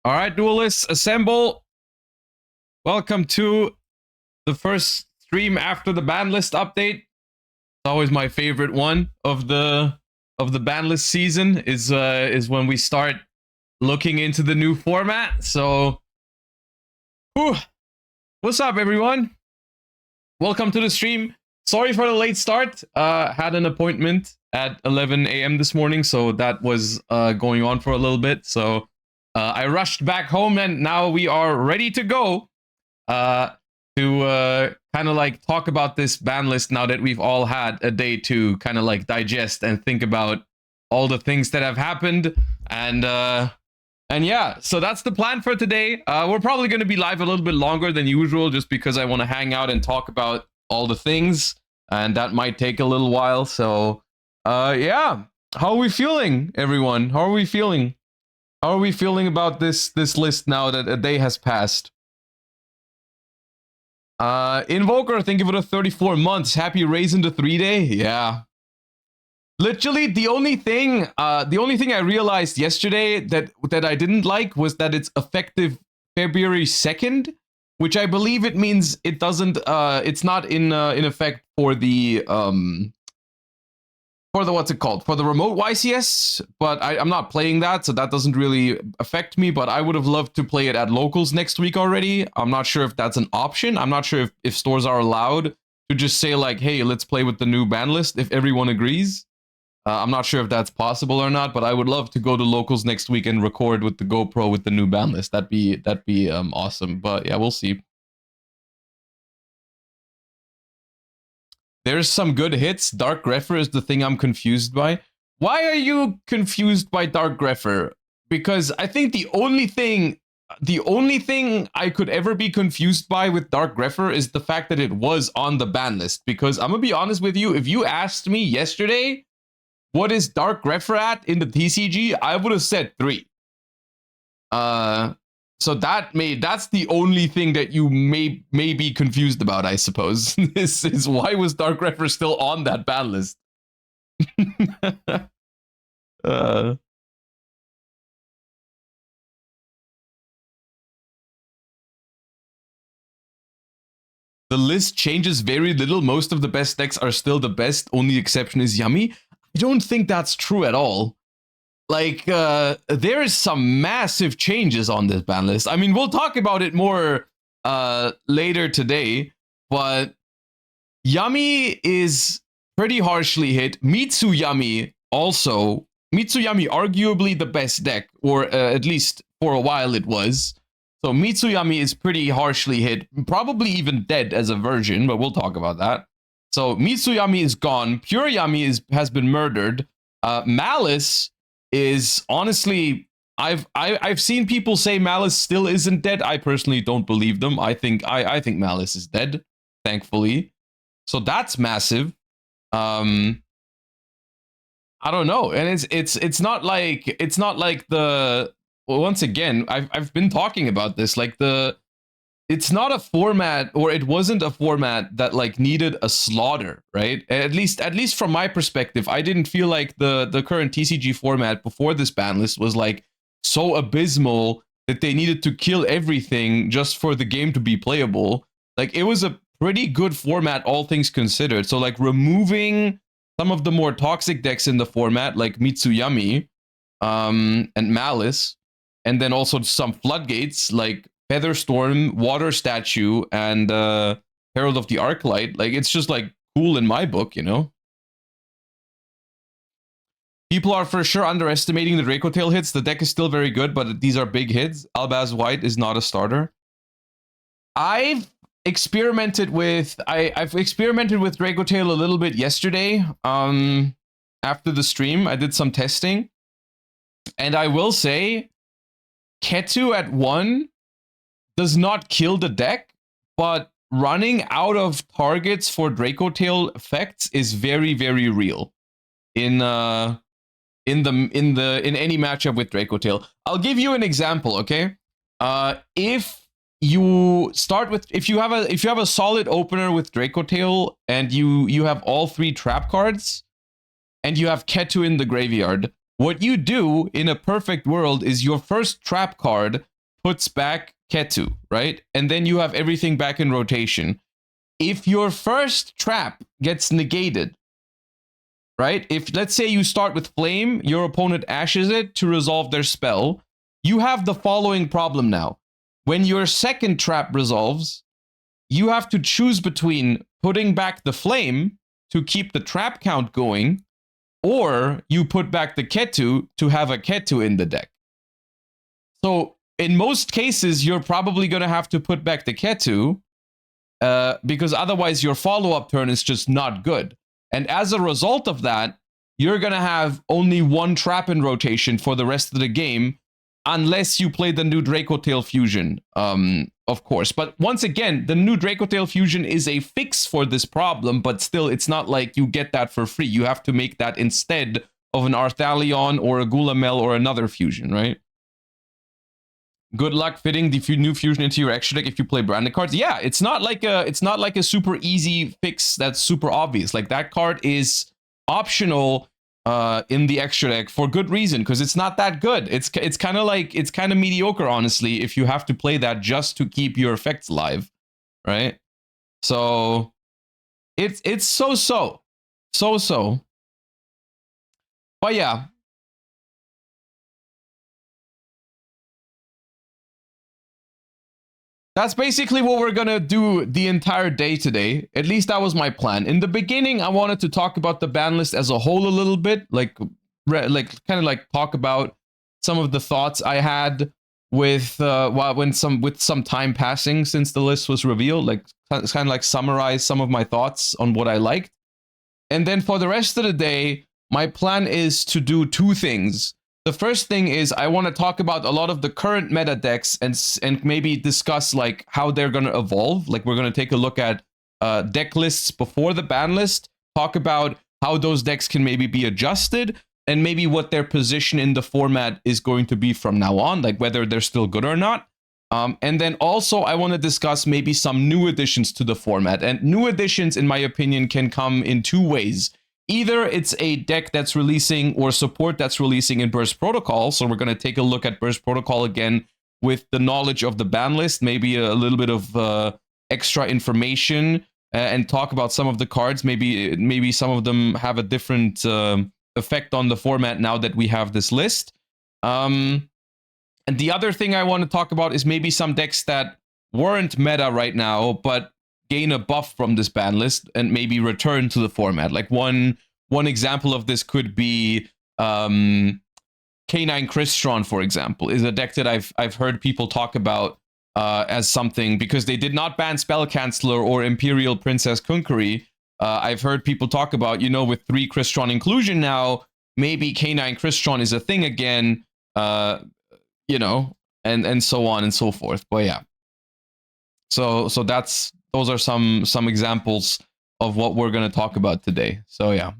All right, duelists, assemble. Welcome to the first stream after the Banlist update. It's always my favorite one of the Banlist season is when we start looking into the new format. So, what's up, everyone? Welcome to the stream. Sorry for the late start. Had an appointment at 11 a.m. this morning, so that was going on for a little bit. So I rushed back home, and now we are ready to go to kind of like talk about this ban list now that we've all had a day to kind of like digest and think about all the things that have happened. And yeah, so that's the plan for today. We're probably going to be live a little bit longer than usual just because I want to hang out and talk about all the things, and that might take a little while. So yeah, how are we feeling, everyone? How are we feeling? How are we feeling about this list now that a day has passed? Invoker, thank you for the 34 months. Happy raising the 3-day. Yeah. Literally, the only thing I realized yesterday that I didn't like was that it's effective February 2nd, which I believe it means it doesn't. It's not in effect for the what's it called, for the remote YCS. But I'm not playing that, so that doesn't really affect me. But I would have loved to play it at locals next week already. I'm not sure if that's an option. I'm not sure if stores are allowed to just say like, hey, let's play with the new ban list if everyone agrees. I'm not sure if that's possible or not, but I would love to go to locals next week and record with the GoPro with the new ban list. That'd be awesome. But yeah, we'll see. There's some good hits. Dark Grepher is the thing I'm confused by. Why are you confused by Dark Grepher? Because I think the only thing I could ever be confused by with Dark Grepher is the fact that it was on the ban list. Because I'm gonna be honest with you, if you asked me yesterday, what is Dark Grepher at in the TCG, I would have said 3. So that's the only thing that you may be confused about, I suppose. This is why was Dark Grepher still on that ban list? The list changes very little. Most of the best decks are still the best. Only exception is Yummy. I don't think that's true at all. Like, there is some massive changes on this ban list. I mean, we'll talk about it more later today, but Yummy is pretty harshly hit. Mitsuyami also. Mitsuyami arguably the best deck, or at least for a while it was. So Mitsuyami is pretty harshly hit, probably even dead as a version, but we'll talk about that. So Mitsuyami is gone. Pure Yami has been murdered. Maliss is honestly, I've seen people say Maliss still isn't dead. I personally don't believe them. I think Maliss is dead, thankfully. So that's massive. I don't know, and it's not like the, well, once again, I've been talking about this, like it's not a format, or it wasn't a format that like needed a slaughter, right? At least from my perspective, I didn't feel like the current TCG format before this ban list was like so abysmal that they needed to kill everything just for the game to be playable. Like, it was a pretty good format, all things considered. So like removing some of the more toxic decks in the format, like Mitsuyami and Maliss, and then also some floodgates like Featherstorm, Water Statue, and Herald of the Arclight. Like, it's just like cool in my book, you know? People are for sure underestimating the Dracotail hits. The deck is still very good, but these are big hits. Albaz White is not a starter. I've experimented with Dracotail a little bit yesterday. After the stream, I did some testing, and I will say, Ketu at 1 does not kill the deck, but running out of targets for Dracotail effects is very, very real in any matchup with Dracotail. I'll give you an example, okay? If you have a solid opener with Dracotail and you have all 3 trap cards and you have Ketu in the graveyard, what you do in a perfect world is your first trap card puts back Ketu, right? And then you have everything back in rotation. If your first trap gets negated, right? If, let's say you start with Flame, your opponent ashes it to resolve their spell, you have the following problem now. When your second trap resolves, you have to choose between putting back the Flame to keep the trap count going, or you put back the Ketu to have a Ketu in the deck. So in most cases, you're probably going to have to put back the Ketu, because otherwise your follow-up turn is just not good. And as a result of that, you're going to have only one trap in rotation for the rest of the game, unless you play the new Dracotail fusion, of course. But once again, the new Dracotail fusion is a fix for this problem, but still, it's not like you get that for free. You have to make that instead of an Arthalion or a Gulamel or another fusion, right? Good luck fitting the new fusion into your extra deck if you play branded cards. Yeah, it's not like a super easy fix that's super obvious. Like, that card is optional in the extra deck for good reason, because it's not that good. It's kind of mediocre, honestly, if you have to play that just to keep your effects alive, right? So it's so. But yeah. That's basically what we're gonna do the entire day today. At least that was my plan. In the beginning, I wanted to talk about the ban list as a whole a little bit, like talk about some of the thoughts I had with some time passing since the list was revealed, like kind of like summarize some of my thoughts on what I liked. And then for the rest of the day, my plan is to do two things. The first thing is I want to talk about a lot of the current meta decks and maybe discuss like how they're going to evolve. Like, we're going to take a look at deck lists before the ban list, talk about how those decks can maybe be adjusted, and maybe what their position in the format is going to be from now on, like whether they're still good or not. And then also I want to discuss maybe some new additions to the format. And new additions, in my opinion, can come in two ways. Either it's a deck that's releasing or support that's releasing in Burst Protocol. So we're going to take a look at Burst Protocol again with the knowledge of the ban list, maybe a little bit of extra information, and talk about some of the cards. Maybe some of them have a different effect on the format now that we have this list. And the other thing I want to talk about is maybe some decks that weren't meta right now, but gain a buff from this ban list and maybe return to the format. Like one example of this could be K9 Crystron, for example, is a deck that I've heard people talk about as something, because they did not ban Spell Canceller or Imperial Princess Kunkuri. I've heard people talk about, with 3 Crystron inclusion now, maybe K9 Crystron is a thing again, and so on and so forth. But yeah. So those are some examples of what we're going to talk about today. So yeah.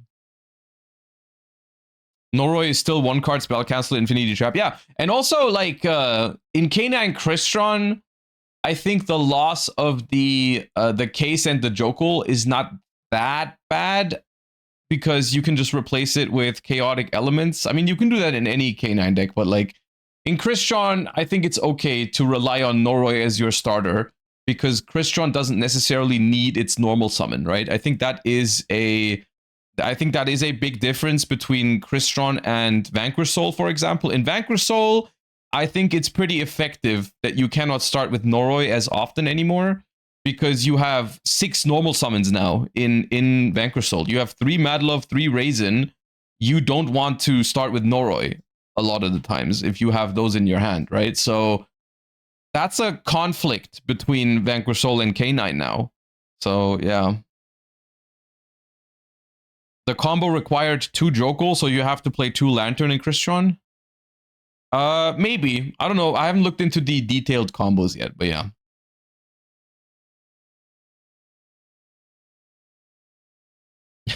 Noroi is still 1-card spell cancel Infinity Trap. Yeah. And also, like, in K9 Crystron, I think the loss of the case and the Jokul is not that bad, because you can just replace it with chaotic elements. I mean, you can do that in any K9 deck, but like in Crystron, I think it's okay to rely on Noroi as your starter, because Crystron doesn't necessarily need its normal summon, right? I think that is a big difference between Crystron and Vanquish Soul, for example. In Vanquish Soul, I think it's pretty effective that you cannot start with Noroi as often anymore, because you have 6 normal summons now in Vanquish Soul. You have 3 Madlove, 3 Raisin. You don't want to start with Noroi a lot of the times if you have those in your hand, right? So that's a conflict between Vanquish Soul and K9 now. So, yeah. The combo required 2 Jokul, so you have to play 2 Lantern in Crystron? Maybe. I don't know. I haven't looked into the detailed combos yet, but yeah.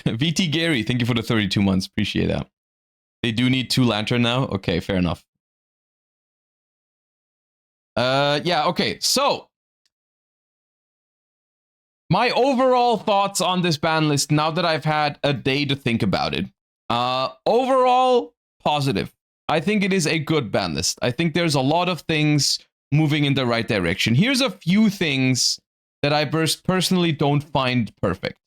VT Gary, thank you for the 32 months. Appreciate that. They do need 2 Lantern now? Okay, fair enough. Yeah, okay, so my overall thoughts on this ban list now that I've had a day to think about it. Overall, positive. I think it is a good ban list. I think there's a lot of things moving in the right direction. Here's a few things that I personally don't find perfect.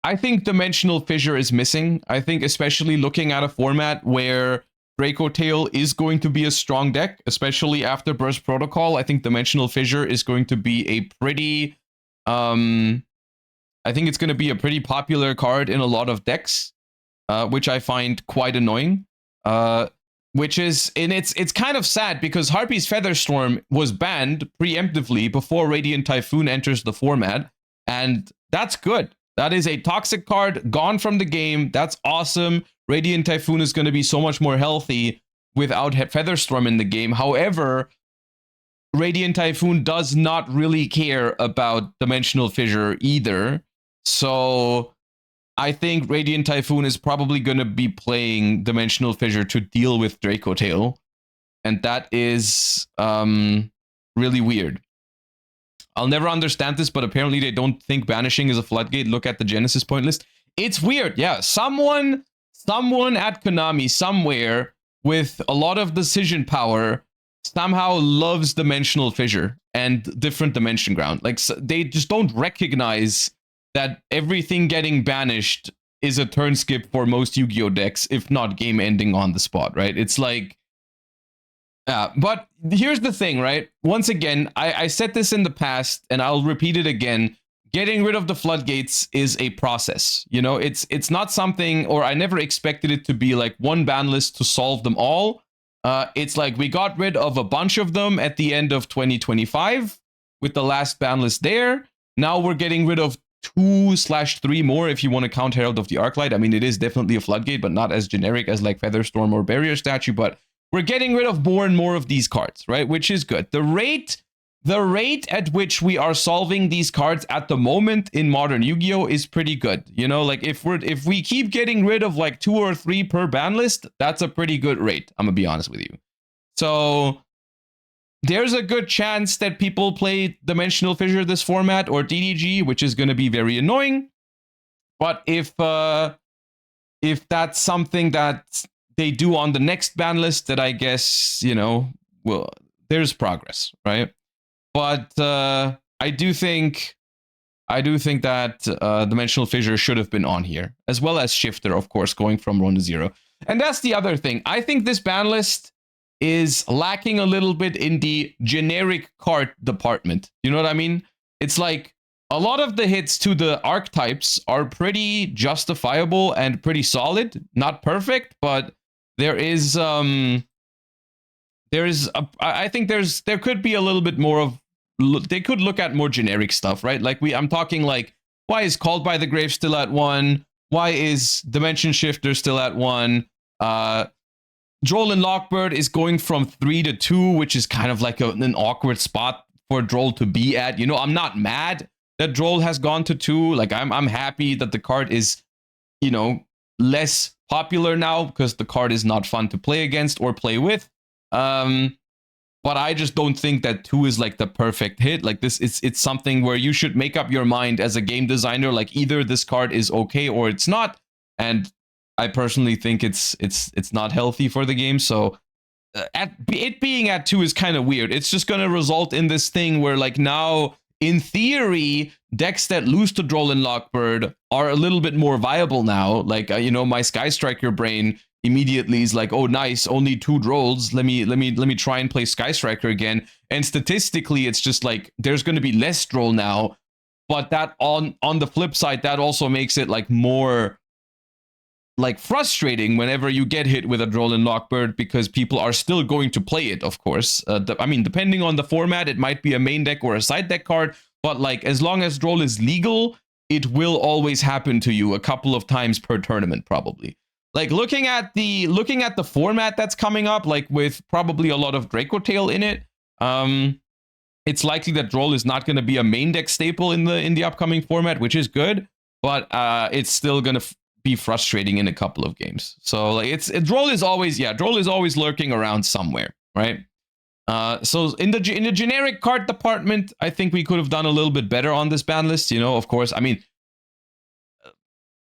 I think Dimensional Fissure is missing. I think especially looking at a format where Dracotail is going to be a strong deck, especially after Burst Protocol. I think Dimensional Fissure is going to be a pretty... I think it's going to be a pretty popular card in a lot of decks, which I find quite annoying. Which is, and it's kind of sad because Harpy's Featherstorm was banned preemptively before Radiant Typhoon enters the format, and that's good. That is a toxic card gone from the game. That's awesome. Radiant Typhoon is going to be so much more healthy without Featherstorm in the game. However, Radiant Typhoon does not really care about Dimensional Fissure either. So I think Radiant Typhoon is probably going to be playing Dimensional Fissure to deal with Dracotail. And that is really weird. I'll never understand this, but apparently they don't think banishing is a floodgate. Look at the Genesis point list. It's weird. Yeah, someone at Konami somewhere with a lot of decision power somehow loves Dimensional Fissure and different Dimension Ground. Like, they just don't recognize that everything getting banished is a turn skip for most Yu-Gi-Oh decks, if not game ending on the spot, right? It's like, but here's the thing, right? Once again, I said this in the past, and I'll repeat it again. Getting rid of the floodgates is a process. You know, it's not something, or I never expected it to be like one ban list to solve them all. It's like we got rid of a bunch of them at the end of 2025 with the last ban list there. Now we're getting rid of 2/3 more if you want to count Herald of the Arclight. I mean, it is definitely a floodgate, but not as generic as like Featherstorm or Barrier Statue, but we're getting rid of more and more of these cards, right? Which is good. The rate at which we are solving these cards at the moment in modern Yu-Gi-Oh is pretty good. You know, like if we keep getting rid of like 2 or 3 per ban list, that's a pretty good rate. I'm gonna be honest with you. So there's a good chance that people play Dimensional Fissure this format or DDG, which is gonna be very annoying. But if that's something that they do on the next ban list, that I guess, you know, well, there's progress, right? But I do think that Dimensional Fissure should have been on here, as well as Shifter, of course, going from 1 to 0. And that's the other thing. I think this ban list is lacking a little bit in the generic card department. You know what I mean? It's like a lot of the hits to the archetypes are pretty justifiable and pretty solid. Not perfect, but there could be a little bit more of, they could look at more generic stuff, right? Like I'm talking like, why is Called by the Grave still at 1? Why is Dimension Shifter still at 1? Droll and Lockbird is going from 3 to 2, which is kind of like an awkward spot for Droll to be at. You know, I'm not mad that Droll has gone to 2. Like I'm happy that the card is, you know, less popular now because the card is not fun to play against or play with. But I just don't think that 2 is like the perfect hit. Like this, it's something where you should make up your mind as a game designer. Like either this card is okay or it's not. And I personally think it's not healthy for the game. So it being at 2 is kind of weird. It's just going to result in this thing where like now, in theory, decks that lose to Droll and Lockbird are a little bit more viable now. Like, you know, my Sky Striker brain immediately is like, oh, nice, only 2 Drolls. Let me try and play Sky Striker again. And statistically, it's just like there's going to be less Droll now. But that on the flip side, that also makes it like more like frustrating whenever you get hit with a Droll and Lockbird, because people are still going to play it, of course. I mean, depending on the format, it might be a main deck or a side deck card, but like as long as Droll is legal, it will always happen to you a couple of times per tournament, probably. Like looking at the format that's coming up, like with probably a lot of Dracotail in it, it's likely that Droll is not going to be a main deck staple in the upcoming format, which is good, but it's still going to be frustrating in a couple of games. So like Droll is always lurking around somewhere, right? So in the generic card department, I think we could have done a little bit better on this ban list. You know, of course, I mean,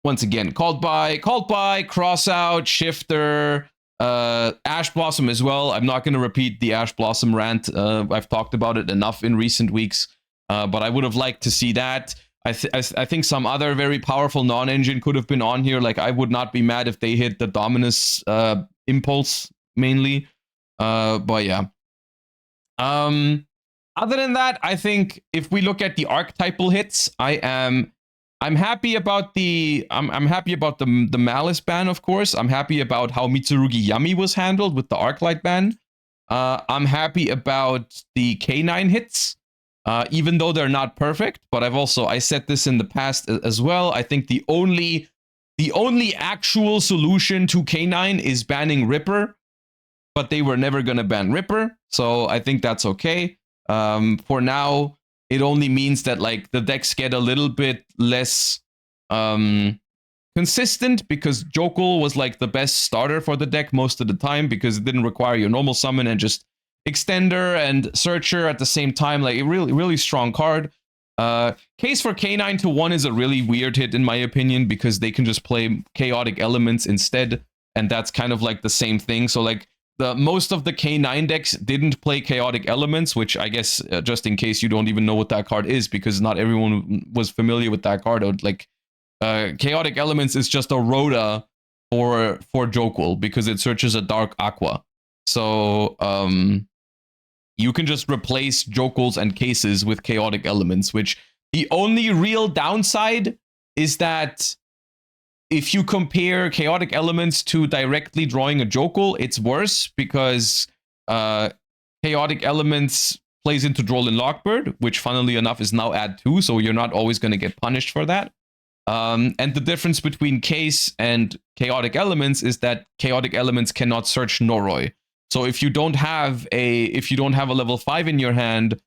once again, called by, Crossout, Shifter, Ash Blossom as well. I'm not going to repeat the Ash Blossom rant. I've talked about it enough in recent weeks, but I would have liked to see that. I think some other very powerful non-engine could have been on here. Like, I would not be mad if they hit the Dominus Impulse mainly. But yeah. Other than that, I think if we look at the archetypal hits, I'm happy about the Maliss ban, of course. I'm happy about how Mitsurugi Yami was handled with the Arclight ban. I'm happy about the K9 hits, even though they're not perfect. But I said this in the past as well. I think the only actual solution to K9 is banning Ripper, but they were never gonna ban Ripper, so I think that's okay. For now, it only means that like the decks get a little bit less consistent, because Jokul was like the best starter for the deck most of the time, because it didn't require your normal summon and just Extender and Searcher at the same time. Like, a really strong card. Case for K9 to 1 is a really weird hit in my opinion, because they can just play Chaotic Elements instead, and that's kind of like the same thing. So like, most of the K9 decks didn't play Chaotic Elements, which I guess, just in case you don't even know what that card is, because not everyone was familiar with that card. Like, Chaotic Elements is just a Rhoda for Jokul, because it searches a Dark Aqua. So you can just replace Jokuls and cases with Chaotic Elements, which the only real downside is that if you compare Chaotic Elements to directly drawing a Jokul, it's worse, because Chaotic Elements plays into Droll and Lockbird, which funnily enough is now add 2, so you're not always going to get punished for that. And the difference between Case and Chaotic Elements is that Chaotic Elements cannot search Noroi. So if you don't have a level 5 in your hand,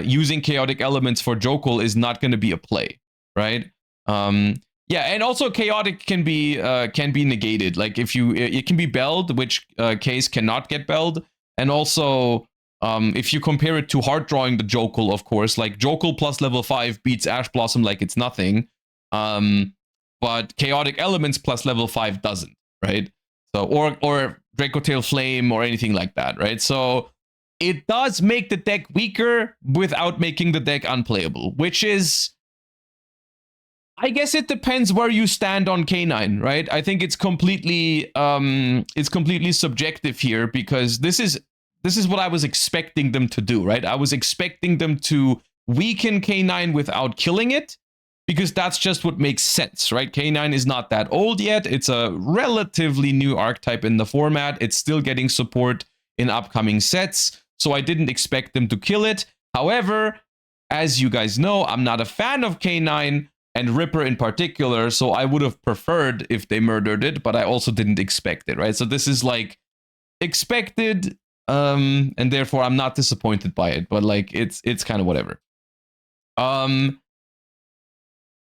using Chaotic Elements for Jokul is not going to be a play, right? Yeah, and also Chaotic can be negated. Like, it can be belled, which Case cannot get belled, and also if you compare it to hard drawing the Jokul, of course, like Jokul plus level 5 beats Ash Blossom like it's nothing, but Chaotic Elements plus level 5 doesn't, right? So or Dracotail Flame or anything like that, right? So it does make the deck weaker without making the deck unplayable, which is, I guess it depends where you stand on K9, right? I think it's completely subjective here, because this is what I was expecting them to do, right? I was expecting them to weaken K9 without killing it, because that's just what makes sense, right? K9 is not that old yet. It's a relatively new archetype in the format. It's still getting support in upcoming sets, so I didn't expect them to kill it. However, as you guys know, I'm not a fan of K9 and Ripper in particular, so I would have preferred if they murdered it, but I also didn't expect it, right? So this is like expected, and therefore I'm not disappointed by it, but like it's kind of whatever.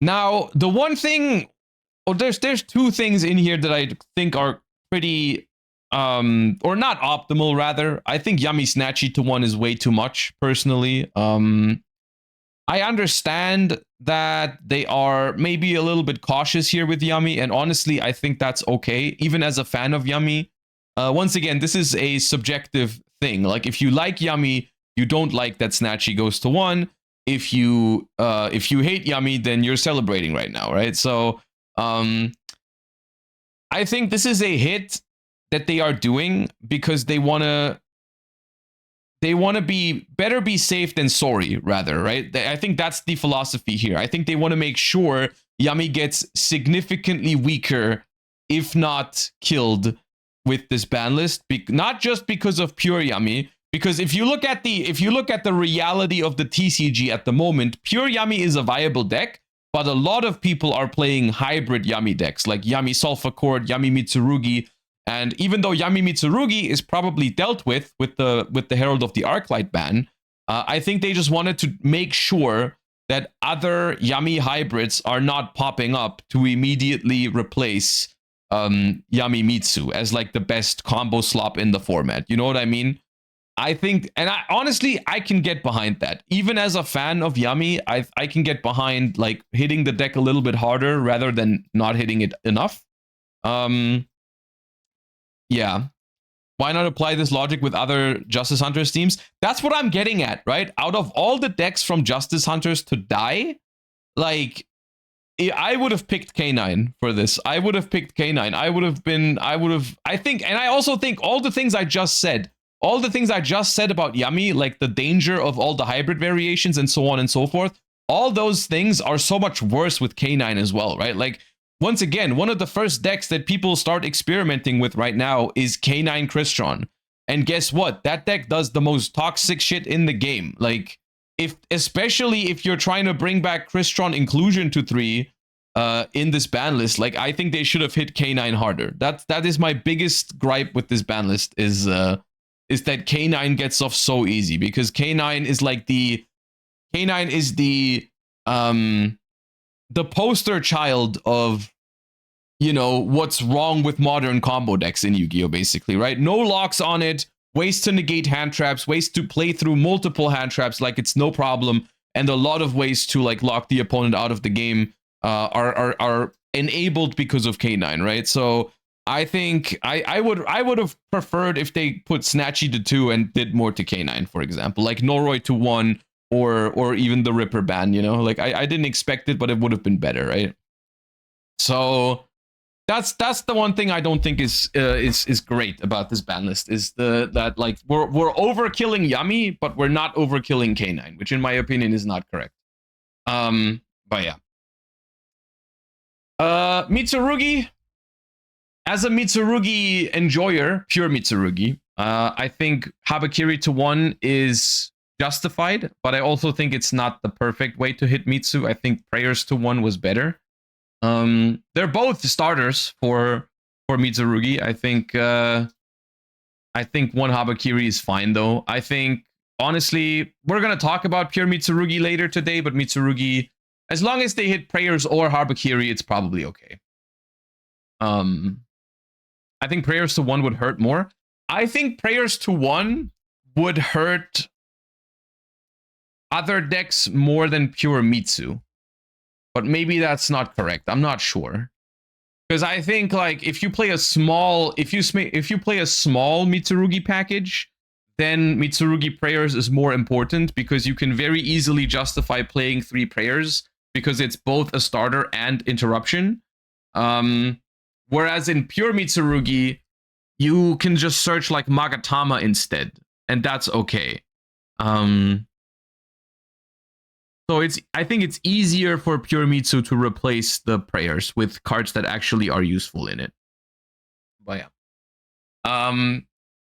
Now the one thing, there's two things in here that I think are pretty or not optimal, rather. I think Yummy Snatchy to 1 is way too much, personally. I understand that they are maybe a little bit cautious here with Yummy, and honestly, I think that's okay, even as a fan of Yummy. Once again, this is a subjective thing. Like, if you like Yummy, you don't like that Snatchy goes to 1. If you hate Yummy, then you're celebrating right now, right? So, I think this is a hit that they are doing because they want to be safe than sorry, rather, right? I think that's the philosophy here. I think they want to make sure Yummy gets significantly weaker, if not killed, with this ban list. Not just because of pure Yummy, because if you look at the reality of the TCG at the moment, pure Yummy is a viable deck, but a lot of people are playing hybrid Yummy decks, like Yummy Sulfur, Yummy Mitsurugi. And even though Yummy Mitsurugi is probably dealt with the Herald of the Arclight ban, I think they just wanted to make sure that other Yummy hybrids are not popping up to immediately replace Yummy Mitsu as like the best combo slop in the format. You know what I mean? I think, and honestly, I can get behind that. Even as a fan of Yummy, I can get behind like hitting the deck a little bit harder rather than not hitting it enough. Yeah. Why not apply this logic with other Justice Hunters teams? That's what I'm getting at, right? Out of all the decks from Justice Hunters to die, like, I would have picked K9 for this. I would have picked K9. I think, and I also think all the things I just said about Yummy, like the danger of all the hybrid variations and so on and so forth, all those things are so much worse with K9 as well, right? Like, once again, one of the first decks that people start experimenting with right now is K9 Crystron. And guess what? That deck does the most toxic shit in the game. Like, especially if you're trying to bring back Crystron inclusion to 3 in this ban list, like, I think they should have hit K9 harder. That is my biggest gripe with this ban list, is that K9 gets off so easy, because K9 is like the poster child of, you know, what's wrong with modern combo decks in Yu-Gi-Oh, basically, right? No locks on it, ways to negate hand traps, ways to play through multiple hand traps like it's no problem, and a lot of ways to, like, lock the opponent out of the game are enabled because of K9, right? So I think I would have preferred if they put Snatchy to 2 and did more to K9, for example, like Noroi to 1, or even the Ripper ban, you know? Like, I didn't expect it, but it would have been better, right? So that's the one thing I don't think is great about this ban list, is that like we're overkilling Yummy, but we're not overkilling K9, which in my opinion is not correct. But yeah. Mitsurugi, as a Mitsurugi enjoyer, pure Mitsurugi, I think Habakiri to 1 is justified, but I also think it's not the perfect way to hit Mitsu. I think Prayers to 1 was better. They're both starters for Mitsurugi. I think one Habakiri is fine, though. I think, honestly, we're gonna talk about pure Mitsurugi later today, but Mitsurugi, as long as they hit Prayers or Habakiri, it's probably okay. I think Prayers to 1 would hurt more. I think Prayers to 1 would hurt other decks more than pure Mitsu. But maybe that's not correct. I'm not sure. Because I think, like, if you play a small Mitsurugi package, then Mitsurugi Prayers is more important, because you can very easily justify playing 3 Prayers, because it's both a starter and interruption. Whereas in pure Mitsurugi, you can just search like Magatama instead, and that's okay. So I think it's easier for pure Mitsu to replace the Prayers with cards that actually are useful in it. But yeah.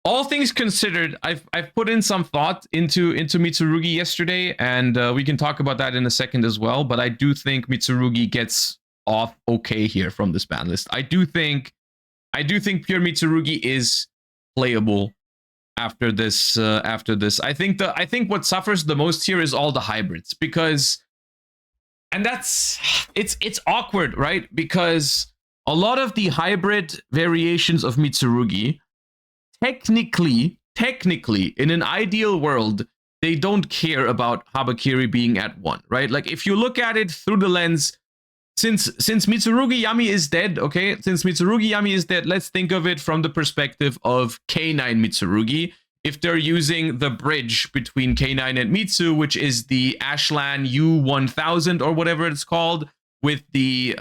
All things considered, I've put in some thought into Mitsurugi yesterday, and we can talk about that in a second as well. But I do think Mitsurugi gets off okay here from this ban list. I do think pure Mitsurugi is playable after this. I think what suffers the most here is all the hybrids, because, and it's awkward, right? Because a lot of the hybrid variations of Mitsurugi, technically, in an ideal world, they don't care about Habakiri being at 1, right? Like, if you look at it through the lens, since Mitsurugi Yami is dead, okay? Since Mitsurugi Yami is dead, let's think of it from the perspective of K9 Mitsurugi. If they're using the bridge between K9 and Mitsu, which is the Ashlan U1000 or whatever it's called, with the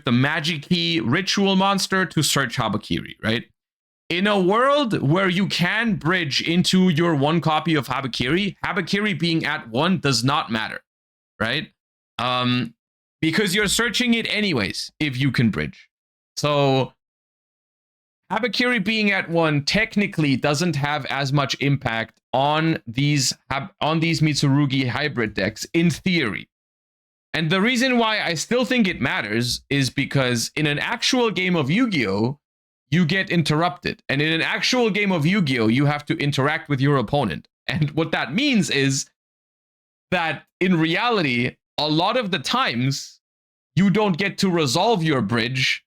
Magic Key ritual monster to search Habakiri, right? In a world where you can bridge into your 1 copy of Habakiri being at 1 does not matter, right? Because you're searching it anyways if you can bridge. So Habakiri being at 1 technically doesn't have as much impact on these Mitsurugi hybrid decks in theory. And the reason why I still think it matters is because in an actual game of Yu-Gi-Oh, you get interrupted. And in an actual game of Yu-Gi-Oh, you have to interact with your opponent. And what that means is that in reality, a lot of the times, you don't get to resolve your bridge,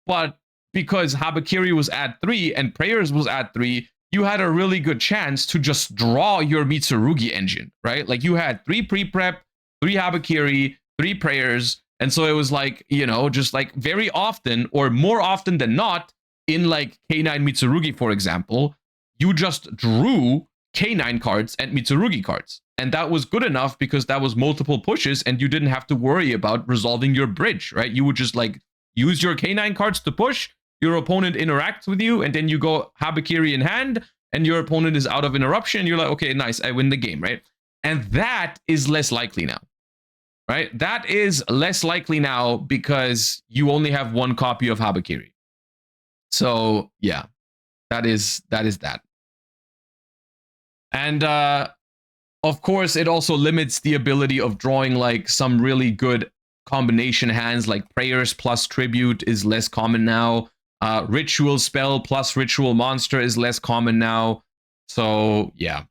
but because Habakiri was at 3 and Prayers was at 3, you had a really good chance to just draw your Mitsurugi engine, right? Like, you had 3 pre-prep, 3 Habakiri, 3 Prayers, and so it was like, you know, just like very often, or more often than not, in like K9 Mitsurugi, for example, you just drew K9 cards and Mitsurugi cards. And that was good enough because that was multiple pushes and you didn't have to worry about resolving your bridge, right? You would just like use your K9 cards to push, your opponent interacts with you, and then you go Habakiri in hand, and your opponent is out of interruption. You're like, okay, nice, I win the game, right? And that is less likely now, right? That is less likely now because you only have one copy of Habakiri. So yeah, that is that. And of course, it also limits the ability of drawing like some really good combination hands, like Prayers plus Tribute is less common now. Ritual Spell plus Ritual Monster is less common now. So yeah,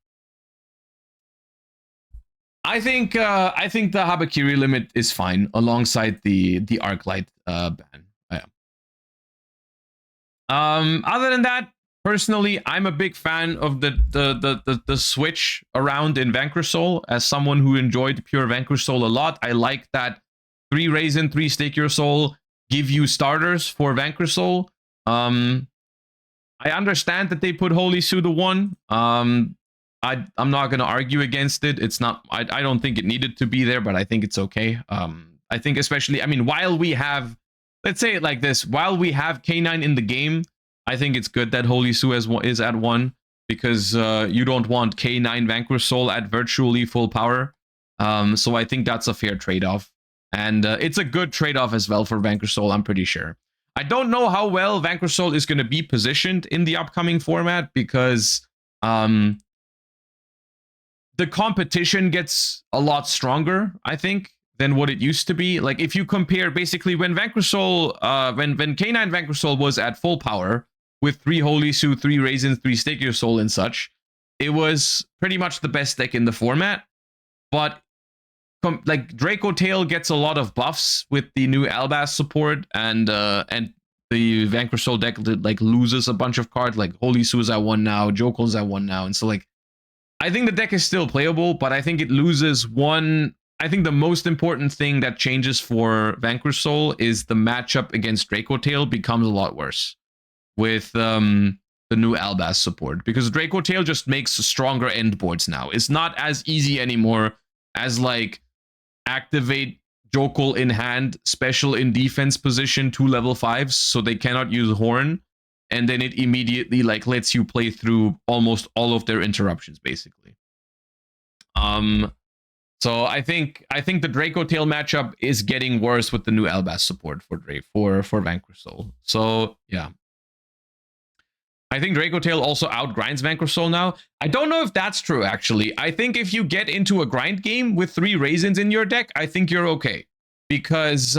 I think the Habakiri limit is fine alongside the Arclight ban. Yeah. Other than that, personally, I'm a big fan of the switch around in Vanquish Soul. As someone who enjoyed pure Vanquish Soul a lot, I like that 3 Raisin, 3 Stake Your Soul give you starters for Vanquish Soul. I understand that they put Holy Suda 1. I'm not going to argue against it. It's not, I don't think it needed to be there, but I think it's okay. I think especially, I mean, while we have, let's say it like this, while we have K9 in the game, I think it's good that Holy Su is at 1, because you don't want K9 Vanquish Soul at virtually full power. So I think that's a fair trade-off. And it's a good trade-off as well for Vanquish Soul, I'm pretty sure. I don't know how well Vanquish Soul is going to be positioned in the upcoming format, because the competition gets a lot stronger, I think, than what it used to be. Like, if you compare, basically, when Vanquish Soul, when K9 Vanquish Soul was at full power, with 3 Holy Su, 3 Raisins, 3 Stake Your Soul and such, it was pretty much the best deck in the format. But like, Dracotail gets a lot of buffs with the new Albaz support, and the Vanquish Soul deck like loses a bunch of cards. Like Holy Su is at 1 now, Jokel's at 1 now, and so like, I think the deck is still playable, but I think it loses one. I think the most important thing that changes for Vanquish Soul is the matchup against Dracotail becomes a lot worse with the new Albaz support, because Dracotail just makes stronger end boards now. It's not as easy anymore as like activate Jokel in hand, special in defense position, 2 level 5s, so they cannot use Horn, and then it immediately like lets you play through almost all of their interruptions, basically. So I think the Dracotail matchup is getting worse with the new Albaz support for Vanquish Soul. So yeah, I think Dracotail also outgrinds Vanquish Soul now. I don't know if that's true, actually. I think if you get into a grind game with 3 Raisins in your deck, I think you're okay. Because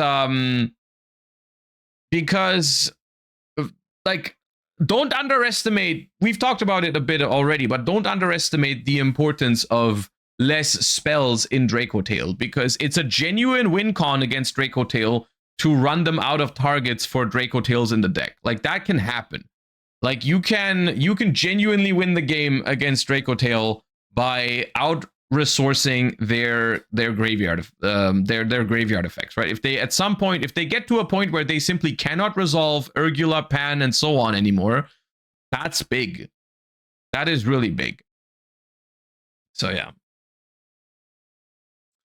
like, don't underestimate, we've talked about it a bit already, but don't underestimate the importance of less spells in Dracotail, because it's a genuine win con against Dracotail to run them out of targets for Dracotails in the deck. Like, that can happen. Like, you can genuinely win the game against Dracotail by out resourcing their graveyard their graveyard effects, right? If they at some point, if they get to a point where they simply cannot resolve Urgula, Pan, and so on anymore, that's big. That is really big. So yeah,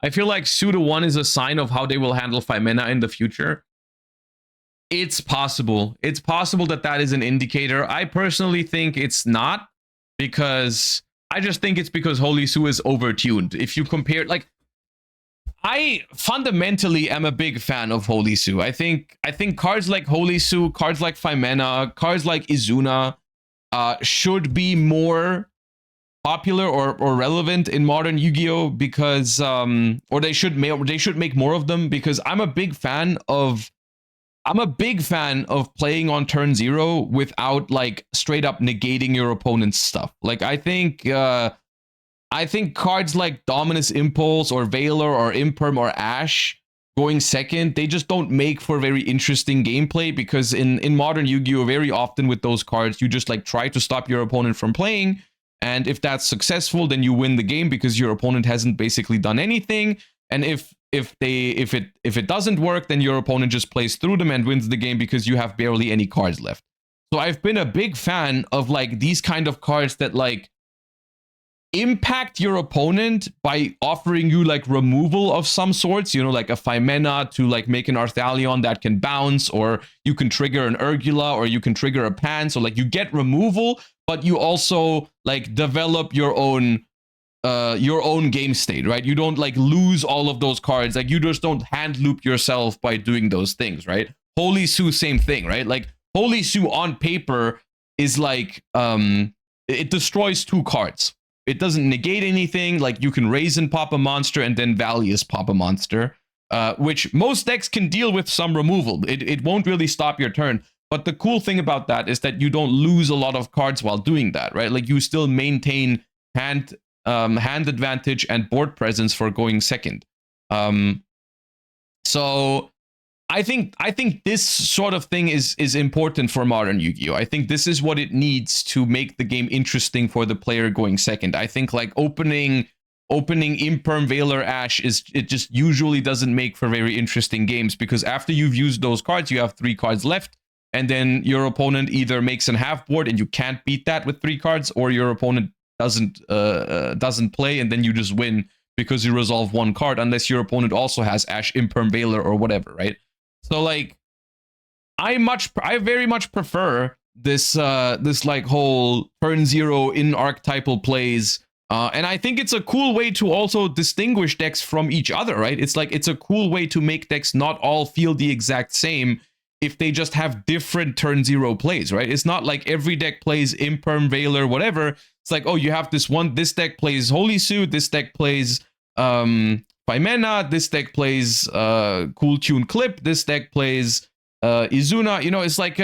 I feel like Suda 1 is a sign of how they will handle Femena in the future. It's possible. It's possible that that is an indicator. I personally think it's not, because I just think it's because Holy Su is overtuned. If you compare, like, I fundamentally am a big fan of Holy Su. I think cards like Holy Su, cards like Femena, cards like Izuna should be more popular or relevant in modern Yu-Gi-Oh, because or they should make more of them, because I'm a big fan of playing on turn 0 without like straight up negating your opponent's stuff. Like, I think cards like Dominus Impulse or Valor or Imperm or Ash going second, they just don't make for very interesting gameplay, because in modern Yu-Gi-Oh, very often with those cards, you just like try to stop your opponent from playing, and if that's successful, then you win the game because your opponent hasn't basically done anything. And if it doesn't work, then your opponent just plays through them and wins the game because you have barely any cards left. So I've been a big fan of like these kind of cards that like impact your opponent by offering you like removal of some sorts, you know, like a 5-mana to like make an Arthalion that can bounce, or you can trigger an Urgula, or you can trigger a Pan. So like you get removal, but you also like develop your own game state, right? You don't like lose all of those cards. Like you just don't hand loop yourself by doing those things, right? Holy Sue, same thing, right? Like Holy Sue on paper is like it destroys 2 cards. It doesn't negate anything. Like you can raise and pop a monster and then Valius pop a monster, which most decks can deal with some removal. It won't really stop your turn. But the cool thing about that is that you don't lose a lot of cards while doing that, right? Like you still maintain hand advantage and board presence for going second. So I think this sort of thing is important for modern Yu-Gi-Oh! I think this is what it needs to make the game interesting for the player going second. I think like opening Imperm Veiler Ash it just usually doesn't make for very interesting games, because after you've used those cards, you have 3 cards left, and then your opponent either makes an half board and you can't beat that with 3 cards, or your opponent doesn't play and then you just win because you resolve 1 card, unless your opponent also has Ash Imperm Veiler or whatever, right? So like I very much prefer this like whole turn 0 in archetypal plays, and I think it's a cool way to also distinguish decks from each other, right? It's like it's a cool way to make decks not all feel the exact same if they just have different turn 0 plays, right? It's not like every deck plays Imperm Veiler whatever. It's like, oh, you have this deck plays Holy Suit, this deck plays 5-mana, this deck plays Cool Tune Clip, this deck plays Izuna. You know, it's like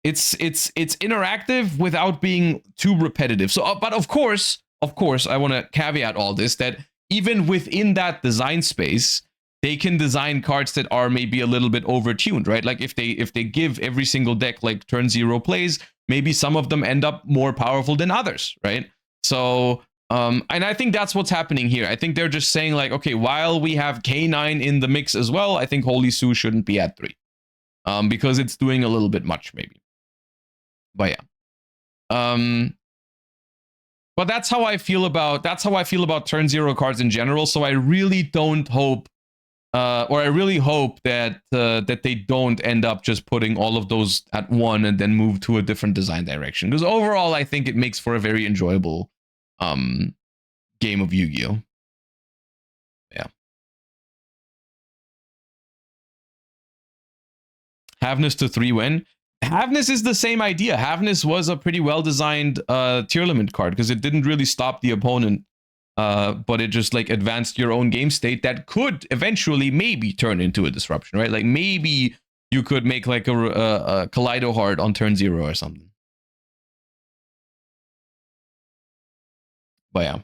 it's interactive without being too repetitive. So but of course I want to caveat all this, that even within that design space, they can design cards that are maybe a little bit overtuned, right? Like if they give every single deck like turn 0 plays, maybe some of them end up more powerful than others, right? So and I think that's what's happening here. I think they're just saying like, okay, while we have K9 in the mix as well, I think Holy Sue shouldn't be at 3. Because it's doing a little bit much maybe. But yeah. But that's how I feel about turn 0 cards in general. So I really don't hope or I really hope that that they don't end up just putting all of those at 1 and then move to a different design direction. Because overall, I think it makes for a very enjoyable game of Yu-Gi-Oh! Yeah. Havness to 3 win. Havness is the same idea. Havness was a pretty well-designed tier limit card because it didn't really stop the opponent, but it just like advanced your own game state that could eventually maybe turn into a disruption, right? Like maybe you could make like a Kaleido Heart on turn 0 or something. But yeah.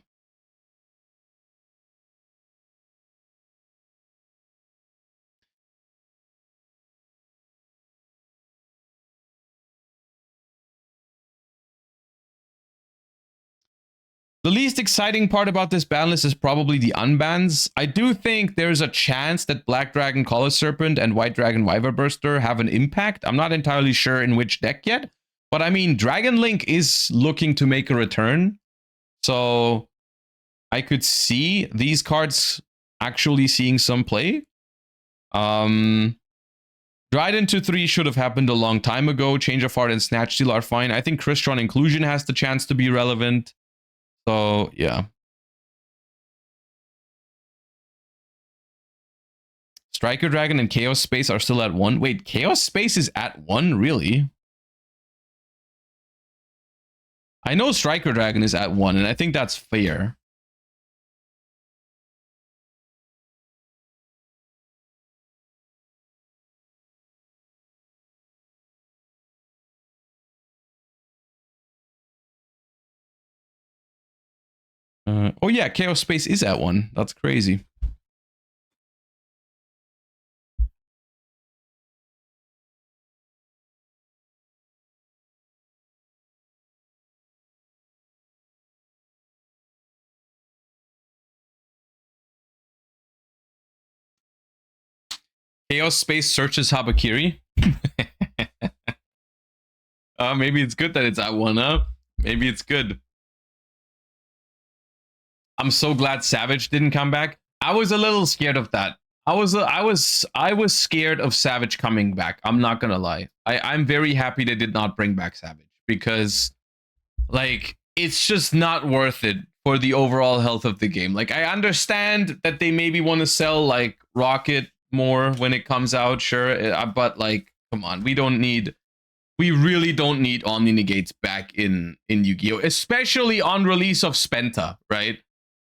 The least exciting part about this ban list is probably the unbans. I do think there's a chance that Black Dragon Color Serpent and White Dragon Wyver Burster have an impact. I'm not entirely sure in which deck yet, but I mean, Dragon Link is looking to make a return. So I could see these cards actually seeing some play. Dryden to 3 should have happened a long time ago. Change of Heart and Snatch Steal are fine. I think Crystron Inclusion has the chance to be relevant. So, yeah. Striker Dragon and Chaos Space are still at 1. Wait, Chaos Space is at 1? Really? I know Striker Dragon is at 1, and I think that's fair. Oh yeah, Chaos Space is at 1. That's crazy. Chaos Space searches Habakiri. Maybe it's good that it's at 1, huh? Maybe it's good. I'm so glad Savage didn't come back. I was a little scared of that. I was scared of Savage coming back. I'm not gonna lie. I'm very happy they did not bring back Savage because like it's just not worth it for the overall health of the game. Like I understand that they maybe want to sell like Rocket more when it comes out, sure, but like come on, we really don't need Omni Negates back in Yu-Gi-Oh, especially on release of Spenta, right?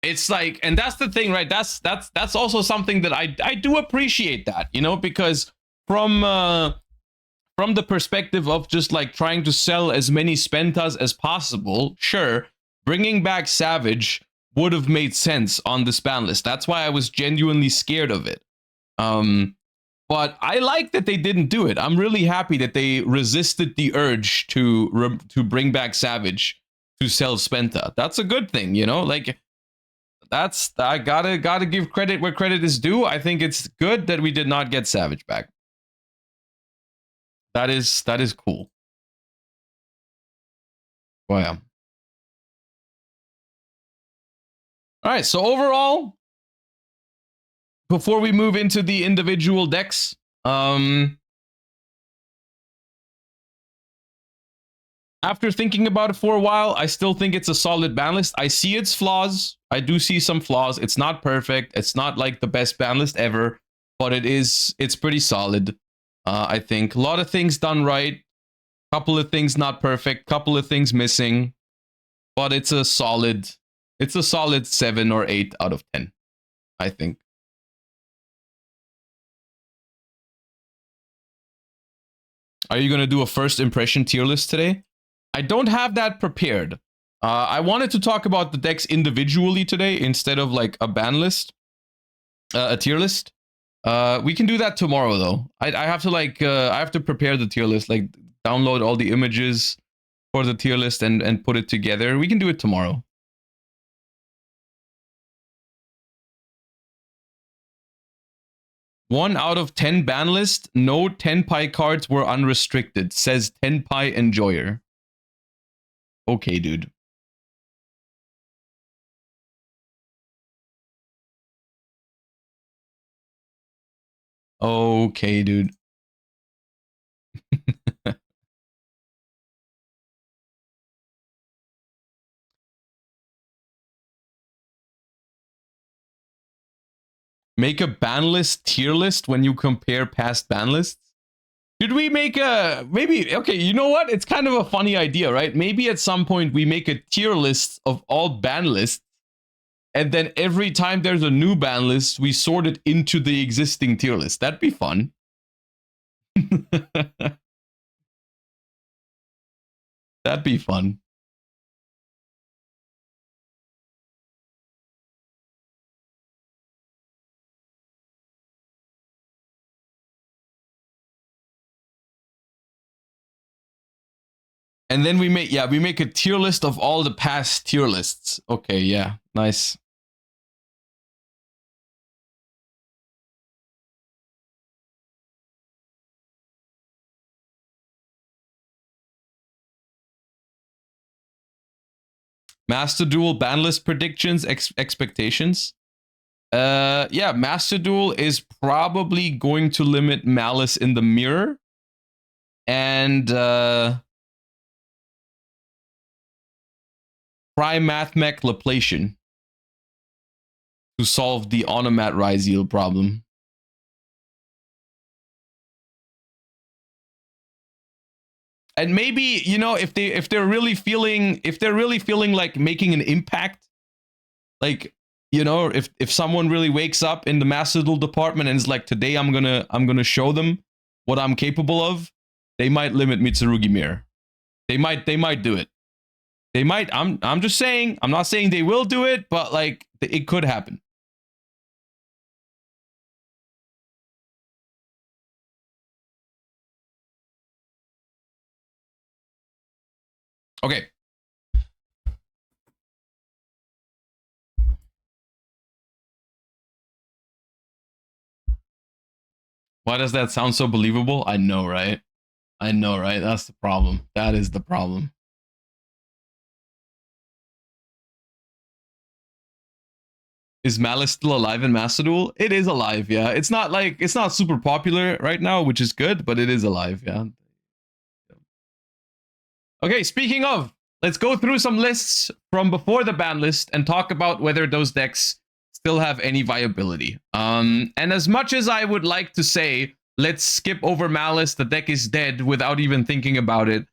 It's like, and that's the thing, right? That's also something that I do appreciate that, you know, because from the perspective of just like trying to sell as many Spentas as possible, sure, bringing back Savage would have made sense on this ban list. That's why I was genuinely scared of it. But I like that they didn't do it. I'm really happy that they resisted the urge to bring back Savage to sell Spenta. That's a good thing, you know. Like that's I gotta give credit where credit is due. I think it's good that we did not get Savage back. That is cool. Oh yeah. All right. So overall, before we move into the individual decks, after thinking about it for a while, I still think it's a solid ban list. I see its flaws. I do see some flaws. It's not perfect. It's not like the best ban list ever, but it's pretty solid. I think a lot of things done right, couple of things not perfect, couple of things missing, but it's a solid 7 or 8 out of 10, I think. Are you going to do a first impression tier list today? I don't have that prepared. I wanted to talk about the decks individually today instead of like a ban list, a tier list. We can do that tomorrow though. I have to like I have to prepare the tier list, like download all the images for the tier list and put it together. We can do it tomorrow. One out of 10 ban list, no Tenpai cards were unrestricted, says Tenpai Enjoyer. Okay, dude. Okay, dude. Make a ban list tier list when you compare past ban lists? Should we make a, maybe, okay, you know what? It's kind of a funny idea, right? Maybe at some point we make a tier list of all ban lists, and then every time there's a new ban list, we sort it into the existing tier list. That'd be fun. That'd be fun. And then we make a tier list of all the past tier lists. Okay, yeah, nice. Master Duel ban list predictions, expectations. Yeah, Master Duel is probably going to limit Maliss in the mirror. And Prime Mathmech Laplation to solve the Onomat Ryzeal problem. And maybe, you know, if they're really feeling like making an impact, like, you know, if someone really wakes up in the Master Duel department and is like, today I'm gonna show them what I'm capable of, they might limit Mitsurugi Mirror. They might do it. They might. I'm just saying. I'm not saying they will do it, but like it could happen. Okay. Why does that sound so believable? I know, right? I know, right? That's the problem. That is the problem. Is Maliss still alive in Master Duel? It is alive, yeah. It's not super popular right now, which is good, but it is alive, yeah. Okay, speaking of, let's go through some lists from before the ban list and talk about whether those decks still have any viability. And as much as I would like to say, let's skip over Maliss, the deck is dead without even thinking about it,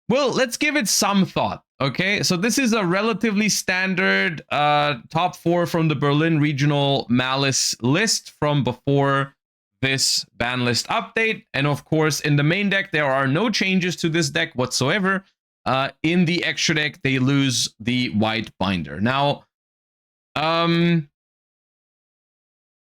well, let's give it some thought, okay? So this is a relatively standard top 4 from the Berlin Regional Maliss list from before this ban list update. And of course, in the main deck, there are no changes to this deck whatsoever. In the extra deck, they lose the white binder. Now,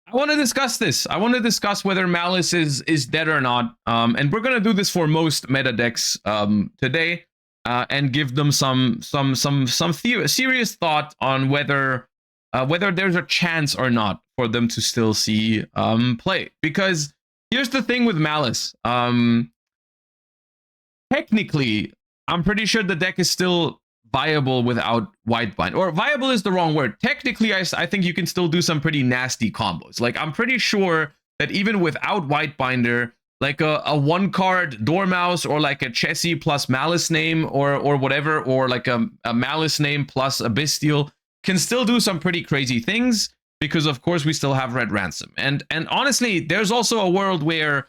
I want to discuss this. I want to discuss whether Maliss is dead or not. And we're gonna do this for most meta decks today, and give them some serious thought on whether there's a chance or not for them to still see play. Because here's the thing with Maliss. Technically, I'm pretty sure the deck is still viable without Whitebind. Or viable is the wrong word. Technically, I think you can still do some pretty nasty combos. Like, I'm pretty sure that even without Whitebinder, like a one-card Dormouse or like a Chessie plus Maliss name or whatever, or like a Maliss name plus a Bestial can still do some pretty crazy things, because of course we still have Red Ransom. And honestly, there's also a world where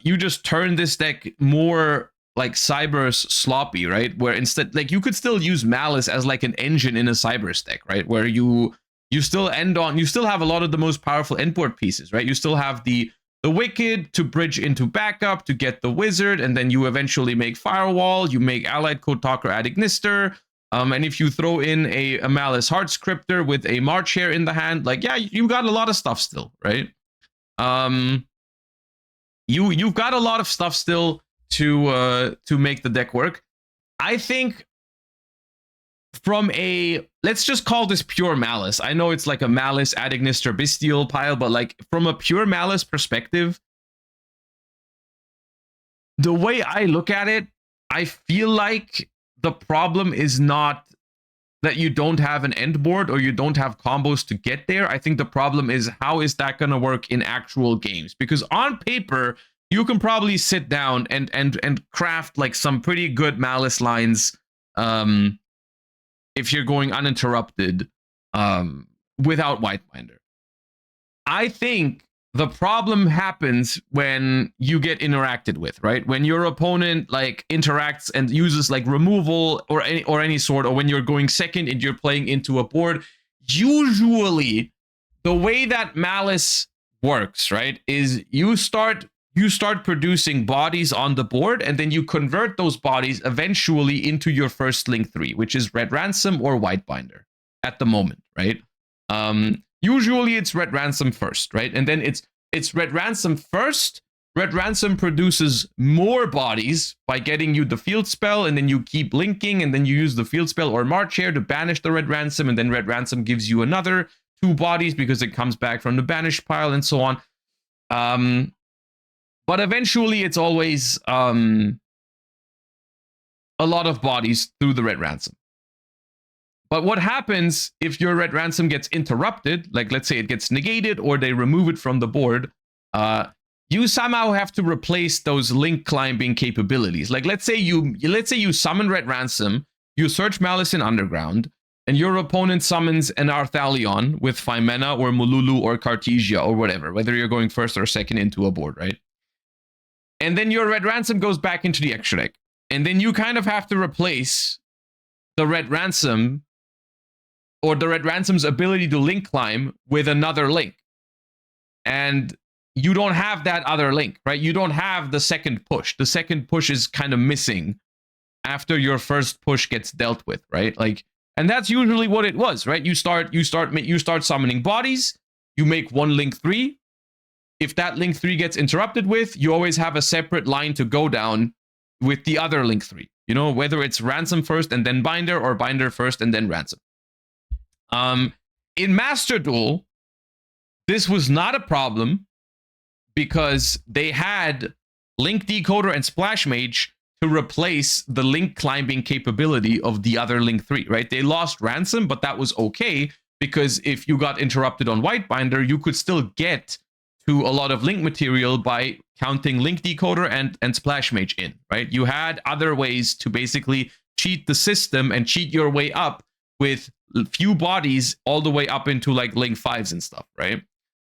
you just turn this deck more like Cyber's sloppy, right? Where instead, like, you could still use Maliss as like an engine in a Cyber's deck, right? Where you still you still have a lot of the most powerful endboard pieces, right? You still have the Wicked to bridge into backup to get the Wizard, and then you eventually make Firewall, you make Allied Code Talker Ad Ignister, and if you throw in a Maliss Heart Scripter with a March Hare in the hand, like, yeah, you got a lot of stuff still, right? You've got a lot of stuff still to make the deck work. I think from a, let's just call this pure Maliss. I know it's like a Maliss, Ad Ignister, Bestial pile, but like from a pure Maliss perspective, the way I look at it, I feel like the problem is not that you don't have an end board or you don't have combos to get there. I think the problem is, how is that going to work in actual games? Because on paper, you can probably sit down and craft like some pretty good Maliss lines if you're going uninterrupted without Whitebinder. I think the problem happens when you get interacted with, right? When your opponent like interacts and uses like removal or any sort, or when you're going second and you're playing into a board. Usually, the way that Maliss works, right, is you start producing bodies on the board, and then you convert those bodies eventually into your first Link 3, which is Red Ransom or Whitebinder at the moment, right? Usually it's Red Ransom first, right? And then it's Red Ransom first. Red Ransom produces more bodies by getting you the field spell, and then you keep linking, and then you use the field spell or March Hare to banish the Red Ransom, and then Red Ransom gives you another 2 bodies because it comes back from the banished pile, and so on. But eventually it's always a lot of bodies through the Red Ransom. But what happens if your Red Ransom gets interrupted, like let's say it gets negated or they remove it from the board, you somehow have to replace those link climbing capabilities. Like let's say you summon Red Ransom, you search Maliss in Underground, and your opponent summons an Arthalion with Phimena or Mululu or Cartesia or whatever, whether you're going first or second into a board, right? And then your Red Ransom goes back into the extra deck. And then you kind of have to replace the Red Ransom or the Red Ransom's ability to link climb with another link. And you don't have that other link, right? You don't have the second push. The second push is kind of missing after your first push gets dealt with, right? Like, and that's usually what it was, right? You start summoning bodies, you make one Link 3. If that Link 3 gets interrupted with, you always have a separate line to go down with the other Link 3. You know, whether it's Ransom first and then Binder, or Binder first and then Ransom. In Master Duel, this was not a problem because they had Link Decoder and Splash Mage to replace the Link climbing capability of the other Link 3, right? They lost Ransom, but that was okay, because if you got interrupted on Whitebinder, you could still get to a lot of Link material by counting Link Decoder and Splash Mage in, right? You had other ways to basically cheat the system and cheat your way up with few bodies all the way up into like Link 5s and stuff, right?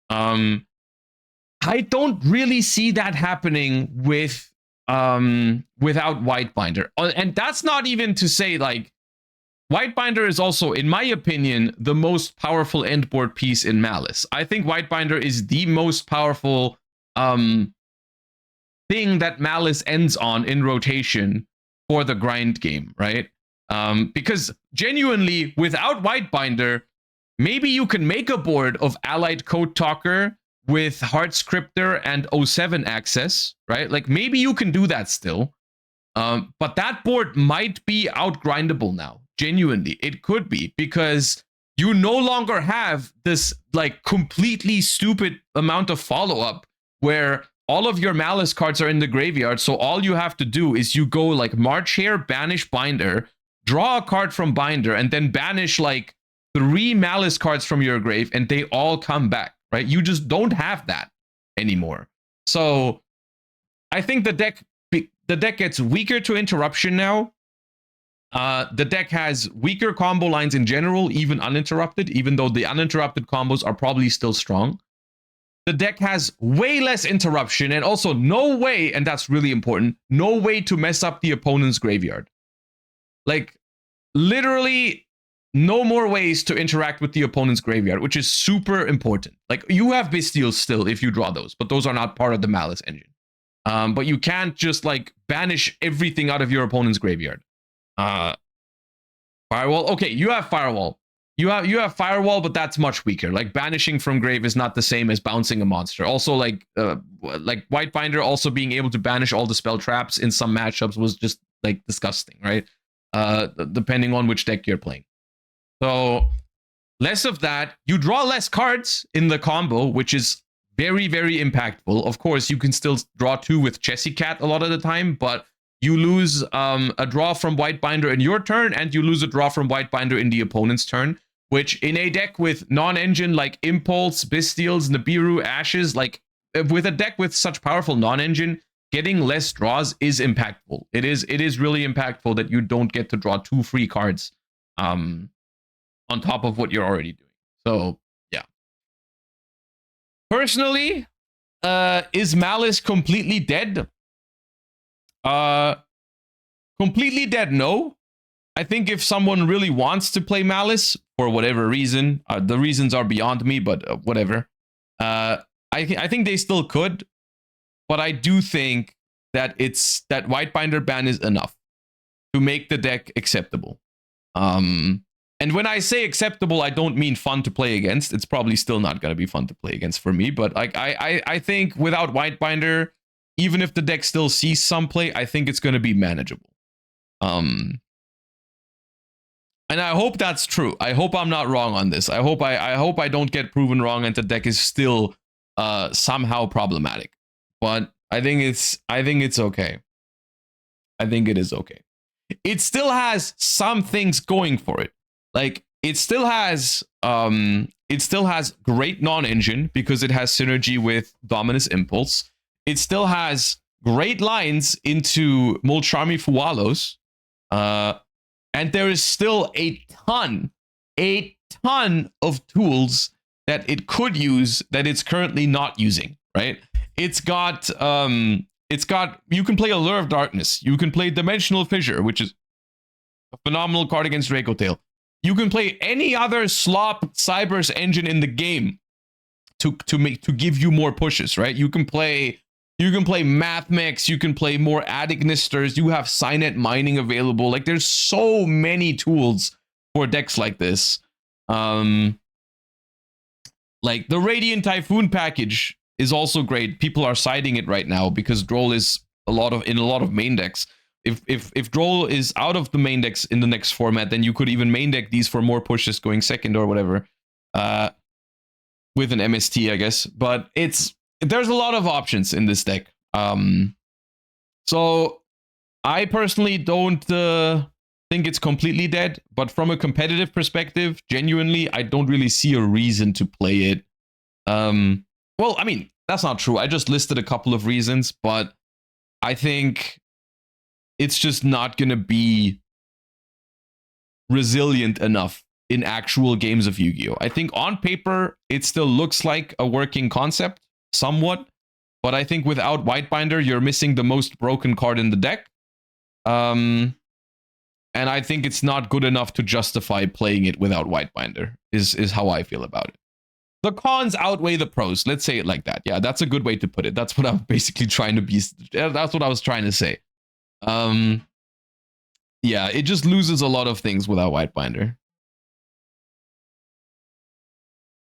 I don't really see that happening with without Whitebinder. And that's not even to say, like, Whitebinder is also, in my opinion, the most powerful endboard piece in Maliss. I think Whitebinder is the most powerful thing that Maliss ends on in rotation for the grind game, right? Because genuinely, without Whitebinder, maybe you can make a board of Allied Code Talker with Heart Scripter and 07 access, right? Like, maybe you can do that still. But that board might be outgrindable now. Genuinely, it could be, because you no longer have this like completely stupid amount of follow-up where all of your Maliss cards are in the graveyard. So all you have to do is you go like March Hare, banish Binder, draw a card from Binder, and then banish like 3 Maliss cards from your grave, and they all come back, right? You just don't have that anymore. So I think the deck gets weaker to interruption now. The deck has weaker combo lines in general, even uninterrupted, even though the uninterrupted combos are probably still strong. The deck has way less interruption, and also no way, and that's really important, no way to mess up the opponent's graveyard. Like, literally no more ways to interact with the opponent's graveyard, which is super important. Like, you have Bystials still if you draw those, but those are not part of the Maliss engine. But you can't just like banish everything out of your opponent's graveyard. Firewall. Okay, you have Firewall. You have Firewall, but that's much weaker. Like, banishing from grave is not the same as bouncing a monster. Also, like Whitebinder also being able to banish all the spell traps in some matchups was just like disgusting, right? Depending on which deck you're playing. So less of that. You draw less cards in the combo, which is very, very impactful. Of course, you can still draw 2 with Chessy Cat a lot of the time, but you lose a draw from Whitebinder in your turn, and you lose a draw from Whitebinder in the opponent's turn, which in a deck with non-engine like Impulse, Bystials, Nibiru, Ashes, like with a deck with such powerful non-engine, getting less draws is impactful. It is really impactful that you don't get to draw 2 free cards on top of what you're already doing. So yeah. Personally, is Maliss completely dead? Completely dead, no. I think if someone really wants to play Maliss for whatever reason, the reasons are beyond me, but whatever. I think they still could, but I do think that that Whitebinder ban is enough to make the deck acceptable. And when I say acceptable, I don't mean fun to play against. It's probably still not going to be fun to play against for me, but like I think without Whitebinder, even if the deck still sees some play, I think it's going to be manageable. And I hope that's true. I hope I'm not wrong on this. I hope I don't get proven wrong and the deck is still somehow problematic. But I think it's okay. I think it is okay. It still has some things going for it. Like, it still has great non-engine because it has synergy with Dominus Impulse. It still has great lines into Mulcharmi Fualos. And there is still a ton of tools that it could use that it's currently not using, right? It's got you can play Allure of Darkness. You can play Dimensional Fissure, which is a phenomenal card against Dracotail. You can play any other slop Cybers engine in the game to give you more pushes, right? You can play MathMex, you can play more Adignisters, you have Cynet mining available. Like, there's so many tools for decks like this. Like the Radiant Typhoon package is also great. People are citing it right now because Droll is in a lot of main decks. If Droll is out of the main decks in the next format, then you could even main deck these for more pushes going second or whatever. With an MST, I guess. But there's a lot of options in this deck. So I personally don't think it's completely dead, but from a competitive perspective, genuinely, I don't really see a reason to play it. Well, I mean, that's not true. I just listed a couple of reasons, but I think it's just not going to be resilient enough in actual games of Yu-Gi-Oh! I think on paper, it still looks like a working concept, somewhat, but I think without Whitebinder, you're missing the most broken card in the deck. And I think it's not good enough to justify playing it without Whitebinder, is how I feel about it. The cons outweigh the pros. Let's say it like that. Yeah, that's a good way to put it. That's what I'm basically trying to be. That's what I was trying to say. Yeah, it just loses a lot of things without Whitebinder.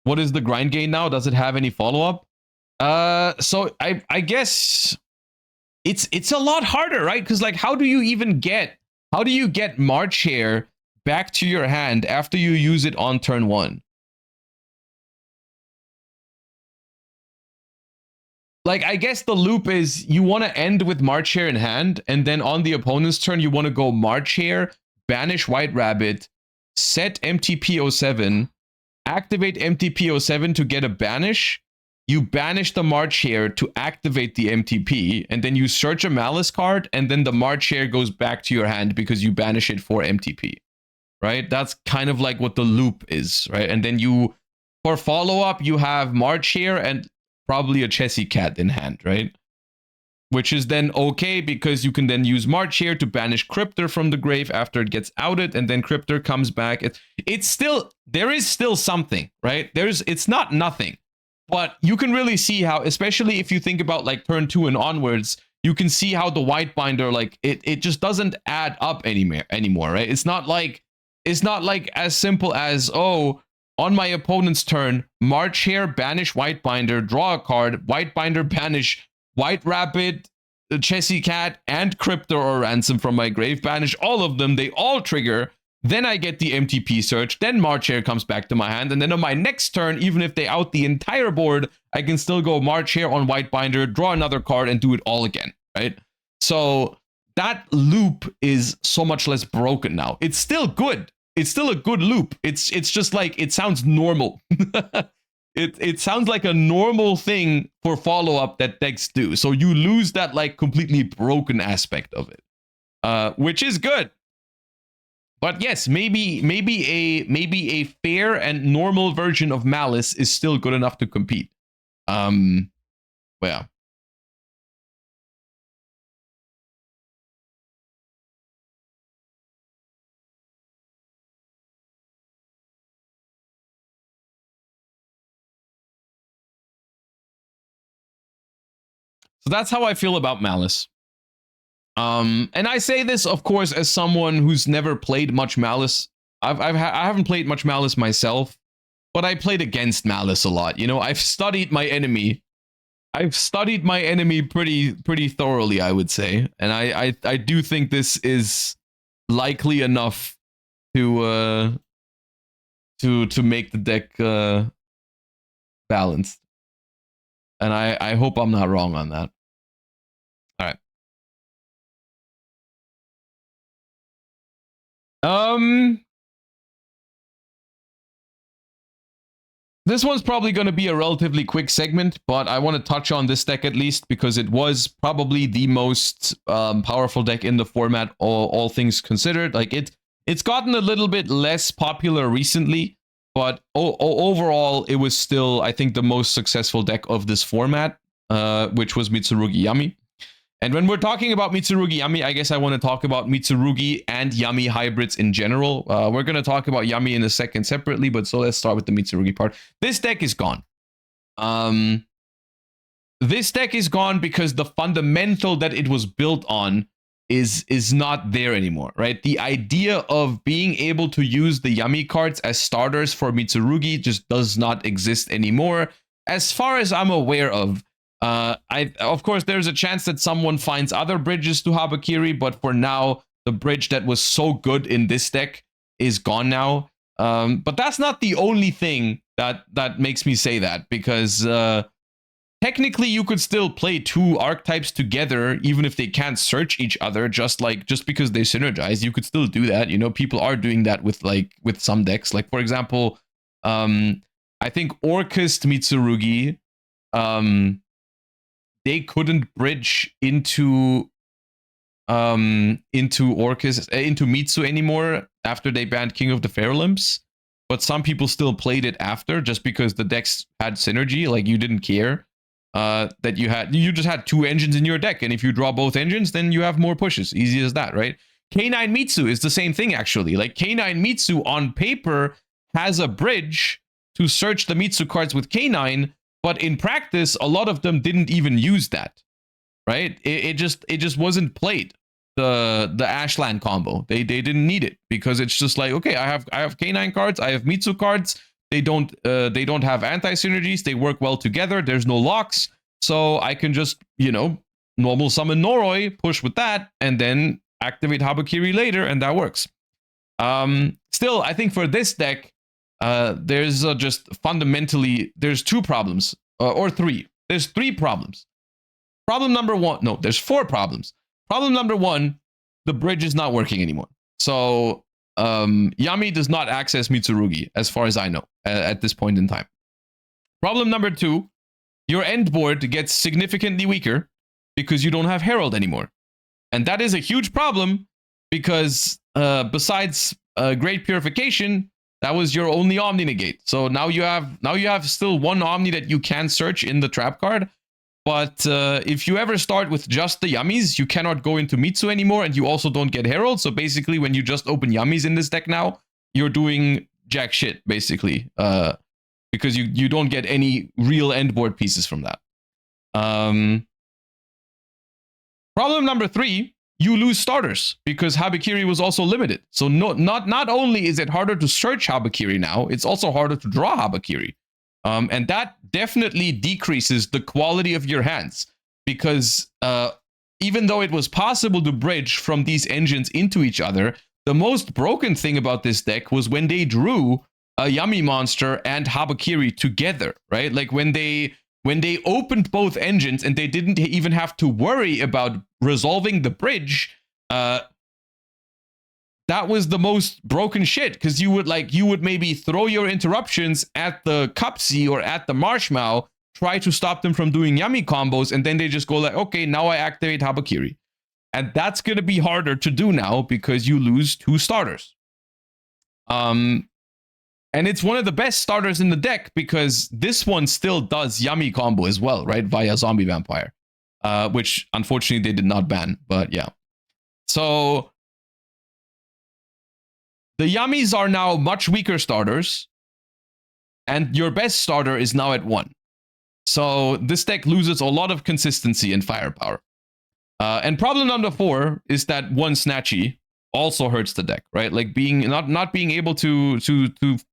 What is the grind gain now? Does it have any follow-up? So I guess it's a lot harder, right? Because like, how do you get March Hare back to your hand after you use it on turn 1? Like, I guess the loop is you want to end with March Hare in hand, and then on the opponent's turn, you want to go March Hare, banish White Rabbit, set MTP07, activate MTP07 to get a banish. You banish the March Hare to activate the MTP, and then you search a Maliss card, and then the March Hare goes back to your hand because you banish it for MTP, right? That's kind of like what the loop is, right? And then you, for follow-up, you have March Hare and probably a Chessy Cat in hand, right? Which is then okay because you can then use March Hare to banish Cryptor from the grave after it gets outed, and then Cryptor comes back. It's still, there is still something, right? It's not nothing, but you can really see how, especially if you think about like turn 2 and onwards, you can see how the Whitebinder, like it just doesn't add up anymore, right? It's not like as simple as, oh, on my opponent's turn, March Hare, banish Whitebinder, draw a card, Whitebinder, banish White Rabbit, the Chessy Cat, and Cryptor or Ransom from my grave, banish all of them, they all trigger, then I get the MTP search, then March Hare comes back to my hand, and then on my next turn, even if they out the entire board, I can still go March Hare on Whitebinder, draw another card, and do it all again, right? So that loop is so much less broken now. It's still good. It's still a good loop. It's just like, it sounds normal. It sounds like a normal thing for follow-up that decks do. So you lose that like completely broken aspect of it, which is good. But yes, maybe a fair and normal version of Maliss is still good enough to compete. But yeah. So that's how I feel about Maliss. And I say this, of course, as someone who's never played much Maliss. I haven't played much Maliss myself, but I played against Maliss a lot. You know, I've studied my enemy. I've studied my enemy pretty thoroughly, I would say, and I do think this is likely enough to make the deck balanced. And I hope I'm not wrong on that. All right. This one's probably going to be a relatively quick segment, but I want to touch on this deck at least because it was probably the most powerful deck in the format, all things considered. Like it's gotten a little bit less popular recently, but overall, it was still, I think, the most successful deck of this format, which was Mitsurugi Yami. And when we're talking about Mitsurugi Yami, I guess I want to talk about Mitsurugi and Yami hybrids in general. We're going to talk about Yami in a second separately, but so let's start with the Mitsurugi part. This deck is gone. This deck is gone because the fundamental that it was built on is not there anymore, right? The idea of being able to use the Yami cards as starters for Mitsurugi just does not exist anymore, as far as I'm aware of. Of course, there's a chance that someone finds other bridges to Habakiri, but for now, the bridge that was so good in this deck is gone now. But that's not the only thing that makes me say that, because technically you could still play two archetypes together, even if they can't search each other, just because they synergize. You could still do that. You know, people are doing that with some decks. Like, for example, I think Orcust Mitsurugi, they couldn't bridge into Orcust into Mitsu anymore after they banned King of the Fair Limbs. But some people still played it after, just because the decks had synergy. Like, you didn't care that you just had two engines in your deck, and if you draw both engines, then you have more pushes. Easy as that, right? K9 Mitsu is the same thing, actually. Like, K9 Mitsu on paper has a bridge to search the Mitsu cards with K9, but in practice, a lot of them didn't even use that, right? It just wasn't played. The Ashland combo, they didn't need it, because it's just like, okay, I have K9 cards, I have Mitsu cards. They don't have anti-synergies. They work well together. There's no locks, so I can just, you know, normal summon Noroi, push with that, and then activate Habakiri later, and that works. Still, I think for this deck, there's just fundamentally, there's two problems, or three. There's three problems. Problem number one, no, there's four problems. Problem number one, the bridge is not working anymore. So Yami does not access Mitsurugi, as far as I know, at this point in time. Problem number two, your end board gets significantly weaker because you don't have Herald anymore. And that is a huge problem, because besides Great Purification, that was your only Omni negate. So now you have still one Omni that you can search in the trap card. But if you ever start with just the Yummies, you cannot go into Mitsu anymore, and you also don't get Herald. So basically, when you just open Yummies in this deck now, you're doing jack shit, basically, because you don't get any real end board pieces from that. Problem number three, you lose starters, because Habakiri was also limited. So not only is it harder to search Habakiri now, it's also harder to draw Habakiri. And that definitely decreases the quality of your hands, because even though it was possible to bridge from these engines into each other, the most broken thing about this deck was when they drew a Yami monster and Habakiri together, right? Like, when they opened both engines and they didn't even have to worry about resolving the bridge, that was the most broken shit, because you would maybe throw your interruptions at the Cupsy or at the Marshmallow, try to stop them from doing Yummy combos, and then they just go like, okay, now I activate Habakiri. And that's going to be harder to do now, because you lose two starters. And it's one of the best starters in the deck, because this one still does Yummy combo as well, right? Via Zombie Vampire, which unfortunately they did not ban, but yeah. So the Yummies are now much weaker starters, and your best starter is now at 1. So this deck loses a lot of consistency and firepower. And problem number 4 is that one Snatchy also hurts the deck, right? Like, not being able to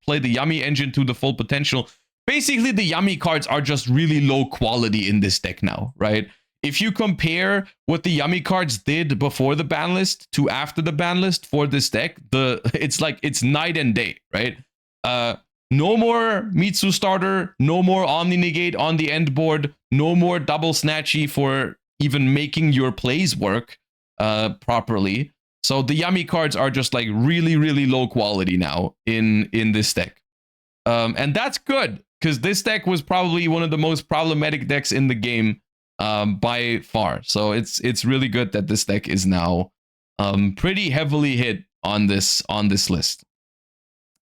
play the Yummy engine to the full potential. Basically, the Yummy cards are just really low quality in this deck now, right? If you compare what the Yummy cards did before the ban list to after the ban list for this deck, it's night and day, right? No more Mitsu starter, no more Omni negate on the end board, no more double Snatchy for even making your plays work properly. So the Yummy cards are just like really, really low quality now in this deck. And that's good, because this deck was probably one of the most problematic decks in the game by far. So it's really good that this deck is now pretty heavily hit on this list.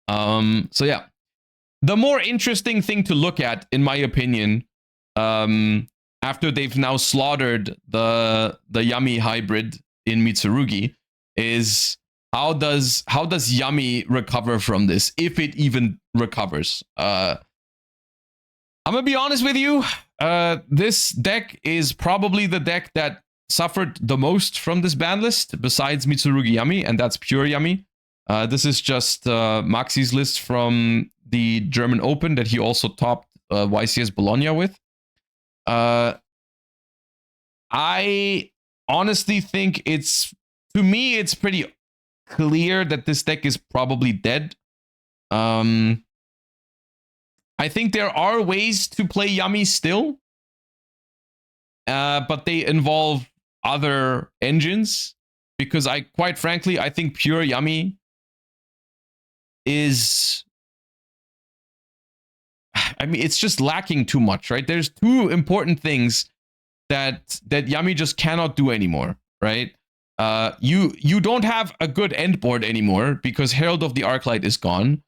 So yeah, the more interesting thing to look at, in my opinion, after they've now slaughtered the Yummy hybrid in Mitsurugi, is how does Yummy recover from this, if it even recovers? I'm gonna be honest with you. This deck is probably the deck that suffered the most from this ban list, besides Mitsurugi Yummy, and that's pure Yummy. This is just Maxi's list from the German Open that he also topped YCS Bologna with. I honestly think to me, it's pretty clear that this deck is probably dead. I think there are ways to play Yummy still. but they involve other engines, because quite frankly, I think pure Yummy is, I mean, it's just lacking too much, right? There's two important things that Yummy just cannot do anymore, right? You don't have a good end board anymore because Herald of the Arclight is gone,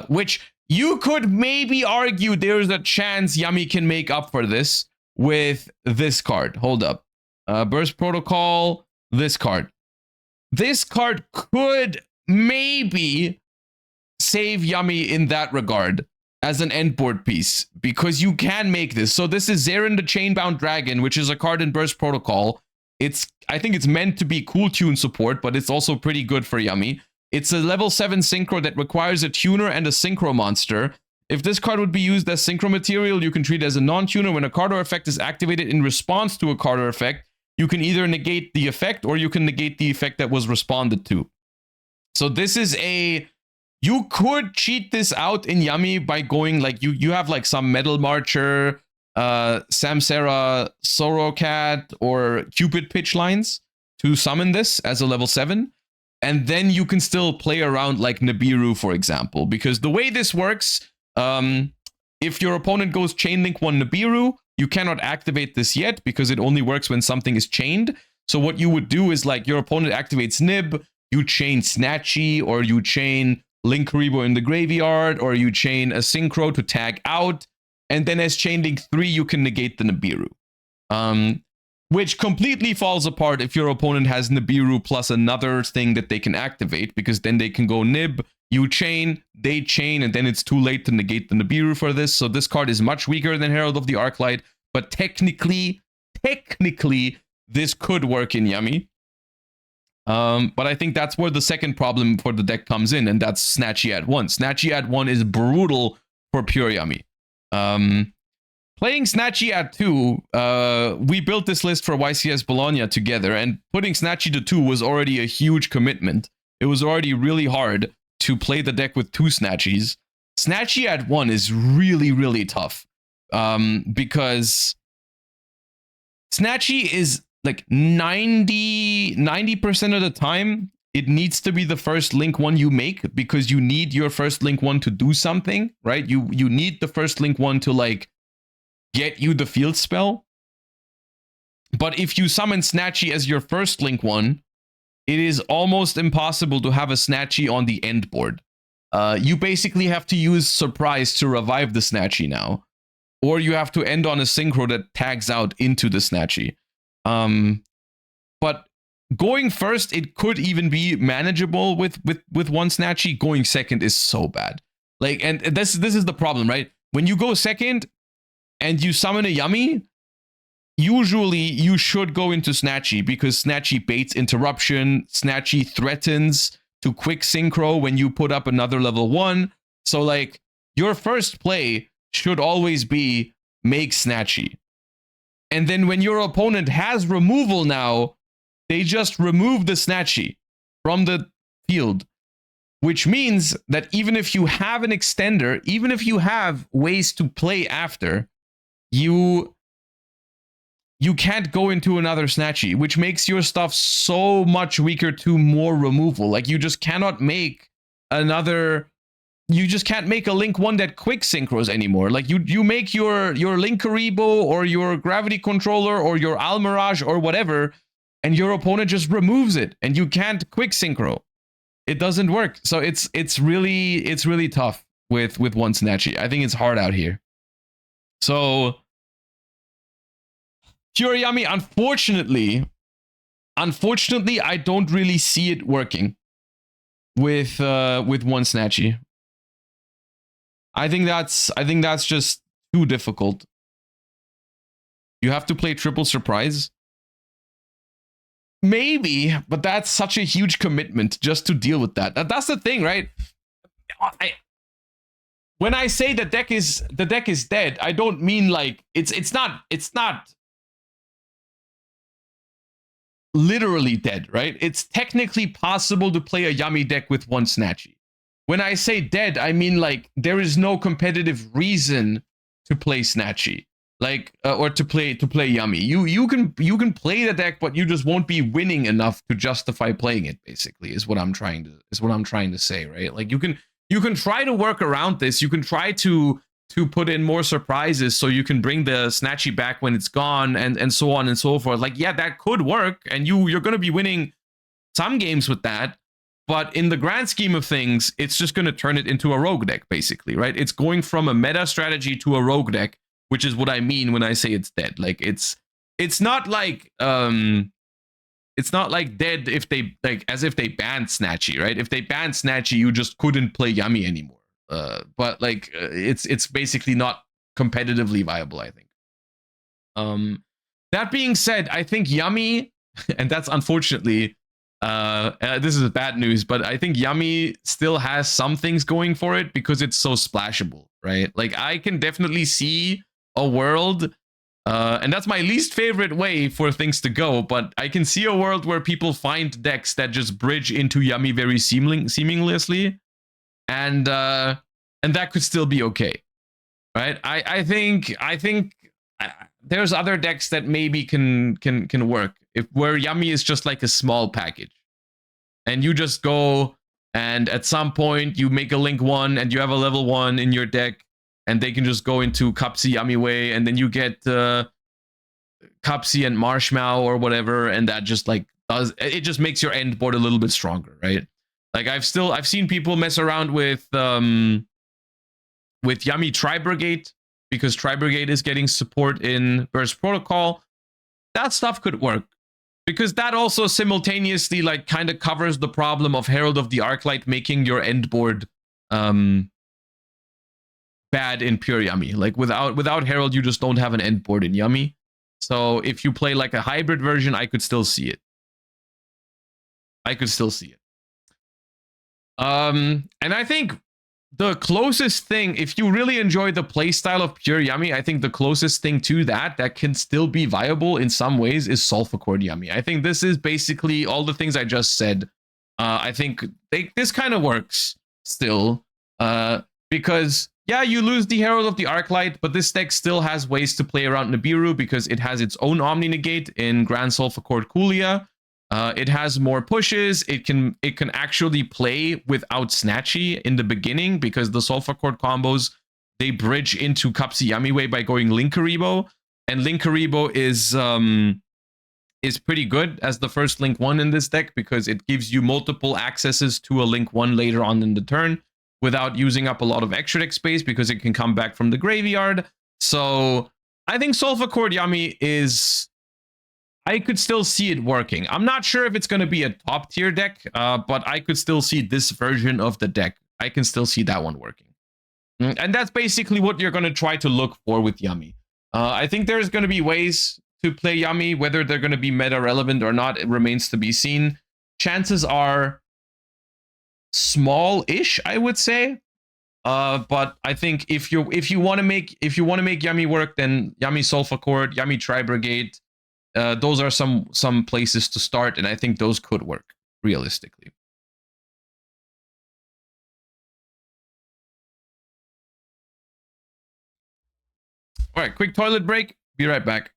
which you could maybe argue there's a chance Yummy can make up for this with this card. Hold up. Burst Protocol, this card. This card could maybe save Yummy in that regard as an end board piece, because you can make this. So this is Zeren the Chainbound Dragon, which is a card in Burst Protocol. I think it's meant to be cool tune support, but it's also pretty good for Yummy. It's a level 7 synchro that requires a tuner and a synchro monster. If this card would be used as synchro material, you can treat it as a non-tuner. When a card or effect is activated in response to a card or effect, you can either negate the effect or you can negate the effect that was responded to. So this is you could cheat this out in Yummy by going like you have like some Metal Marcher, Samsara Sorocat, or Cupid pitch lines to summon this as a level 7. And then you can still play around like Nibiru, for example, because the way this works, if your opponent goes Chain Link 1 Nibiru, you cannot activate this yet because it only works when something is chained. So what you would do is like your opponent activates Nib, you chain Snatchy, or you chain Linkuriboh in the graveyard, or you chain a Synchro to tag out, and then as Chain Link 3, you can negate the Nibiru. Which completely falls apart if your opponent has Nibiru plus another thing that they can activate, because then they can go Nib, you chain, they chain, and then it's too late to negate the Nibiru for this. So this card is much weaker than Herald of the Arclight, but technically, this could work in Yummy. But I think that's where the second problem for the deck comes in, and that's Snatchy at 1. Snatchy at 1 is brutal for pure Yummy. Playing Snatchy at 2, we built this list for YCS Bologna together, and putting Snatchy to 2 was already a huge commitment. It was already really hard to play the deck with 2 Snatchies. Snatchy at 1 is really, really tough, because Snatchy is like 90% of the time, it needs to be the first Link 1 you make, because you need your first Link 1 to do something, right? You need the first Link 1 to like get you the field spell. But if you summon Snatchy as your first Link 1, it is almost impossible to have a Snatchy on the end board. You basically have to use Surprise to revive the Snatchy now, or you have to end on a Synchro that tags out into the Snatchy. But going first, it could even be manageable with one Snatchy. Going second is so bad. Like, and this is the problem, right? When you go second and you summon a Yummy, usually you should go into Snatchy, because Snatchy baits interruption, Snatchy threatens to quick synchro when you put up another level 1. So like your first play should always be make Snatchy. And then when your opponent has removal now, they just remove the Snatchy from the field, which means that even if you have an extender, even if you have ways to play after, you can't go into another Snatchy, which makes your stuff so much weaker to more removal. Like you just cannot make you just can't make a Link 1 that quick synchros anymore. Like you make your Linkuriboh or your Gravity Controller or your Almirage or whatever, and your opponent just removes it, and you can't quick synchro. It doesn't work. So it's really tough with one Snatchy. I think it's hard out here. So pure Yummy, unfortunately, I don't really see it working with one Snatchy. I think that's just too difficult. You have to play triple Surprise. Maybe, but that's such a huge commitment just to deal with that. That's the thing, right? When I say the deck is dead, I don't mean like it's not literally dead, right? It's technically possible to play a Yummy deck with one Snatchy. When I say dead, I mean like there is no competitive reason to play Snatchy. like or to play Yummy. You can play the deck, but you just won't be winning enough to justify playing it. Basically, is what I'm trying to say, right? Like you can try to work around this. You can try to put in more surprises so you can bring the Snatchy back when it's gone, and so on and so forth. Like, yeah, that could work, and you're gonna be winning some games with that. But in the grand scheme of things, it's just going to turn it into a rogue deck, basically, right? It's going from a meta strategy to a rogue deck, which is what I mean when I say it's dead. Like it's not like dead if they like as if they banned Snatchy, right? If they banned Snatchy, you just couldn't play Yummy anymore. But like it's basically not competitively viable, I think. That being said, I think Yummy, and that's unfortunately this is bad news, but I think Yummy still has some things going for it because it's so splashable, right? Like I can definitely see a world, and that's my least favorite way for things to go, but I can see a world where people find decks that just bridge into Yummy very seamlessly, and that could still be okay, right? I think there's other decks that maybe can work if where Yummy is just like a small package, and you just go and at some point you make a link 1 and you have a level 1 in your deck, and they can just go into Cupsy Yummy way, and then you get Cupsy and Marshmallow or whatever, and that just like it just makes your end board a little bit stronger, right? Like I've seen people mess around with Yummy Tri-Brigade, because Tri-Brigade is getting support in Burst Protocol. That stuff could work, because that also simultaneously like kind of covers the problem of Herald of the Arclight making your end board bad in pure Yummy. Like without Herald, you just don't have an end board in Yummy. So if you play like a hybrid version, I could still see it. And I think the closest thing, if you really enjoy the playstyle of pure Yummy, I think the closest thing to that can still be viable in some ways is Sulfur Cord Yummy. I think this is basically all the things I just said. I think this kind of works still, because yeah, you lose the Herald of the Arclight, but this deck still has ways to play around Nibiru because it has its own Omni Negate in Grand Sulfur Cord Kulia. It has more pushes. It can actually play without Snatchy in the beginning, because the Sulfur Cord combos, they bridge into Cupsy Yummy way by going Linkaribo, and Linkaribo is pretty good as the first Link 1 in this deck, because it gives you multiple accesses to a Link 1 later on in the turn without using up a lot of extra deck space, because it can come back from the graveyard. So I think Sulfur Cord Yummy is... I could still see it working. I'm not sure if it's going to be a top tier deck, but I could still see this version of the deck. I can still see that one working. And that's basically what you're going to try to look for with Yummy. I think there's going to be ways to play Yummy. Whether they're going to be meta relevant or not, it remains to be seen. Chances are small-ish, I would say. But I think if you want to make Yummy work, then Yummy Sulfur Cord, Yummy Tri-Brigade, those are some places to start, and I think those could work realistically. All right, quick toilet break. Be right back.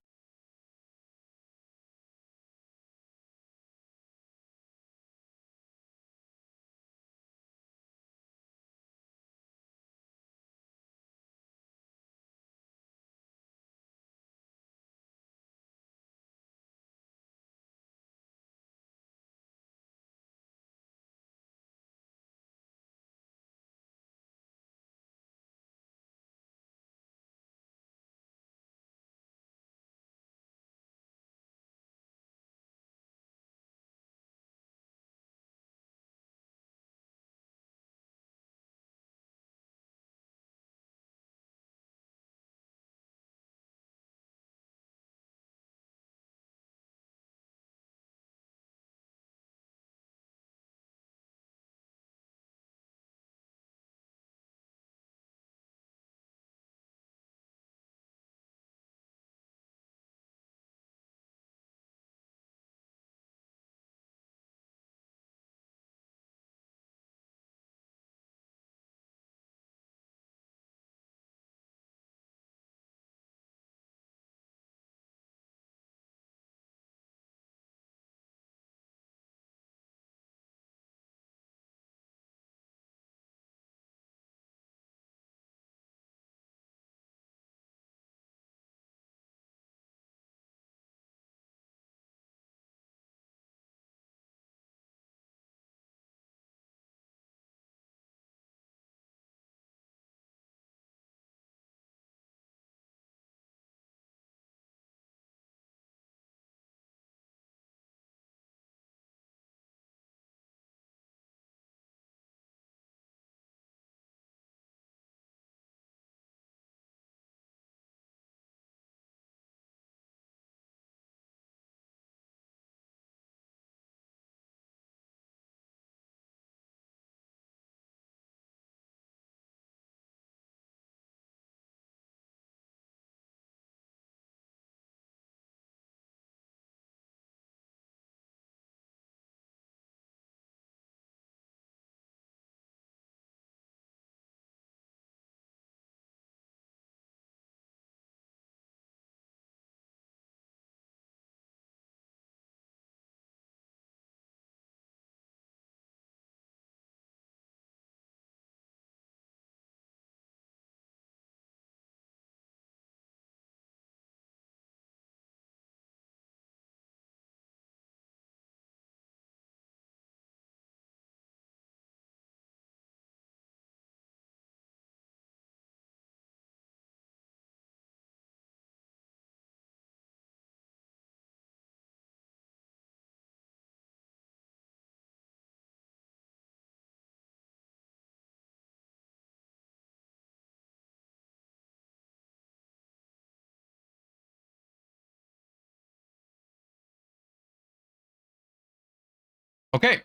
Okay.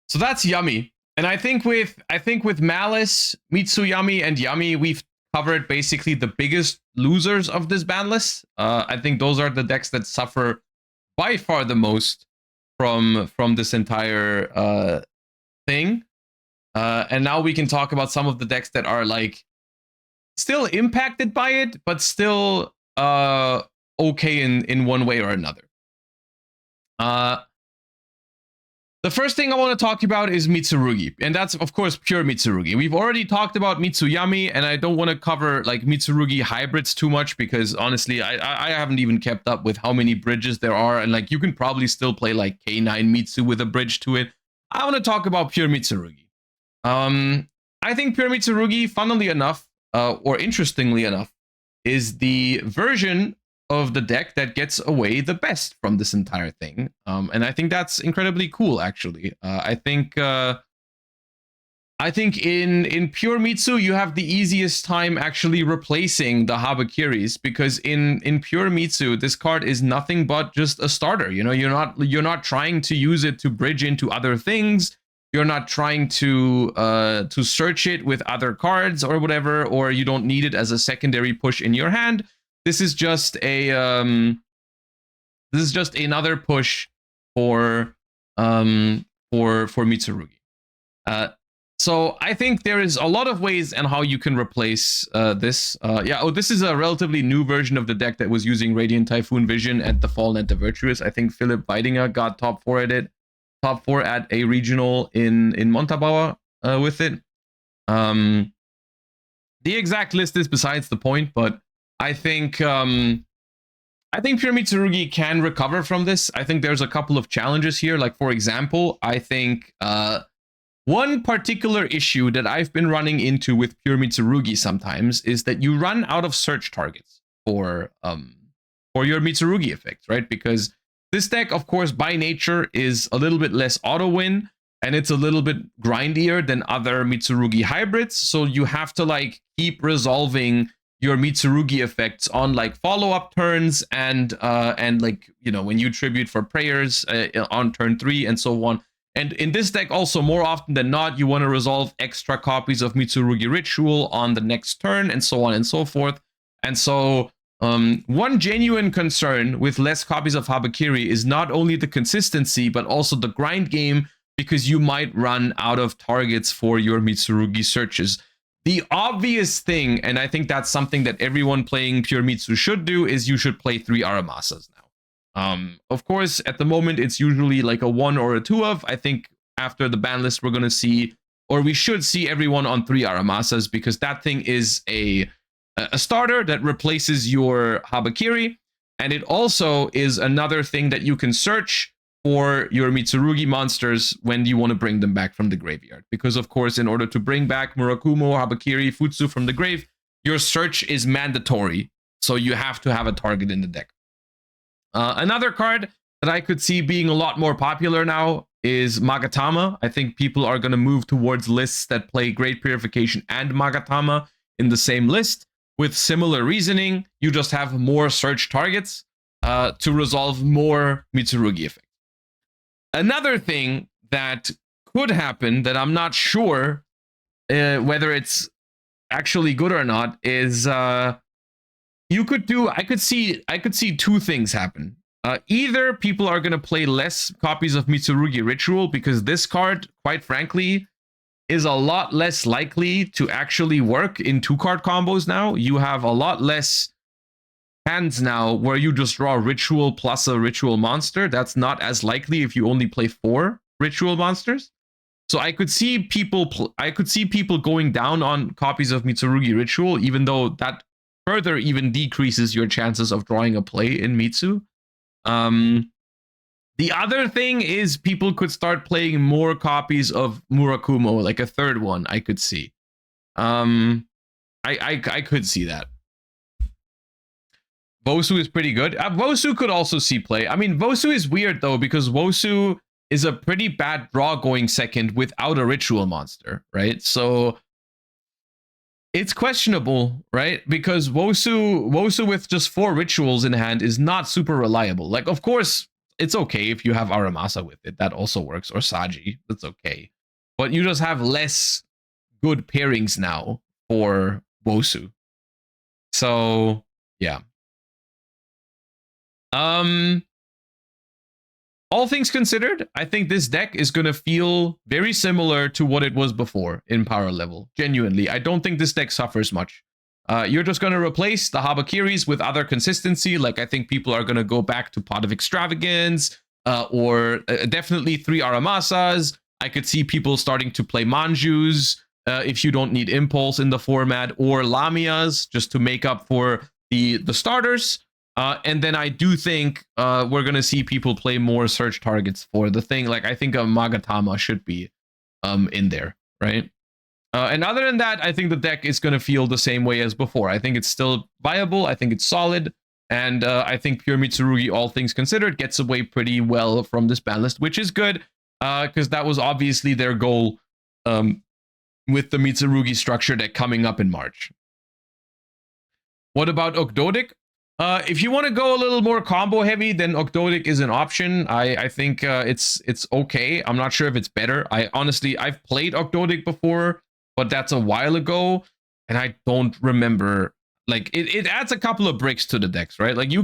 So that's Yummy. And I think with Maliss, Mitsuyami, and Yummy, we've covered basically the biggest losers of this ban list. I think those are the decks that suffer by far the most from this entire thing. And now we can talk about some of the decks that are like still impacted by it, but still okay in one way or another. The first thing I want to talk about is Mitsurugi, and that's of course pure Mitsurugi. We've already talked about Mitsuyami, and I don't want to cover like Mitsurugi hybrids too much because honestly, I haven't even kept up with how many bridges there are, and like you can probably still play like K9 Mitsu with a bridge to it. I want to talk about pure Mitsurugi. I think pure Mitsurugi, funnily enough, or interestingly enough, is the version of the deck that gets away the best from this entire thing. And I think that's incredibly cool, actually. I think in pure Mitsu, you have the easiest time actually replacing the Habakiris, because in pure Mitsu, this card is nothing but just a starter. You know, you're not trying to use it to bridge into other things. You're not trying to search it with other cards or whatever, or you don't need it as a secondary push in your hand. This is just a another push for Mitsurugi. So I think there is a lot of ways and how you can replace this. This is a relatively new version of the deck that was using Radiant Typhoon Vision and the Fallen and the Virtuous. I think Philip Weidinger got top 4 at it. Top 4 at a regional in Montabaur with it. The exact list is besides the point, but I think pure Mitsurugi can recover from this. I think there's a couple of challenges here. Like, for example, I think one particular issue that I've been running into with pure Mitsurugi sometimes is that you run out of search targets for your Mitsurugi effects, right? Because this deck, of course, by nature is a little bit less auto-win, and it's a little bit grindier than other Mitsurugi hybrids. So you have to like keep resolving your Mitsurugi effects on like follow-up turns and like, you know, when you tribute for prayers on turn 3 and so on. And in this deck also, more often than not, you want to resolve extra copies of Mitsurugi Ritual on the next turn and so on and so forth. And so one genuine concern with less copies of Habakiri is not only the consistency, but also the grind game, because you might run out of targets for your Mitsurugi searches. The obvious thing, and I think that's something that everyone playing pure Mitsu should do, is you should play 3 Aramasas now. Of course, at the moment, it's usually like a 1 or a 2 of. I think after the ban list, we're going to see, or we should see everyone on 3 Aramasas, because that thing is a starter that replaces your Habakiri, and it also is another thing that you can search for your Mitsurugi monsters when you want to bring them back from the graveyard. Because, of course, in order to bring back Murakumo, Habakiri, Futsu from the grave, your search is mandatory, so you have to have a target in the deck. Another card that I could see being a lot more popular now is Magatama. I think people are going to move towards lists that play Great Purification and Magatama in the same list with similar reasoning. You just have more search targets to resolve more Mitsurugi effects. Another thing that could happen that I'm not sure whether it's actually good or not is I could see 2 things happen. Either people are going to play less copies of Mitsurugi Ritual, because this card, quite frankly, is a lot less likely to actually work in 2-card combos now. You have a lot less hands now where you just draw Ritual plus a Ritual monster. That's not as likely if you only play 4 Ritual monsters. So I could see people going down on copies of Mitsurugi Ritual, even though that further even decreases your chances of drawing a play in Mitsu. The other thing is people could start playing more copies of Murakumo, like a 3rd one. I could see. I could see that. Vosu is pretty good. Vosu could also see play. I mean, Vosu is weird though, because Vosu is a pretty bad draw going second without a ritual monster, right? So it's questionable, right? Because Wosu with just 4 rituals in hand is not super reliable. Like, of course, it's okay if you have Aramasa with it. That also works. Or Saji. That's okay. But you just have less good pairings now for Wosu. So yeah. All things considered, I think this deck is going to feel very similar to what it was before in power level. Genuinely, I don't think this deck suffers much. You're just going to replace the Habakiris with other consistency. Like, I think people are going to go back to Pot of Extravagance, or definitely 3 Aramasas. I could see people starting to play Manjus if you don't need Impulse in the format, or Lamias just to make up for the starters. And then I do think we're going to see people play more search targets for the thing. Like, I think a Magatama should be in there, right? And other than that, I think the deck is going to feel the same way as before. I think it's still viable. I think it's solid. And I think Pure Mitsurugi, all things considered, gets away pretty well from this ban list, which is good, because that was obviously their goal with the Mitsurugi structure deck coming up in March. What about Ogdoadic? If you want to go a little more combo heavy, then Ogdoadic is an option. I think it's okay. I'm not sure if it's better. I've played Ogdoadic before, but that's a while ago, and I don't remember. Like, it adds a couple of bricks to the decks, right? Like, you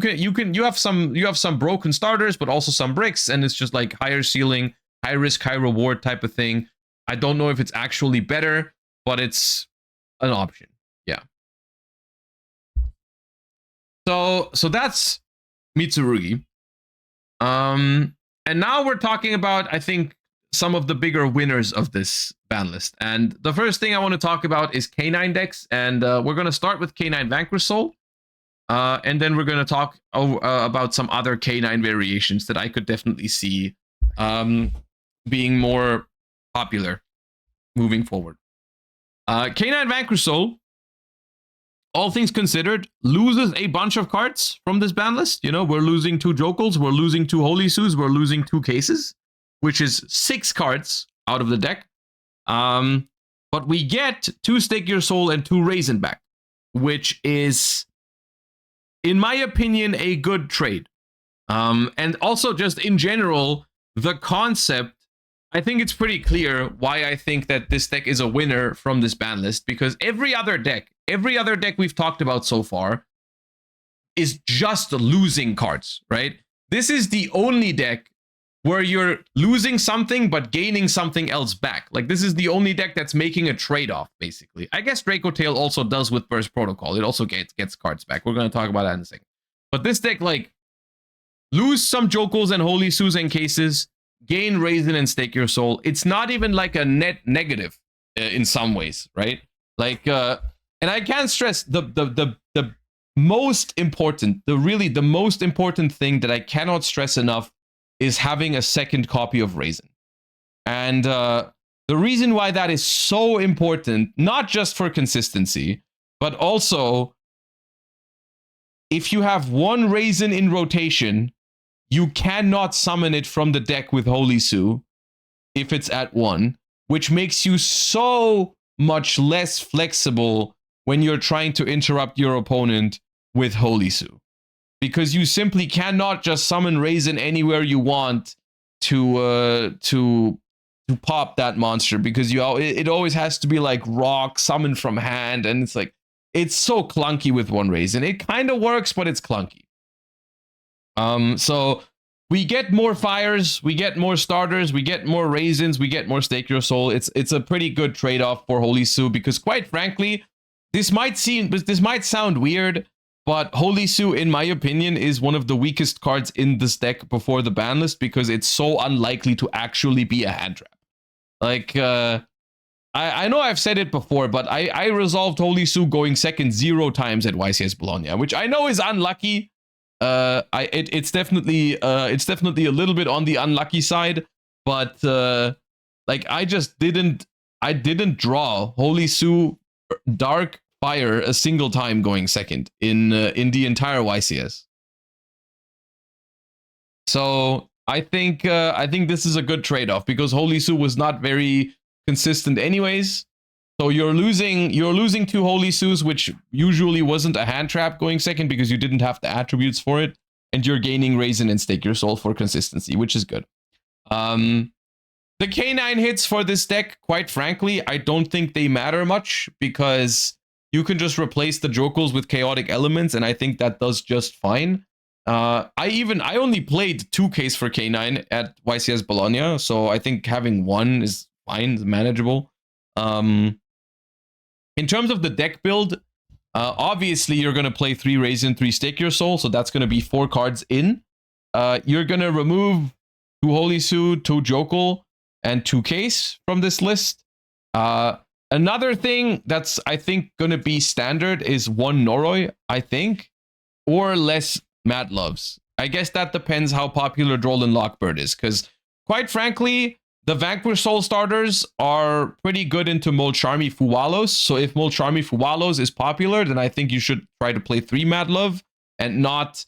have some broken starters, but also some bricks, and it's just like higher ceiling, high risk, high reward type of thing. I don't know if it's actually better, but it's an option. Yeah. So that's Mitsurugi. And now we're talking about, I think, some of the bigger winners of this ban list. And the first thing I want to talk about is K9 decks. And we're going to start with K9 Vanquish Soul. And then we're going to talk about some other K9 variations that I could definitely see being more popular moving forward. K9 Vanquish Soul, all things considered, loses a bunch of cards from this ban list. You know, we're losing 2 Jokels, we're losing 2 Holy Sus, we're losing 2 Cases, which is 6 cards out of the deck. But we get 2 Stake Your Soul and 2 Raisin back, which is, in my opinion, a good trade. And also, just in general, the concept, I think it's pretty clear why I think that this deck is a winner from this ban list, because every other deck we've talked about so far is just losing cards, right? This is the only deck where you're losing something but gaining something else back. Like, this is the only deck that's making a trade-off, basically. I guess Dracotail also does with Burst Protocol. It also gets cards back. We're going to talk about that in a second. But this deck, like, lose some Jokels and Holy Sus and Cases, gain Raisin and Stake Your Soul. It's not even like a net negative in some ways, right? Like, and I can't stress the most important, the most important thing that I cannot stress enough is having a second copy of Raisin. And the reason why that is so important, not just for consistency, but also if you have 1 Raisin in rotation, you cannot summon it from the deck with Holy Su if it's at 1, which makes you so much less flexible when you're trying to interrupt your opponent with Holy Su. Because you simply cannot just summon Raisin anywhere you want to pop that monster, because it always has to be like rock, summon from hand, and it's like, it's so clunky with 1 Raisin. It kind of works, but it's clunky. So we get more fires, we get more starters, we get more Raisins, we get more Stake Your Soul. It's a pretty good trade-off for Holy Su, because quite frankly, this might sound weird, but Holy Su, in my opinion, is one of the weakest cards in this deck before the ban list, because it's so unlikely to actually be a hand trap. Like, I know I've said it before, but I resolved Holy Su going second 0 times at YCS Bologna, which I know is unlucky. It's definitely a little bit on the unlucky side, but like, I didn't draw Holy Su Dark Fire a single time going second in the entire YCS. So I think this is a good trade-off, because Holy Su was not very consistent anyways. So you're losing 2 Holy Sus, which usually wasn't a hand trap going second because you didn't have the attributes for it. and you're gaining Raisin and Stake Your Soul for consistency, which is good. The K9 hits for this deck, quite frankly, I don't think they matter much because you can just replace the Jokels with chaotic elements, and I think that does just fine. I only played 2 Ks for K9 at YCS Bologna, so I think having 1 is fine, manageable. In terms of the deck build, obviously you're going to play 3 Raisin, 3 Stake Your Soul, so that's going to be 4 cards in. You're going to remove 2 Holy Su, 2 Jokel, and 2 Ks from this list. Another thing that's, I think, going to be standard is 1 Noroi, I think, or less Mad Loves. I guess that depends how popular Droll Lockbird is, because, quite frankly, the Vanquish Soul starters are pretty good into Molcharmi Fuwalos, so if Molcharmi Fuwalos is popular, then I think you should try to play 3 Mad Love and not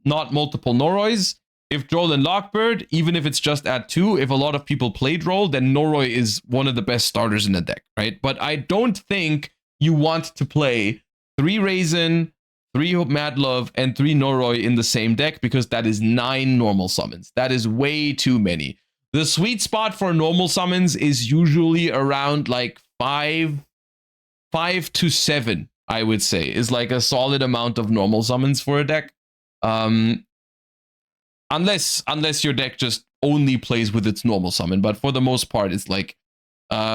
multiple Norois. If Droll and Lockbird, even if it's just at 2, if a lot of people play Droll, then Noroi is one of the best starters in the deck, right? But I don't think you want to play 3 Raisin, 3 Mad Love, and 3 Noroi in the same deck, because that is 9 normal summons. That is way too many. The sweet spot for normal summons is usually around like 5 to 7, I would say, is like a solid amount of normal summons for a deck. Unless your deck just only plays with its normal summon, but for the most part, it's like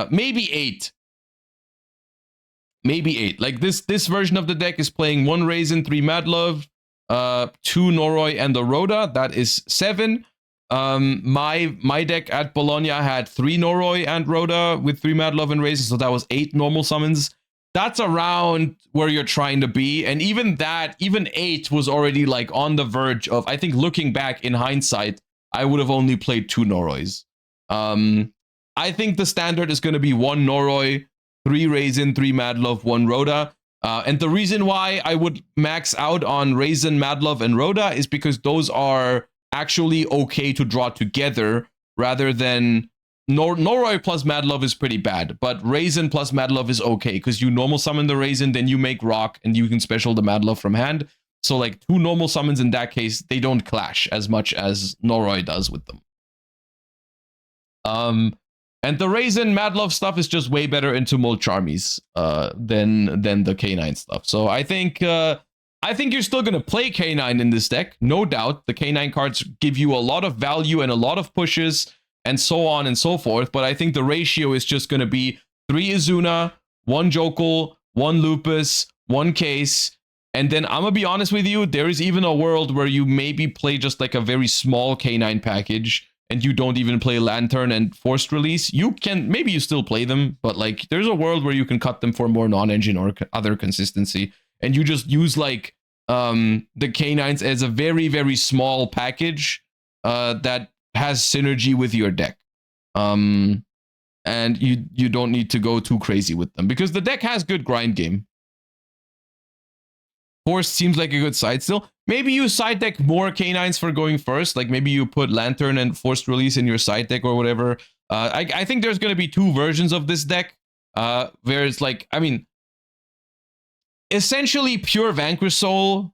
maybe 8. Maybe 8. Like this version of the deck is playing 1 Raisin, 3 Mad Love, 2 Noroi, and the Rhoda. That is 7. My deck at Bologna had 3 Noroi and Rhoda with 3 Mad Love and Raisin, so that was 8 normal summons. That's around where you're trying to be, and even 8 was already like on the verge of, I think, looking back in hindsight, I would have only played 2 Norois. I think the standard is going to be 1 Noroi, 3 Raisin, 3 Mad Love, 1 Rhoda. And the reason why I would max out on Raisin, Mad Love, and Rhoda is because those are actually okay to draw together, rather than Noroi plus Mad Love is pretty bad, but Raisin plus Mad Love is okay, because you normal summon the Raisin, then you make rock, and you can special the Mad Love from hand. So like 2 normal summons in that case, they don't clash as much as Noroi does with them. And the Raisin Mad Love stuff is just way better into Molcharmies than the K9 stuff. So I think you're still gonna play K9 in this deck, no doubt. The K9 cards give you a lot of value and a lot of pushes, and so on and so forth, but I think the ratio is just going to be 3 Izuna, 1 Jokel, 1 Lupus, 1 Case, and then I'm going to be honest with you, there is even a world where you maybe play just like a very small K9 package, and you don't even play Lantern and Forced Release. Maybe you still play them, but like there's a world where you can cut them for more non-engine or other consistency, and you just use like the K9s as a very, very small package that has synergy with your deck, and you don't need to go too crazy with them, because the deck has good grind game. Force seems like a good side still. Maybe you side deck more K9s for going first, like maybe you put Lantern and Forced Release in your side deck or whatever. I think there's going to be 2 versions of this deck, where it's like, I mean, essentially pure Vanquish Soul.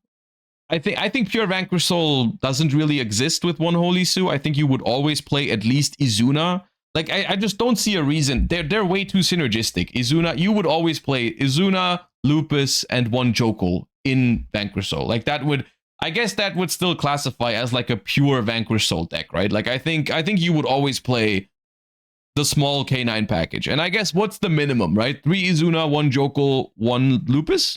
I think pure Vanquish Soul doesn't really exist with 1 Holy Su. I think you would always play at least Izuna. Like, I just don't see a reason. They're way too synergistic. Izuna, you would always play Izuna, Lupus, and 1 Jokel in Vanquish Soul. Like, I guess that would still classify as like a pure Vanquish Soul deck, right? Like, I think you would always play the small K9 package. And I guess what's the minimum, right? 3 Izuna, 1 Jokel, 1 Lupus?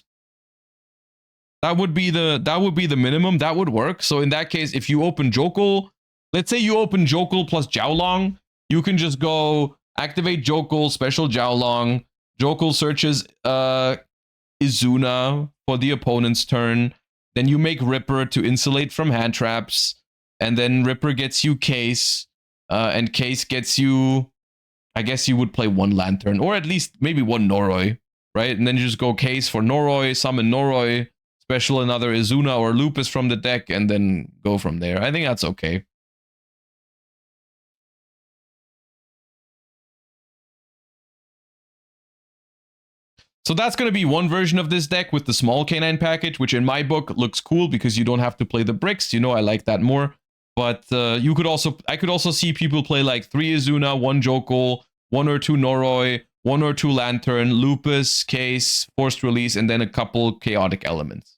That would be the minimum. That would work. So in that case, if you open Jokel, let's say you open Jokel plus Jiaolong, you can just go activate Jokel, special Jiaolong. Jokel searches Izuna for the opponent's turn. Then you make Ripper to insulate from hand traps. And then Ripper gets you Case. And Case gets you, I guess you would play 1 Lantern, or at least maybe 1 Noroi, right? And then you just go Case for Noroi, summon Noroi, special another Izuna or Lupus from the deck, and then go from there. I think that's okay. So that's going to be one version of this deck with the small K9 package, which in my book looks cool because you don't have to play the bricks. You know, I like that more. But I could also see people play like 3 Izuna, 1 Joko, 1 or 2 Noroi, 1 or 2 Lantern, Lupus, Case, Forced Release, and then a couple Chaotic Elements.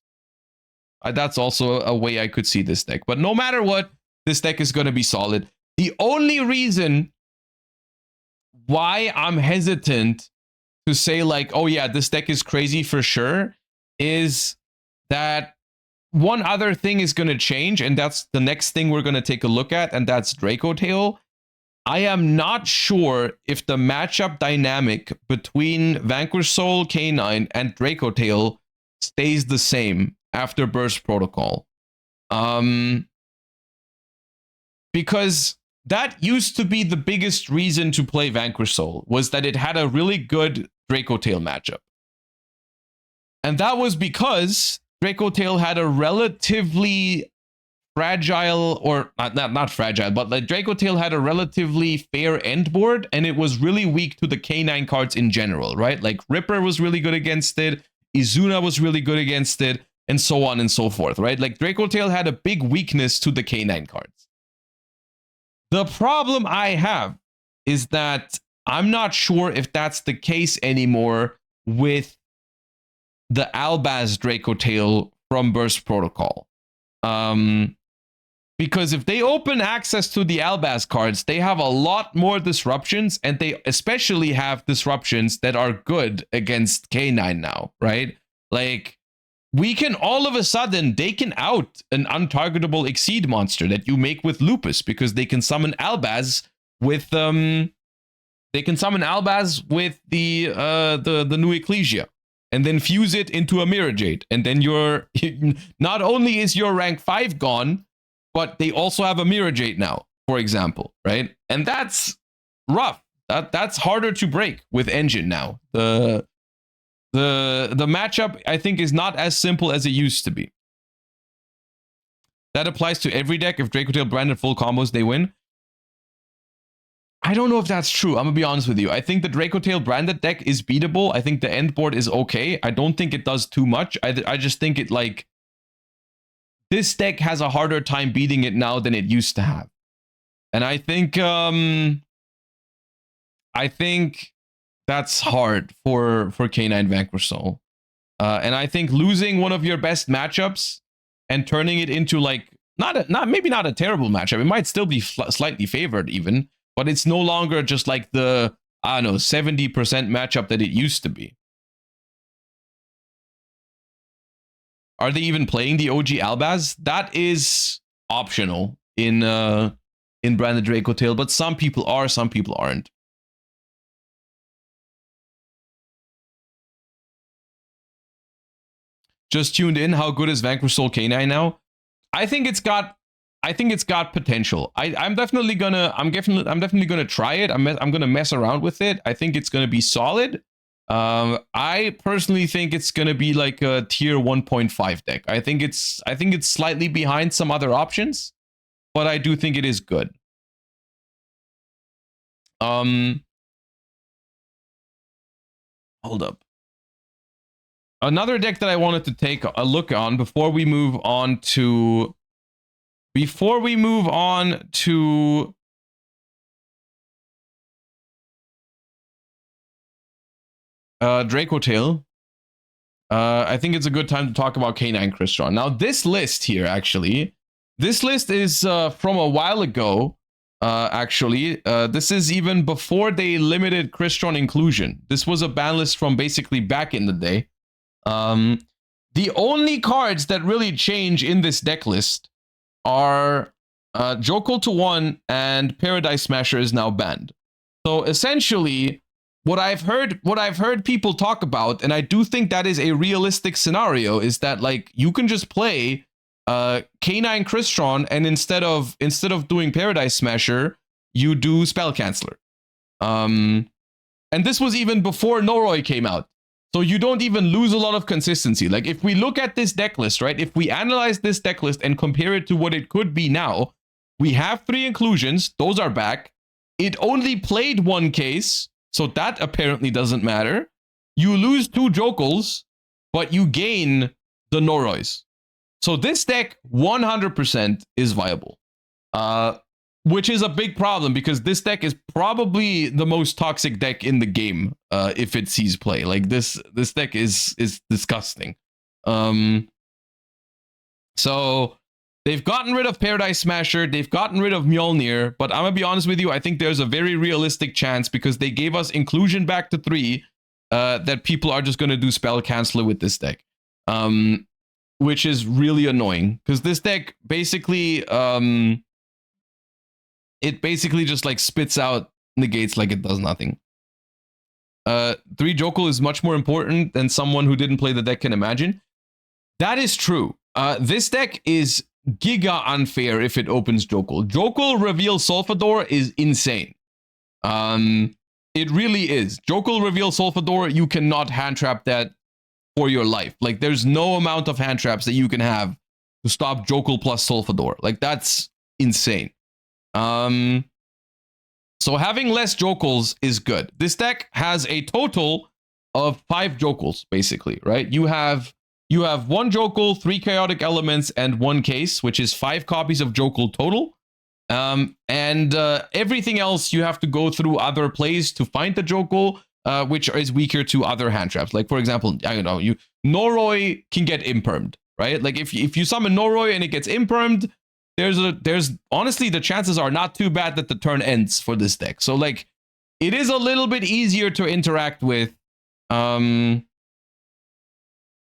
That's also a way I could see this deck. But no matter what, this deck is going to be solid. The only reason why I'm hesitant to say like, oh yeah, this deck is crazy for sure, is that one other thing is going to change, and that's the next thing we're going to take a look at, and that's Dracotail. I am not sure if the matchup dynamic between Vanquish Soul, K9, and Dracotail stays the same after Burst Protocol. Because that used to be the biggest reason to play Vanquish Soul, was that it had a really good Dracotail matchup. And that was because Dracotail had a relatively fragile, or not fragile, but like Dracotail had a relatively fair end board, and it was really weak to the K9 cards in general, right? Like Ripper was really good against it, Izuna was really good against it, and so on and so forth, right? Like Dracotail had a big weakness to the K9 cards. The problem I have is that I'm not sure if that's the case anymore with the Albaz Dracotail from Burst Protocol. Because if they open access to the Albaz cards, they have a lot more disruptions, and they especially have disruptions that are good against K9 now, right? Like, we can all of a sudden, they can out an untargetable Exceed monster that you make with Lupus, because they can summon Albaz with the new Ecclesia, and then fuse it into a Mirror Jade, and then you're not only is your rank 5 gone, but they also have a Mirror Jade now, for example, right? And that's rough. That's harder to break with Engine now. The matchup, I think, is not as simple as it used to be. That applies to every deck. If Dracotail branded full combos, they win. I don't know if that's true. I'm gonna be honest with you. I think the Dracotail branded deck is beatable. I think the end board is okay. I don't think it does too much. I just think it, like, this deck has a harder time beating it now than it used to have. And I think that's hard for K9 Vanquish Soul. And I think losing one of your best matchups and turning it into, like, maybe not a terrible matchup. It might still be slightly favored even, but it's no longer just like the, I don't know, 70% matchup that it used to be. Are they even playing the OG Albaz? That is optional in branded Dracotail, but some people are, some people aren't. Just tuned in. How good is Vanquish Soul K9 now? I think it's got potential. I'm definitely gonna try it. I'm gonna mess around with it. I think it's gonna be solid. I personally think it's gonna be like a tier 1.5 deck. I think it's slightly behind some other options, but I do think it is good. Hold up. Another deck that I wanted to take a look on before we move on to Dracotail. I think it's a good time to talk about K9 Crystron. Now, this list here, actually, this list is from a while ago. This is even before they limited Crystron inclusion. This was a ban list from basically back in the day. The only cards that really change in this deck list are Jokul to 1 and Paradise Smasher is now banned. So essentially, what I've heard people talk about, and I do think that is a realistic scenario, is that, like, you can just play K9 Crystron, and instead of doing Paradise Smasher, you do Spell Canceller. And this was even before Noroi came out. So you don't even lose a lot of consistency. Like, if we look at this deck list, right? If we analyze this deck list and compare it to what it could be now, we have 3 inclusions. Those are back. It only played 1 case, so that apparently doesn't matter. you lose 2 Jokels, but you gain the Norois. So this deck 100% is viable. Which is a big problem because this deck is probably the most toxic deck in the game if it sees play. Like this deck is disgusting. So they've gotten rid of Paradise Smasher, they've gotten rid of Mjolnir, but I'm gonna be honest with you, I think there's a very realistic chance because they gave us inclusion back to 3 that people are just gonna do Spell Canceller with this deck. Which is really annoying because this deck basically it basically just like spits out negates like it does nothing. 3 Jokel is much more important than someone who didn't play the deck can imagine. That is true. This deck is giga unfair if it opens Jokel. Jokel reveal Solfador is insane. It really is. Jokel reveal Solfador, you cannot hand trap that for your life. Like there's no amount of hand traps that you can have to stop Jokel plus Solfador. Like that's insane. So having less Jokels is good. This deck has a total of 5 Jokels, basically, right? You have 1 Jokel, 3 Chaotic Elements, and 1 Case, which is 5 copies of Jokel total. And everything else you have to go through other plays to find the Jokel, which is weaker to other hand traps. Like for example, I don't know, Noroi can get impermed, right? Like if you summon Noroi and it gets impermed, there's honestly the chances are not too bad that the turn ends for this deck. So like it is a little bit easier to interact with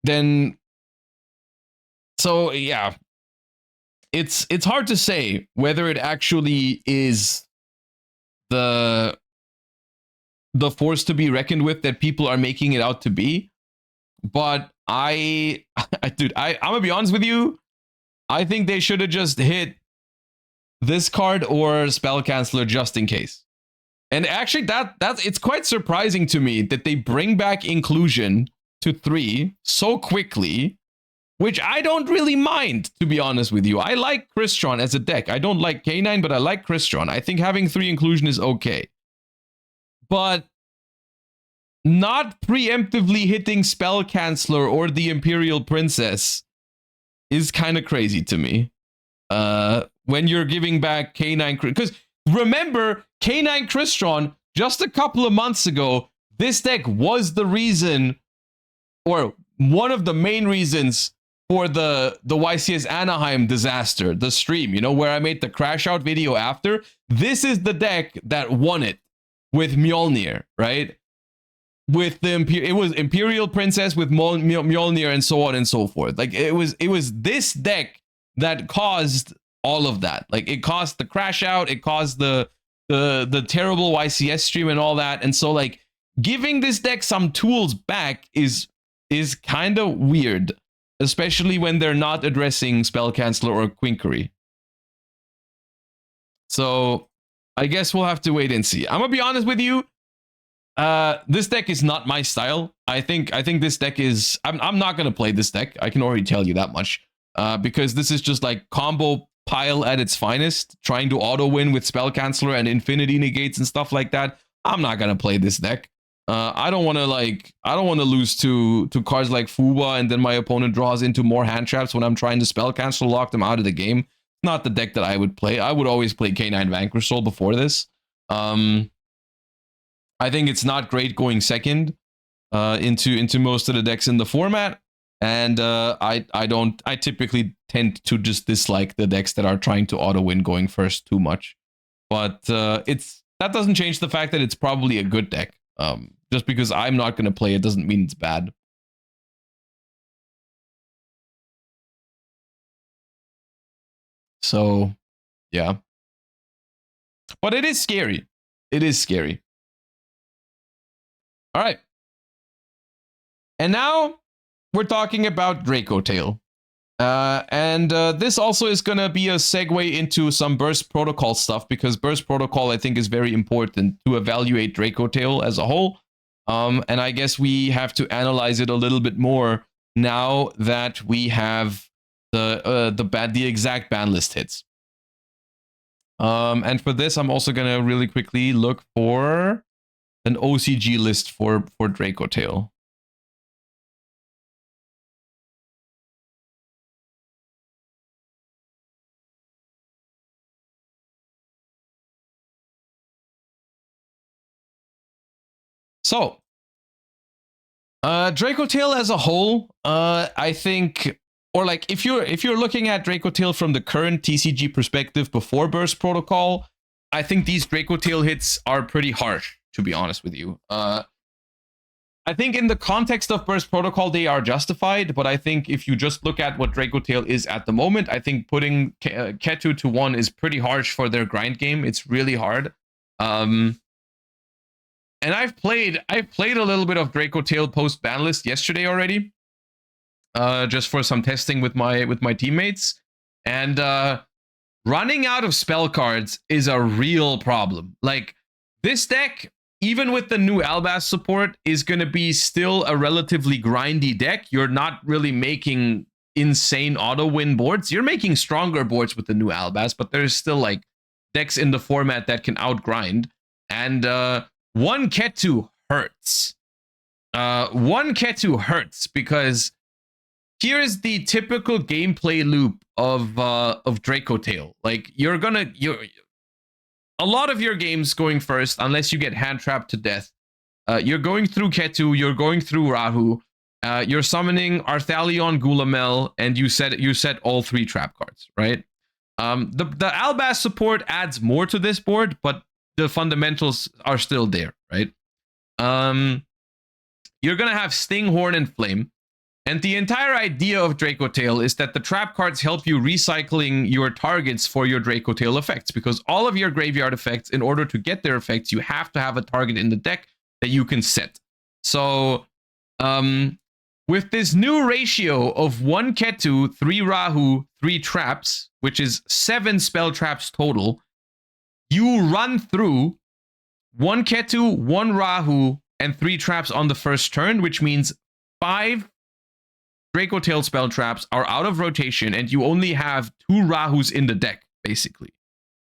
then so yeah, it's hard to say whether it actually is the force to be reckoned with that people are making it out to be. But I'm gonna be honest with you, I think they should have just hit this card or Spell Canceller just in case. And actually that's it's quite surprising to me that they bring back inclusion to 3 so quickly, which I don't really mind, to be honest with you. I like Crystron as a deck. I don't like K9, but I like Crystron. I think having 3 inclusion is okay. But not preemptively hitting Spell Canceller or the Imperial Princess is kind of crazy to me. When you're giving back K9, because remember, K9 Crystron, just a couple of months ago, this deck was the reason, or one of the main reasons for the YCS Anaheim disaster, the stream, you know, where I made the crash out video after. This is the deck that won it with Mjolnir, right? With the it was Imperial Princess with Mjolnir and so on and so forth. Like it was this deck that caused all of that. Like it caused the crash out, it caused the terrible YCS stream and all that. And so like giving this deck some tools back is kind of weird, especially when they're not addressing Spell Canceller or Quinkery. So I guess we'll have to wait and see. I'm gonna be honest with you. This deck is not my style. I think this deck is. I'm not gonna play this deck. I can already tell you that much. Because this is just like combo pile at its finest, trying to auto win with Spell Canceller and Infinity Negates and stuff like that. I'm not gonna play this deck. I don't want to lose to cards like Fuba and then my opponent draws into more hand traps when I'm trying to Spell Cancel lock them out of the game. Not the deck that I would play. I would always play K9 Vanquish Soul before this. I think it's not great going second into most of the decks in the format, and I typically tend to just dislike the decks that are trying to auto win going first too much. But that doesn't change the fact that it's probably a good deck. Just because I'm not going to play it doesn't mean it's bad. So, yeah. But it is scary. It is scary. All right. And now we're talking about Dracotail. And this also is going to be a segue into some Burst Protocol stuff, because Burst Protocol, I think, is very important to evaluate Dracotail as a whole. And I guess we have to analyze it a little bit more now that we have the exact ban list hits. And for this, I'm also going to really quickly look for an OCG list for Dracotail. So, Dracotail as a whole, I think, or like if you're looking at Dracotail from the current TCG perspective before Burst Protocol, I think these Dracotail hits are pretty harsh, to be honest with you. I think in the context of Burst Protocol, they are justified, but I think if you just look at what Dracotail is at the moment, I think putting Ketu to 1 is pretty harsh for their grind game. It's really hard. And I've played a little bit of Dracotail post Banlist yesterday already, just for some testing with my teammates. And running out of spell cards is a real problem. Like, this deck, even with the new Albaz support, is going to be still a relatively grindy deck. You're not really making insane auto-win boards. You're making stronger boards with the new Albaz, but there's still, like, decks in the format that can outgrind. And one Ketu hurts. One Ketu hurts because here's the typical gameplay loop of Dracotail. Like, a lot of your games going first, unless you get hand trapped to death, you're going through Ketu, you're going through Rahu, you're summoning Arthalion, Gulamel, and you set all 3 trap cards, right? The Albaz support adds more to this board, but the fundamentals are still there, right? You're gonna have Sting, Horn, and Flame. And the entire idea of Dracotail is that the trap cards help you recycling your targets for your Dracotail effects, because all of your graveyard effects, in order to get their effects, you have to have a target in the deck that you can set. So, with this new ratio of 1 Ketu, 3 Rahu, 3 traps, which is 7 spell traps total, you run through 1 Ketu, 1 Rahu, and 3 traps on the first turn, which means 5 Dracotail spell traps are out of rotation, and you only have 2 Rahus in the deck, basically.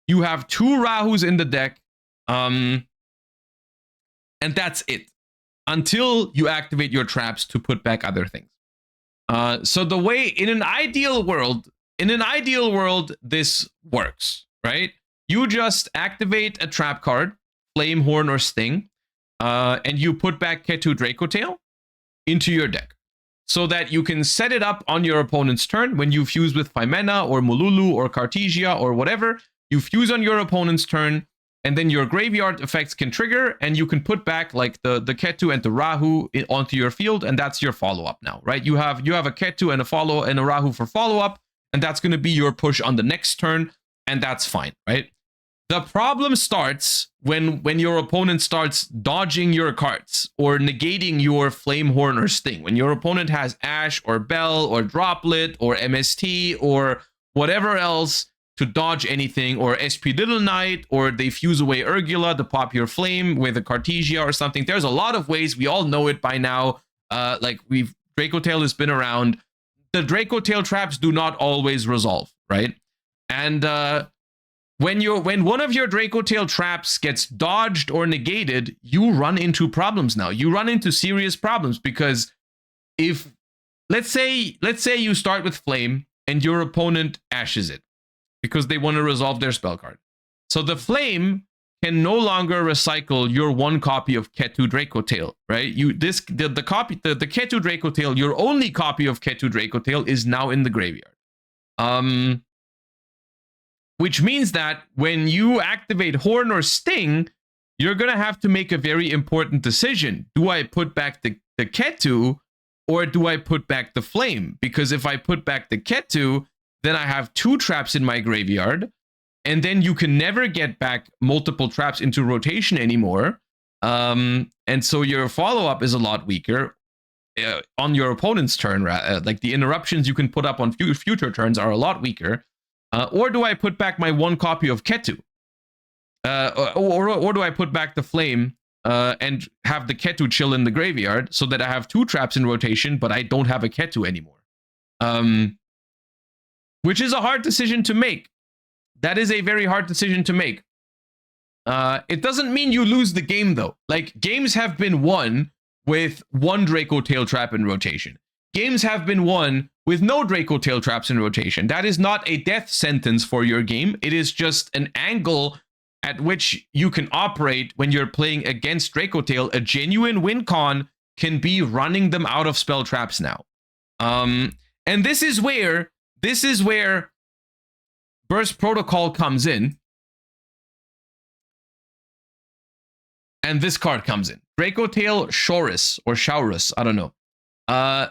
You have 2 Rahus in the deck, and that's it. Until you activate your traps to put back other things. So the way, in an ideal world, this works, right? You just activate a trap card, Flame, Horn, or Sting, and you put back Ketu Dracotail into your deck, so that you can set it up on your opponent's turn when you fuse with Phimena or Mululu or Cartesia or whatever. You fuse on your opponent's turn, and then your graveyard effects can trigger, and you can put back like the Ketu and the Rahu onto your field, and that's your follow-up now, right? You have a Ketu and a Rahu for follow-up, and that's going to be your push on the next turn, and that's fine, right? The problem starts when your opponent starts dodging your cards or negating your Flame, Horn, or Sting. When your opponent has Ash or Bell or Droplet or MST or whatever else to dodge anything, or SP Little Knight, or they fuse away Urgula to pop your Flame with a Cartesia or something. There's a lot of ways. We all know it by now. Dracotail has been around. The Dracotail traps do not always resolve, right? And when one of your Dracotail traps gets dodged or negated, you run into problems now. You run into serious problems, because if let's say you start with Flame and your opponent ashes it because they want to resolve their spell card. So the Flame can no longer recycle your 1 copy of Ketu Dracotail, right? The Ketu Dracotail, your only copy of Ketu Dracotail, is now in the graveyard. Which means that when you activate Horn or Sting, you're going to have to make a very important decision. Do I put back the Ketu, or do I put back the Flame? Because if I put back the Ketu, then I have 2 traps in my graveyard, and then you can never get back multiple traps into rotation anymore. And so your follow-up is a lot weaker on your opponent's turn. Like, the interruptions you can put up on future turns are a lot weaker. Or do I put back my 1 copy of Ketu? Or do I put back the Flame and have the Ketu chill in the graveyard, so that I have 2 traps in rotation, but I don't have a Ketu anymore? Which is a hard decision to make. That is a very hard decision to make. It doesn't mean you lose the game, though. Like, games have been won with 1 Dracotail trap in rotation. Games have been won with no Dracotail traps in rotation. That is not a death sentence for your game. It is just an angle at which you can operate when you're playing against Dracotail, a genuine win con can be running them out of spell traps now. And this is where Burst Protocol comes in. And this card comes in. Dracotail Shaurus, or Shaurus, I don't know.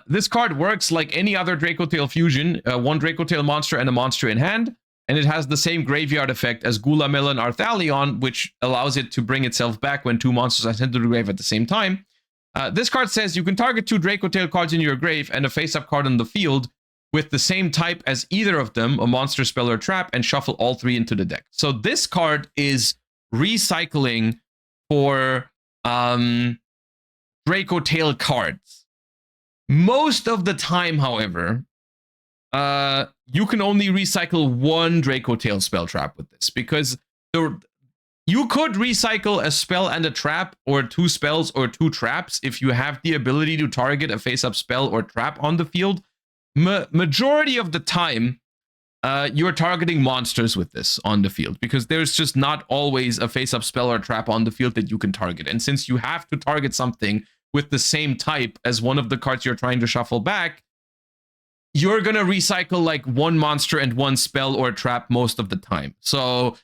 This card works like any other Dracotail fusion, one Dracotail monster and a monster in hand, and it has the same graveyard effect as Gulamel and Arthalion, which allows it to bring itself back when two monsters are sent to the grave at the same time. This card says you can target two Dracotail cards in your grave and a face-up card on the field with the same type as either of them, a monster, spell, or trap, and shuffle all three into the deck. So this card is recycling for Dracotail cards. Most of the time, however, you can only recycle one Dracotail spell trap with this, because you could recycle a spell and a trap, or two spells or two traps, if you have the ability to target a face-up spell or trap on the field. Majority of the time, you're targeting monsters with this on the field, because there's just not always a face-up spell or trap on the field that you can target. And since you have to target something with the same type as one of the cards you're trying to shuffle back, you're going to recycle like one monster and one spell or trap most of the time. So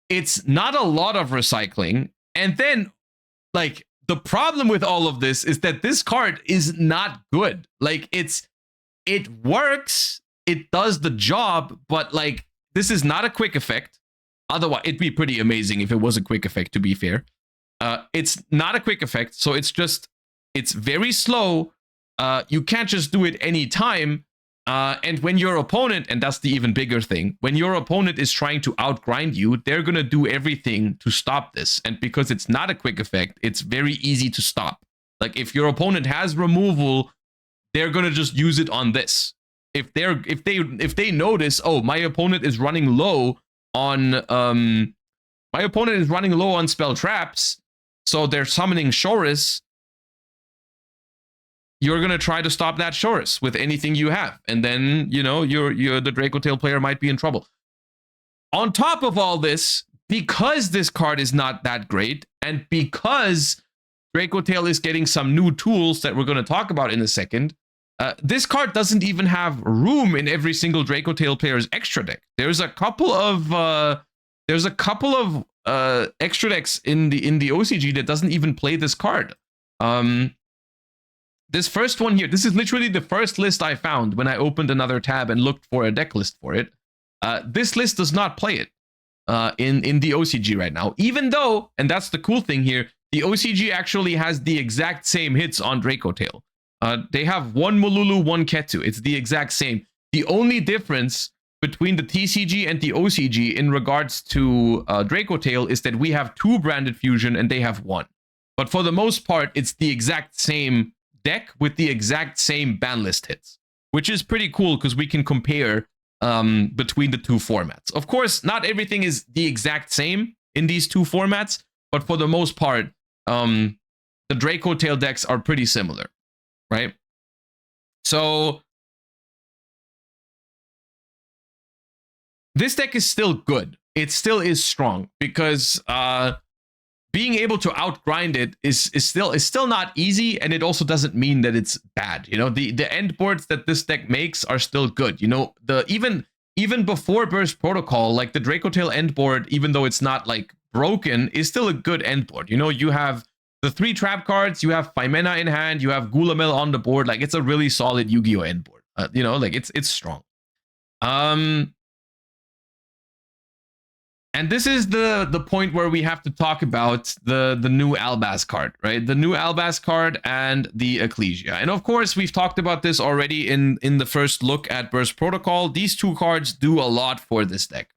it's not a lot of recycling. And then, like, the problem with all of this is that this card is not good. Like, it works, it does the job, but like, this is not a quick effect. Otherwise, it'd be pretty amazing if it was a quick effect, to be fair. It's not a quick effect, so it's very slow. You can't just do it any time. And when your opponent, and that's the even bigger thing, when your opponent is trying to outgrind you, they're going to do everything to stop this. And because it's not a quick effect, it's very easy to stop. Like, if your opponent has removal, they're going to just use it on this. If they notice, oh, my opponent is running low on spell traps, so they're summoning Shaurus, you're going to try to stop that Shaurus with anything you have. And then, you know, you're the Dracotail player might be in trouble. On top of all this, because this card is not that great, and because Dracotail is getting some new tools that we're going to talk about in a second, this card doesn't even have room in every single Dracotail player's extra deck. There's a couple of extra decks in the OCG that doesn't even play this card. This first one here, this is literally the first list I found when I opened another tab and looked for a deck list for it. This list does not play it in the OCG right now, even though, and that's the cool thing here, the OCG actually has the exact same hits on Dracotail. They have one Mululu, one Ketu. It's the exact same. The only difference between the TCG and the OCG in regards to Dracotail is that we have two branded fusion and they have one. But for the most part, it's the exact same deck with the exact same Banlist hits, which is pretty cool because we can compare between the two formats. Of course, not everything is the exact same in these two formats, but for the most part, the Dracotail decks are pretty similar. Right? So this deck is still good. It still is strong because being able to outgrind it is still not easy, and it also doesn't mean that it's bad. You know, the end boards that this deck makes are still good. You know, even before Burst Protocol, like the Dracotail end board, even though it's not like broken, is still a good end board. You know, you have the 3 trap cards, you have Phimena in hand, you have Gulamel on the board. Like, it's a really solid Yu-Gi-Oh end board. You know, like it's strong. And this is the point where we have to talk about the new Albaz card, right? The new Albaz card and the Ecclesia. And of course, we've talked about this already in the first look at Burst Protocol. These two cards do a lot for this deck.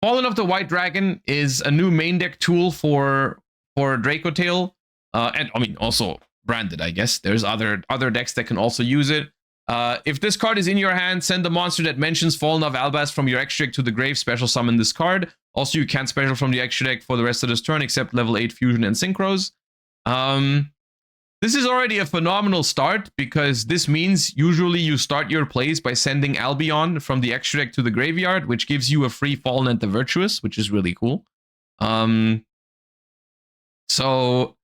Fallen of the White Dragon is a new main deck tool for Dracotail, and I mean also branded, I guess. There's other decks that can also use it. If this card is in your hand, send a monster that mentions Fallen of Albaz from your extra deck to the grave, special summon this card. Also, you can't special from the extra deck for the rest of this turn except level 8 Fusion and Synchros. This is already a phenomenal start because this means usually you start your plays by sending Albion from the extra deck to the graveyard, which gives you a free Fallen and the Virtuous, which is really cool. So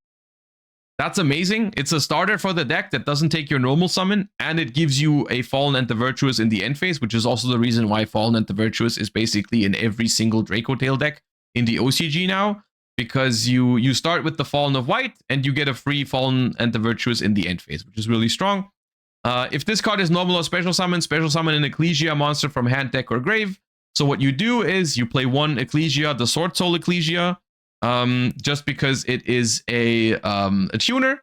that's amazing. It's a starter for the deck that doesn't take your normal summon, and it gives you a Fallen and the Virtuous in the end phase, which is also the reason why Fallen and the Virtuous is basically in every single Dracotail deck in the OCG now, because you start with the Fallen of White, and you get a free Fallen and the Virtuous in the end phase, which is really strong. If this card is normal or special summon an Ecclesia monster from hand, deck, or grave. So what you do is you play one Ecclesia, the Sword Soul Ecclesia, just because it is a tuner.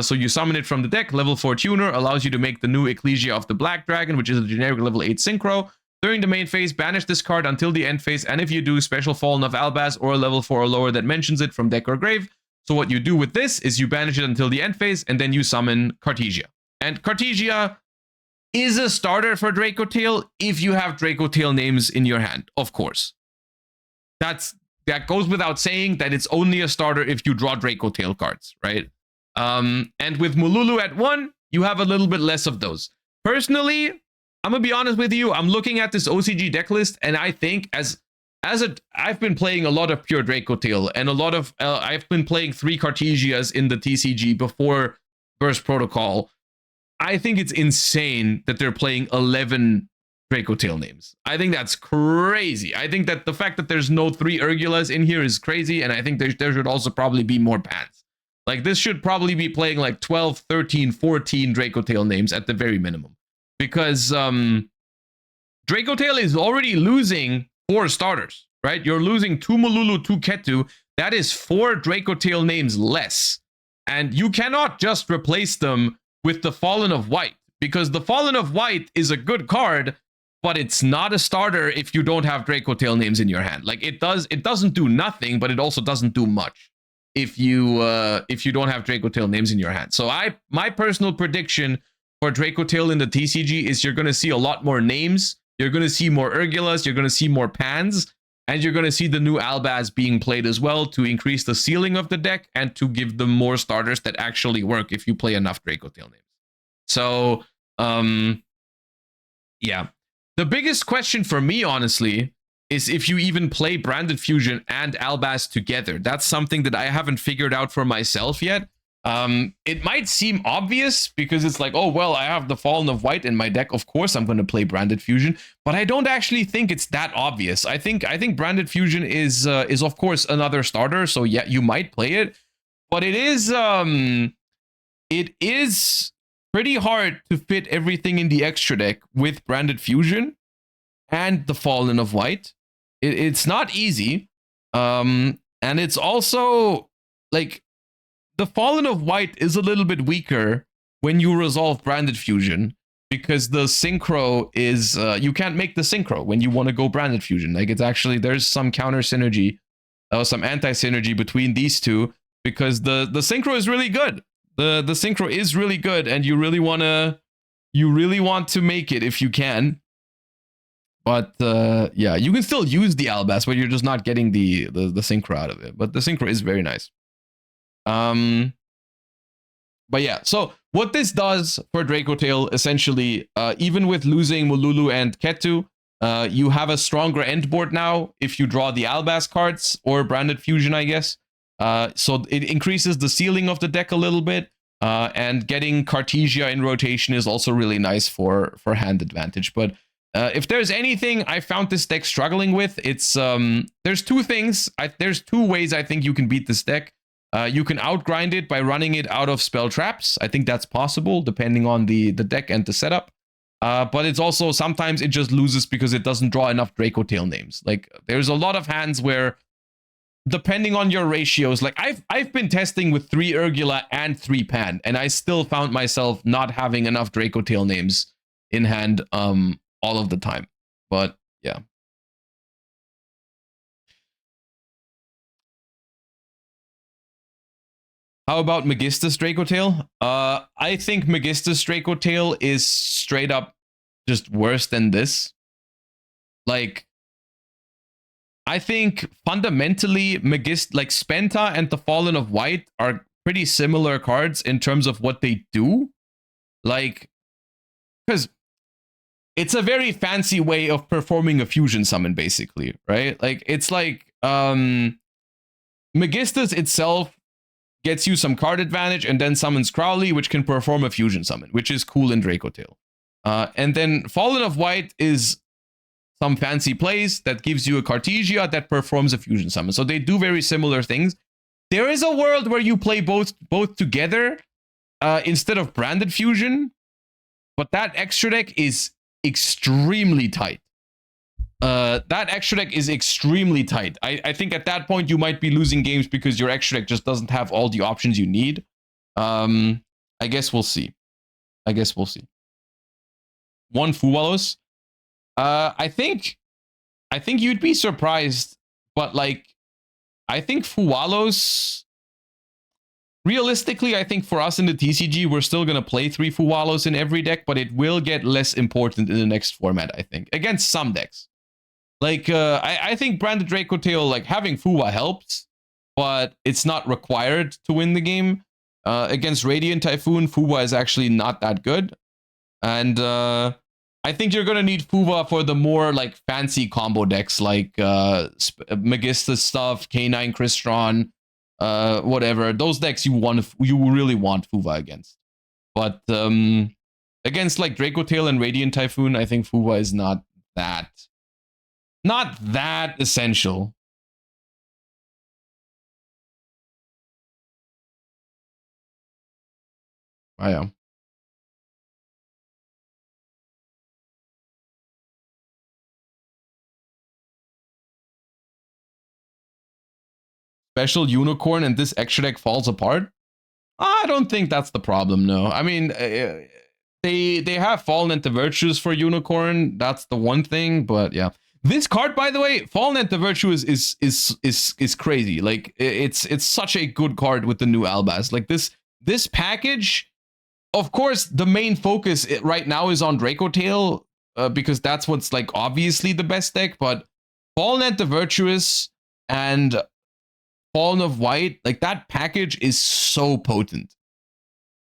So you summon it from the deck. Level 4 tuner allows you to make the new Ecclesia of the Black Dragon, which is a generic level 8 synchro. During the main phase, banish this card until the end phase, and if you do, special Fallen of Albaz or a level 4 or lower that mentions it from deck or grave. So what you do with this is you banish it until the end phase, and then you summon Cartesia. And Cartesia is a starter for Dracotail if you have Dracotail names in your hand, of course. That goes without saying that it's only a starter if you draw Dracotail cards, right? And with Mululu at 1, you have a little bit less of those. Personally, I'm gonna be honest with you, I'm looking at this OCG deck list, and I think I've been playing a lot of pure Dracotail, and a lot of I've been playing 3 Cartesias in the TCG before Burst Protocol. I think it's insane that they're playing 11 Dracotail names. I think that's crazy. I think that the fact that there's no 3 Urgulas in here is crazy, and I think there should also probably be more pans. Like, this should probably be playing like 12, 13, 14 Dracotail names at the very minimum. Because Dracotail is already losing 4 starters, right? You're losing 2 Mululu, 2 Ketu. That is 4 Dracotail names less. And you cannot just replace them with the Fallen of White, because the Fallen of White is a good card, but it's not a starter if you don't have Dracotail names in your hand. Like, it doesn't do nothing, but it also doesn't do much if you don't have Dracotail names in your hand. So my personal prediction for Dracotail in the TCG is you're going to see a lot more names, you're going to see more Urgulas, you're going to see more pans, and you're going to see the new Albaz being played as well to increase the ceiling of the deck and to give them more starters that actually work if you play enough Dracotail names. So, yeah. The biggest question for me, honestly, is if you even play Branded Fusion and Albaz together. That's something that I haven't figured out for myself yet. It might seem obvious because it's like, oh, well, I have the Fallen of White in my deck. Of course, I'm going to play Branded Fusion, but I don't actually think it's that obvious. I think Branded Fusion is of course another starter. So yeah, you might play it, but it is pretty hard to fit everything in the extra deck with Branded Fusion and the Fallen of White. It's not easy. And it's also like, the Fallen of White is a little bit weaker when you resolve Branded Fusion, because the synchro is, you can't make the synchro when you want to go Branded Fusion. Like, it's actually, there's some counter synergy, some anti-synergy between these two, because the synchro is really good. The synchro is really good, and you really want to make it if you can. But yeah, you can still use the Albaz, but you're just not getting the synchro out of it. But the synchro is very nice. But yeah, so what this does for Dracotail, essentially, even with losing Mululu and Ketu, you have a stronger end board now if you draw the Albaz cards, or Branded Fusion, I guess. So it increases the ceiling of the deck a little bit, and getting Cartesia in rotation is also really nice for hand advantage. But if there's anything I found this deck struggling with, it's there's 2 things. There's 2 ways I think you can beat this deck. You can outgrind it by running it out of spell traps. I think that's possible, depending on the deck and the setup. But it's also, sometimes it just loses because it doesn't draw enough Dracotail names. Like, there's a lot of hands where, depending on your ratios, like I've been testing with 3 Urgula and 3 Pan, and I still found myself not having enough Dracotail names in hand all of the time. But yeah. How about Megistus Dracotail? I think Megistus Dracotail is straight up just worse than this. Like, I think fundamentally, like Spenta and the Fallen of White are pretty similar cards in terms of what they do. Like, because it's a very fancy way of performing a fusion summon, basically, right? Like, it's like Megistus itself gets you some card advantage and then summons Crowley, which can perform a fusion summon, which is cool in Dracotail. And then Fallen of White is some fancy plays that gives you a Cartesia that performs a fusion summon. So they do very similar things. There is a world where you play both together instead of branded fusion, but that extra deck is extremely tight. That extra deck is extremely tight. I think at that point you might be losing games because your extra deck just doesn't have all the options you need. I guess we'll see. One Fuwalos. I think you'd be surprised, but like, I think Fuwalos, realistically, I think for us in the TCG, we're still going to play 3 Fuwalos in every deck, but it will get less important in the next format, I think, against some decks. Like, I think Branded Dracotail, like, having Fuwa helps, but it's not required to win the game. Against Radiant Typhoon, Fuwa is actually not that good. And I think you're going to need Fuwa for the more, like, fancy combo decks, like Megistus stuff, K9 Crystron, whatever. Those decks you really want Fuwa against. But against, like, Dracotail and Radiant Typhoon, I think Fuwa is not that essential. Oh, yeah. Special Unicorn and this extra deck falls apart? I don't think that's the problem, no. I mean, they have Fallen into Virtues for Unicorn. That's the one thing, but yeah. This card, by the way, Fallen into Virtues is crazy. Like, it's such a good card with the new Albaz. Like, this package, of course, the main focus right now is on Dracotail, because that's what's, like, obviously the best deck, but Fallen into Virtuous and Fallen of White, like, that package is so potent.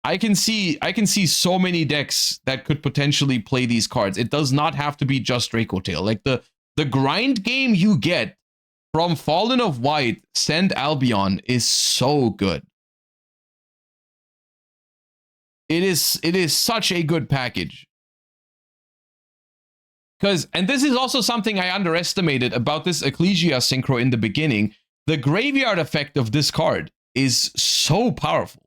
I can see so many decks that could potentially play these cards. It does not have to be just Dracotail. Like, the grind game you get from Fallen of White, Send Albion, is so good. It is such a good package. And this is also something I underestimated about this Ecclesia Synchro in the beginning. The graveyard effect of this card is so powerful.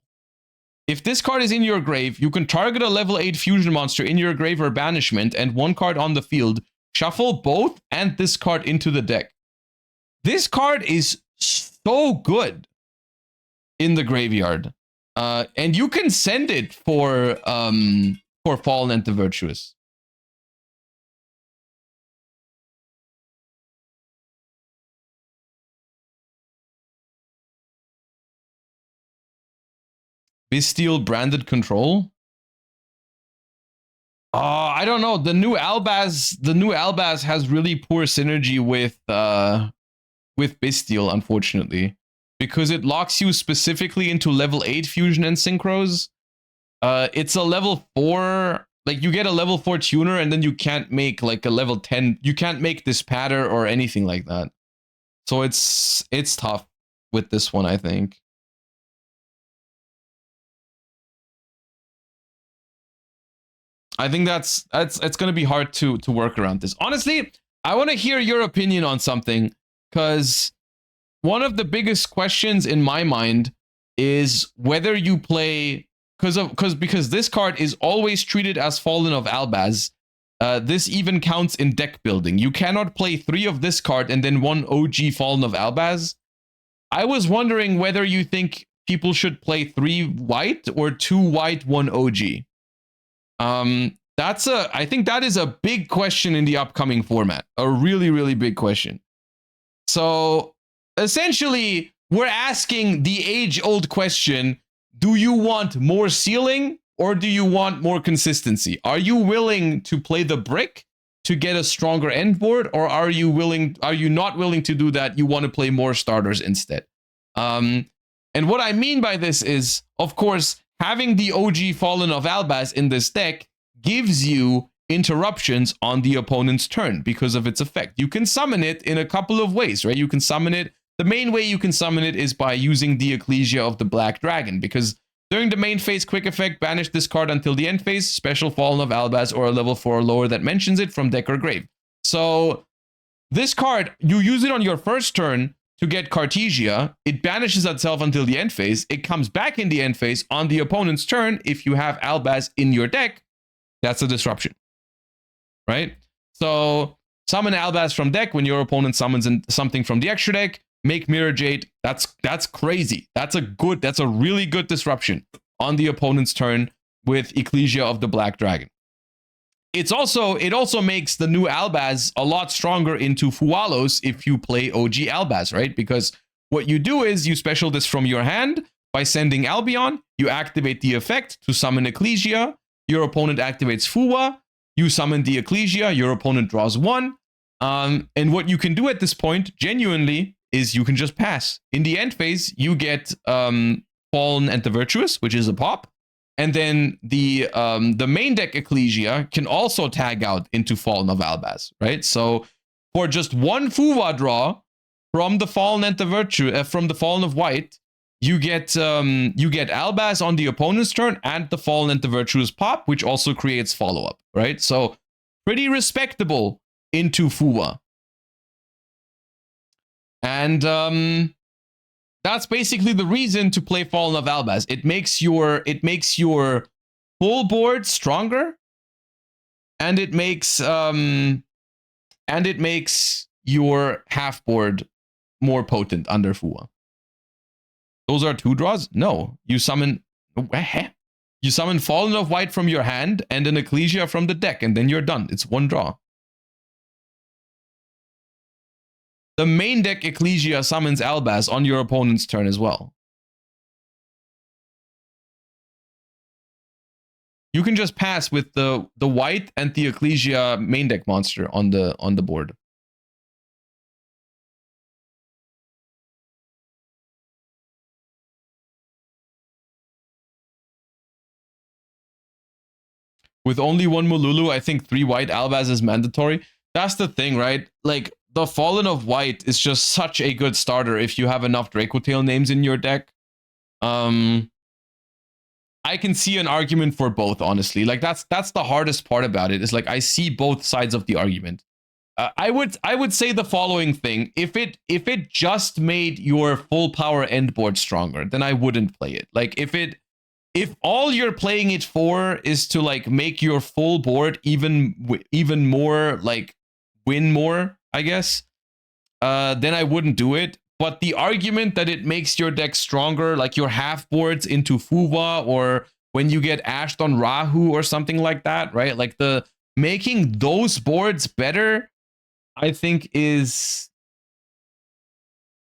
If this card is in your grave, you can target a level 8 fusion monster in your grave or banishment and one card on the field, shuffle both and this card into the deck. This card is so good in the graveyard. And you can send it for Fallen into Virtuous. Bestial Branded Control? I don't know. The new Albaz has really poor synergy with Bestial, unfortunately, because it locks you specifically into level 8 fusion and synchros. It's a level 4, like, you get a level 4 tuner and then you can't make like a level 10. You can't make this pattern or anything like that. So it's tough with this one, I think. I think it's going to be hard to work around this. Honestly, I want to hear your opinion on something, because one of the biggest questions in my mind is whether you play, because this card is always treated as Fallen of Albaz. This even counts in deck building. You cannot play 3 of this card and then 1 OG Fallen of Albaz. I was wondering whether you think people should play 3 white or 2 white, 1 OG. I think that is a big question in the upcoming format. A really, really big question. So essentially, we're asking the age-old question, do you want more ceiling or do you want more consistency? Are you willing to play the brick to get a stronger end board, or are you not willing to do that? You want to play more starters instead? And what I mean by this is, of course, having the OG Fallen of Albaz in this deck gives you interruptions on the opponent's turn because of its effect. You can summon it in a couple of ways, right? You can summon it. The main way you can summon it is by using the Ecclesia of the Black Dragon, because during the main phase quick effect, banish this card until the end phase, special Fallen of Albaz or a level 4 or lower that mentions it from deck or grave. So this card, you use it on your first turn to get Cartesia. It banishes itself until the end phase. It comes back in the end phase on the opponent's turn. If you have Albaz in your deck, that's a disruption, right? So summon Albaz from deck when your opponent summons something from the extra deck. Make Mirror Jade. That's crazy. That's a really good disruption on the opponent's turn with Ecclesia of the Black Dragon. It also makes the new Albaz a lot stronger into Fualos if you play OG Albaz, right? Because what you do is you special this from your hand by sending Albion, you activate the effect to summon Ecclesia, your opponent activates Fuwa, you summon the Ecclesia, your opponent draws 1. And what you can do at this point, genuinely, is you can just pass. In the end phase, you get Fallen and the Virtuous, which is a pop. And then the main deck Ecclesia can also tag out into Fallen of Albaz, right? So for just one Fuwa draw from the Fallen and the Virtue, from the Fallen of White, you get Albaz on the opponent's turn and the Fallen and the Virtuous pop, which also creates follow-up, right? So pretty respectable into Fuwa. And that's basically the reason to play Fallen of Albaz. It makes your full board stronger, and it makes your half board more potent under Fuwa. Those are 2 draws? No. You summon Fallen of White from your hand and an Ecclesia from the deck, and then you're done. It's 1 draw. The main deck Ecclesia summons Albaz on your opponent's turn as well. You can just pass with the white and the Ecclesia main deck monster on the board. With only 1 Mululu, I think 3 white Albaz is mandatory. That's the thing, right? Like, the Fallen of White is just such a good starter if you have enough Dracotail names in your deck. I can see an argument for both, honestly. Like, that's the hardest part about it. Is like, I see both sides of the argument. I would say the following thing: if it just made your full power end board stronger, then I wouldn't play it. Like, if all you're playing it for is to like make your full board even more, like win more, I guess, then I wouldn't do it. But the argument that it makes your deck stronger, like your half boards into Fuwa, or when you get ashed on Rahu or something like that, right? Like the making those boards better, I think is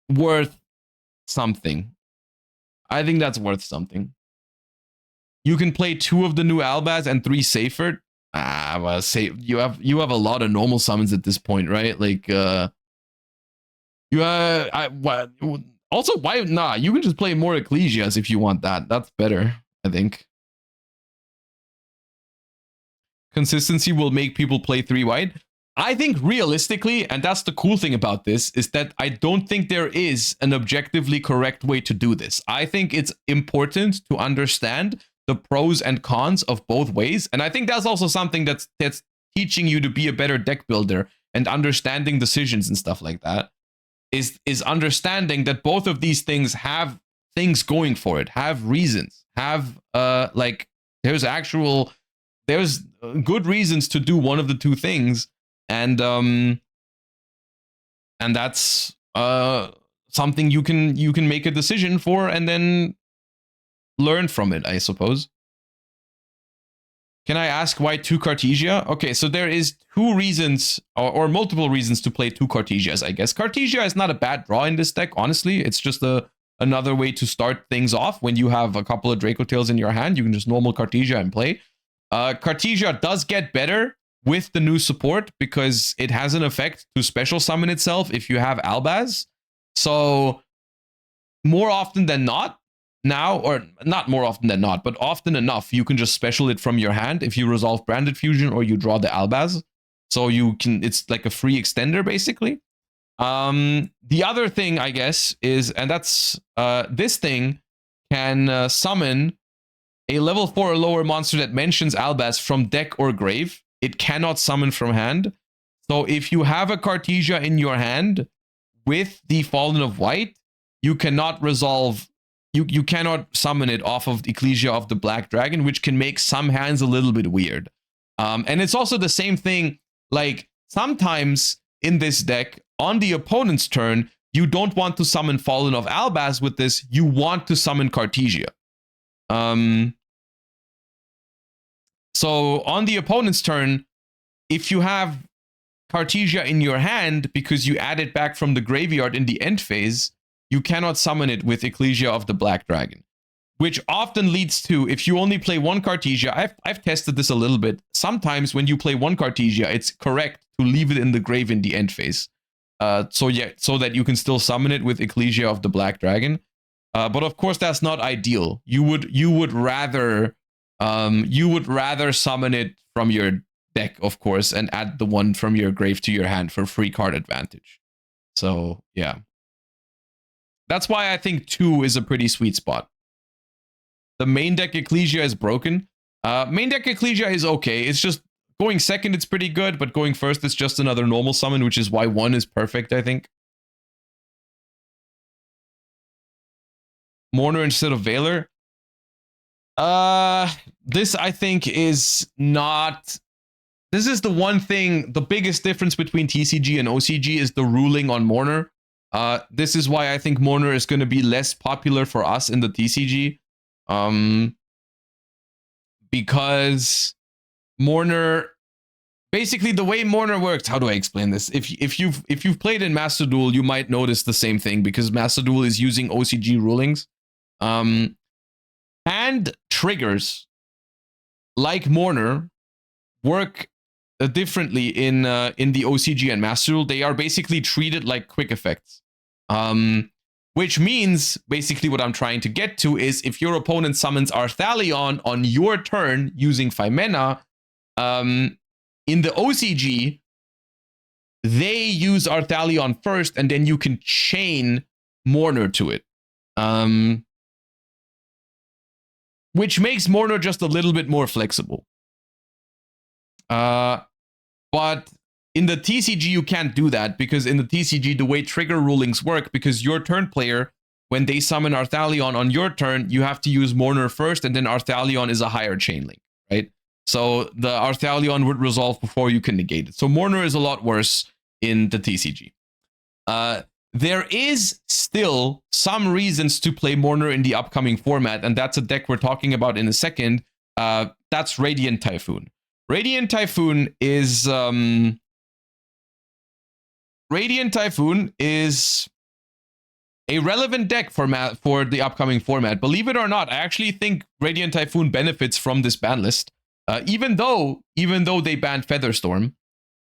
worth something. I think that's worth something. You can play 2 of the new Albaz and 3 Seyfert. Well, say you have a lot of normal summons at this point, right? Like, also, why? Nah, you can just play more Ecclesias if you want that. That's better, I think. Consistency will make people play 3 white. I think realistically, and that's the cool thing about this, is that I don't think there is an objectively correct way to do this. I think it's important to understand the pros and cons of both ways. And I think that's also something that's teaching you to be a better deck builder and understanding decisions and stuff like that. Is understanding that both of these things have things going for it, have reasons, have like there's good reasons to do one of the 2 things, and that's something you can make a decision for and then learn from it, I suppose. Can I ask why 2 Cartesia? Okay, so there is 2 reasons, or multiple reasons to play 2 Cartesias, I guess. Cartesia is not a bad draw in this deck, honestly. It's just another way to start things off. When you have a couple of Dracotails in your hand, you can just normal Cartesia and play. Cartesia does get better with the new support because it has an effect to special summon itself if you have Albaz. So more often than not, now, or not more often than not, but often enough, you can just special it from your hand if you resolve Branded Fusion or you draw the Albaz. So you can, it's like a free extender basically. The other thing, I guess, is, and that's this thing can summon a level 4 or lower monster that mentions Albaz from deck or grave. It cannot summon from hand. So if you have a Cartesia in your hand with the Fallen of White, you cannot resolve, you cannot summon it off of Ecclesia of the Black Dragon, which can make some hands a little bit weird. And it's also the same thing, like sometimes in this deck, on the opponent's turn, you don't want to summon Fallen of Albaz with this, you want to summon Cartesia. So on the opponent's turn, if you have Cartesia in your hand because you add it back from the graveyard in the end phase, you cannot summon it with Ecclesia of the Black Dragon, which often leads to, if you only play one Cartesia, I've tested this a little bit. Sometimes when you play one Cartesia, it's correct to leave it in the grave in the end phase. So that you can still summon it with Ecclesia of the Black Dragon. But of course, that's not ideal. You would rather summon it from your deck, of course, and add the one from your grave to your hand for free card advantage. So yeah, that's why I think 2 is a pretty sweet spot. The main deck Ecclesia is broken. Main deck Ecclesia is okay. It's just going second, it's pretty good, but going first, it's just another normal summon, which is why 1 is perfect, I think. Mourner instead of Veiler. This I think is not. This is the one thing, the biggest difference between TCG and OCG is the ruling on Mourner. This is why I think Mourner is going to be less popular for us in the TCG. Because Mourner, basically the way Mourner works, how do I explain this? If you've played in Master Duel, you might notice the same thing because Master Duel is using OCG rulings. And triggers like Mourner work differently in the OCG and Master Duel. They are basically treated like quick effects. Which means basically what I'm trying to get to is if your opponent summons Arthalion on your turn using 5 mana, in the OCG, they use Arthalion first and then you can chain Mourner to it. Which makes Mourner just a little bit more flexible. But in the TCG, you can't do that because in the TCG, the way trigger rulings work, because your turn player, when they summon Arthalion on your turn, you have to use Mourner first, and then Arthalion is a higher chain link, right? So the Arthalion would resolve before you can negate it. So Mourner is a lot worse in the TCG. There is still some reasons to play Mourner in the upcoming format, and that's a deck we're talking about in a second. That's Radiant Typhoon. Radiant Typhoon is a relevant deck for the upcoming format. Believe it or not, I actually think Radiant Typhoon benefits from this ban list. Even though they banned Featherstorm,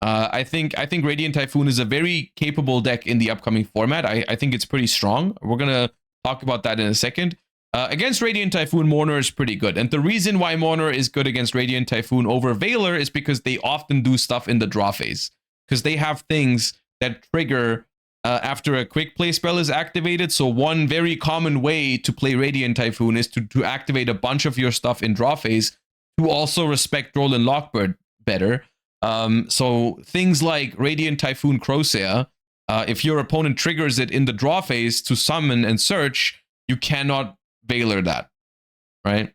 I think Radiant Typhoon is a very capable deck in the upcoming format. I think it's pretty strong. We're gonna talk about that in a second. Against Radiant Typhoon, Mourner is pretty good. And the reason why Mourner is good against Radiant Typhoon over Veiler is because they often do stuff in the draw phase. Because they have things that trigger after a quick play spell is activated. So one very common way to play Radiant Typhoon is to activate a bunch of your stuff in draw phase to also respect Roland Lockbird better. So things like Radiant Typhoon Crowsair, if your opponent triggers it in the draw phase to summon and search, you cannot Veiler that, right?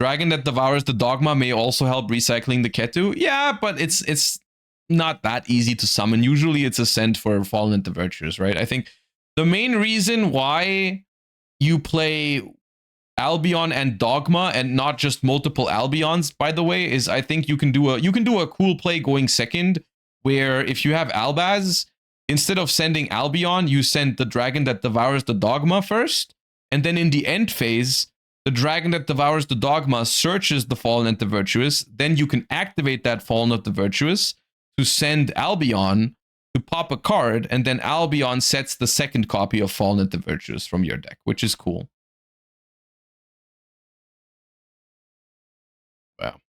Dragon that devours the Dogma may also help recycling the Ketu. Yeah, but it's not that easy to summon. Usually it's a send for Fallen into Virtues, right? I think the main reason why you play Albion and Dogma and not just multiple Albions, by the way, is I think you can do a cool play going second, where if you have Albaz, instead of sending Albion, you send the Dragon that devours the Dogma first, and then in the end phase, the Dragon that devours the Dogma searches the Fallen and the Virtuous. Then you can activate that Fallen of the Virtuous to send Albion to pop a card, and then Albion sets the second copy of Fallen and the Virtuous from your deck, which is cool. Wow.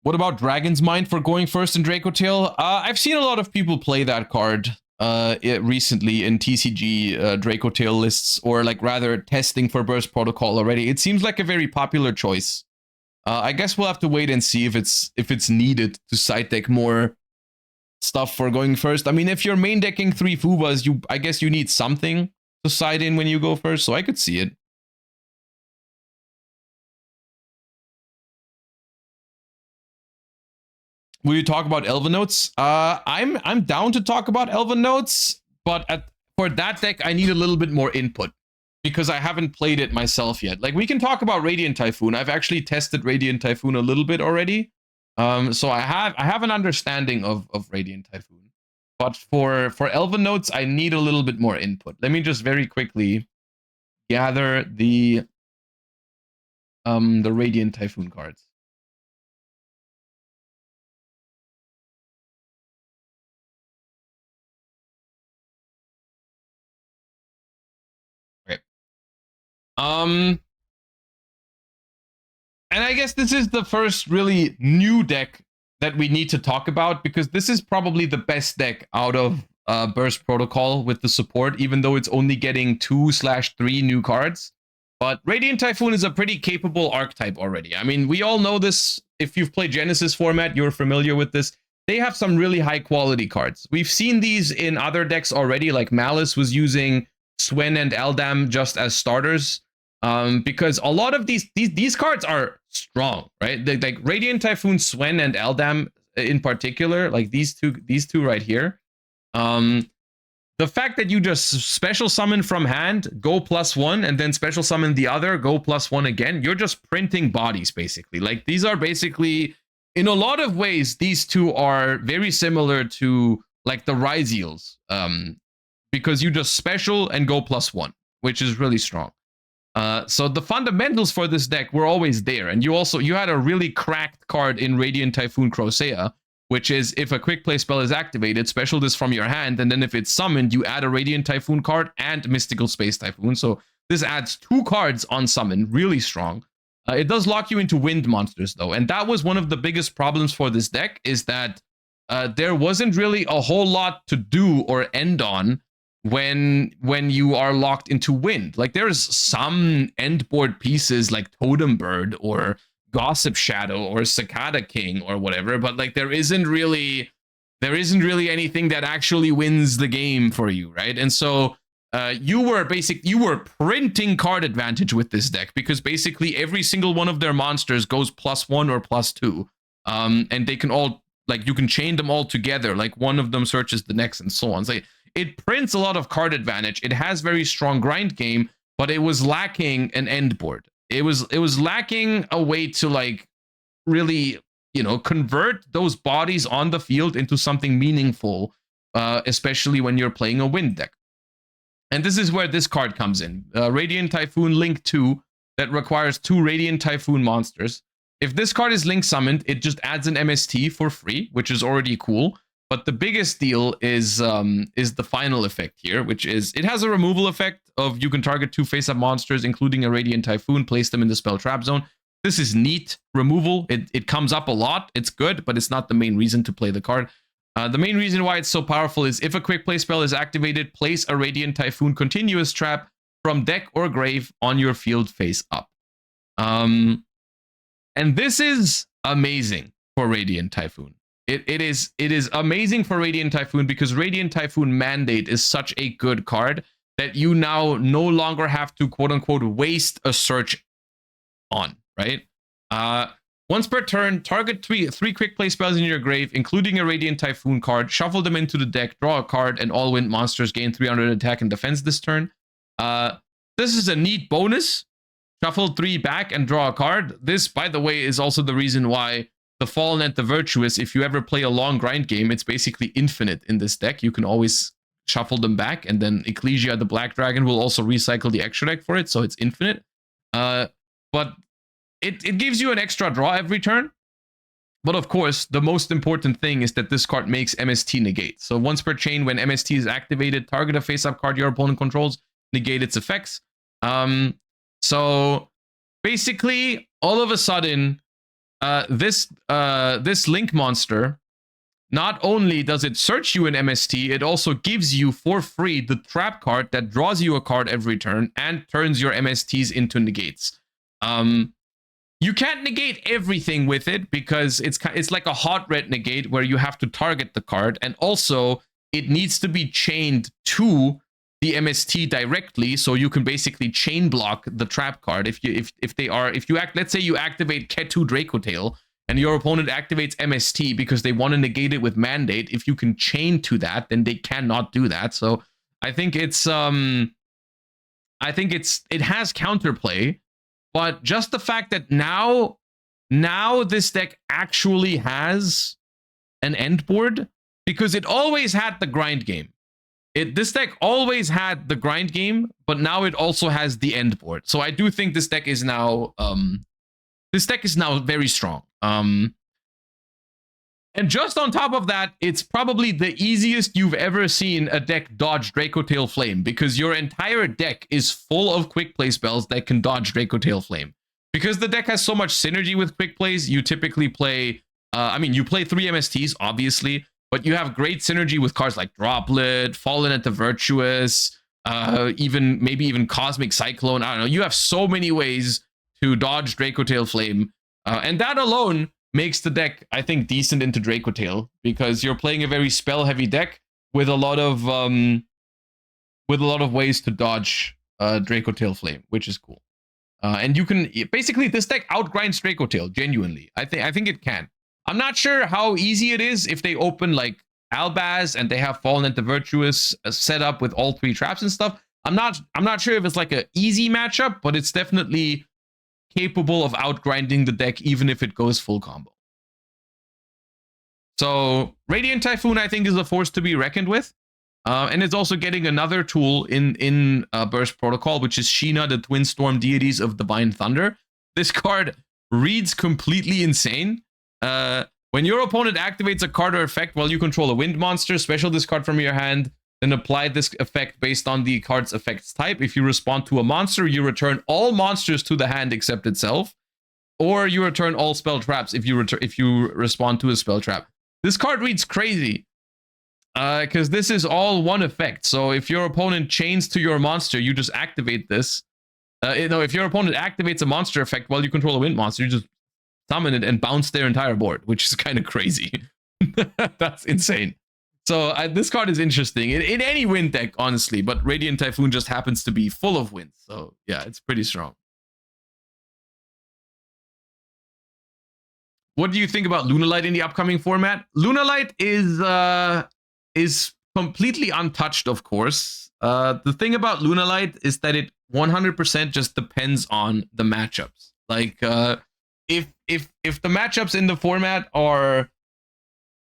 What about Dragon's Mind for going first in Dracotail? I've seen a lot of people play that card recently in TCG Dracotail lists, or like rather testing for Burst Protocol already. It seems like a very popular choice. I guess we'll have to wait and see if it's needed to side deck more stuff for going first. I mean, if you're main decking 3 Fubas, I guess you need something to side in when you go first, so I could see it. Will you talk about Elven Notes? I'm down to talk about Elven Notes, but for that deck, I need a little bit more input because I haven't played it myself yet. Like, we can talk about Radiant Typhoon. I've actually tested Radiant Typhoon a little bit already, so I have an understanding of Radiant Typhoon. But for Elven Notes, I need a little bit more input. Let me just very quickly gather the Radiant Typhoon cards. And I guess this is the first really new deck that we need to talk about, because this is probably the best deck out of Burst Protocol with the support, even though it's only getting 2/3 new cards. But Radiant Typhoon is a pretty capable archetype already. I mean, we all know this. If you've played Genesis format, you're familiar with this. They have some really high quality cards. We've seen these in other decks already, like Maliss was using Swen and Eldam just as starters. Because a lot of these cards are strong, right? Like Radiant Typhoon, Swen, and Eldam in particular, like these two right here. The fact that you just special summon from hand, go +1, and then special summon the other, go +1 again, you're just printing bodies, basically. Like, these are basically, in a lot of ways, these two are very similar to, like, the Ryzeals, because you just special and go +1, which is really strong. So the fundamentals for this deck were always there, and you had a really cracked card in Radiant Typhoon Crocea, which is, if a quick play spell is activated, special this from your hand, and then if it's summoned, you add a Radiant Typhoon card and Mystical Space Typhoon. So this adds 2 cards on summon, really strong. It does lock you into wind monsters, though, and that was one of the biggest problems for this deck, is that there wasn't really a whole lot to do or end on when you are locked into wind. Like, there's some end board pieces like Totem Bird or Gossip Shadow or Cicada King or whatever, but like there isn't really anything that actually wins the game for you, right? And so you were printing card advantage with this deck, because basically every single one of their monsters goes +1 or +2, and they can all, like, you can chain them all together, like one of them searches the next and so on. So it prints a lot of card advantage. It has very strong grind game, but it was lacking an end board. It was lacking a way to, like, really, convert those bodies on the field into something meaningful, especially when you're playing a wind deck. And this is where this card comes in. Radiant Typhoon Link 2, that requires 2 Radiant Typhoon monsters. If this card is link summoned, it just adds an MST for free, which is already cool. But the biggest deal is the final effect here, which is, it has a removal effect of, you can target 2 face-up monsters, including a Radiant Typhoon, place them in the spell trap zone. This is neat removal. It comes up a lot. It's good, but it's not the main reason to play the card. The main reason why it's so powerful is, if a quick play spell is activated, place a Radiant Typhoon continuous trap from deck or grave on your field face up. And this is amazing for Radiant Typhoon. It is amazing for Radiant Typhoon, because Radiant Typhoon Mandate is such a good card that you now no longer have to, quote unquote, waste a search on, right? Once per turn, target three quick play spells in your grave, including a Radiant Typhoon card, shuffle them into the deck, draw a card, and all wind monsters gain 300 attack and defense this turn. This is a neat bonus. Shuffle 3 back and draw a card. This, by the way, is also the reason why the Fallen and the Virtuous, if you ever play a long grind game, it's basically infinite in this deck. You can always shuffle them back, and then Ecclesia, the Black Dragon, will also recycle the extra deck for it, so it's infinite. But it gives you an extra draw every turn. But of course, the most important thing is that this card makes MST negate. So once per chain, when MST is activated, target a face-up card your opponent controls, negate its effects. So basically, all of a sudden, this Link monster, not only does it search you in MST, it also gives you for free the trap card that draws you a card every turn and turns your MSTs into negates. You can't negate everything with it because it's like a hot red negate where you have to target the card, and also it needs to be chained to the MST directly, so you can basically chain block the trap card. If you let's say you activate Ketu Dracotail and your opponent activates MST because they want to negate it with Mandate, if you can chain to that, then they cannot do that. So I think it has counterplay. But just the fact that now this deck actually has an end board, because it always had the grind game. This deck always had the grind game, but now it also has the end board. So I do think this deck is now very strong. And just on top of that, it's probably the easiest you've ever seen a deck dodge Dracotail Flame, because your entire deck is full of quick play spells that can dodge Dracotail Flame. Because the deck has so much synergy with quick plays, you typically play, you play 3 MSTs, obviously, but you have great synergy with cards like Droplet, Fallen at the Virtuous, maybe even Cosmic Cyclone. I don't know. You have so many ways to dodge Dracotail Flame. And that alone makes the deck, I think, decent into Dracotail, because you're playing a very spell-heavy deck with a lot of ways to dodge Dracotail Flame, which is cool. And you can basically, this deck outgrinds Dracotail genuinely. I think it can. I'm not sure how easy it is if they open like Albaz and they have Fallen at the Virtuous set up with all 3 traps and stuff. I'm not sure if it's like an easy matchup, but it's definitely capable of outgrinding the deck even if it goes full combo. So Radiant Typhoon, I think, is a force to be reckoned with. And it's also getting another tool in Burst Protocol, which is Sheena, the Twin Storm Deities of Divine Thunder. This card reads completely insane. When your opponent activates a card or effect while you control a wind monster, special this card from your hand, then apply this effect based on the card's effects type. If you respond to a monster, you return all monsters to the hand except itself, or you return all spell traps if you respond to a spell trap. This card reads crazy because this is all one effect. So if your opponent chains to your monster, you just activate this. If your opponent activates a monster effect while you control a wind monster, you just summon it and bounce their entire board, which is kind of crazy. That's insane. So this card is interesting in any wind deck, honestly, but Radiant Typhoon just happens to be full of winds. So yeah, it's pretty strong. What do you think about Lunalight in the upcoming format? Lunalight is completely untouched, of course. The thing about Lunalight is that it 100% just depends on the matchups. Like if the matchups in the format are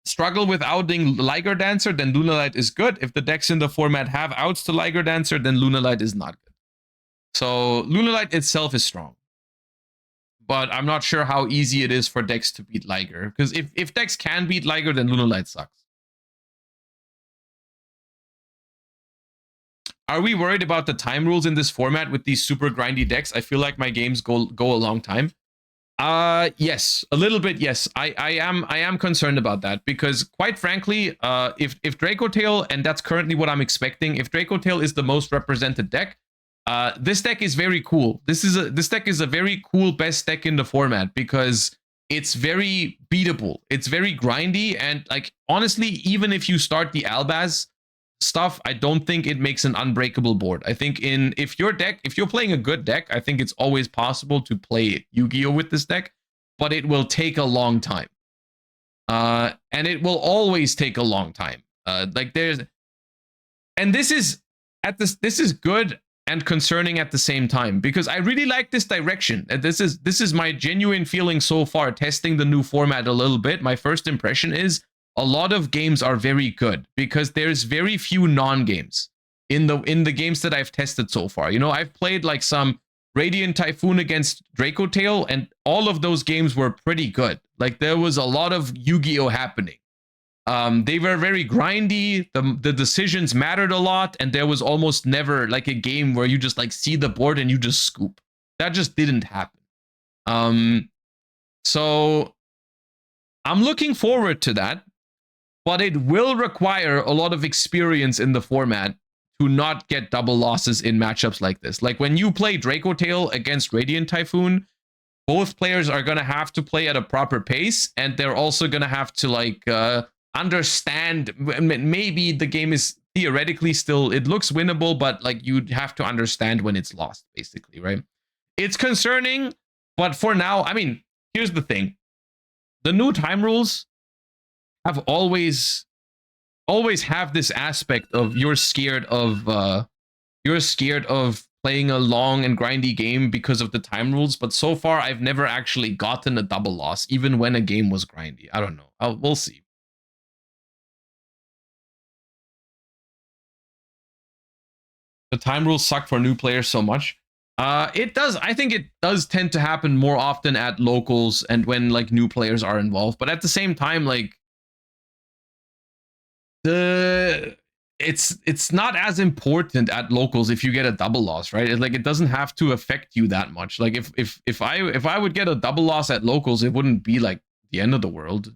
struggle with outing Liger Dancer, then Lunalight is good. If the decks in the format have outs to Liger Dancer, then Lunalight is not good. So Lunalight itself is strong. But I'm not sure how easy it is for decks to beat Liger. Because if decks can beat Liger, then Lunalight sucks. Are we worried about the time rules in this format with these super grindy decks? I feel like my games go a long time. Yes, a little bit. Yes, I am concerned about that, because quite frankly, if Dracotail, and that's currently what I'm expecting, if Dracotail is the most represented deck, this deck is very cool. This deck is a very cool best deck in the format because it's very beatable. It's very grindy, and like honestly, even if you start the Albaz stuff, I don't think it makes an unbreakable board. I think if you're playing a good deck, I think it's always possible to play Yu-Gi-Oh with this deck, but it will take a long time. And it will always take a long time. This is good and concerning at the same time, because I really like this direction. And this is my genuine feeling so far, testing the new format a little bit. My first impression is a lot of games are very good because there's very few non-games in the games that I've tested so far. You know, I've played like some Radiant Typhoon against Dracotail, and all of those games were pretty good. Like, there was a lot of Yu-Gi-Oh happening. They were very grindy. The decisions mattered a lot, and there was almost never like a game where you just like see the board and you just scoop. That just didn't happen. So I'm looking forward to that, but it will require a lot of experience in the format to not get double losses in matchups like this. Like when you play Dracotail against Radiant Typhoon, both players are going to have to play at a proper pace, and they're also going to have to like understand. Maybe the game is theoretically still, it looks winnable, but like you'd have to understand when it's lost, basically, right? It's concerning, but for now, I mean, here's the thing. The new time rules have always have this aspect of you're scared of playing a long and grindy game because of the time rules, but so far I've never actually gotten a double loss, even when a game was grindy. I don't know. We'll see. The time rules suck for new players so much. It does. I think it does tend to happen more often at locals and when like new players are involved. But at the same time, like it's not as important at locals if you get a double loss, right? It doesn't have to affect you that much. Like if I would get a double loss at locals, it wouldn't be like the end of the world.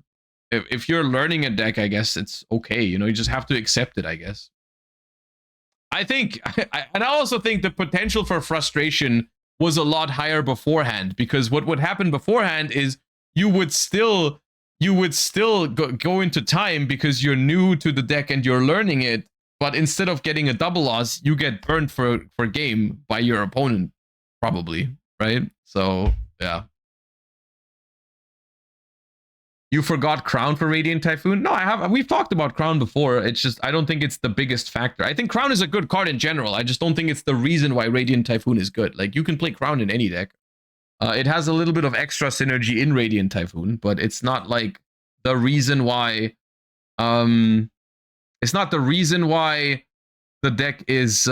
If you're learning a deck, I guess it's okay. You know, you just have to accept it, I guess. I think, and I also think the potential for frustration was a lot higher beforehand, because what would happen beforehand is you would still go into time because you're new to the deck and you're learning it, but instead of getting a double loss, you get burned for game by your opponent, probably, right? So yeah. You forgot Crown for Radiant Typhoon? No, I have. We've talked about Crown before. It's just, I don't think it's the biggest factor. I think Crown is a good card in general. I just don't think it's the reason why Radiant Typhoon is good. Like, you can play Crown in any deck. It has a little bit of extra synergy in Radiant Typhoon, but it's not like the reason why. It's not the reason why the deck is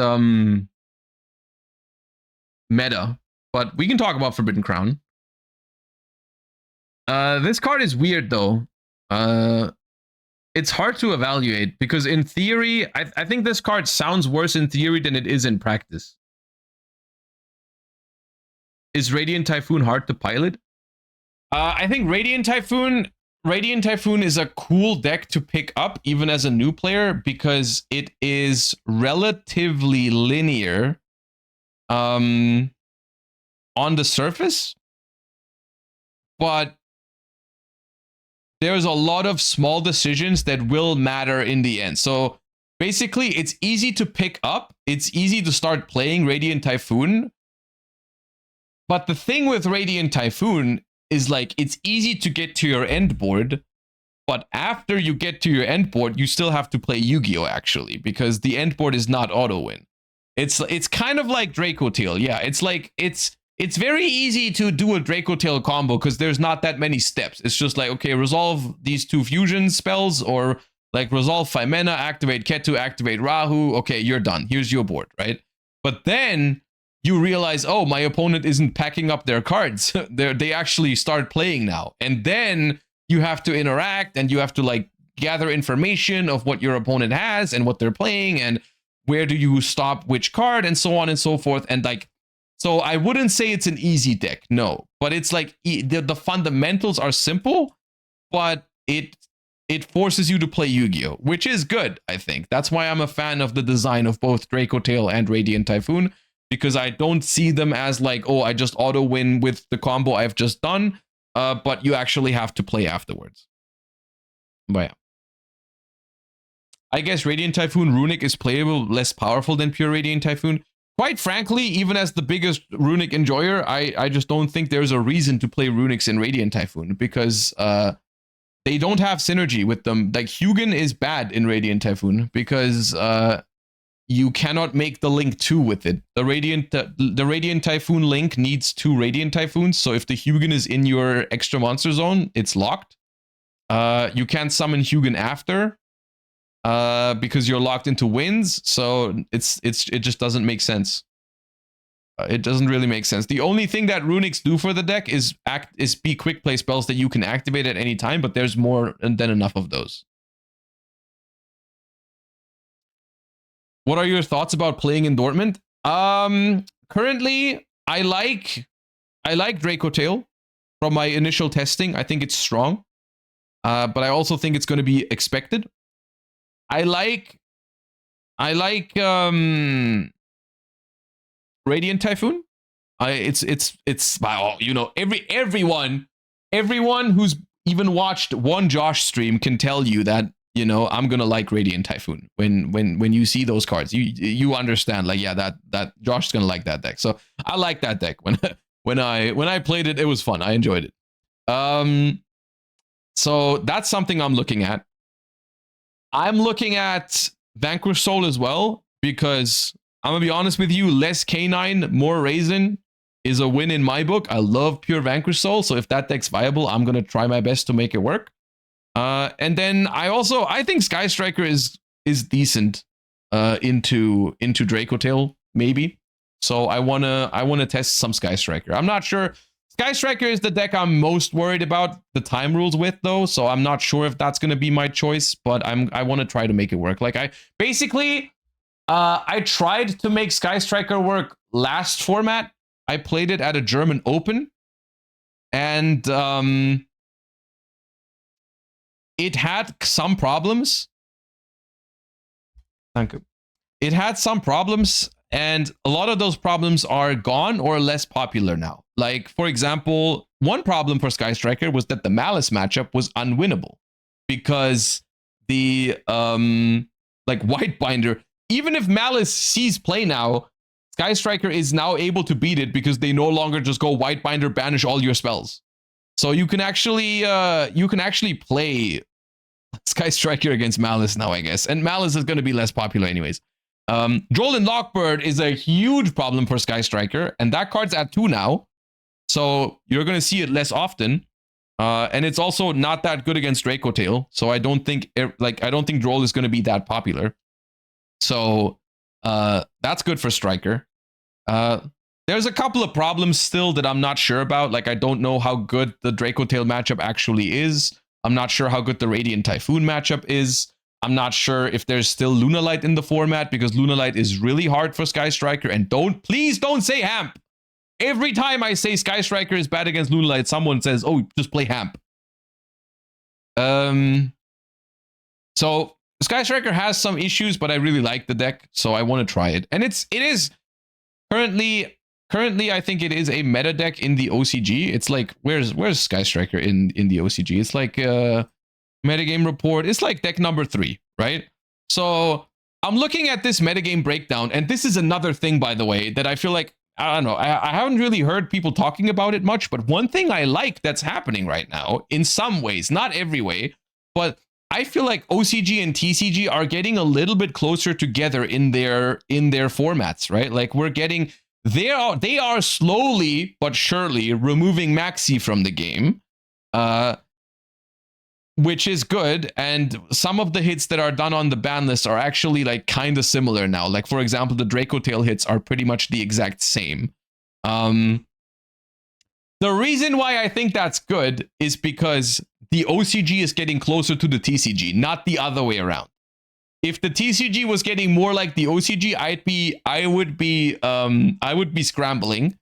meta. But we can talk about Forbidden Crown. This card is weird though. It's hard to evaluate because in theory, I think this card sounds worse in theory than it is in practice. Is Radiant Typhoon hard to pilot? I think Radiant Typhoon is a cool deck to pick up even as a new player because it is relatively linear on the surface, but there's a lot of small decisions that will matter in the end. So basically, it's easy to pick up. It's easy to start playing Radiant Typhoon. But the thing with Radiant Typhoon is like, it's easy to get to your end board. But after you get to your end board, you still have to play Yu-Gi-Oh! Actually, because the end board is not auto-win. It's kind of like Dracotail. Yeah, it's like, it's very easy to do a Dracotail combo because there's not that many steps. It's just like, okay, resolve these two fusion spells, or like resolve Femena, activate Ketu, activate Rahu. Okay, you're done. Here's your board, right? But then you realize, oh, my opponent isn't packing up their cards. They actually start playing now. And then you have to interact and you have to like gather information of what your opponent has and what they're playing and where do you stop which card and so on and so forth. And like, so I wouldn't say it's an easy deck, no, but it's like the fundamentals are simple, but it forces you to play Yu-Gi-Oh, which is good, I think. That's why I'm a fan of the design of both Dracotail and Radiant Typhoon, because I don't see them as like, oh, I just auto win with the combo I've just done, but you actually have to play afterwards. But yeah. I guess Radiant Typhoon Runic is playable, less powerful than pure Radiant Typhoon. Quite frankly, even as the biggest Runic enjoyer, I just don't think there's a reason to play Runics in Radiant Typhoon because they don't have synergy with them. Like, Hugin is bad in Radiant Typhoon because you cannot make the link 2 with it. The Radiant Typhoon link needs 2 Radiant Typhoons, so if the Hugin is in your extra monster zone, it's locked. You can't summon Hugin after. Because you're locked into wins, so it just doesn't make sense. It doesn't really make sense. The only thing that runics do for the deck is be quick play spells that you can activate at any time, but there's more than enough of those. What are your thoughts about playing in Dortmund? Currently, I like Dracotail from my initial testing. I think it's strong, but I also think it's going to be expected. I like Radiant Typhoon. It's wow, you know, everyone who's even watched one Josh stream can tell you that, you know, I'm gonna like Radiant Typhoon when you see those cards. You understand, like, yeah, that Josh's gonna like that deck. So I like that deck. When I played it, it was fun. I enjoyed it. So that's something I'm looking at. I'm looking at Vanquish Soul as well, because I'm gonna be honest with you, less Canine, more Raisin is a win in my book. I love pure Vanquish Soul, so if that deck's viable, I'm gonna try my best to make it work. And then I think Sky Striker is decent into Dracotail, maybe. So I wanna test some Sky Striker. I'm not sure. Sky Striker is the deck I'm most worried about the time rules with, though, so I'm not sure if that's gonna be my choice, but I want to try to make it work. Like, I tried to make Sky Striker work last format. I played it at a German Open, and it had some problems. Thank you. It had some problems, and a lot of those problems are gone or less popular now. Like, for example, one problem for Sky Striker was that the Maliss matchup was unwinnable because the like Whitebinder, even if Maliss sees play now, Sky Striker is now able to beat it because they no longer just go Whitebinder, banish all your spells. So you can actually play Sky Striker against Maliss now, I guess. And Maliss is going to be less popular anyways. Droll and Lockbird is a huge problem for Sky Striker, and that card's at 2 now. So you're going to see it less often. And it's also not that good against Dracotail. So I don't think Droll is going to be that popular. So that's good for Striker. There's a couple of problems still that I'm not sure about. Like, I don't know how good the Dracotail matchup actually is. I'm not sure how good the Radiant Typhoon matchup is. I'm not sure if there's still Lunalight in the format, because Lunalight is really hard for Sky Striker. And please don't say Hamp. Every time I say Sky Striker is bad against Lunalight, someone says, oh, just play Hamp. So Sky Striker has some issues, but I really like the deck, so I want to try it. And it is currently I think it is a meta deck in the OCG. It's like, where's Sky Striker in the OCG? It's like metagame report. It's like deck number 3, right? So I'm looking at this metagame breakdown, and this is another thing, by the way, that I feel like, I don't know, I haven't really heard people talking about it much, but one thing I like that's happening right now, in some ways, not every way, but I feel like OCG and TCG are getting a little bit closer together in their formats, right? Like, they are slowly but surely removing Maxi from the game, which is good. And some of the hits that are done on the ban list are actually like kind of similar now. Like, for example, the Dracotail hits are pretty much the exact same. The reason why I think that's good is because the OCG is getting closer to the TCG, not the other way around. If the TCG was getting more like the OCG, I would be scrambling.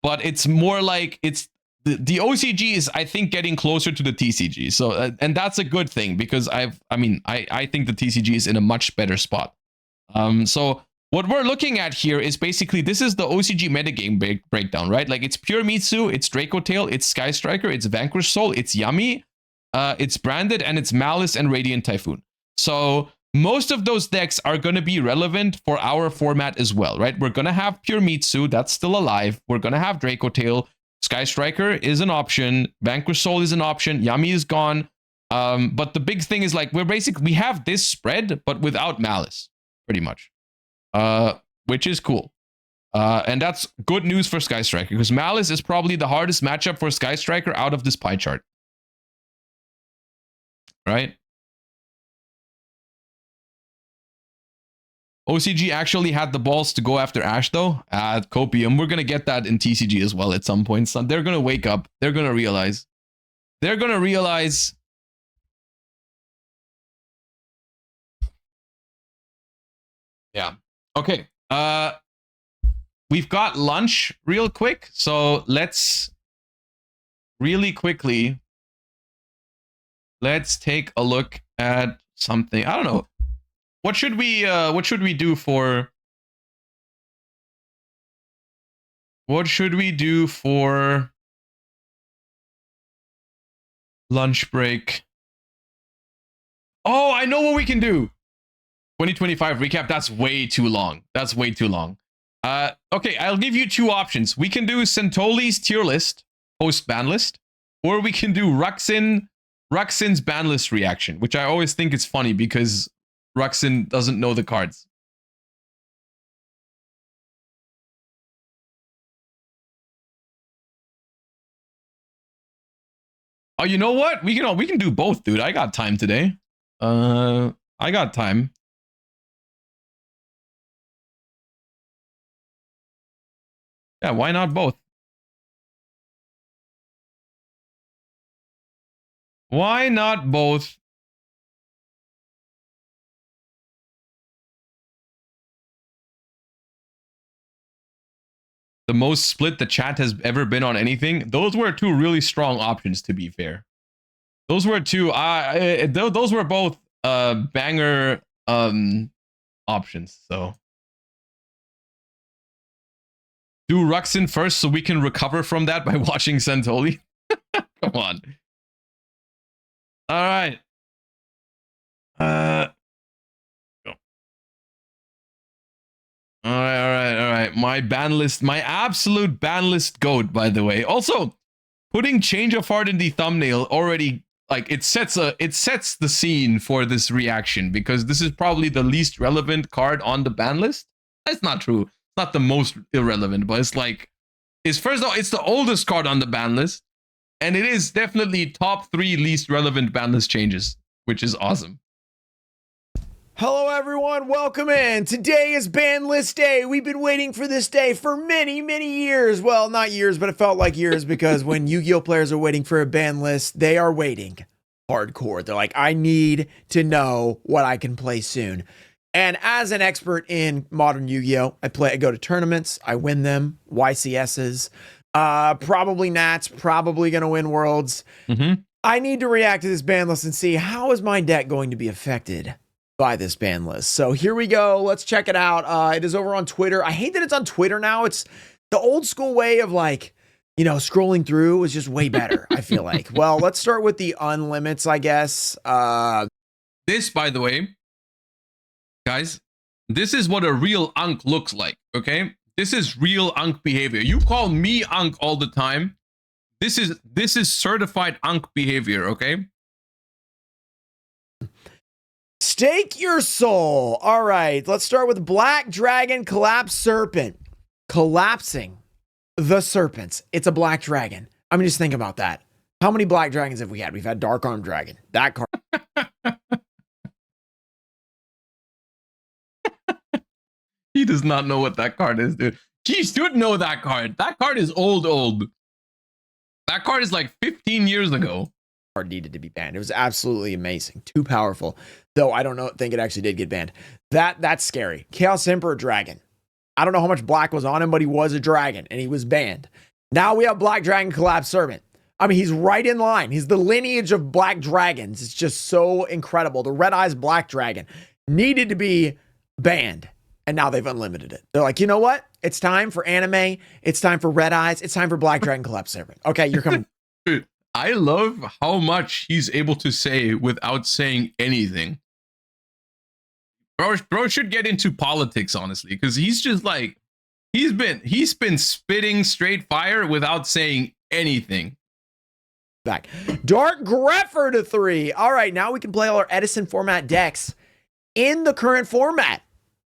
But it's more like the OCG is, I think, getting closer to the TCG. So and that's a good thing, because I think the TCG is in a much better spot. So what we're looking at here is basically, this is the OCG metagame breakdown, right? Like, it's pure Mitsu, it's Dracotail, it's Sky Striker, it's Vanquish Soul, it's Yummy, it's Branded, and it's Maliss and Radiant Typhoon. So most of those decks are going to be relevant for our format as well, right? We're going to have pure Mitsu, that's still alive. We're going to have Dracotail. Sky Striker is an option. Vanquish Soul is an option. Yummy is gone. But the big thing is, like, we have this spread, but without Maliss, pretty much. Which is cool. And that's good news for Sky Striker, because Maliss is probably the hardest matchup for Sky Striker out of this pie chart. Right? OCG actually had the balls to go after Ash though. Copium. We're gonna get that in TCG as well at some point. So they're gonna wake up. They're gonna realize. They're gonna realize. Yeah. Okay. We've got lunch real quick, so let's really quickly. Let's take a look at something. I don't know. What should we do for lunch break? Oh, I know what we can do. 2025 recap. That's way too long. That's way too long. Okay, I'll give you two options. We can do Santoli's tier list post ban list, or we can do Ruxin's ban list reaction, which I always think is funny because Ruxin doesn't know the cards. Oh, you know what? We can do both, dude. I got time today. I got time. Yeah, why not both? Why not both? The most split the chat has ever been on anything. Those were two really strong options, to be fair. Those were two. Those were both banger options. So do Ruxin first so we can recover from that by watching Santoli. Come on. All right. Go. All right. My ban list, my absolute ban list goat, by the way. Also, putting Change of Heart in the thumbnail already, like, it sets the scene for this reaction, because this is probably the least relevant card on the ban list. That's not true. It's not the most irrelevant, but it's like, first of all, it's the oldest card on the ban list, and it is definitely top 3 least relevant ban list changes, which is awesome. Hello everyone, welcome in. Today is ban list day. We've been waiting for this day for many years. Well, not years, but it felt like years, because when Yu-Gi-Oh players are waiting for a ban list, they are waiting hardcore. They're like, I need to know what I can play soon. And as an expert in modern Yu-Gi-Oh, I go to tournaments, I win them, YCSs, probably Nats, probably gonna win Worlds. I need to react to this ban list and see, how is my deck going to be affected by this ban list? So here we go. Let's check it out. It is over on Twitter. I hate that it's on Twitter now. It's the old school way of, like, you know, scrolling through is just way better, I feel like. Well, let's start with the unlimits, I guess. This, by the way, guys, this is what a real Unk looks like, okay? This is real Unk behavior. You call me Unk all the time. This is certified Unk behavior, okay? Stake your soul. All right, let's start with Black Dragon Collapse Serpent. Collapsing the serpents. It's a black dragon. I mean, just think about that. How many black dragons have we had? We've had Dark Arm Dragon. That card. He does not know what that card is, dude. He should know that card. That card is old. That card is like 15 years ago. Card needed to be banned. It was absolutely amazing. Too powerful. Though I don't think it actually did get banned. That's scary. Chaos Emperor Dragon. I don't know how much black was on him, but he was a dragon and he was banned. Now we have Black Dragon Collapse Serpent. I mean, he's right in line. He's the lineage of black dragons. It's just so incredible. The Red Eyes Black Dragon needed to be banned, and now they've unlimited it. They're like, you know what? It's time for anime. It's time for Red Eyes. It's time for Black Dragon Collapse Serpent. Okay, you're coming. Dude, I love how much he's able to say without saying anything. Bro should get into politics, honestly, because he's just like, he's been spitting straight fire without saying anything. Back. Dark Greffer to 3. All right, now we can play all our Edison format decks in the current format.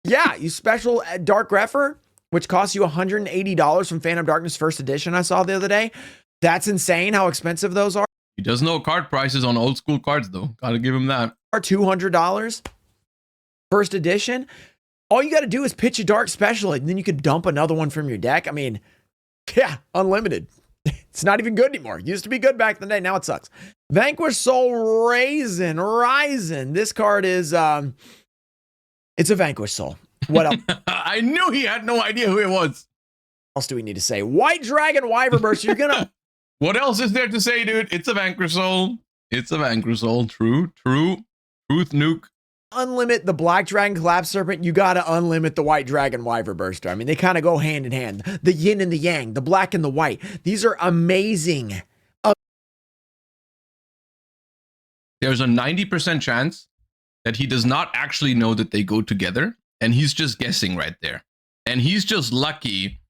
Yeah, you special Dark Greffer, which costs you $180 from Phantom Darkness First Edition, I saw the other day. That's insane how expensive those are. He does know card prices on old school cards, though. Gotta give him that. Are $200 First Edition. all you got to do is pitch a dark special, and then you could dump another one from your deck. I mean, yeah, unlimited. It's not even good anymore. It used to be good back in the day. Now it sucks. Vanquish Soul Ryzen. This card is, it's a Vanquish Soul. What else? I knew he had no idea who it was. What else do we need to say? White Dragon Wyverburst. You're gonna. What else is there to say, dude? It's a Vanquish Soul. It's a Vanquish Soul. Truth nuke. Unlimit the Black Dragon Collapse Serpent. You gotta unlimit the White Dragon Wyverburster. I mean, they kind of go hand in hand. The yin and the yang, the black and the white. These are amazing. There's a 90% chance that he does not actually know that they go together, and he's just guessing right there. And he's just lucky.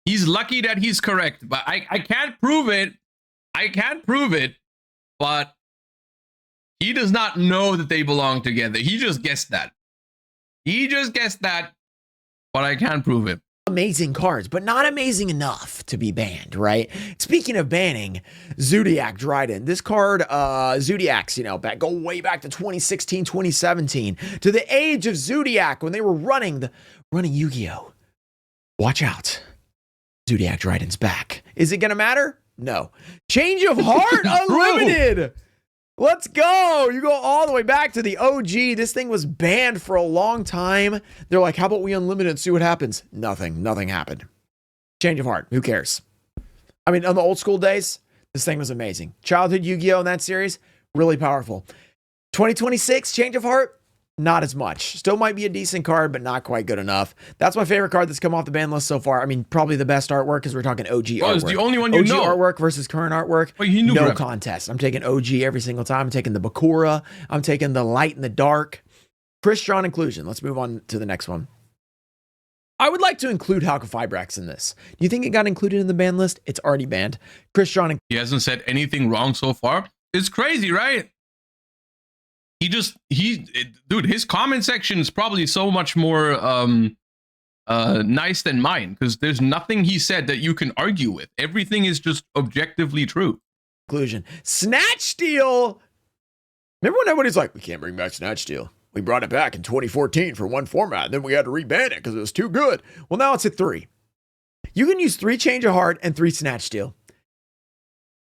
He's lucky that he's correct, but I can't prove it. I can't prove it, but he does not know that they belong together. He just guessed that. He just guessed that, but I can't prove it. Amazing cards, but not amazing enough to be banned, right? Speaking of banning, Zodiac Dryden. This card, Zodiacs, go way back to 2016, 2017, to the age of Zodiac when they were running Yu-Gi-Oh! Watch out. Zodiac Dryden's back. Is it gonna matter? No. Change of Heart Unlimited. Let's go. You go all the way back to the OG. This thing was banned for a long time. They're like, how about we unlimit it and see what happens? Nothing happened. Change of Heart. Who cares? I mean, on the old school days, this thing was amazing. Childhood Yu-Gi-Oh! In that series, really powerful. 2026, Change of Heart, not as much. Still might be a decent card, but not quite good enough. That's my favorite card that's come off the ban list so far. I mean, probably the best artwork because we're talking OG artwork. It's the only one you know. OG artwork versus current artwork. Well, you knew no correct. contest. I'm taking OG every single time. I'm taking the Bakura. I'm taking the Light and the Dark. Crystron Inclusion. Let's move on to the next one. I would like to include Halka Fibrax in this. Do you think it got included in the ban list? It's already banned. Crystron. He hasn't said anything wrong so far. It's crazy, right? Dude, his comment section is probably so much more nice than mine because there's nothing he said that you can argue with. Everything is just objectively true. Conclusion. Snatch Steal. Remember when everybody's like, we can't bring back Snatch Steal? We brought it back in 2014 for one format, and then we had to reban it because it was too good. Well, now it's at 3. You can use 3 Change of Heart and 3 Snatch Steal.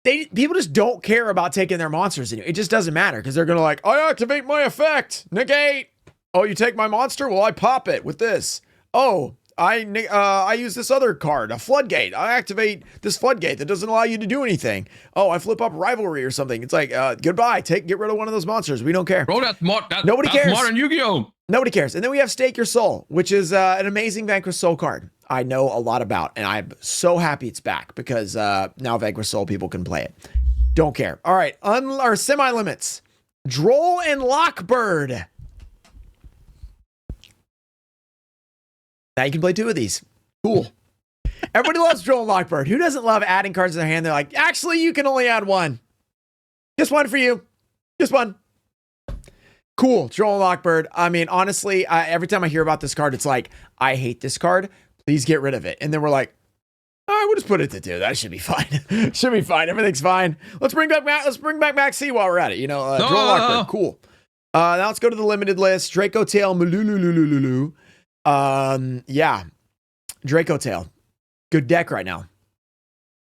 People just don't care about taking their monsters in. It just doesn't matter because they're going to like, I activate my effect. Negate. Oh, you take my monster? Well, I pop it with this. Oh, I use this other card, a Floodgate. I activate this Floodgate that doesn't allow you to do anything. Oh, I flip up Rivalry or something. It's like, goodbye. Get rid of one of those monsters. We don't care. Bro, Nobody cares. Modern Yu-Gi-Oh! Nobody cares. And then we have Stake Your Soul, which is an amazing Vanquish Soul card. I know a lot about, and I'm so happy it's back because now Vanquish Soul people can play it. Don't care. All right, or semi-limits. Droll and Lockbird. Now you can play 2 of these. Cool. Everybody loves Droll and Lockbird. Who doesn't love adding cards to their hand? They're like, actually, you can only add 1. Just 1 for you. Just 1. Cool. Droll and Lockbird. I mean, honestly, every time I hear about this card, it's like, I hate this card. Please get rid of it. And then we're like, all right, we'll just put it to 2. That should be fine. Should be fine. Everything's fine. Let's bring back Max C while we're at it. Droll and Lockbird. Cool. Now let's go to the limited list. Dracotail. Yeah. Dracotail. Good deck right now.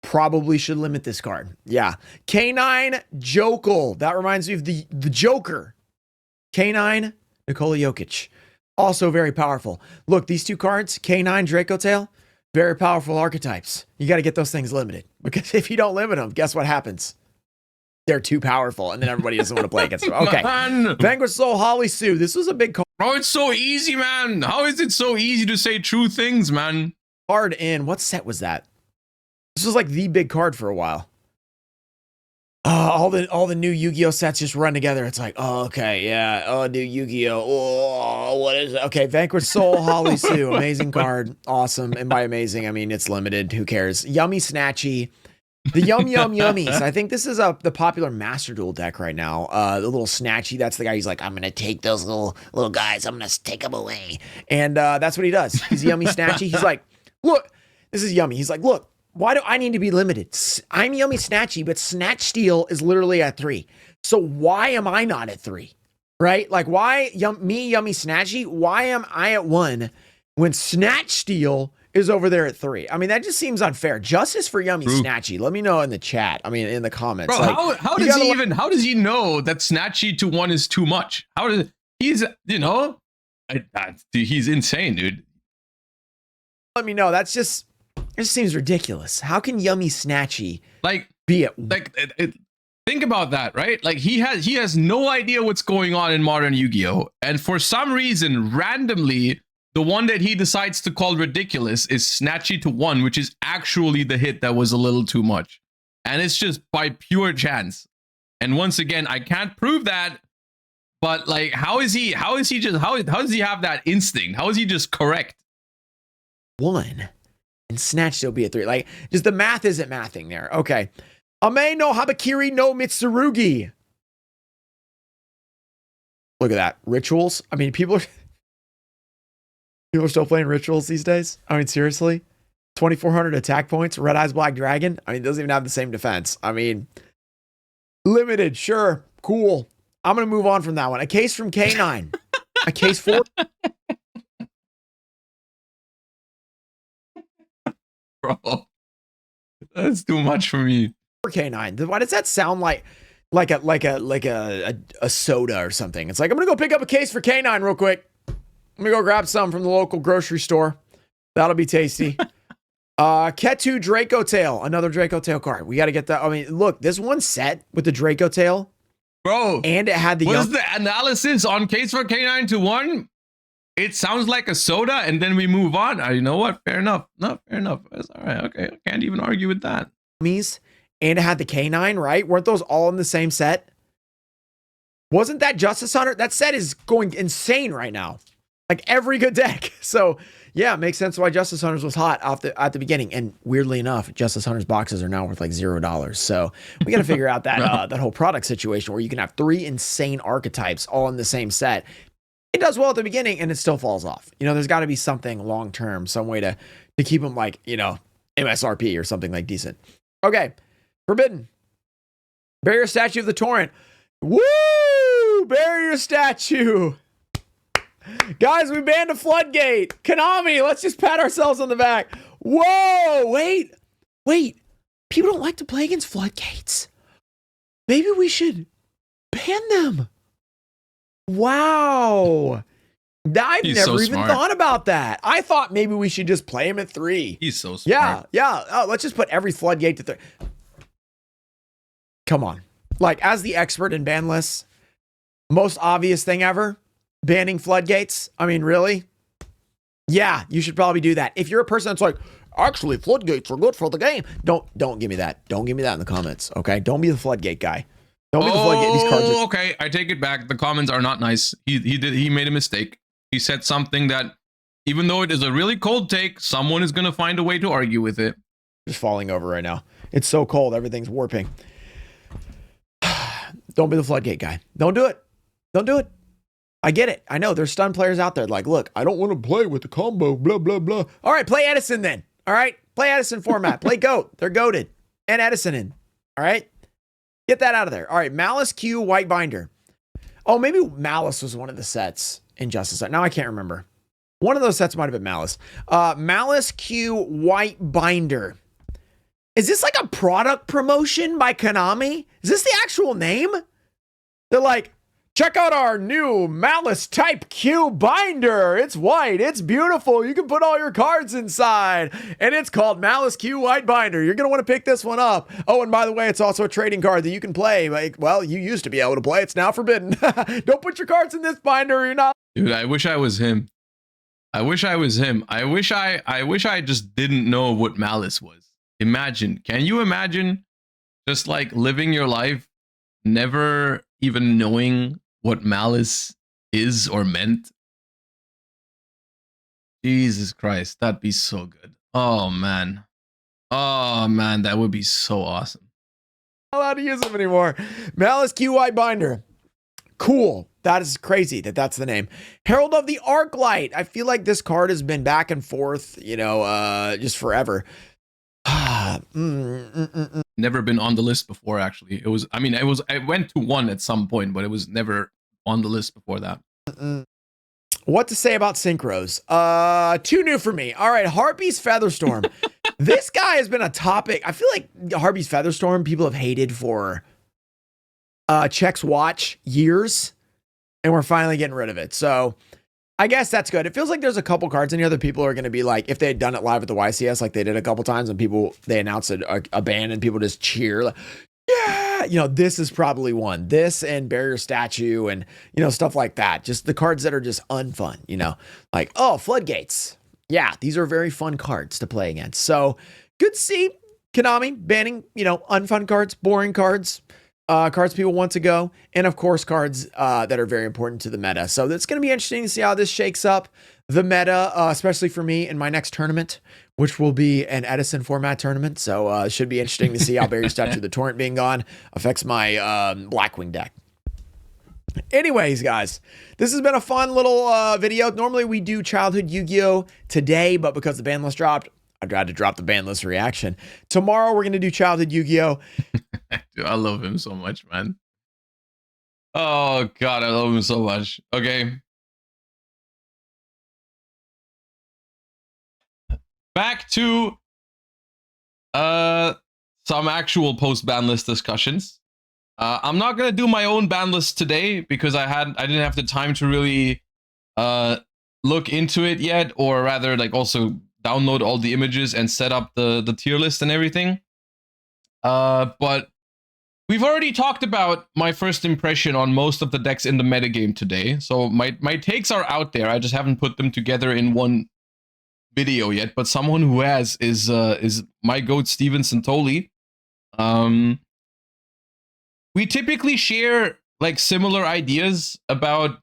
Probably should limit this card. Yeah. K9 Jokel. That reminds me of the Joker. K9 Nikola Jokic. Also very powerful. Look, these 2 cards, K9 Dracotail, very powerful archetypes. You got to get those things limited because if you don't limit them, guess what happens? They're too powerful, and then everybody doesn't want to play against them. Okay. Vanquish Soul Holly Sue. This was a big card. Bro, it's so easy, man. How is it so easy to say true things, man? Card in. What set was that? This was like the big card for a while. All the new Yu-Gi-Oh sets just run together. It's like, oh, okay, yeah. Oh, new Yu-Gi-Oh. Oh, what is it? Okay, Vanquish Soul, Holly Sue. Amazing card. Awesome. And by amazing, I mean it's limited. Who cares? Yummy Snatchy. The Yummies. I think this is the popular Master Duel deck right now. The little Snatchy. That's the guy. He's like, I'm gonna take those little guys. I'm gonna take them away. And that's what he does. He's Yummy Snatchy. He's like, look, this is Yummy. He's like, look. Why do I need to be limited? I'm Yummy Snatchy, but Snatch Steal is literally at 3. So why am I not at 3? right? Like, why me, Yummy, Snatchy? Why am I at 1 when Snatch Steal is over there at 3? I mean, that just seems unfair. Justice for Yummy, Snatchy. Let me know in the chat. I mean, in the comments. Bro, like, how does he know that Snatchy to 1 is too much? How does he's, you know, he's insane, dude. Let me know. That's just, it just seems ridiculous. How can Yummy Snatchy like be at think about that, right? Like he has no idea what's going on in modern Yu-Gi-Oh! And for some reason, randomly, the one that he decides to call ridiculous is Snatchy to 1, which is actually the hit that was a little too much. And it's just by pure chance. And once again, I can't prove that, but like, how does he have that instinct? How is he just correct? 1 and Snatch still be at 3. Like, just the math isn't mathing there. Okay. Ame no Habakiri no Mitsurugi. Look at that. Rituals. I mean, people are still playing rituals these days. I mean, seriously. 2,400 attack points. Red Eyes Black Dragon. I mean, it doesn't even have the same defense. I mean, limited. Sure. Cool. I'm going to move on from that one. A case from K9. A case 4. Bro, that's too much for me. K9. Why does that sound like a soda or something? It's like, I'm gonna go pick up a case for K9 real quick. Let me go grab some from the local grocery store. That'll be tasty. Ketu Dracotail, another Dracotail card. We got to get that. I mean, look, this one set with the Dracotail, bro, and it had the. Was the analysis on case for K9 to 1? It sounds like a soda, and then we move on. You know what? Fair enough. No, fair enough. That's all right. Okay, I can't even argue with that. And it had the K9, right? Weren't those all in the same set? Wasn't that Justice Hunter? That set is going insane right now. Like every good deck. So yeah, it makes sense why Justice Hunters was hot at the beginning. And weirdly enough, Justice Hunters boxes are now worth like $0. So we got to figure out that that whole product situation where you can have 3 insane archetypes all in the same set. It does well at the beginning and it still falls off. You know, there's got to be something long term, some way to keep them like, you know, MSRP or something like decent. Okay. Forbidden. Barrier Statue of the Torrent. Woo! Barrier Statue. Guys, we banned a floodgate. Konami, let's just pat ourselves on the back. Whoa! Wait. People don't like to play against floodgates. Maybe we should ban them. Wow. I've never even thought about that. I thought maybe we should just play him at 3. He's so smart. Yeah. Oh, let's just put every floodgate to 3. Come on. Like, as the expert in ban lists, most obvious thing ever, banning floodgates. I mean, really? Yeah, you should probably do that. If you're a person that's like, actually, floodgates are good for the game. Don't give me that. Don't give me that in the comments, okay? Don't be the floodgate guy. Don't be the floodgate. These cards are... Okay, I take it back. The comments are not nice. He made a mistake. He said something that, even though it is a really cold take, someone is going to find a way to argue with it. Just falling over right now. It's so cold. Everything's warping. Don't be the floodgate guy. Don't do it. Don't do it. I get it. I know there's stun players out there like, look, I don't want to play with the combo, blah, blah, blah. All right, play Edison then. All right, play Edison format. Play GOAT. They're goated. And Edison in. All right, get that out of there. All right, Maliss Q White Binder. Oh, maybe Maliss was one of the sets in Justice. Now I can't remember. One of those sets might have been Maliss. Maliss Q White Binder. Is this like a product promotion by Konami? Is this the actual name? They're like, check out our new Maliss Type Q binder. It's white. It's beautiful. You can put all your cards inside. And it's called Maliss Q White Binder. You're going to want to pick this one up. Oh, and by the way, it's also a trading card that you can play. Like, well, you used to be able to play. It's now forbidden. Don't put your cards in this binder or you're not. Dude, I wish I was him. I wish I just didn't know what Maliss was. Imagine. Can you imagine just like living your life never even knowing what Maliss is or meant? Jesus Christ, that'd be so good. Oh man, that would be so awesome. I'm not allowed to use them anymore. Maliss QI Binder. Cool. That is crazy that's the name. Herald of the Arclight. I feel like this card has been back and forth, you know, just forever. Never been on the list before, actually. It went to 1 at some point, but it was never on the list before that. What to say about synchros? Too new for me. All right, Harpy's Featherstorm. This guy has been a topic. I feel like Harpy's Featherstorm people have hated for Check's Watch years, and we're finally getting rid of it. So I guess that's good. It feels like there's a couple cards in here that people are going to be like, if they had done it live at the YCS like they did a couple times, and they announced a ban and people just cheer like, yeah, you know, this is probably one. This and Barrier Statue and, you know, stuff like that. Just the cards that are just unfun, you know, like, oh, Floodgates. Yeah, these are very fun cards to play against. So good to see Konami banning, you know, unfun cards, boring cards, cards people want to go, and of course cards that are very important to the meta. So it's going to be interesting to see how this shakes up the meta, especially for me in my next tournament, which will be an Edison format tournament. So it should be interesting to see how Barrier Statue, the Torrent being gone, affects my Blackwing deck. Anyways, guys, this has been a fun little video. Normally we do childhood Yu-Gi-Oh! Today, but because the ban list dropped, I tried to drop the ban list reaction. Tomorrow we're going to do childhood Yu-Gi-Oh! Dude, I love him so much, man. Oh, God, I love him so much. Okay. Back to some actual post-ban list discussions. I'm not gonna do my own ban list today because I didn't have the time to really look into it yet, or rather like also download all the images and set up the tier list and everything. But we've already talked about my first impression on most of the decks in the metagame today. So my takes are out there. I just haven't put them together in one video yet, but someone who has is my goat Steven Santoli. We typically share like similar ideas about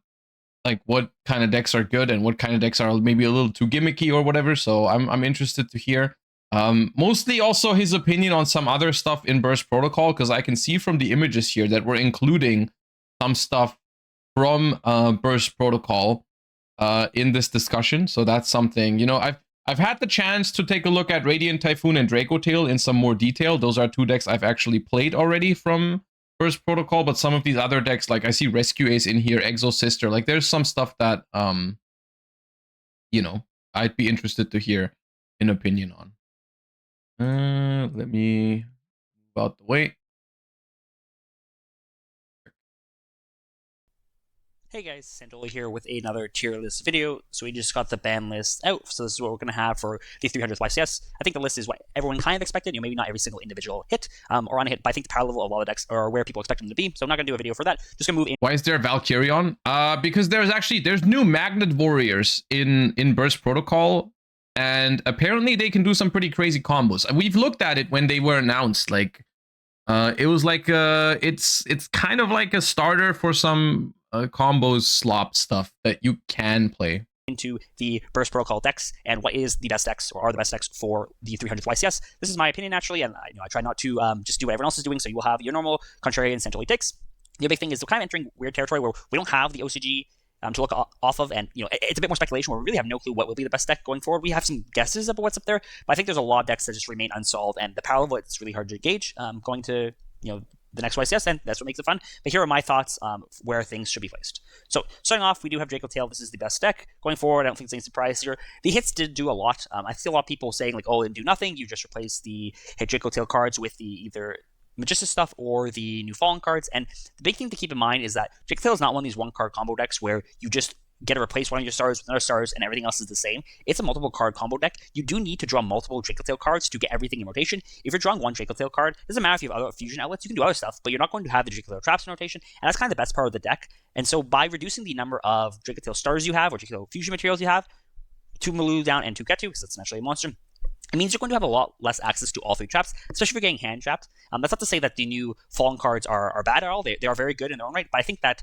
like what kind of decks are good and what kind of decks are maybe a little too gimmicky or whatever. So I'm interested to hear mostly also his opinion on some other stuff in Burst Protocol, because I can see from the images here that we're including some stuff from Burst Protocol in this discussion. So that's something, you know, I've had the chance to take a look at Radiant Typhoon and Dracotail in some more detail. Those are two decks I've actually played already from Burst Protocol, but some of these other decks, like I see Rescue Ace in here, Exo Sister, like there's some stuff that, you know, I'd be interested to hear an opinion on. Let me move out the way. Hey guys, Santoli here with another tier list video. So we just got the ban list out, so this is what we're going to have for the 300th YCS. I think the list is what everyone kind of expected, you know, maybe not every single individual hit or on a hit, but I think the power level of all the decks are where people expect them to be, so I'm not going to do a video for that. Just going to move in. Why is there Valkyrion? Because there's new Magnet Warriors in Burst Protocol, and apparently they can do some pretty crazy combos. We've looked at it when they were announced, like it was like it's kind of like a starter for some combos slop stuff that you can play into the Burst Protocol decks and what is the best decks or are the best decks for the 300th YCS. This is my opinion naturally, and I try not to just do what everyone else is doing, so you will have your normal contrarian Santoli takes. The big thing is we're kind of entering weird territory where we don't have the OCG to look off of, and you know it's a bit more speculation where we really have no clue what will be the best deck going forward. We have some guesses about what's up there, but I think there's a lot of decks that just remain unsolved, and the power of it's really hard to gauge going to, you know, the next YCS, and that's what makes it fun. But here are my thoughts where things should be placed. So starting off, we do have Dracotail. This is the best deck. Going forward, I don't think it's any surprise here. The hits did do a lot. I see a lot of people saying like, oh, it didn't do nothing. You just replace the hit Dracotail cards with the either Magista stuff or the new Fallen cards. And the big thing to keep in mind is that Dracotail is not one of these one-card combo decks where you just get to replace one of your stars with another stars and everything else is the same. It's a multiple card combo deck. You do need to draw multiple Dracotail cards to get everything in rotation. If you're drawing one Dracotail card, it doesn't matter if you have other fusion outlets, you can do other stuff, but you're not going to have the Dracotail traps in rotation, and that's kind of the best part of the deck. And so by reducing the number of Dracotail stars you have, or Dracotail fusion materials you have, 2 Malu down and 2 Ketu, because that's naturally a monster, it means you're going to have a lot less access to all 3 traps, especially if you're getting hand trapped. That's not to say that the new Fallen cards are bad at all. They are very good in their own right, but I think that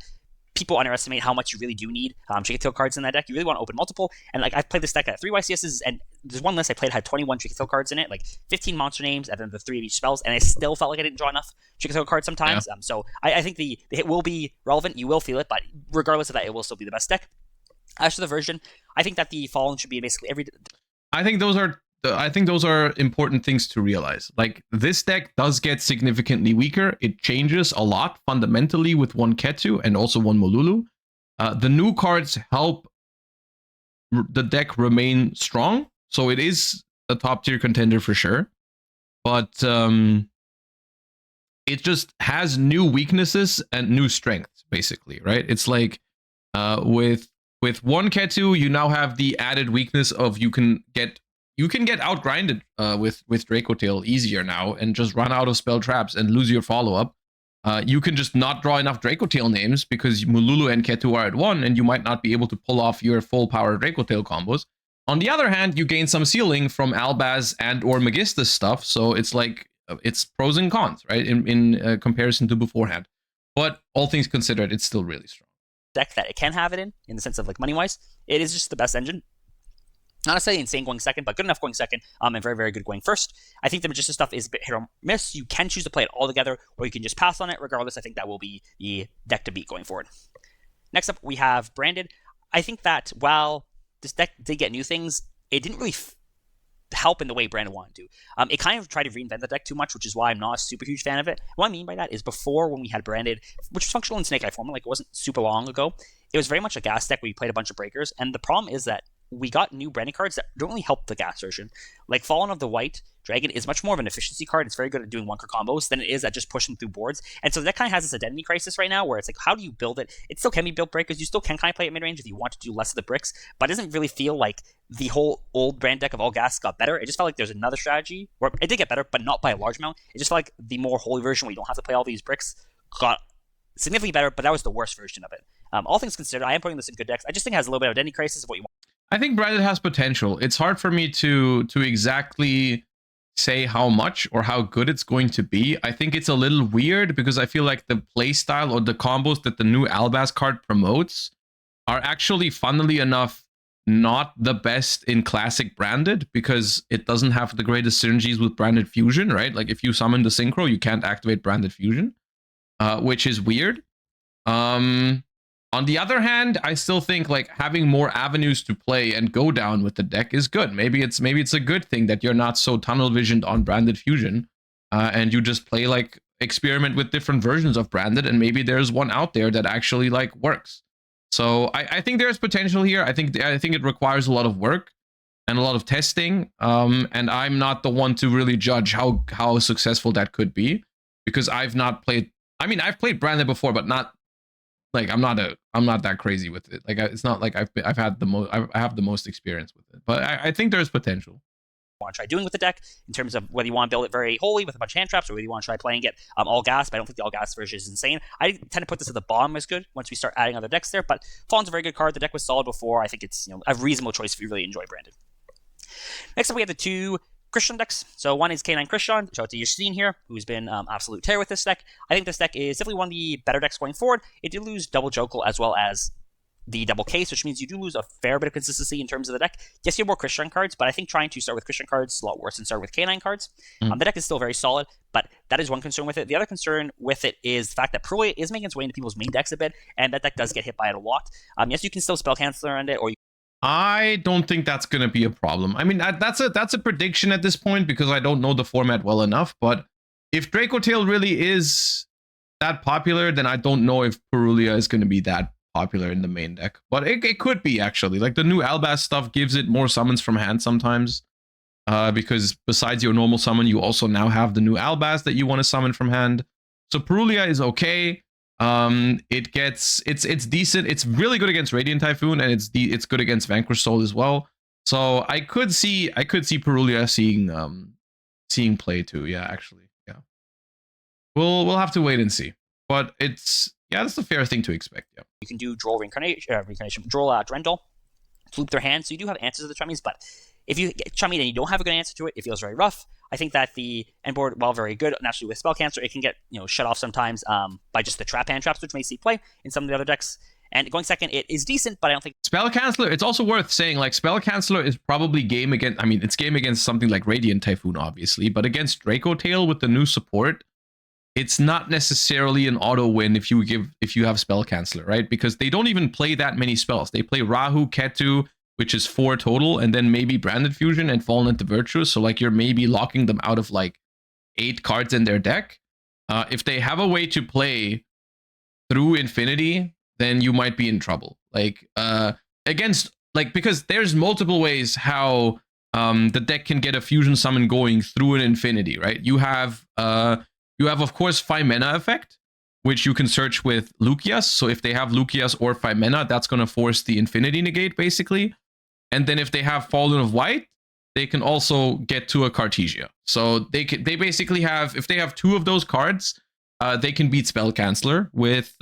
people underestimate how much you really do need Dracotail cards in that deck. You really want to open multiple, and like I've played this deck at 3 YCSs, and there's one list I played had 21 Dracotail cards in it, like 15 monster names, and then the 3 of each spells, and I still felt like I didn't draw enough Dracotail cards sometimes. Yeah. So I think the hit will be relevant. You will feel it, but regardless of that, it will still be the best deck. As for the version, I think that the Fallen should be basically every. I think those are important things to realize. Like, this deck does get significantly weaker. It changes a lot fundamentally with one Ketu and also one Molulu. The new cards help the deck remain strong, so it is a top tier contender for sure. But it just has new weaknesses and new strengths, basically, right? It's like with one Ketu, you now have the added weakness of you can get outgrinded with Dracotail easier now and just run out of spell traps and lose your follow-up. You can just not draw enough Dracotail names because Mululu and Ketu are at 1, and you might not be able to pull off your full power Dracotail combos. On the other hand, you gain some ceiling from Albaz and or Megistus stuff, so it's like it's pros and cons, right? In comparison to beforehand. But all things considered, it's still really strong. Deck that it can have it in the sense of like money-wise, it is just the best engine. Not necessarily insane going second, but good enough going second, and very, very good going first. I think the Magista stuff is a bit hit or miss. You can choose to play it all together, or you can just pass on it. Regardless, I think that will be the deck to beat going forward. Next up, we have Branded. I think that while this deck did get new things, it didn't really help in the way Branded wanted to. It kind of tried to reinvent the deck too much, which is why I'm not a super huge fan of it. What I mean by that is before, when we had Branded, which was functional in Snake Eye format, like it wasn't super long ago, it was very much a gas deck where you played a bunch of breakers, and the problem is that we got new branding cards that don't really help the gas version. Like Fallen of the White Dragon is much more of an efficiency card. It's very good at doing one-card combos than it is at just pushing through boards. And so that kind of has this identity crisis right now where it's like, how do you build it? It still can be built breakers. You still can kind of play it mid-range if you want to do less of the bricks, but it doesn't really feel like the whole old brand deck of all gas got better. It just felt like there's another strategy where it did get better, but not by a large amount. It just felt like the more holy version where you don't have to play all these bricks got significantly better, but that was the worst version of it. All things considered, I am putting this in good decks. I just think it has a little bit of identity crisis of what you want. I think Branded has potential. It's hard for me to exactly say how much or how good it's going to be. I think it's a little weird because I feel like the playstyle or the combos that the new Albaz card promotes are actually, funnily enough, not the best in classic Branded because it doesn't have the greatest synergies with Branded Fusion, right? Like if you summon the Synchro, you can't activate Branded Fusion, which is weird. On the other hand, I still think like having more avenues to play and go down with the deck is good. Maybe it's a good thing that you're not so tunnel visioned on Branded Fusion, and you just play like experiment with different versions of Branded, and maybe there's one out there that actually like works. So I think there's potential here. I think it requires a lot of work and a lot of testing. And I'm not the one to really judge how successful that could be because I've not played. I mean, I've played Branded before, but not. Like I'm not that crazy with it. Like it's not like I have the most experience with it. But I think there's potential. Want to try doing with the deck in terms of whether you want to build it very holy with a bunch of hand traps or whether you want to try playing it all gas. But I don't think the all gas version is insane. I tend to put this at the bottom as good once we start adding other decks there. But Fallen's a very good card. The deck was solid before. I think it's a reasonable choice if you really enjoy Branded. Next up, we have the two Christian decks. So one is K9 Christian, shout out to Yashin here, who's been absolute terror with this deck. I think this deck is definitely one of the better decks going forward. It did lose double Jokel as well as the double case, which means you do lose a fair bit of consistency in terms of the deck. Yes, you have more Christian cards, but I think trying to start with Christian cards is a lot worse than start with K9 cards. The deck is still very solid, but that is one concern with it. The other concern with it is the fact that Perulia is making its way into people's main decks a bit, and that deck does get hit by it a lot. Yes, you can still spell canceler on it, or I don't think that's going to be a problem. I mean, that's a prediction at this point because I don't know the format well enough. But if Dracotail really is that popular, then I don't know if Perulia is going to be that popular in the main deck. But it could be, actually. Like, the new Albaz stuff gives it more summons from hand sometimes. Because besides your normal summon, you also now have the new Albaz that you want to summon from hand. So Perulia is okay. It's decent. It's really good against Radiant Typhoon, and it's good against Vanquish Soul as well. So I could see Perulia seeing play too. Yeah, actually, yeah. We'll have to wait and see. But that's a fair thing to expect. Yeah. You can do Droll Drendel, loop their hand, so you do have answers to the Chummies, but if you get Chummy and you don't have a good answer to it, it feels very rough. I think that the end board, while very good, naturally with Spell Cancer, it can get shut off sometimes by just the trap hand traps, which may see play in some of the other decks. And going second, it is decent, but I don't think Spell Canceller. It's also worth saying, like, Spell Canceller is probably game against. I mean, it's game against something like Radiant Typhoon, obviously, but against Dracotail with the new support, it's not necessarily an auto win if you have Spell Canceller, right? Because they don't even play that many spells. They play Rahu, Ketu, which is 4 total, and then maybe Branded Fusion and Fallen into Virtuous. So like you're maybe locking them out of like 8 cards in their deck. If they have a way to play through Infinity then you might be in trouble. Like against like, because there's multiple ways how the deck can get a fusion summon going through an infinity, right? You have of course 5 mana effect, which you can search with Lucius. So if they have Lucius or 5 mana, that's going to force the infinity negate basically. And then if they have Fallen of White, they can also get to a Cartesia. So they basically have, if they have 2 of those cards, they can beat Spell Canceller with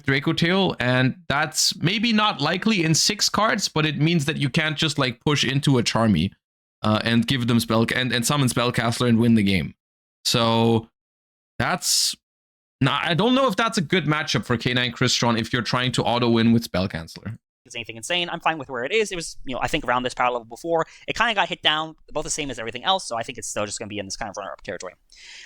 Dracotail, and that's maybe not likely in 6 cards, but it means that you can't just like push into a Charmy and give them spell and summon Spellcaster and win the game. So that's I don't know if that's a good matchup for K9 Crystron if you're trying to auto win with Spellcancellor. Anything insane. I'm fine with where it is. It was, I think around this power level before. It kind of got hit down, about the same as everything else, so I think it's still just going to be in this kind of runner-up territory.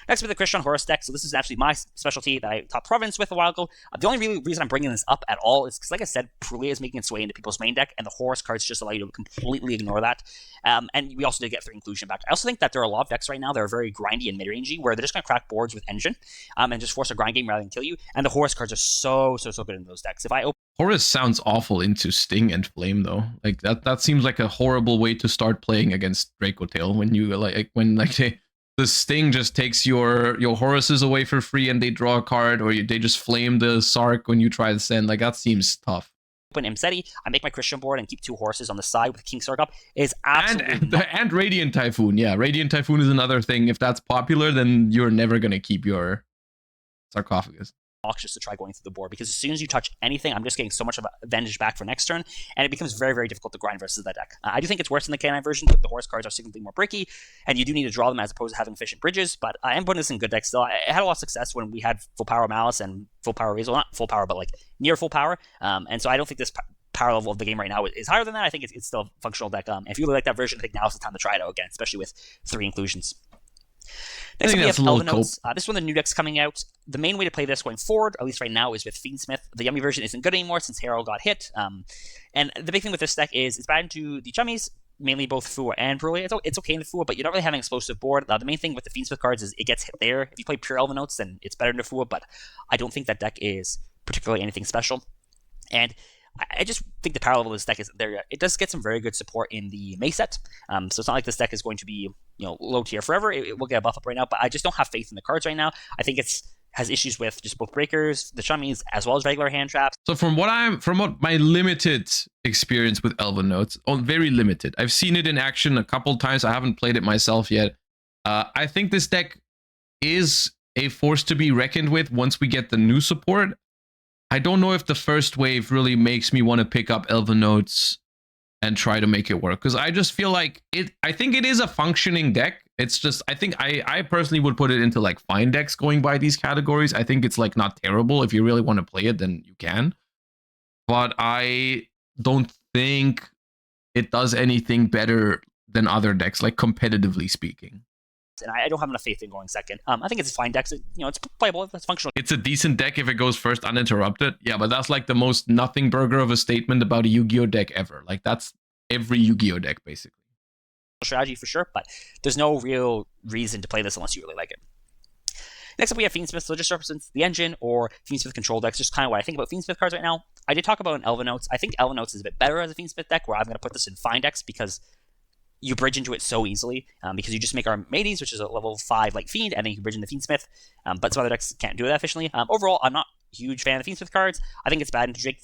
Next, with the Crystron Horus deck. So this is actually my specialty that I top province with a while ago. The only reason I'm bringing this up at all is because, like I said, Prulia is making its way into people's main deck, and the Horus cards just allow you to completely ignore that. And we also did get 3 inclusion back. I also think that there are a lot of decks right now that are very grindy and mid-rangey, where they're just going to crack boards with Engine and just force a grind game rather than kill you. And the Horus cards are so good in those decks. If I open Horus sounds awful into Sting and Flame though. Like that seems like a horrible way to start playing against Dracotail when you the Sting just takes your Horuses away for free and they draw a card, or they just flame the Sark when you try to send. Like that seems tough. Open Imseti, I make my Christian board and keep 2 Horuses on the side with King Sark up is absolutely and Radiant Typhoon. Yeah, Radiant Typhoon is another thing. If that's popular, then you're never gonna keep your Sarcophagus. Just to try going through the board, because as soon as you touch anything, I'm just getting so much of an advantage back for next turn, and it becomes very difficult to grind versus that deck. I do think it's worse in the K9 version, but the Horus cards are significantly more bricky, and you do need to draw them as opposed to having efficient bridges, but I am putting this in good decks still. I had a lot of success when we had full power Maliss and full power Razor, not full power, but like near full power, and so I don't think this power level of the game right now is higher than that. I think it's still a functional deck. If you really like that version, I think now is the time to try it out again, especially with 3 inclusions. Next up, we have Elven Notes. This is one of the new decks coming out. The main way to play this going forward, at least right now, is with Fiendsmith. The Yummy version isn't good anymore since Harrow got hit. And the big thing with this deck is it's bad into the Chummies, mainly both Fua and Prulia. It's okay in the Fua, but you're not really having an explosive board. The main thing with the Fiendsmith cards is it gets hit there. If you play pure Elven Notes, then it's better than the Fua, but I don't think that deck is particularly anything special. And I just think the power level of this deck is there yet. It does get some very good support in the May set. So it's not like this deck is going to be low tier forever. It will get a buff up right now, but I just don't have faith in the cards right now. I think has issues with just both breakers, the Chummies, as well as regular hand traps. So from what my limited experience with Elven Notes, very limited. I've seen it in action a couple times. I haven't played it myself yet. I think this deck is a force to be reckoned with once we get the new support. I don't know if the first wave really makes me want to pick up Elven Notes and try to make it work, because I just feel like I think it is a functioning deck. It's just, I think I personally would put it into like fine decks going by these categories. I think it's like not terrible. If you really want to play it, then you can. But I don't think it does anything better than other decks, like competitively speaking. And I don't have enough faith in going second. I think it's a fine deck. It's playable. It's functional. It's a decent deck if it goes first uninterrupted. Yeah, but that's like the most nothing burger of a statement about a Yu-Gi-Oh deck ever. Like that's every Yu-Gi-Oh deck basically. Strategy for sure, but there's no real reason to play this unless you really like it. Next up, we have Fiendsmith. So it just represents the engine or Fiendsmith control decks. Just kind of what I think about Fiendsmith cards right now. I did talk about an Elven Notes. I think Elven Notes is a bit better as a Fiendsmith deck, where I'm going to put this in fine decks because you bridge into it so easily, because you just make Armades, which is a level 5 like Fiend, and then you can bridge into Fiendsmith, but some other decks can't do that efficiently. Overall, I'm not a huge fan of Fiendsmith cards. I think it's bad into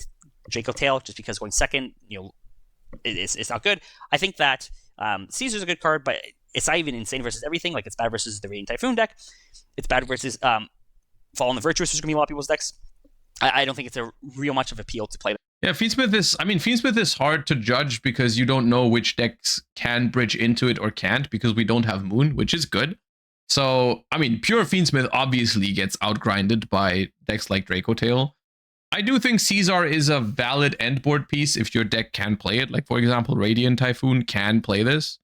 Dracotail, just because going second, it's not good. I think that Caesar's a good card, but it's not even insane versus everything. Like, it's bad versus the Radiant Typhoon deck. It's bad versus Fallen the Virtuous, which is going to be a lot of people's decks. I don't think it's a real much of appeal to play that. Yeah, Fiendsmith is hard to judge because you don't know which decks can bridge into it or can't, because we don't have Moon, which is good. So, pure Fiendsmith obviously gets outgrinded by decks like Dracotail. I do think Caesar is a valid endboard piece if your deck can play it. Like, for example, Radiant Typhoon can play this.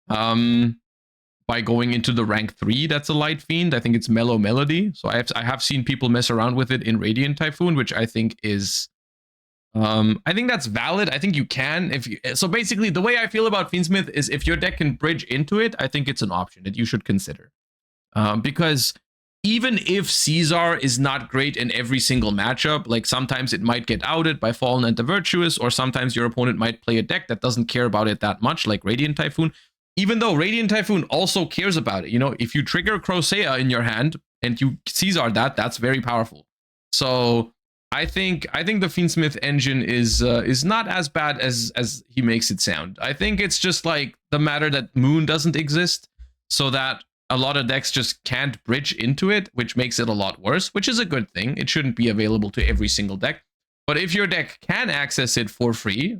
By going into the rank 3, that's a light fiend. I think it's Mellow Melody. So I have seen people mess around with it in Radiant Typhoon, which I think is... I think that's valid. I think you can. So basically, the way I feel about Fiendsmith is if your deck can bridge into it, I think it's an option that you should consider. Because even if Caesar is not great in every single matchup, like sometimes it might get outed by Fallen and the Virtuous, or sometimes your opponent might play a deck that doesn't care about it that much, like Radiant Typhoon. Even though Radiant Typhoon also cares about it, you know, if you trigger Crocea in your hand and you Caesar that, that's very powerful. So I think the Fiendsmith engine is not as bad as he makes it sound. I think it's just like the matter that Moon doesn't exist, so that a lot of decks just can't bridge into it, which makes it a lot worse, which is a good thing. It shouldn't be available to every single deck. But if your deck can access it for free,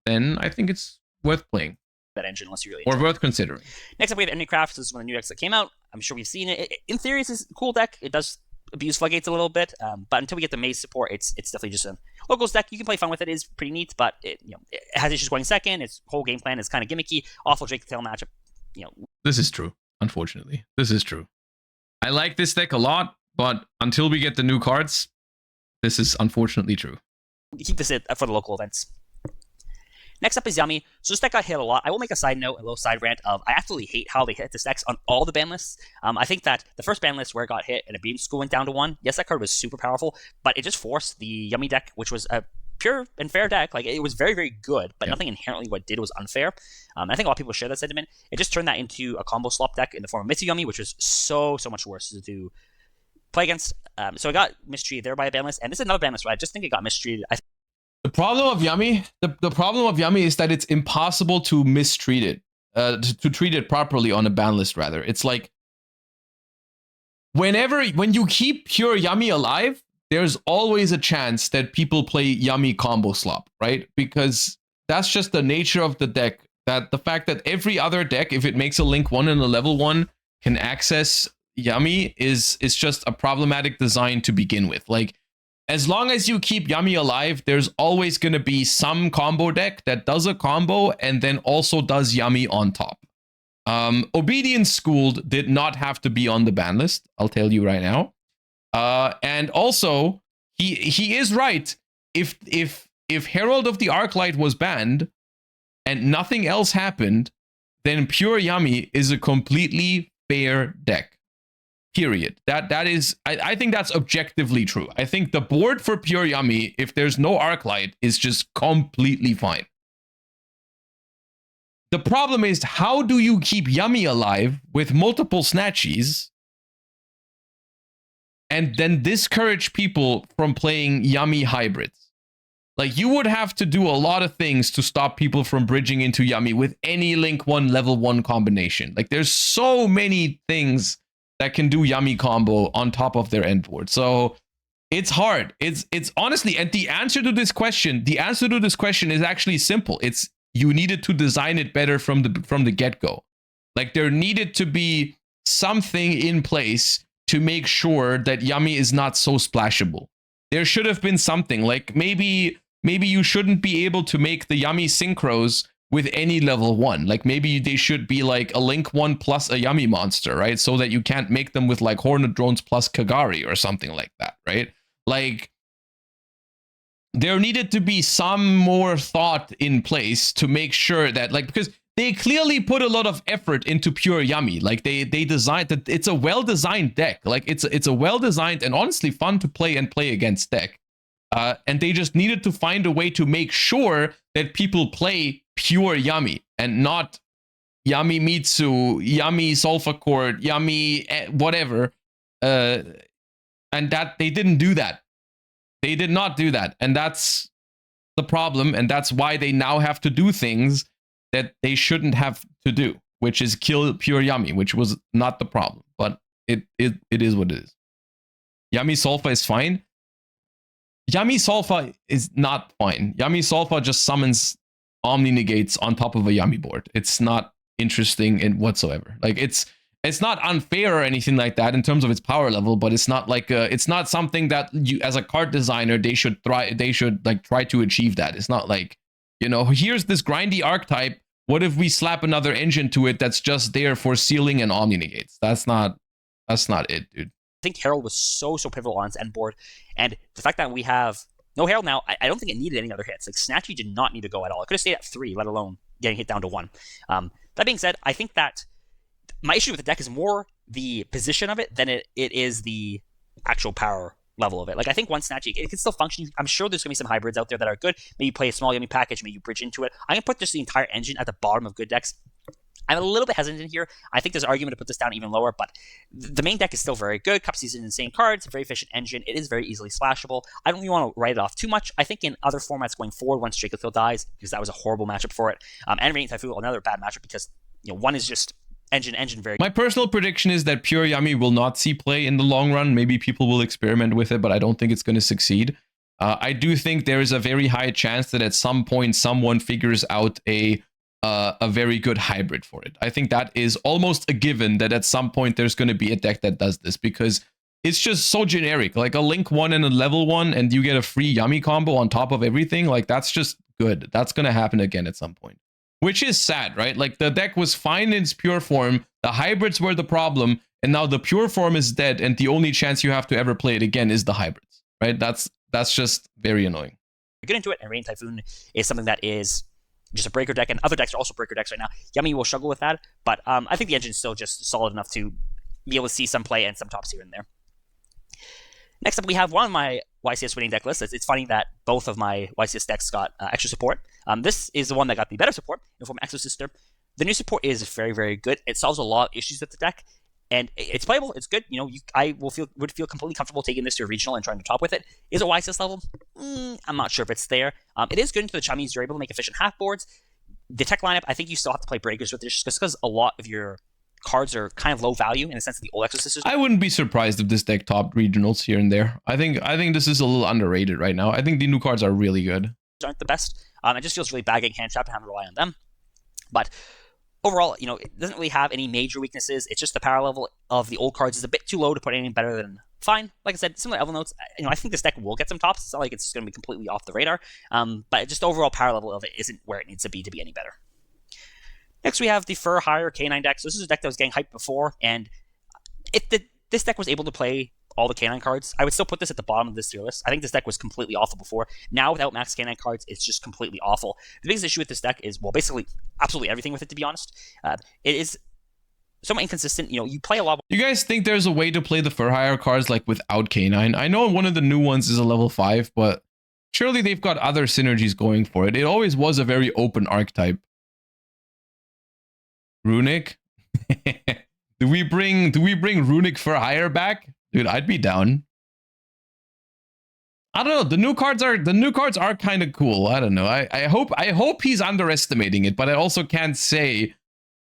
then I think it's worth playing. That engine, unless you really or worth considering. Next up, we have Enemy Craft. This is one of the new decks that came out. I'm sure we've seen it. In theory, it's a cool deck. It does abuse Floodgates a little bit, but until we get the Maze support, it's definitely just a locals deck. You can play fun with it. It's pretty neat, but it has issues going second. Its whole game plan is kind of gimmicky. Awful Dracotail matchup. This is true. Unfortunately, this is true. I like this deck a lot, but until we get the new cards, this is unfortunately true. Keep this for the local events. Next up is Yummy. So this deck got hit a lot. I will make a side note, a little side rant of I absolutely hate how they hit this deck on all the ban lists. I think that the first ban list where it got hit and a Beam School went down to 1, yes, that card was super powerful, but it just forced the Yummy deck, which was a pure and fair deck. Like, it was very, very good, but nothing inherently what it did was unfair. I think a lot of people share that sentiment. It just turned that into a combo swap deck in the form of Mitsurugi, which was so much worse to play against. So it got mistreated there by a ban list, and this is another ban list where I just think it got mistreated. The problem of Yummy, the problem of Yummy is that it's impossible to mistreat it, to treat it properly on a ban list, rather. It's like, when you keep pure Yummy alive, there's always a chance that people play Yummy combo slop, right? Because that's just the nature of the deck, that the fact that every other deck, if it makes a link 1 and a level 1, can access Yummy is just a problematic design to begin with. Like, as long as you keep Yummy alive, there's always going to be some combo deck that does a combo and then also does Yummy on top. Obedience Schooled did not have to be on the ban list, I'll tell you right now. And also, he is right. If Herald of the Arclight was banned and nothing else happened, then pure Yummy is a completely fair deck. Period. That is, I think that's objectively true. I think the board for pure Yummy, if there's no Arclight, is just completely fine. The problem is, how do you keep Yummy alive with multiple snatchies and then discourage people from playing Yummy hybrids? Like, you would have to do a lot of things to stop people from bridging into Yummy with any Link 1 level 1 combination. Like, there's so many things that can do Yummy combo on top of their end board. So it's hard. It's honestly, and the answer to this question is actually simple. It's, you needed to design it better from the get-go. Like, there needed to be something in place to make sure that Yummy is not so splashable. There should have been something, like maybe you shouldn't be able to make the Yummy synchros with any level 1. Like, maybe they should be like a Link 1 plus a Yummy monster, right? So that you can't make them with like Hornet Drones plus Kagari or something like that, right? Like, there needed to be some more thought in place to make sure that, like, because they clearly put a lot of effort into pure Yummy. Like, they designed that. It's a well-designed deck. Like, it's a well-designed and honestly fun to play and play against deck. And they just needed to find a way to make sure that people play pure Yummy and not Yummy Mitsu, Yummy Sulfa Court, Yummy whatever. And that they didn't do that. They did not do that. And that's the problem. And that's why they now have to do things that they shouldn't have to do, which is kill pure Yummy, which was not the problem. But it is what it is. Yummy Sulfa is fine. Yummy Sulfa is not fine. Yummy Sulfa just summons Omni Negates on top of a Yummy board. It's not interesting in whatsoever. Like, it's not unfair or anything like that in terms of its power level, but it's not like it's not something that you, as a card designer, they should try to achieve that. It's not like, you know, here's this grindy archetype. What if we slap another engine to it that's just there for sealing and Omni Negates? That's not it, dude. I think Herald was so pivotal on its end board, and the fact that we have no Herald now, I don't think it needed any other hits. Like, Snatchy did not need to go at all. It could have stayed at 3, let alone getting hit down to 1. That being said, I think that my issue with the deck is more the position of it than it is the actual power level of it. Like, I think one Snatch, it can still function. I'm sure there's going to be some hybrids out there that are good. Maybe you play a small Yummy package, maybe you bridge into it. I'm going to put just the entire engine at the bottom of good decks. I'm a little bit hesitant here. I think there's an argument to put this down even lower, but the main deck is still very good. Cup Season, insane cards, very efficient engine. It is very easily splashable. I don't really want to write it off too much. I think in other formats going forward, once Dracotail dies, because that was a horrible matchup for it, and Radiant Typhoon, another bad matchup because one is just engine very. My personal prediction is that pure Yummy will not see play in the long run. Maybe people will experiment with it, but I don't think it's going to succeed. I do think there is a very high chance that at some point someone figures out a very good hybrid for it. I think that is almost a given that at some point there's going to be a deck that does this, because it's just so generic. Like a Link 1 and a Level 1 and you get a free Yummy combo on top of everything. Like, that's just good. That's going to happen again at some point, which is sad, right? Like, the deck was fine in its pure form. The hybrids were the problem, and now the pure form is dead, and the only chance you have to ever play it again is the hybrids, right? That's just very annoying. Get into it, and Radiant Typhoon is something that is just a breaker deck, and other decks are also breaker decks right now. Yummy will struggle with that, but I think the engine is still just solid enough to be able to see some play and some tops here and there. Next up, we have one of my YCS winning deck lists. It's funny that both of my YCS decks got extra support. This is the one that got the better support in form of Exosister. The new support is very, very good. It solves a lot of issues with the deck, and it's playable. It's good. I would feel completely comfortable taking this to a regional and trying to top with it. Is it YCS level? I'm not sure if it's there. It is good into the chummies. You're able to make efficient half boards. The tech lineup, I think you still have to play breakers with this, just because a lot of your cards are kind of low value in the sense of the old Exosisters. I wouldn't be surprised if this deck topped regionals here and there. I think this is a little underrated right now. I think the new cards are really good. Aren't the best. It just feels really bad getting hand trapped and having to rely on them. But overall, it doesn't really have any major weaknesses. It's just the power level of the old cards is a bit too low to put anything better than fine. Like I said, similar to Notes, I think this deck will get some tops. It's not like it's just going to be completely off the radar. But just the overall power level of it isn't where it needs to be any better. Next, we have the Fur Hire Canine deck. So this is a deck that was getting hyped before, and if this deck was able to play all the Canine cards, I would still put this at the bottom of this tier list. I think this deck was completely awful before. Now, without max Canine cards, it's just completely awful. The biggest issue with this deck is, well, basically absolutely everything with it, to be honest. It is somewhat inconsistent. You play a lot. You guys think there's a way to play the Fur Hire cards like without Canine? I know one of the new ones is a level 5, but surely they've got other synergies going for it. It always was a very open archetype. Runic? do we bring Runic for hire back? Dude, I'd be down. I don't know. The new cards are kind of cool. I don't know. I hope he's underestimating it, but I also can't say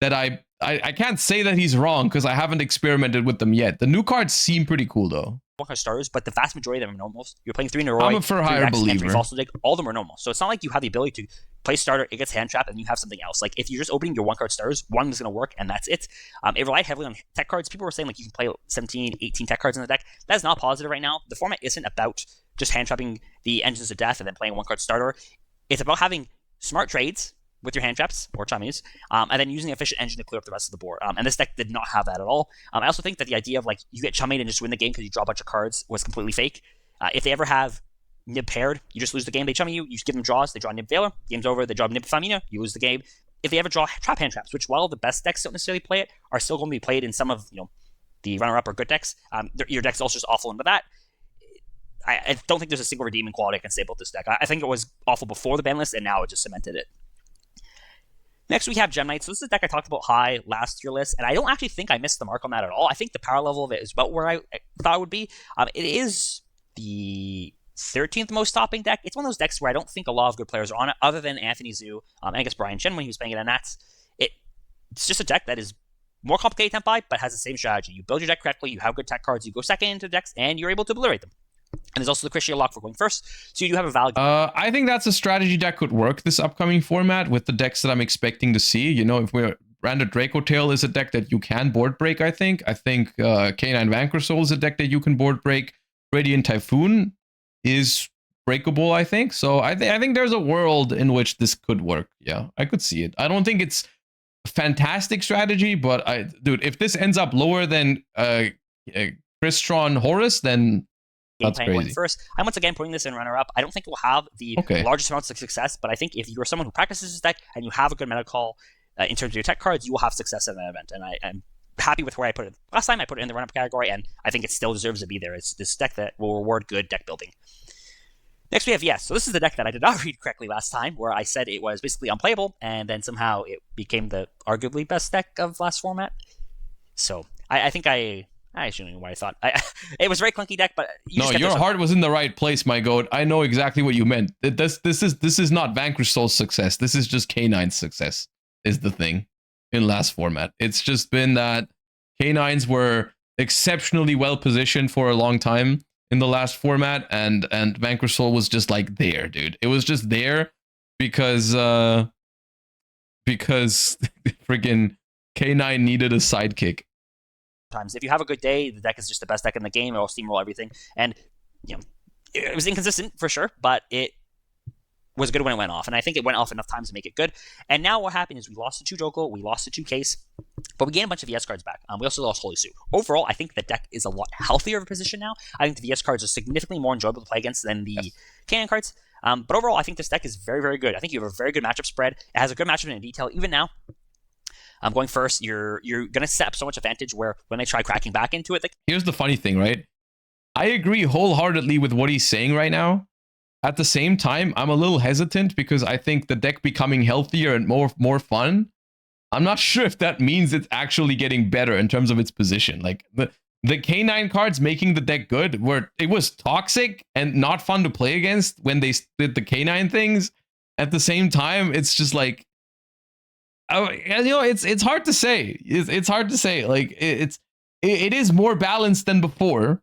that I can't say that he's wrong because I haven't experimented with them yet. The new cards seem pretty cool though. Starters, but the vast majority of them are normals. You're playing 3 Noroi, I'm a for hire believer. All of them are normal. So it's not like you have the ability to play starter, it gets hand trapped, and you have something else. Like, if you're just opening your 1-card starters, one is going to work, and that's it. It relied heavily on tech cards. People were saying, like, you can play 17, 18 tech cards in the deck. That is not positive right now. The format isn't about just hand trapping the engines to death and then playing a 1-card starter. It's about having smart trades with your hand traps or chummies, and then using an efficient engine to clear up the rest of the board. And this deck did not have that at all. I also think that the idea of, like, you get chummied and just win the game because you draw a bunch of cards was completely fake. If they ever have Nib paired, you just lose the game. They chummy you, you just give them draws, they draw Nib Veiler, game's over, they draw Nib Famina, you lose the game. If they ever draw trap hand traps, which while the best decks don't necessarily play it, are still going to be played in some of the runner-up or good decks, your deck's also just awful into that. I don't think there's a single redeeming quality I can say about this deck. I think it was awful before the ban list, and now it just cemented it. Next, we have Gem Knight. So this is a deck I talked about high last year list, and I don't actually think I missed the mark on that at all. I think the power level of it is about where I thought it would be. It is the 13th most topping deck. It's one of those decks where I don't think a lot of good players are on it, other than Anthony Zhu, and I guess Brian Chen when he was playing it at Nats. It's just a deck that is more complicated to buy, but has the same strategy. You build your deck correctly, you have good tech cards, you go second into decks, and you're able to obliterate them. And there's also the Crucial Lock for going first, so you do have a value. I think that's a strategy that could work this upcoming format with the decks that I'm expecting to see. If we're Branded Dracotail is a deck that you can board break, I think. Canine Vanquish Soul is a deck that you can board break. Radiant Typhoon is breakable, I think. So I think there's a world in which this could work. Yeah, I could see it. I don't think it's a fantastic strategy, but dude, if this ends up lower than Crystron Horus, then that's crazy. First, I'm once again putting this in runner-up. I don't think it will have the largest amounts of success, but I think if you're someone who practices this deck and you have a good meta call in terms of your tech cards, you will have success in that event. And I'm happy with where I put it. Last time I put it in the run-up category, and I think it still deserves to be there. It's this deck that will reward good deck building. Next we have Yes. So this is the deck that I did not read correctly last time, where I said it was basically unplayable, and then somehow it became the arguably best deck of last format. So I think I actually don't know what I thought. It was a very clunky deck, but no, your heart was in the right place, my goat. I know exactly what you meant. This is not Vanquish Soul's success. This is just K9's success. Is the thing in last format. It's just been that K9s were exceptionally well positioned for a long time in the last format, and Vanquish Soul was just like there, dude. It was just there because friggin' K9 needed a sidekick. Times, if you have a good day, the deck is just the best deck in the game. It will steamroll everything, and it was inconsistent for sure, but it was good when it went off, and I think it went off enough times to make it good. And now what happened is we lost to 2 Joko, we lost to 2 Case, but we gained a bunch of VS cards back. We also lost Holy Sue. Overall, I think the deck is a lot healthier of a position now. I think the VS cards are significantly more enjoyable to play against than the Cannon cards. But overall, I think this deck is very, very good. I think you have a very good matchup spread. It has a good matchup in detail. Even now, going first, you're going to set up so much advantage where when they try cracking back into it... Here's the funny thing, right? I agree wholeheartedly with what he's saying right now. At the same time, I'm a little hesitant because I think the deck becoming healthier and more fun, I'm not sure if that means it's actually getting better in terms of its position. Like the K9 cards making the deck good, it was toxic and not fun to play against when they did the K9 things. At the same time, it's just like, it's hard to say. It's hard to say. Like it is more balanced than before,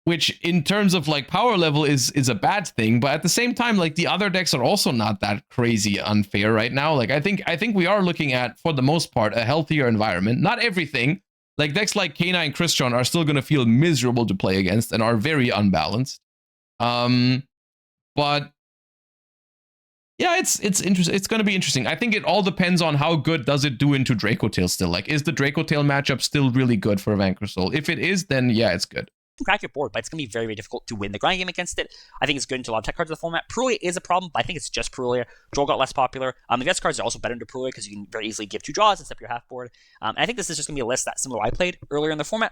which in terms of like power level is a bad thing, but at the same time, like the other decks are also not that crazy unfair right now. Like I think we are looking at, for the most part, a healthier environment. Not everything. Like decks like K9 Christian are still going to feel miserable to play against and are very unbalanced. But yeah, it's interesting. It's going to be interesting. I think it all depends on how good does it do into Dracotail still. Like, is the Dracotail matchup still really good for Vanquish Soul? If it is, then yeah, it's good. Crack your board, but it's going to be very, very difficult to win the grind game against it. I think it's good into a lot of tech cards of the format. Perulia is a problem, but I think it's just Perulia. Draw got less popular. The VS cards are also better into Perulia because you can very easily give 2 draws and step your half board. And I think this is just going to be a list that's similar to I played earlier in the format,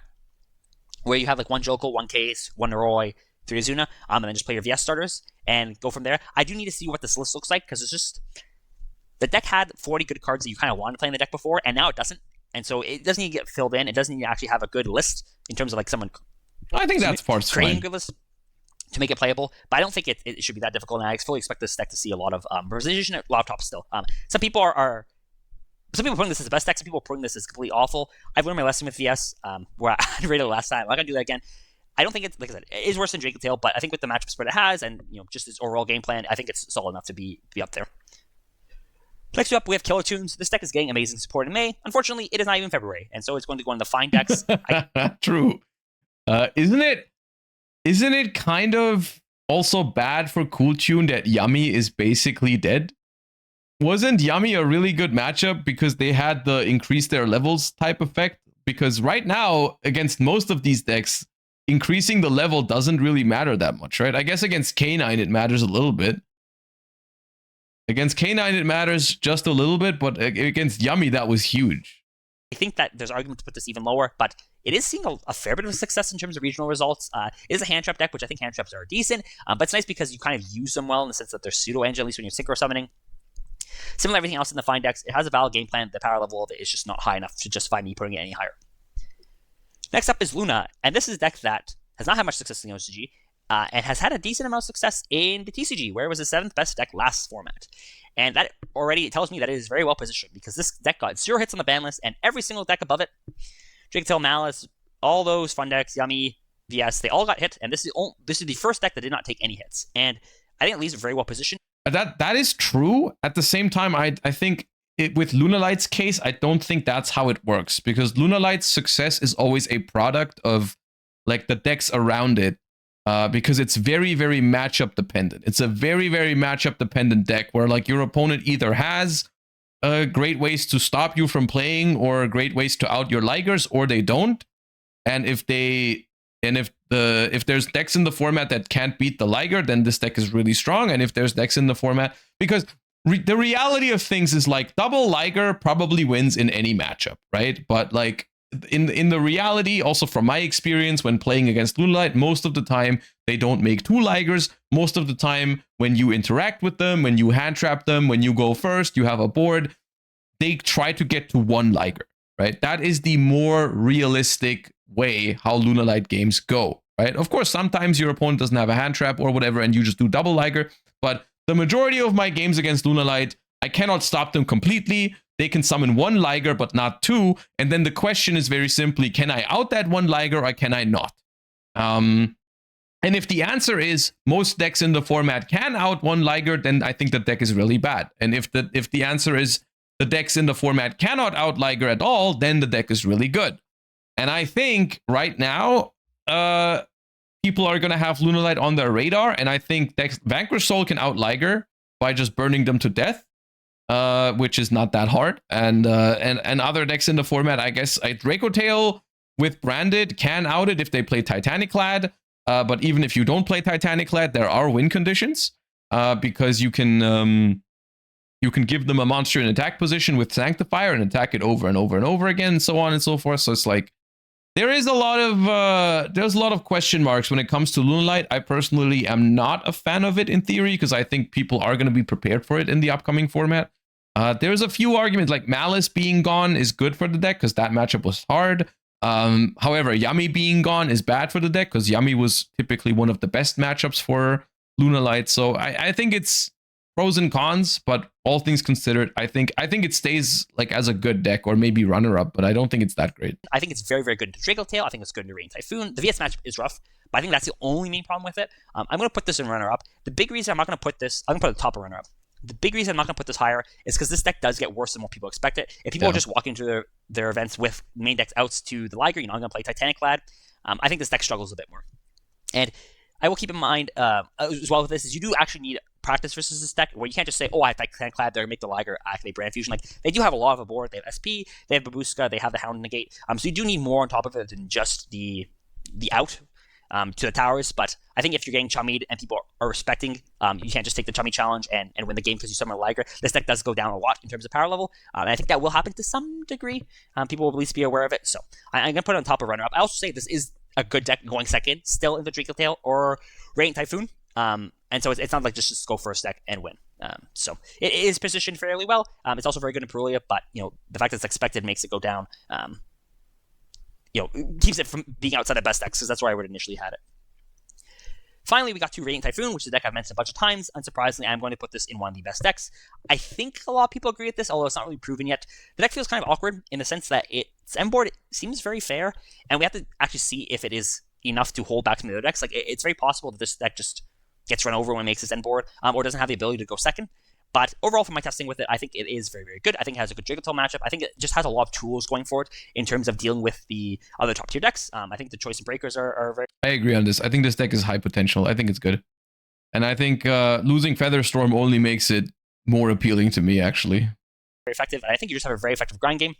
where you have like 1 Joko, 1 Case, 1 Noroi, 3 Azuna, and then just play your VS starters and go from there. I do need to see what this list looks like because it's just... The deck had 40 good cards that you kind of wanted to play in the deck before, and now it doesn't. And so it doesn't need to get filled in. It doesn't need to actually have a good list in terms of like someone... I think that's part's creating fine. a good list to make it playable, but I don't think it should be that difficult, and I fully expect this deck to see a lot of position at laptops still. Some people are putting this as the best deck, some people are putting this as completely awful. I've learned my lesson with VS, where I rated it last time. I'm not going to do that again. I don't think it's, like I said, it is worse than Dracotail, but I think with the matchup spread it has, and just its overall game plan, I think it's solid enough to be up there. Next up, we have Killer Tunes. This deck is getting amazing support in May. Unfortunately, it is not even February, and so it's going to go in the fine decks. True. Isn't it kind of also bad for Cool Tune that Yummy is basically dead? Wasn't Yummy a really good matchup because they had the increase their levels type effect? Because right now, against most of these decks, increasing the level doesn't really matter that much, right? I guess against K9 it matters a little bit. Against K9 it matters just a little bit, but against Yummy that was huge. I think that there's argument to put this even lower, but it is seeing a fair bit of success in terms of regional results. It is a hand trap deck, which I think hand traps are decent, but it's nice because you kind of use them well in the sense that they're pseudo-engine, at least when you're synchro summoning. Similar to everything else in the fine decks, it has a valid game plan. The power level of it is just not high enough to justify me putting it any higher. Next up is Luna, and this is a deck that has not had much success in the OCG, and has had a decent amount of success in the TCG, where it was the 7th best deck last format. And that already tells me that it is very well positioned, because this deck got 0 hits on the ban list, and every single deck above it, Dracotail, Maliss, all those fun decks, Yummy, VS, they all got hit, and this is the first deck that did not take any hits. And I think it leaves it very well positioned. That is true. At the same time, I think with Lunalight's case, I don't think that's how it works, because Lunalight's success is always a product of like the decks around it, because it's very, very matchup dependent. It's a very, very matchup dependent deck where like your opponent either has great ways to stop you from playing or great ways to out your Ligers, or they don't. And if there's decks in the format that can't beat the Liger, then this deck is really strong. And if there's decks in the format, because the reality of things is like double Liger probably wins in any matchup, right? But like in the reality, also from my experience when playing against Lunalight, most of the time they don't make 2 Ligers. Most of the time when you interact with them, when you hand trap them, when you go first, you have a board, they try to get to 1 Liger, right? That is the more realistic way how Lunalight games go, right? Of course, sometimes your opponent doesn't have a hand trap or whatever, and you just do double Liger, but the majority of my games against Lunalight, I cannot stop them completely. They can summon 1 Liger, but not 2. And then the question is very simply, can I out that 1 Liger or can I not? And if the answer is most decks in the format can out 1 Liger, then I think the deck is really bad. And if the answer is the decks in the format cannot out Liger at all, then the deck is really good. And I think right now, people are going to have Lunalight on their radar. And I think decks, Vanquish Soul can out Liger by just burning them to death. Which is not that hard, and other decks in the format, I guess Dracotail with Branded can out it if they play Titaniclad, but even if you don't play Titaniclad, there are win conditions, because you can give them a monster in attack position with Sanctifier and attack it over and over and over again, and so on and so forth. So it's like there's a lot of question marks when it comes to Lunalight. I personally am not a fan of it in theory, because I think people are going to be prepared for it in the upcoming format. There's a few arguments, like Maliss being gone is good for the deck because that matchup was hard. However, Yummy being gone is bad for the deck because Yummy was typically one of the best matchups for Lunalight. So I think it's pros and cons, but all things considered, I think it stays like as a good deck or maybe runner-up, but I don't think it's that great. I think it's very, very good to Dracotail. I think it's good to Rain Typhoon. The VS matchup is rough, but I think that's the only main problem with it. I'm going to put this in runner-up. The big reason I'm not going to put this, I'm going to put it at the top of runner-up. The big reason I'm not going to put this higher is because this deck does get worse than what people expect it. If people are just walking through their events with main decks outs to the Liger, I'm going to play Titaniclad, I think this deck struggles a bit more. And I will keep in mind as well with this is you do actually need practice versus this deck where you can't just say, oh, I have Titaniclad, they're going to make the Liger activate Brand Fusion. Like, they do have a lot of a board. They have SP, they have Babushka, they have the Hound Negate. So you do need more on top of it than just the out. To the towers, but I think if you're getting chummied and people are respecting, you can't just take the chummy challenge and win the game because you summon a Liger. This deck does go down a lot in terms of power level, and I think that will happen to some degree. People will at least be aware of it, so I'm going to put it on top of runner-up. I also say this is a good deck going second, still in the Dracotail or Radiant Typhoon, and so it's not like just go first deck and win. So it is positioned fairly well. It's also very good in Perulia, but the fact that it's expected makes it go down. Keeps it from being outside of best decks, because that's where I would initially had it. Finally, we got to Radiant Typhoon, which is a deck I've mentioned a bunch of times. Unsurprisingly, I'm going to put this in one of the best decks. I think a lot of people agree with this, although it's not really proven yet. The deck feels kind of awkward in the sense that its end board seems very fair, and we have to actually see if it is enough to hold back some of the other decks. Like, it's very possible that this deck just gets run over when it makes its end board, or doesn't have the ability to go second. But overall, from my testing with it, I think it is very, very good. I think it has a good Dracotail matchup. I think it just has a lot of tools going for it in terms of dealing with the other top-tier decks. I think the choice and breakers are very... I agree on this. I think this deck is high potential. I think it's good. And I think losing Featherstorm only makes it more appealing to me, actually. Very effective. And I think you just have a very effective grind game.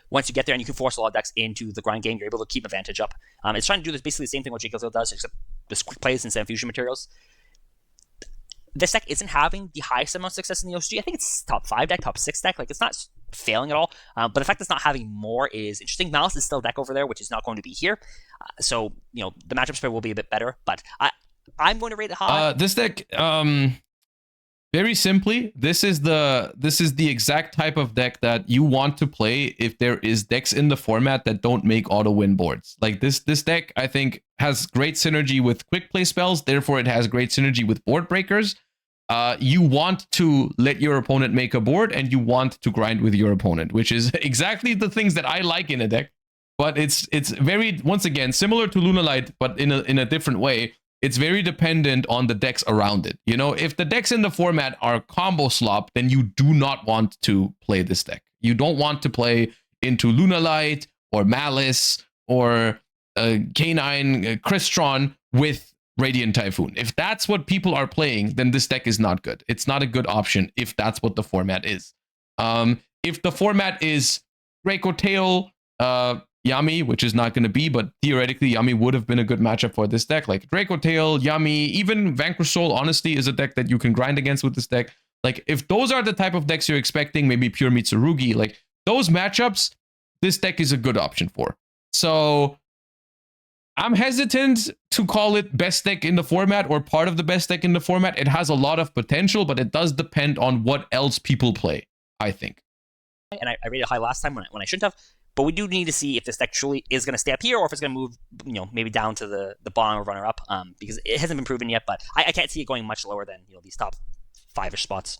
Once you get there and you can force a lot of decks into the grind game, you're able to keep advantage up. It's trying to do this basically the same thing what Dracotail does, except just quick plays instead of fusion materials. This deck isn't having the highest amount of success in the OCG. I think it's top 5 deck, top 6 deck. Like, it's not failing at all. But the fact that it's not having more is interesting. Maliss is still a deck over there, which is not going to be here. So, the matchup spread will be a bit better. But I'm going to rate it high. This deck, very simply, this is the exact type of deck that you want to play if there is decks in the format that don't make auto win boards. Like this deck, I think, has great synergy with quick play spells. Therefore, it has great synergy with board breakers. You want to let your opponent make a board, and you want to grind with your opponent, which is exactly the things that I like in a deck. But it's very, once again, similar to Lunalight, but in a different way. It's very dependent on the decks around it. If the decks in the format are combo slop, then you do not want to play this deck. You don't want to play into Lunalight or Maliss or K9 Crystron with Radiant Typhoon. If that's what people are playing, then this deck is not good. It's not a good option if that's what the format is. If the format is Dracotail, Yummy, which is not going to be, but theoretically Yummy would have been a good matchup for this deck. Like Dracotail, Yummy, even Vanquish Soul, honestly, is a deck that you can grind against with this deck. Like, if those are the type of decks you're expecting, maybe pure Mitsurugi, like those matchups, this deck is a good option for. So I'm hesitant to call it best deck in the format or part of the best deck in the format. It has a lot of potential, but it does depend on what else people play, I think. And I rated it high last time when I shouldn't have. But we do need to see if this deck truly is going to stay up here or if it's going to move, maybe down to the bottom or runner up, because it hasn't been proven yet. But I can't see it going much lower than these top 5-ish spots.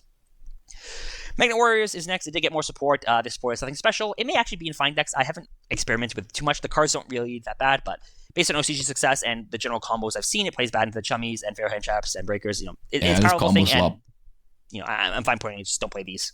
Magnet Warriors is next. It did get more support. This support is nothing special. It may actually be in fine decks. I haven't experimented with it too much. The cards don't really that bad, but based on OCG success and the general combos I've seen, it plays bad into the chummies and fair hand traps and breakers. It's a powerful thing, and I'm fine pointing. Just don't play these.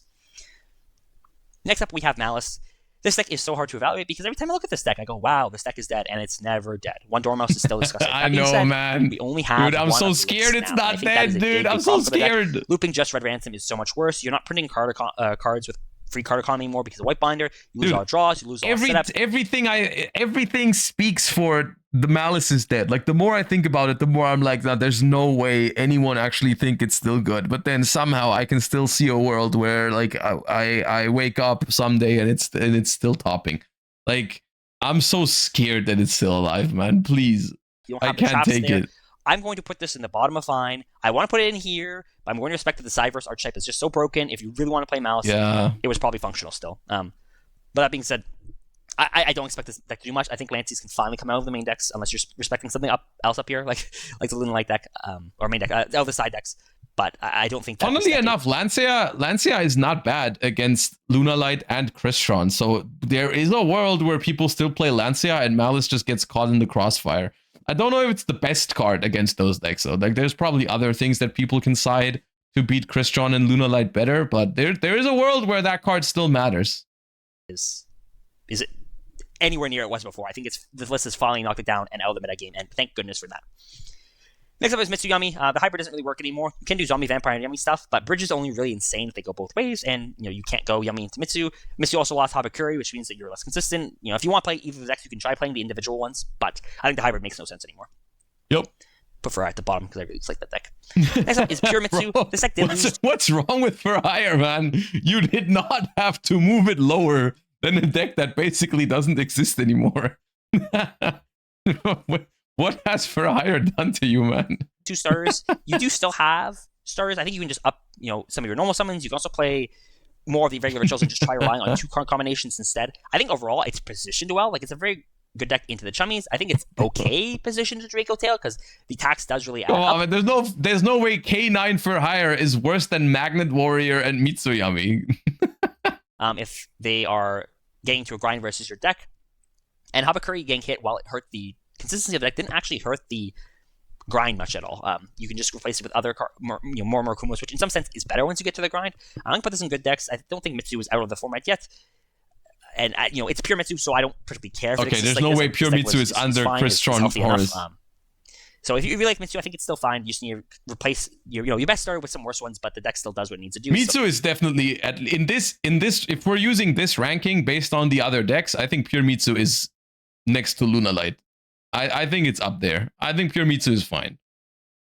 Next up, we have Maliss. This deck is so hard to evaluate because every time I look at this deck, I go, wow, this deck is dead, and it's never dead. One Dormouse is still disgusting. I know, man. We only have dude, I'm so scared it's not dead, dude. I'm so scared. Looping just Red Ransom is so much worse. You're not printing cards with free card economy anymore because of White Binder. You lose all draws, you lose all setup. Everything speaks for the Maliss is dead. Like, the more I think about it, the more I'm like, no, there's no way anyone actually think it's still good. But then somehow I can still see a world where, like, I wake up someday and it's still topping. Like, I'm so scared that it's still alive, man. Please, I can't take it. I'm going to put this in the bottom of fine. I want to put it in here, but I'm going to respect that the Cyverse archetype is just so broken. If you really want to play Maliss, it was probably functional still. But that being said, I don't expect this deck to do much. I think Lancey's can finally come out of the main decks, unless you're respecting something else up here, like the Luna Light deck, or main deck, the side decks. But I don't think that. Funnily enough, Lancia is not bad against Luna Light and Crystron. So there is a world where people still play Lancia and Maliss just gets caught in the crossfire. I don't know if it's the best card against those decks, though. Like, there's probably other things that people can side to beat Crystron and Luna Light better, but there is a world where that card still matters. Is it anywhere near it was before? I think the list has finally knocked it down and out of the metagame, and thank goodness for that. Next up is Mitsurugi. The hybrid doesn't really work anymore. You can do zombie, vampire, and yummy stuff, but bridge is only really insane if they go both ways, and you can't go yummy into Mitsu. Mitsu also lost Habakuri, which means that you're less consistent. If you want to play either of the decks, you can try playing the individual ones, but I think the hybrid makes no sense anymore. Yep. Put Fur at the bottom because I really dislike that deck. Next up is Pure Mitsu. This deck did lose. What's wrong with Fur Hire, man? You did not have to move it lower than a deck that basically doesn't exist anymore. What has Fur Hire done to you, man? 2 starters. You do still have starters. I think you can just up, some of your normal summons. You can also play more of the regular rituals and just try relying on 2 card combinations instead. I think overall it's positioned well. Like, it's a very good deck into the chummies. I think it's okay positioned to Dracotail because the tax does really add up. I mean, there's no way K9 for hire is worse than Magnet Warrior and Mitsurugi. If they are getting to a grind versus your deck. And Habakuri getting hit, while it hurt the consistency of the deck, didn't actually hurt the grind much at all. You can just replace it with other more Murakumos, which in some sense is better once you get to the grind. I'm going to put this in good decks. I don't think Mitsu is out of the format yet. And, it's pure Mitsu, so I don't particularly care. Okay, there's no way pure Mitsu is under Crystron Horus. So if you really like Mitsu, I think it's still fine. You just need to replace your best starter with some worse ones, but the deck still does what it needs to do. Mitsu is definitely in this. If we're using this ranking based on the other decks, I think pure Mitsu is next to Luna Light. I think it's up there. I think pure Mitsu is fine.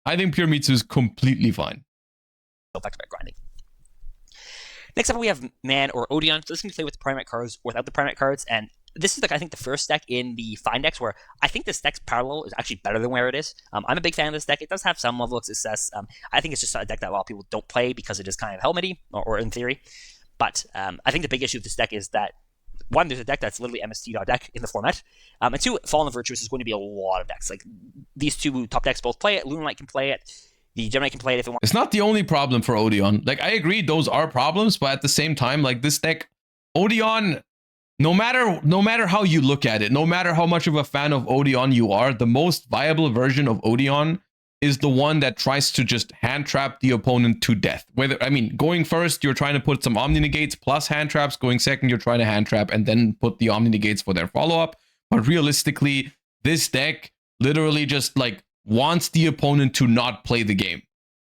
I think pure Mitsu is completely fine. Back-to-back grinding. Next up, we have Man or Odeon. So this can play with the Primate cards or without the Primate cards, and this is, I think, the first deck in the Fine decks where I think this deck's parallel is actually better than where it is. I'm a big fan of this deck. It does have some level of success. I think it's just a deck that a lot of people don't play because it is kind of helmety, or in theory. But I think the big issue with this deck is that, one, there's a deck that's literally MST.deck in the format. And 2, Fallen of Virtuous is going to be a lot of decks. Like, these 2 top decks both play it. Lunalight can play it. The Gemini can play it if it wants. It's not the only problem for Odeon. Like, I agree, those are problems, but at the same time, like, this deck, Odeon, no matter how you look at it, no matter how much of a fan of Odeon you are, the most viable version of Odeon is the one that tries to just hand trap the opponent to death. Going first, you're trying to put some Omni Negates plus hand traps. Going second, you're trying to hand trap and then put the Omni Negates for their follow-up. But realistically, this deck literally just, like, wants the opponent to not play the game.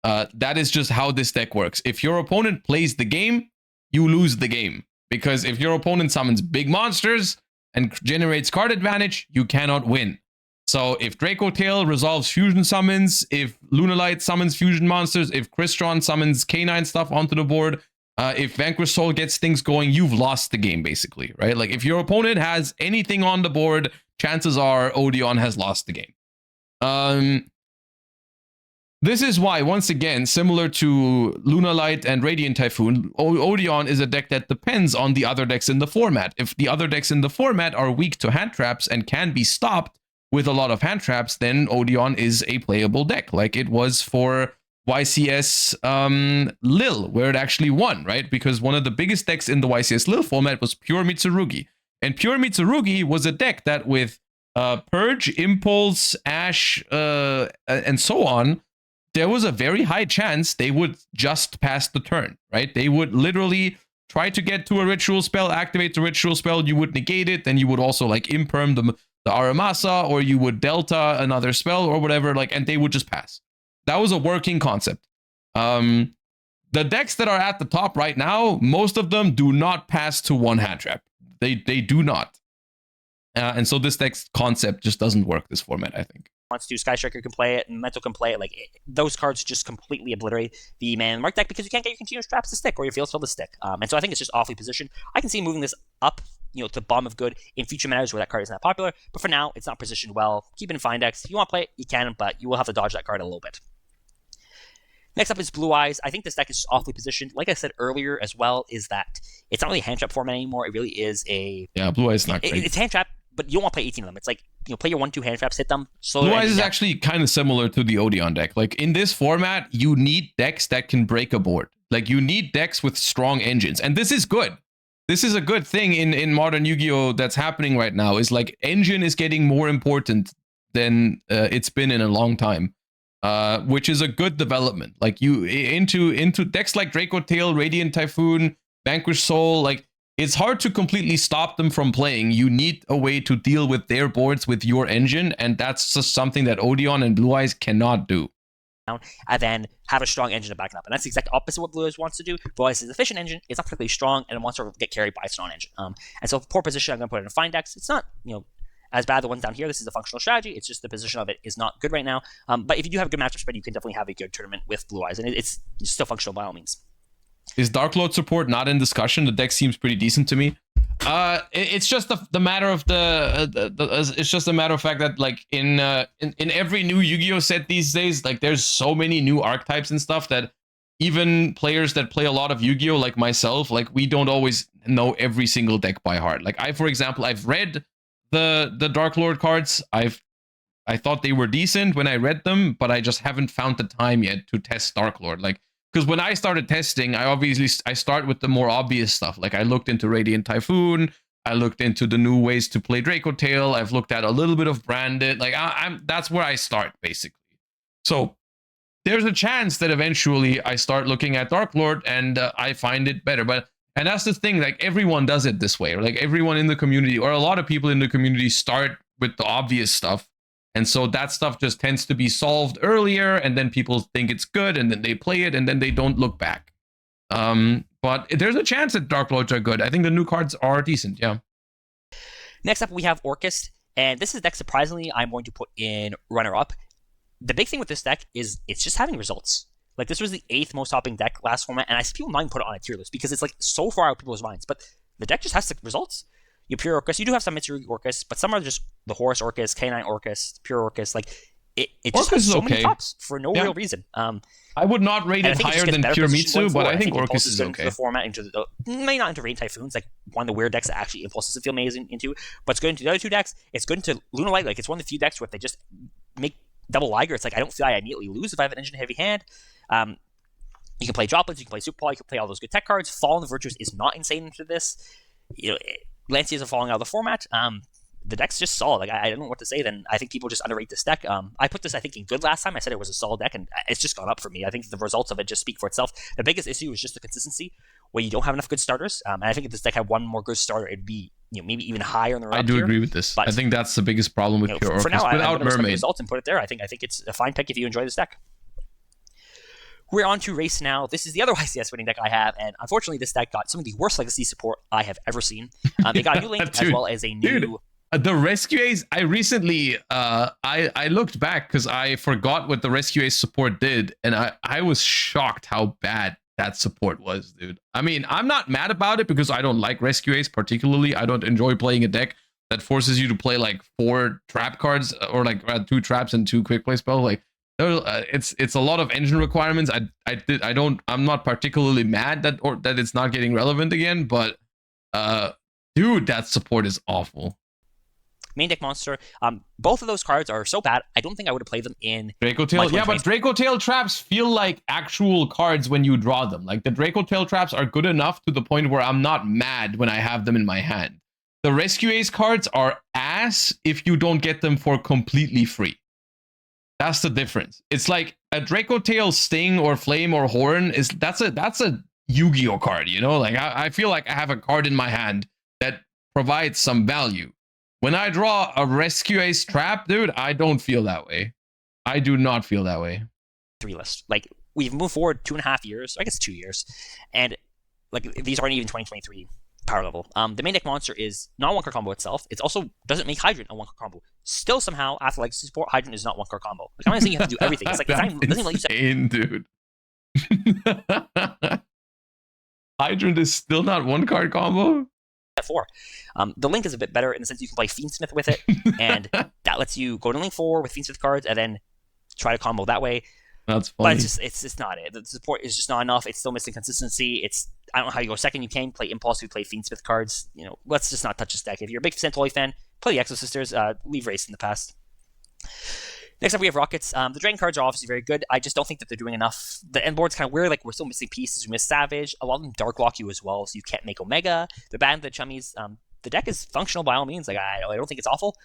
That is just how this deck works. If your opponent plays the game, you lose the game. Because if your opponent summons big monsters and generates card advantage, you cannot win. So if Dracotail resolves fusion summons, if Lunalight summons fusion monsters, if Crystron summons K9 stuff onto the board, If Vanquish Soul gets things going, you've lost the game, basically, right? Like, if your opponent has anything on the board, chances are Odeon has lost the game. This is why, once again, similar to Lunalight and Radiant Typhoon, Odeon is a deck that depends on the other decks in the format. If the other decks in the format are weak to hand traps and can be stopped with a lot of hand traps, then Odeon is a playable deck, like it was for YCS Lil, where it actually won, right? Because one of the biggest decks in the YCS Lil format was Pure Mitsurugi. And Pure Mitsurugi was a deck that with Purge, Impulse, Ash, and so on, there was a very high chance they would just pass the turn, right? They would literally try to get to a ritual spell, activate the ritual spell, you would negate it, then you would also like imperm the Aramasa, or you would delta another spell or whatever, like, and they would just pass. That was a working concept. The decks that are at the top right now, most of them do not pass to one hand trap. They do not. And so this deck's concept just doesn't work this format, I think. Wants to, Sky Striker can play it, and Mental can play it. Like, those cards just completely obliterate the Man Mark deck because you can't get your continuous traps to stick or your field spell to stick. And so I think it's just awfully positioned. I can see moving this up, to the bottom of good in future metas where that card isn't that popular. But for now, it's not positioned well. Keep it in fine decks. If you want to play it, you can, but you will have to dodge that card a little bit. Next up is Blue Eyes. I think this deck is just awfully positioned. Like I said earlier as well, is that it's not really a hand trap format anymore. It really is a... Yeah, Blue Eyes is not great. It's hand trap, but you don't want to play 18 of them. It's like, play your 1-2 hand traps, hit them. Blue Eyes is actually kind of similar to the Odeon deck. Like, in this format, you need decks that can break a board. Like, you need decks with strong engines. And this is good. This is a good thing in modern Yu-Gi-Oh! That's happening right now, is like, engine is getting more important than it's been in a long time. Which is a good development. Like, you into decks like Dracotail, Radiant Typhoon, Vanquish Soul, like, it's hard to completely stop them from playing. You need a way to deal with their boards with your engine, and that's just something that Odeon and Blue Eyes cannot do. And then have a strong engine to back it up. And that's the exact opposite of what Blue Eyes wants to do. Blue Eyes is an efficient engine. It's not particularly strong, and it wants to get carried by a strong engine. And so poor position, I'm going to put it in fine decks. It's not, as bad the ones down here. This is a functional strategy. It's just the position of it is not good right now. But if you do have a good matchup spread, you can definitely have a good tournament with Blue Eyes. And it's still functional by all means. Is Dark Lord support not in discussion? The deck seems pretty decent to me. It's just the matter of it's just a matter of fact that, like, in every new Yu-Gi-Oh set these days, like, there's so many new archetypes and stuff that even players that play a lot of Yu-Gi-Oh, like myself, like, we don't always know every single deck by heart. Like, for example, I've read the Dark Lord cards. I thought they were decent when I read them, but I just haven't found the time yet to test Dark Lord. Like, because when I started testing, I start with the more obvious stuff. Like, I looked into Radiant Typhoon, I looked into the new ways to play Dracotail, I've looked at a little bit of Branded. Like, that's where I start, basically. So there's a chance that eventually I start looking at Dark Lord and I find it better. And that's the thing, like, everyone does it this way. Or like, everyone in the community, or a lot of people in the community, start with the obvious stuff. And so that stuff just tends to be solved earlier, and then people think it's good, and then they play it, and then they don't look back. But there's a chance that Dark Lords are good. I think the new cards are decent, yeah. Next up, we have Orcust. And this is a deck, surprisingly, I'm going to put in runner-up. The big thing with this deck is it's just having results. Like, this was the 8th most topping deck last format, and I see people not even put it on a tier list because it's, like, so far out of people's minds. But the deck just has the results. You pure Orcust. You do have some Mitsurugi Orcust, but some are just the Horus Orcust, K9 Orcust, pure Orcust. Like, it just has so many tops for no real reason. I would not rate it higher than pure Mitsu, but I think Orcust is okay. The format maybe not into Radiant Typhoons, like one of the weird decks that actually Impulse doesn't feel amazing into, but it's good into the other two decks. It's good into Lunalight. Like, it's one of the few decks where if they just make double Liger, it's like I don't feel I immediately lose if I have an engine heavy hand. You can play Droplets, you can play Super Paul, you can play all those good tech cards. Fallen the Virtues is not insane into this. Lanciers are falling out of the format. The deck's just solid. Like, I don't know what to say then. I think people just underrate this deck. I put this, I think, in good last time. I said it was a solid deck, and it's just gone up for me. I think the results of it just speak for itself. The biggest issue is just the consistency, where you don't have enough good starters. And I think if this deck had one more good starter, it'd be maybe even higher in the round. I do agree with this. But I think that's the biggest problem with pure Orcust. For now, without I'm Mermaid. Results and put it there. I think it's a fine pick if you enjoy this deck. We're on to Race now. This is the other YCS winning deck I have, and unfortunately, this deck got some of the worst legacy support I have ever seen. It got a new link as well as a new... the Rescue Ace, I recently, I looked back because I forgot what the Rescue Ace support did, and I was shocked how bad that support was, dude. I mean, I'm not mad about it because I don't like Rescue Ace particularly. I don't enjoy playing a deck that forces you to play like 4 trap cards or like 2 traps and 2 quick play spells. Like, it's a lot of engine requirements. I'm not particularly mad that it's not getting relevant again, but dude, that support is awful. Main deck monster. Both of those cards are so bad. I don't think I would have played them in Dracotail. Yeah, but Dracotail traps feel like actual cards when you draw them. Like the Dracotail traps are good enough to the point where I'm not mad when I have them in my hand. The Rescue Ace cards are ass if you don't get them for completely free. That's the difference. It's like a Dracotail Sting or Flame or Horn that's a Yu-Gi-Oh card, you know? Like I feel like I have a card in my hand that provides some value. When I draw a Rescue Ace trap, dude, I don't feel that way. I do not feel that way. 3 list. Like, we've moved forward 2.5 years, I guess 2 years, and like these aren't even 2023 power level. The main deck monster is not a 1-card combo itself. It also doesn't make Hydrant a 1-card combo. Still, somehow, after Legacy support, Hydrant is not 1-card combo. Like, I'm not saying you have to do everything. It's like, it's not even, doesn't even let you dude. Hydrant is still not 1-card combo? 4. The link is a bit better in the sense you can play Fiendsmith with it, and that lets you go to link 4 with Fiendsmith cards and then try to combo that way. That's funny. But it's just not it. The support is just not enough. It's still missing consistency. I don't know how you go second. You can play Impulse, you play Fiendsmith cards. You know, let's just not touch this deck. If you're a big Santoli fan, play the Exo Sisters. Leave Race in the past. Next up, we have Rockets. The Dragon cards are obviously very good. I just don't think that they're doing enough. The end board's kind of weird. Like, we're still missing pieces. We miss Savage. A lot of them dark lock you as well, so you can't make Omega. They're bad in the Chummies. The deck is functional by all means. Like, I don't think it's awful.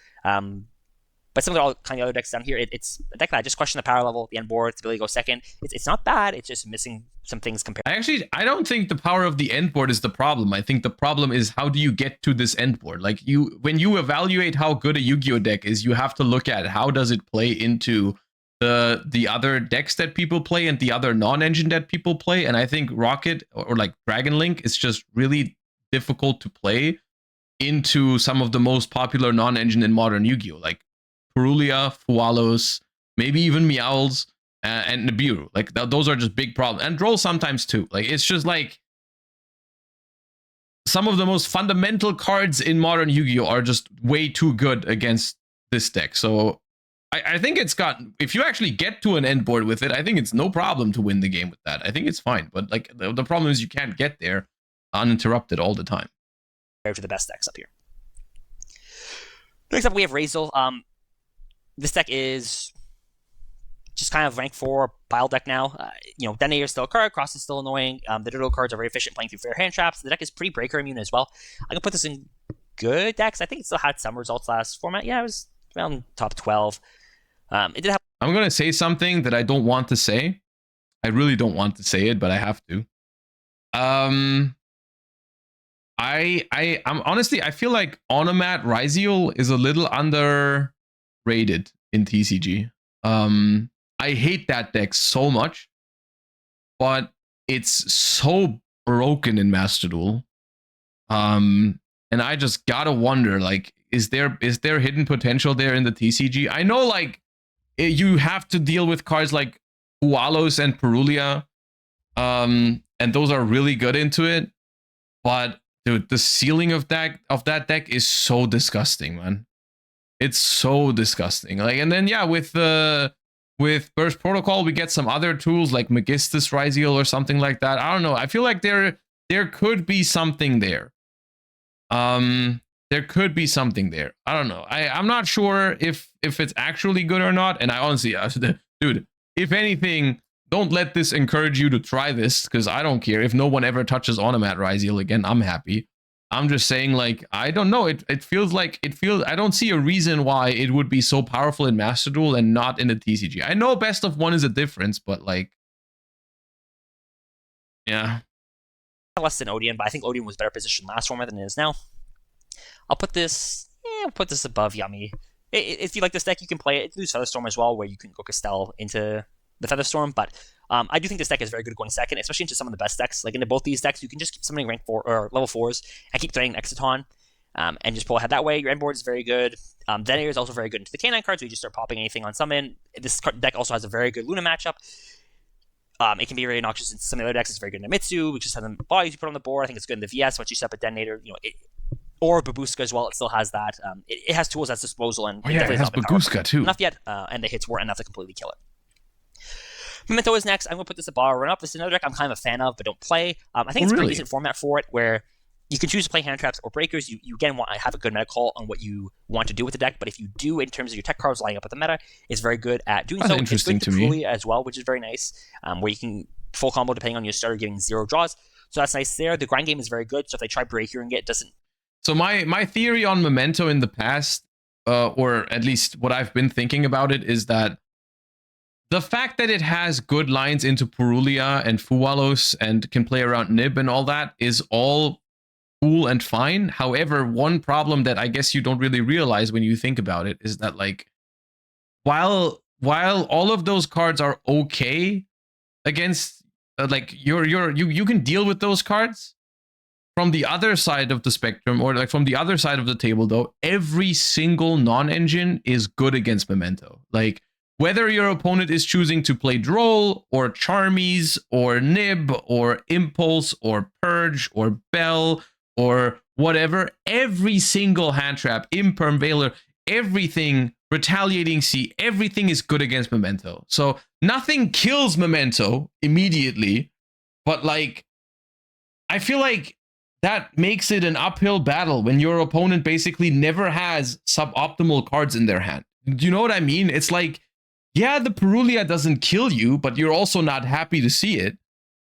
But some of the kind of other decks down here, it's a deck that I just question the power level, the end board, its ability to go second. It's not bad. It's just missing some things compared. I don't think the power of the end board is the problem. I think the problem is how do you get to this end board? Like when you evaluate how good a Yu-Gi-Oh deck is, you have to look at how does it play into the other decks that people play and the other non-engine that people play. And I think Rocket or like Dragon Link is just really difficult to play into some of the most popular non-engine in modern Yu-Gi-Oh, like Purulia, Fualos, maybe even Meowls, and Nibiru. Like those are just big problems. And Droll sometimes too. Like it's just like some of the most fundamental cards in modern Yu-Gi-Oh are just way too good against this deck. So I think it's got, if you actually get to an end board with it, I think it's no problem to win the game with that. I think it's fine. But like the problem is you can't get there uninterrupted all the time. Compared to the best decks up here. Next up, we have Razel. This deck is just kind of rank 4 pile deck now. Detonator is still a card, Cross is still annoying. The Doodle cards are very efficient playing through fair hand traps. The deck is pretty breaker immune as well. I can put this in good decks. I think it still had some results last format. Yeah, it was around top 12. It did have. I'm gonna say something that I don't want to say. I really don't want to say it, but I have to. I'm honestly, I feel like Onomat Ryziel is a little underrated in TCG. I hate that deck so much, but it's so broken in Master Duel. And I just gotta wonder, like, is there hidden potential there in the TCG? I know, like, you have to deal with cards like Fualos and Purulia, and those are really good into it. But dude, the ceiling of that deck is so disgusting, man. It's so disgusting. Like, and then yeah, with Burst Protocol, we get some other tools like Magistus Ryziel or something like that. I don't know. I feel like there could be something there. There could be something there. I don't know. I'm not sure if it's actually good or not. And I honestly, dude, if anything, don't let this encourage you to try this, because I don't care. If no one ever touches Onomat Ryziel again, I'm happy. I'm just saying, like, I don't know. It feels I don't see a reason why it would be so powerful in Master Duel and not in the TCG. I know best of one is a difference, but like, yeah. Less than Odeon, but I think Odeon was better positioned last format than it is now. I'll put this above Yummy. If you like this deck, you can play it. Lose Featherstorm as well, where you can go Castell into the Featherstorm, but I do think this deck is very good going second, especially into some of the best decks. Like into both these decks, you can just keep summoning rank 4 or level 4s and keep threatening Exciton, and just pull ahead that way. Your end board is very good. Detonator is also very good into the Canine cards, so you just start popping anything on summon. This deck also has a very good Luna matchup. It can be very obnoxious in some of the other decks. It's very good in Mitsu, which just has some bodies you put on the board. I think it's good in the VS once you set up a detonator, or Babushka as well. It still has that. It has tools at its disposal, and it has Babushka too. Enough yet, and the hits weren't enough to completely kill it. Memento is next. I'm going to put this at bar run up. This is another deck I'm kind of a fan of, but don't play. I think it's a pretty decent format for it, where you can choose to play hand traps or breakers. You again want to have a good meta call on what you want to do with the deck, but if you do, in terms of your tech cards lining up with the meta, it's very good at doing so. Interesting it's good to me as well, which is very nice, where you can full combo depending on your starter getting 0 draws. So that's nice there. The grind game is very good, so if they try breaker and it doesn't. So my theory on Memento in the past, or at least what I've been thinking about it, is that the fact that it has good lines into Purulia and Fuwalos and can play around Nib and all that is all cool and fine. However, one problem that I guess you don't really realize when you think about it is that, like, while all of those cards are okay against, like, you can deal with those cards, from the other side of the spectrum, or like from the other side of the table, though, every single non-engine is good against Memento. Like, whether your opponent is choosing to play Droll, or Charmies, or Nib, or Impulse, or Purge, or Bell, or whatever, every single hand trap, Imperm, Veiler, everything, Retaliating Sea, everything is good against Memento. So nothing kills Memento immediately, but, like, I feel like that makes it an uphill battle when your opponent basically never has suboptimal cards in their hand. Do you know what I mean? It's like, yeah, the Purulia doesn't kill you, but you're also not happy to see it.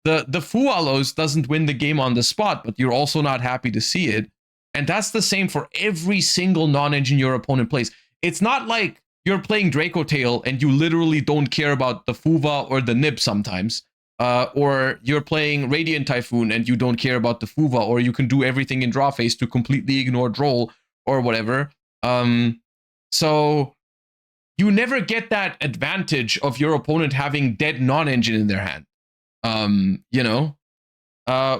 The Fuwalos doesn't win the game on the spot, but you're also not happy to see it. And that's the same for every single non-engine your opponent plays. It's not like you're playing Dracotail and you literally don't care about the Fuva or the Nib sometimes. Or you're playing Radiant Typhoon and you don't care about the Fuva, or you can do everything in draw phase to completely ignore Droll or whatever. So you never get that advantage of your opponent having dead non-engine in their hand.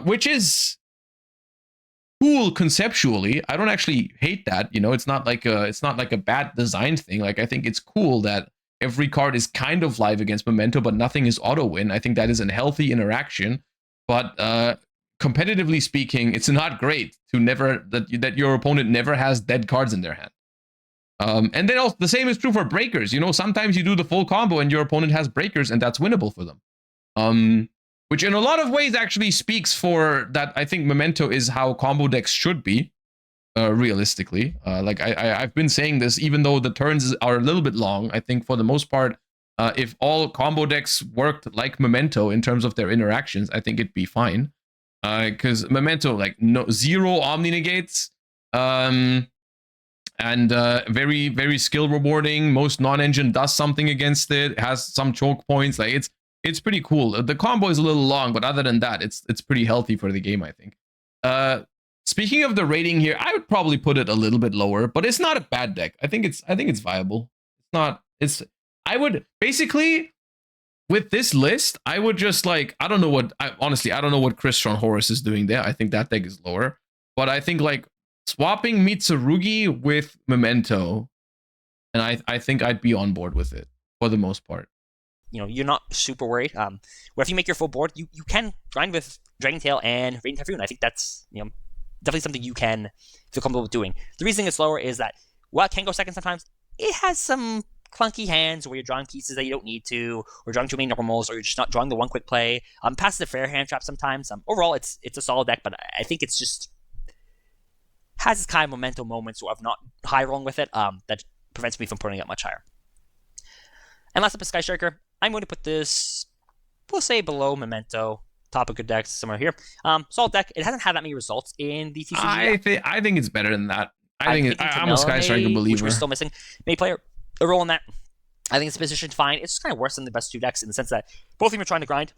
Which is cool conceptually. I don't actually hate that. It's not like a bad design thing. Like, I think it's cool that every card is kind of live against Memento, but nothing is auto-win. I think that is a healthy interaction. But competitively speaking, it's not great to that your opponent never has dead cards in their hand. And then also, the same is true for breakers. Sometimes you do the full combo and your opponent has breakers, and that's winnable for them. Which in a lot of ways actually speaks for that. I think Memento is how combo decks should be. Realistically, like I've been saying this, even though the turns are a little bit long, I think for the most part, if all combo decks worked like Memento in terms of their interactions, I think it'd be fine. Because Memento, like, zero Omni negates, and very, very skill rewarding. Most non-engine does something against it. Has some choke points. Like, it's pretty cool. The combo is a little long, but other than that, it's pretty healthy for the game, I think. Speaking of the rating here, I would probably put it a little bit lower, but it's not a bad deck. I think it's viable. I would basically, with this list, I would just, like, I don't know what Crystron Horus is doing there. I think that deck is lower, but I think, like, swapping Mitsurugi with Memento, and I think I'd be on board with it for the most part. You're not super worried. Where if you make your full board, you can grind with Dracotail and Radiant Typhoon. I think that's, definitely something you can feel comfortable with doing. The reason it's lower is that, while it can go second sometimes, it has some clunky hands where you're drawing pieces that you don't need to, or drawing too many normals, or you're just not drawing the one quick play. Passes the fair hand trap sometimes. Overall, it's a solid deck, but I think it's just has this kind of Memento moments where I'm not high rolling with it, that prevents me from putting it much higher. And last up is Sky Striker. I'm going to put this, we'll say, below Memento. Top of good decks, somewhere here. Solid deck. It hasn't had that many results in the TCG. I think it's better than that. I'm a Sky Striker believer. Which we're still missing. May play a role in that. I think it's positioned fine. It's just kind of worse than the best two decks in the sense that both of them are trying to grind,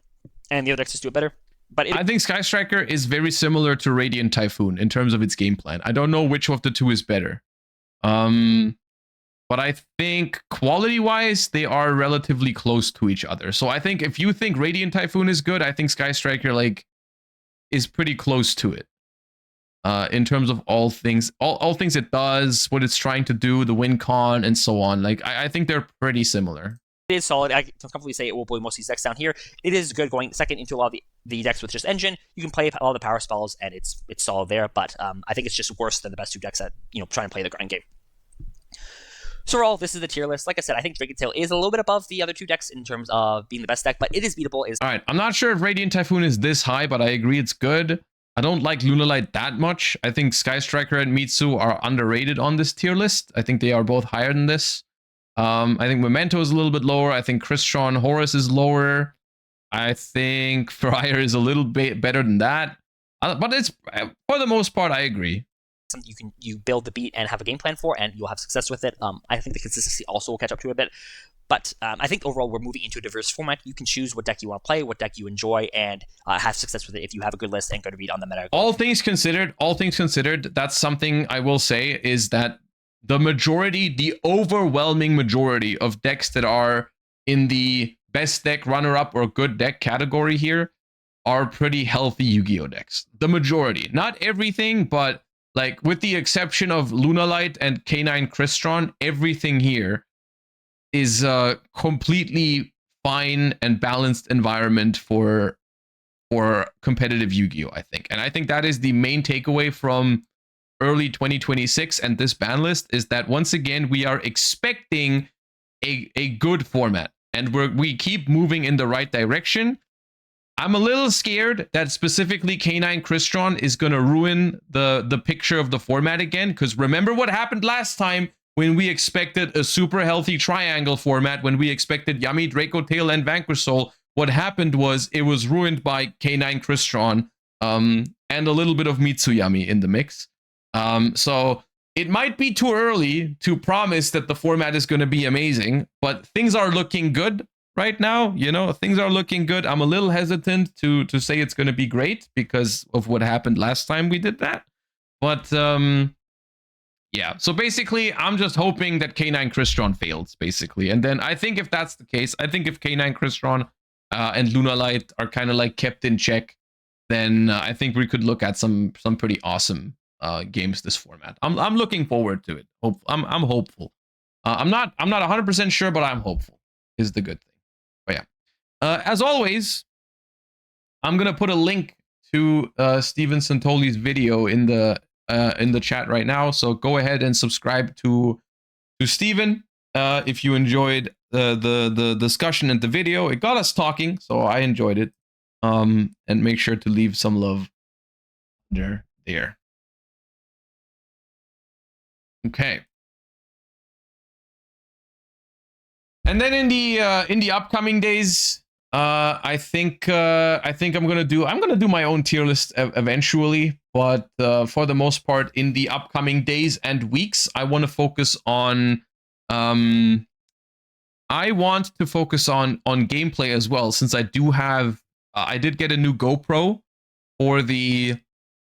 and the other decks just do it better. But I think Sky Striker is very similar to Radiant Typhoon in terms of its game plan. I don't know which of the two is better. But I think quality-wise, they are relatively close to each other. So I think if you think Radiant Typhoon is good, I think Sky Striker, like, is pretty close to it. In terms of all things it does, what it's trying to do, the win con, and so on. Like, I think they're pretty similar. It is solid. I can comfortably say it will blow most of these decks down here. It is good going second into a lot of the decks with just engine. You can play a lot of the power spells, and it's solid there. But I think it's just worse than the best two decks at trying to play the grind game. So overall, this is the tier list. Like I said, I think Dracotail is a little bit above the other two decks in terms of being the best deck, but it is beatable. All right, I'm not sure if Radiant Typhoon is this high, but I agree it's good. I don't like Lunalight that much. I think Sky Striker and Mitsu are underrated on this tier list. I think they are both higher than this. I think Memento is a little bit lower. I think Christian Horus is lower. I think Friar is a little bit better than that. But it's, for the most part, I agree. Something you build the beat and have a game plan for, and you'll have success with it. I think the consistency also will catch up to it a bit. But I think overall we're moving into a diverse format. You can choose what deck you want to play, what deck you enjoy, and have success with it if you have a good list and good read on the meta. All things considered, that's something I will say is that the overwhelming majority of decks that are in the best deck, runner-up, or good deck category here are pretty healthy Yu-Gi-Oh decks. The majority. Not everything, but like with the exception of Lunalight and K9 Crystron, everything here is a completely fine and balanced environment for competitive Yu-Gi-Oh, I think. And I think that is the main takeaway from early 2026 and this ban list, is that once again we are expecting a good format, and we keep moving in the right direction. I'm a little scared that specifically K9 Crystron is going to ruin the picture of the format again, because remember what happened last time when we expected a super healthy triangle format, when we expected Yami, Dracotail, and Vanquish Soul. What happened was it was ruined by K9 Crystron and a little bit of Mitsuyami in the mix. So it might be too early to promise that the format is going to be amazing, but things are looking good right now. Things are looking good. I'm a little hesitant to say it's going to be great because of what happened last time we did that. But yeah, so basically, I'm just hoping that K9 Crystron fails, basically. And then I think if that's the case, I think if K9 Crystron and Lunalight are kind of like kept in check, then I think we could look at some pretty awesome games this format. I'm looking forward to it. I'm hopeful. I'm not 100% sure, but I'm hopeful is the good thing. But yeah, as always, I'm gonna put a link to Steven Santoli's video in the chat right now. So go ahead and subscribe to Steven if you enjoyed the discussion and the video. It got us talking, so I enjoyed it. And make sure to leave some love there. Okay. And then in the upcoming days, I think I'm gonna do my own tier list eventually, but for the most part, in the upcoming days and weeks, I want to focus on gameplay as well, since I do have I did get a new GoPro for the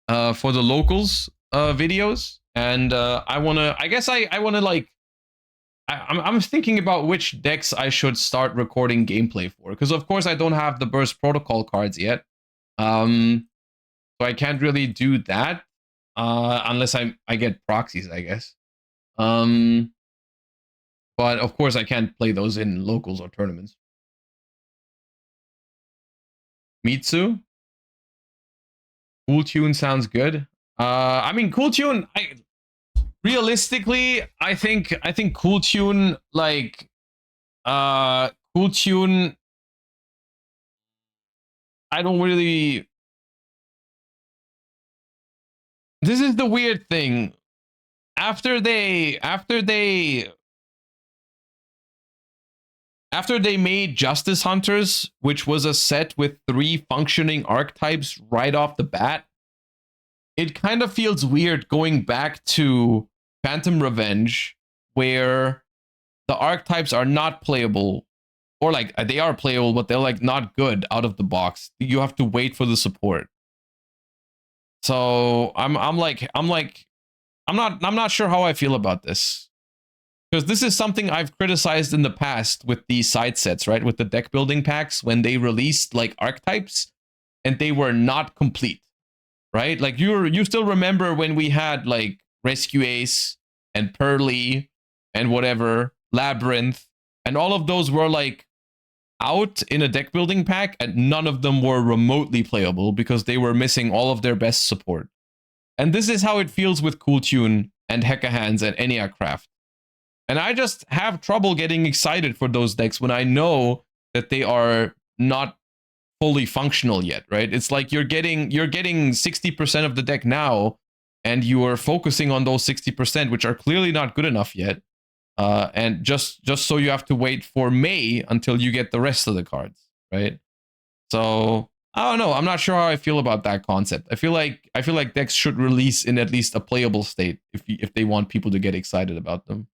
locals videos, and I'm thinking about which decks I should start recording gameplay for, because of course I don't have the Burst Protocol cards yet, so I can't really do that unless I get proxies, I guess. But of course I can't play those in locals or tournaments. Mitsu, Cool Tune sounds good. I mean, Cool Tune, realistically, I think Cool Tune, like, Cool Tune, I don't really. This is the weird thing. After they made Justice Hunters, which was a set with 3 functioning archetypes right off the bat, it kind of feels weird going back to Phantom Revenge, where the archetypes are not playable, or like they are playable, but they're like not good out of the box. You have to wait for the support. So I'm not sure how I feel about this, because this is something I've criticized in the past with the side sets, right? With the deck building packs, when they released like archetypes and they were not complete, right? Like you still remember when we had like Rescue Ace and Pearly and whatever, Labyrinth, And all of those were like out in a deck building pack, and none of them were remotely playable because they were missing all of their best support. And this is how it feels with Cool Tune and Hecka Hands and Eniac Craft. And I just have trouble getting excited for those decks when I know that they are not fully functional yet, right? It's like you're getting 60% of the deck now, and you are focusing on those 60%, which are clearly not good enough yet. And just so you have to wait for May until you get the rest of the cards, right? So I don't know. I'm not sure how I feel about that concept. I feel like decks should release in at least a playable state if they want people to get excited about them.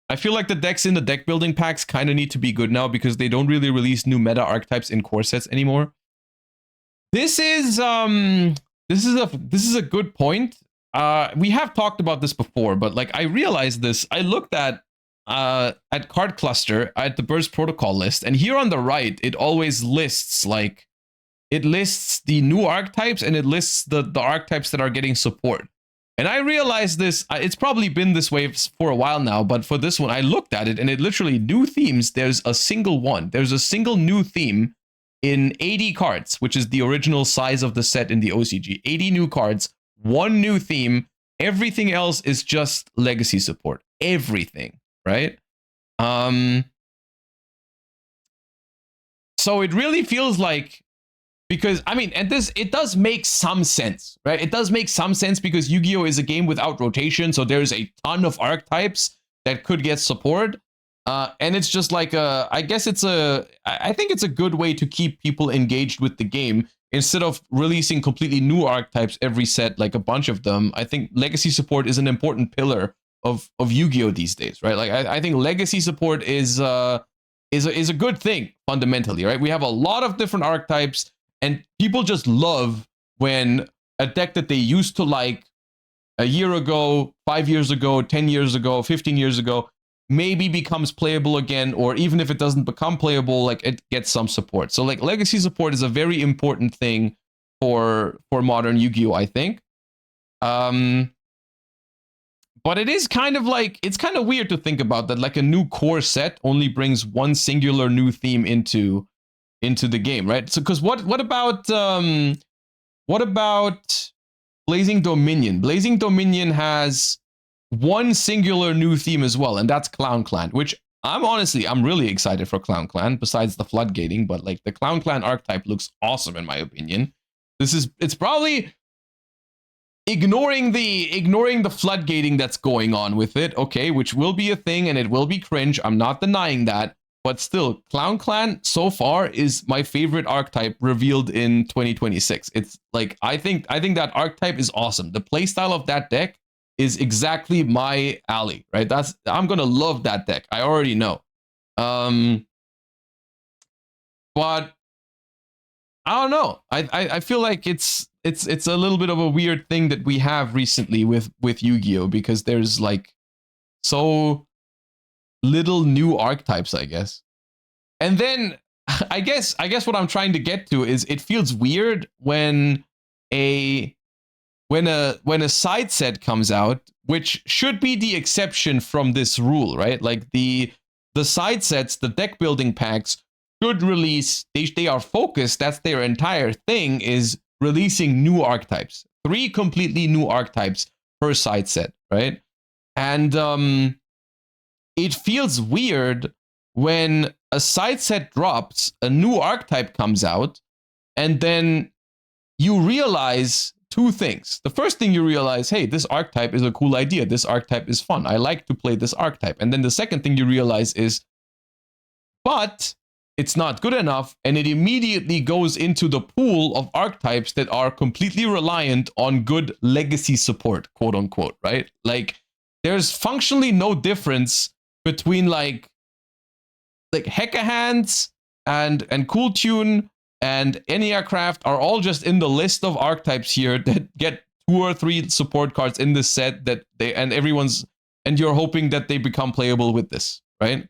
I feel like the decks in the deck building packs kind of need to be good now because they don't really release new meta archetypes in core sets anymore. This is a good point. We have talked about this before, but like I realized this. I looked at Card Cluster at the Burst Protocol list, and here on the right, it always lists the new archetypes and it lists the archetypes that are getting support. And I realized this, it's probably been this way for a while now, but for this one, I looked at it and it literally new themes. There's a single one. There's a single new theme in 80 cards, which is the original size of the set in the OCG. 80 new cards, one new theme. Everything else is just legacy support. Everything, right? So it really feels like, because, I mean, and it does make some sense, right? It does make some sense because Yu-Gi-Oh! Is a game without rotation, so there's a ton of archetypes that could get support. And it's just like, I think it's a good way to keep people engaged with the game instead of releasing completely new archetypes every set, like a bunch of them. I think legacy support is an important pillar of Yu-Gi-Oh! These days, right? Like, I think legacy support is a good thing fundamentally, right? We have a lot of different archetypes. And people just love when a deck that they used to like a year ago, 5 years ago, 10 years ago, 15 years ago, maybe becomes playable again, or even if it doesn't become playable, like it gets some support. So like legacy support is a very important thing for modern Yu-Gi-Oh! I think. But it is kind of like, it's kind of weird to think about that, like a new core set only brings one singular new theme into the game, right? So because what about Blazing Dominion? Blazing Dominion has one singular new theme as well, and that's Clown Clan, which I'm really excited for Clown Clan, besides the floodgating, but like the Clown Clan archetype looks awesome in my opinion. It's probably ignoring the floodgating that's going on with it, okay, which will be a thing and it will be cringe. I'm not denying that. But still, Clown Clan so far is my favorite archetype revealed in 2026. It's like, I think that archetype is awesome. The playstyle of that deck is exactly my alley, right? I'm gonna love that deck. I already know. But I don't know. I feel like it's a little bit of a weird thing that we have recently with Yu-Gi-Oh! Because there's like so little new archetypes, I guess. And then I guess what I'm trying to get to is it feels weird when a side set comes out, which should be the exception from this rule, right? Like the side sets, the deck building packs should release, they are focused, that's their entire thing, is releasing new archetypes. 3 completely new archetypes per side set, right? And it feels weird when a side set drops, a new archetype comes out, and then you realize 2 things. The first thing you realize, hey, this archetype is a cool idea. This archetype is fun. I like to play this archetype. And then the second thing you realize is, but it's not good enough, and it immediately goes into the pool of archetypes that are completely reliant on good legacy support, quote unquote, right? Like, there's functionally no difference between like Hecka Hands and Cool Tune and Eniac Craft are all just in the list of archetypes here that get 2 or 3 support cards in this set that and you're hoping that they become playable with this, right?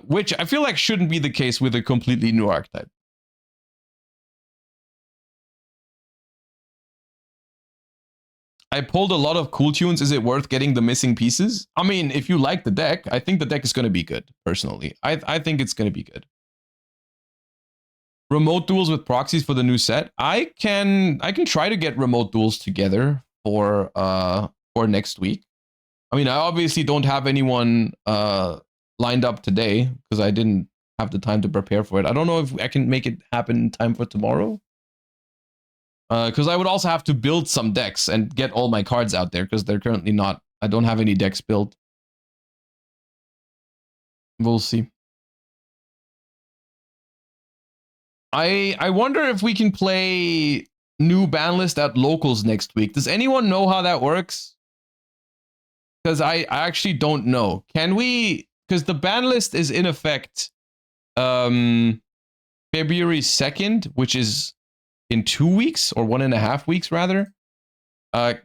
Which I feel like shouldn't be the case with a completely new archetype. I pulled a lot of cool tunes. Is it worth getting the missing pieces? I mean, if you like the deck, I think the deck is going to be good, personally. I think it's going to be good. Remote duels with proxies for the new set. I can try to get remote duels together for next week. I mean, I obviously don't have anyone lined up today because I didn't have the time to prepare for it. I don't know if I can make it happen in time for tomorrow. Because I would also have to build some decks and get all my cards out there because they're currently not. I don't have any decks built. We'll see. I wonder if we can play new Banlist at locals next week. Does anyone know how that works? Because I actually don't know. Can we? Because the Banlist is in effect February 2nd, which is in 2 weeks or 1.5 weeks rather.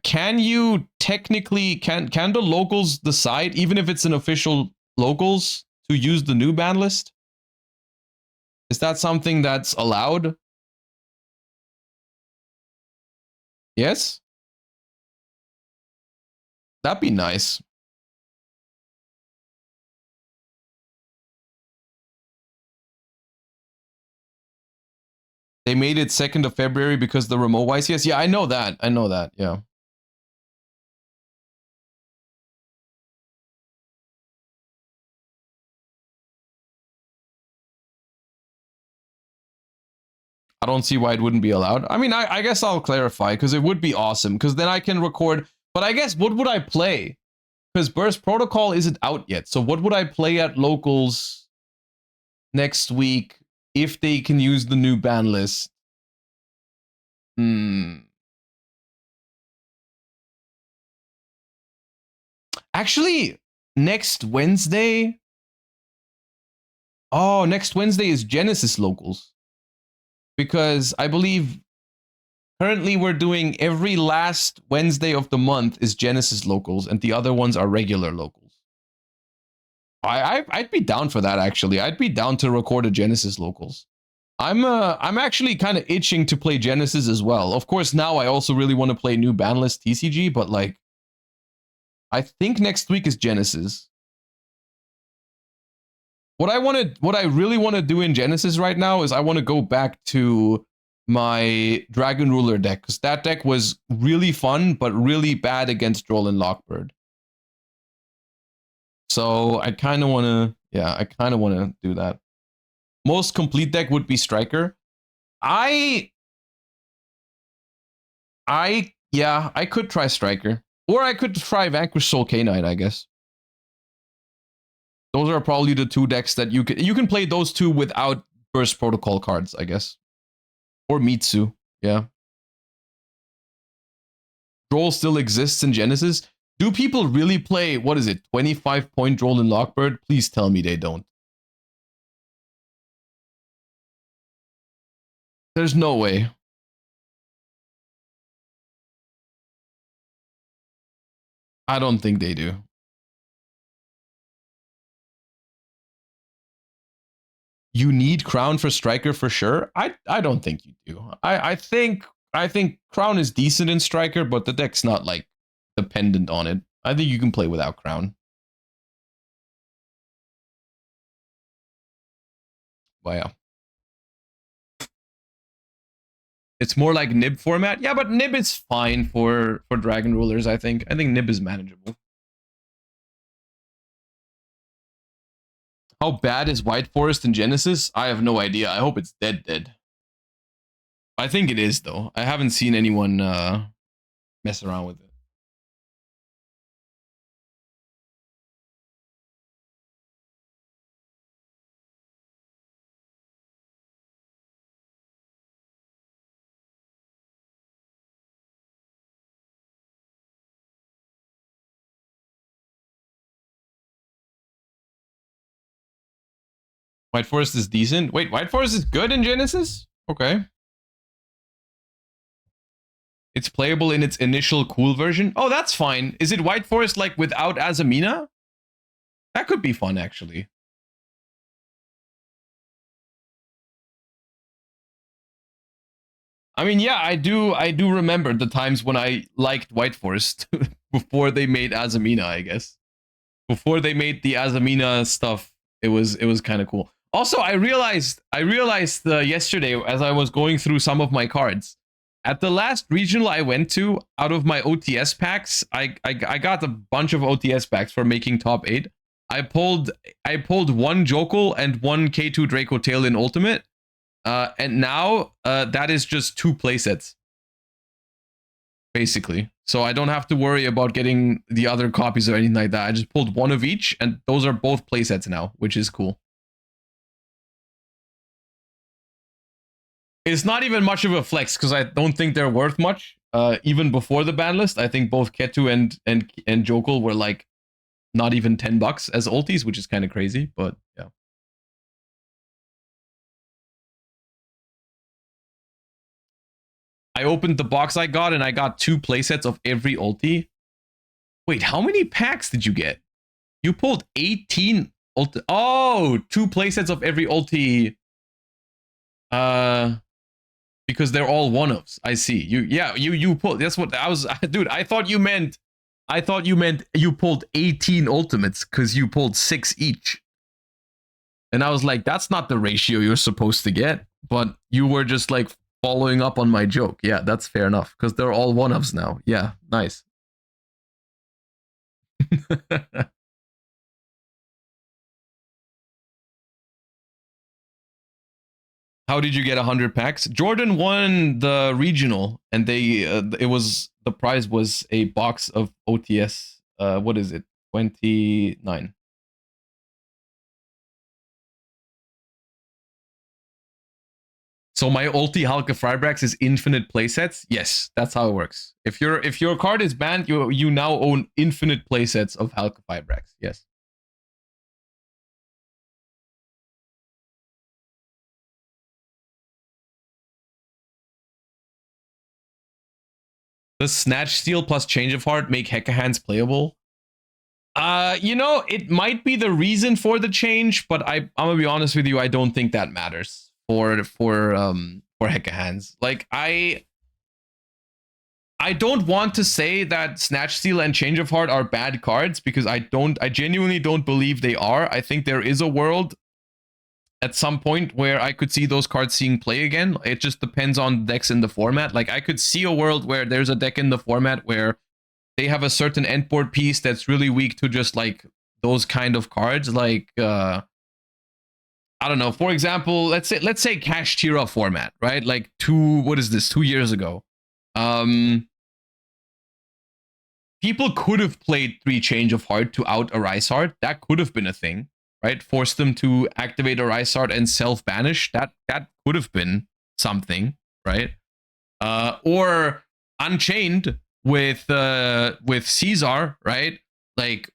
Can you technically can the locals decide, even if it's an official locals, to use the new ban list? Is that something that's allowed? Yes? That'd be nice. They made it 2nd of February because the remote YCS. Yeah, I know that. I know that. Yeah. I don't see why it wouldn't be allowed. I mean, I guess I'll clarify because it would be awesome because then I can record. But I guess what would I play? Because Burst Protocol isn't out yet. So what would I play at locals next week if they can use the new ban list? Actually, next Wednesday. Oh, next Wednesday is Genesis locals. Because I believe currently we're doing every last Wednesday of the month is Genesis locals, and the other ones are regular locals. I'd be down for that, actually. I'd be down to record a Genesis locals. I'm actually kind of itching to play Genesis as well. Of course, now I also really want to play new Banlist TCG, but like, I think next week is Genesis. What I really want to do in Genesis right now is I want to go back to my Dragon Ruler deck, because that deck was really fun, but really bad against Droll and Lockbird. So I kind of want to, yeah, I kind of want to do that. Most complete deck would be Striker. Yeah, I could try Striker. Or I could try Vanquish Soul K-Knight, I guess. Those are probably the two decks that you can play those two without Burst Protocol cards, I guess. Or Mitsu, yeah. Droll still exists in Genesis. Do people really play, what is it, 25-point Droll and Lockbird? Please tell me they don't. There's no way. I don't think they do. You need Crown for Striker for sure? I don't think you do. I think Crown is decent in Striker, but the deck's not like dependent on it. I think you can play without Crown. But yeah. It's more like Nib format. Yeah, but Nib is fine for Dragon Rulers, I think. I think Nib is manageable. How bad is White Forest in Genesis? I have no idea. I hope it's dead. I think it is, though. I haven't seen anyone mess around with it. White Forest is decent. Wait, White Forest is good in Genesis? Okay. It's playable in its initial cool version. Oh, that's fine. Is it White Forest like without Azamina? That could be fun, actually. I mean, yeah, I do remember the times when I liked White Forest before they made Azamina, I guess. Before they made the Azamina stuff, it was kind of cool. Also, I realized yesterday as I was going through some of my cards, at the last regional I went to, out of my OTS packs, I got a bunch of OTS packs for making top 8. I pulled one Jokel and one K2 Dracotail in Ultimate. And now that is just 2 playsets, basically. So I don't have to worry about getting the other copies or anything like that. I just pulled one of each, and those are both playsets now, which is cool. It's not even much of a flex because I don't think they're worth much. Even before the ban list, I think both Ketu and Jokel were like not even $10 as ultis, which is kind of crazy, but yeah. I opened the box I got, and I got 2 playsets of every ulti. Wait, how many packs did you get? You pulled 18 ulti. Oh, 2 playsets of every ulti. Because they're all one-ofs. I see. You pulled. That's what I was. Dude, I thought you meant you pulled 18 ultimates because you pulled 6 each. And I was like, that's not the ratio you're supposed to get. But you were just like following up on my joke. Yeah, that's fair enough because they're all one-ofs now. Yeah, nice. How did you get 100 packs? Jordan won the regional, and the prize was a box of OTS. What is it? 29. So my ulti Halka Frybrax is infinite playsets. Yes, that's how it works. If your card is banned, you now own infinite playsets of Halka Frybrax. Yes. Does Snatch Steal plus Change of Heart make Heka Hands playable? You know, it might be the reason for the change, but I'm gonna be honest with you, I don't think that matters for Heka Hands. Like I don't want to say that Snatch Steal and Change of Heart are bad cards because I genuinely don't believe they are. I think there is a world at some point where I could see those cards seeing play again. It just depends on decks in the format. Like I could see a world where there's a deck in the format where they have a certain endboard piece that's really weak to just like those kind of cards. Like I don't know. For example, let's say Kashtira format, right? Like 2 years ago. People could have played 3 Change of Heart to out a Rise Heart. That could have been a thing. Right, force them to activate a Rise Heart and self-banish. That could have been something, right? Or Unchained with Caesar, right? Like,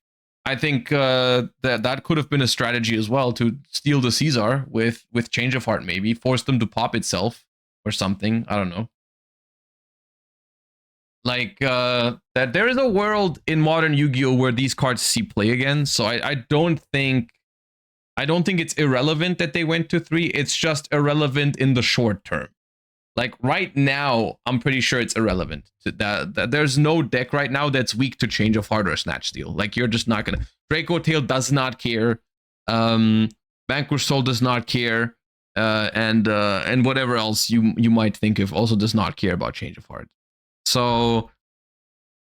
I think that could have been a strategy as well to steal the Caesar with Change of Heart, maybe force them to pop itself or something. I don't know. Like that there is a world in modern Yu-Gi-Oh where these cards see play again. So I don't think it's irrelevant that they went to 3. It's just irrelevant in the short term. Like right now, I'm pretty sure it's irrelevant. There's no deck right now that's weak to Change of Heart or Snatch Steal. Like you're just not gonna. Dracotail does not care. Vanquish Soul does not care. And whatever else you might think of also does not care about Change of Heart. So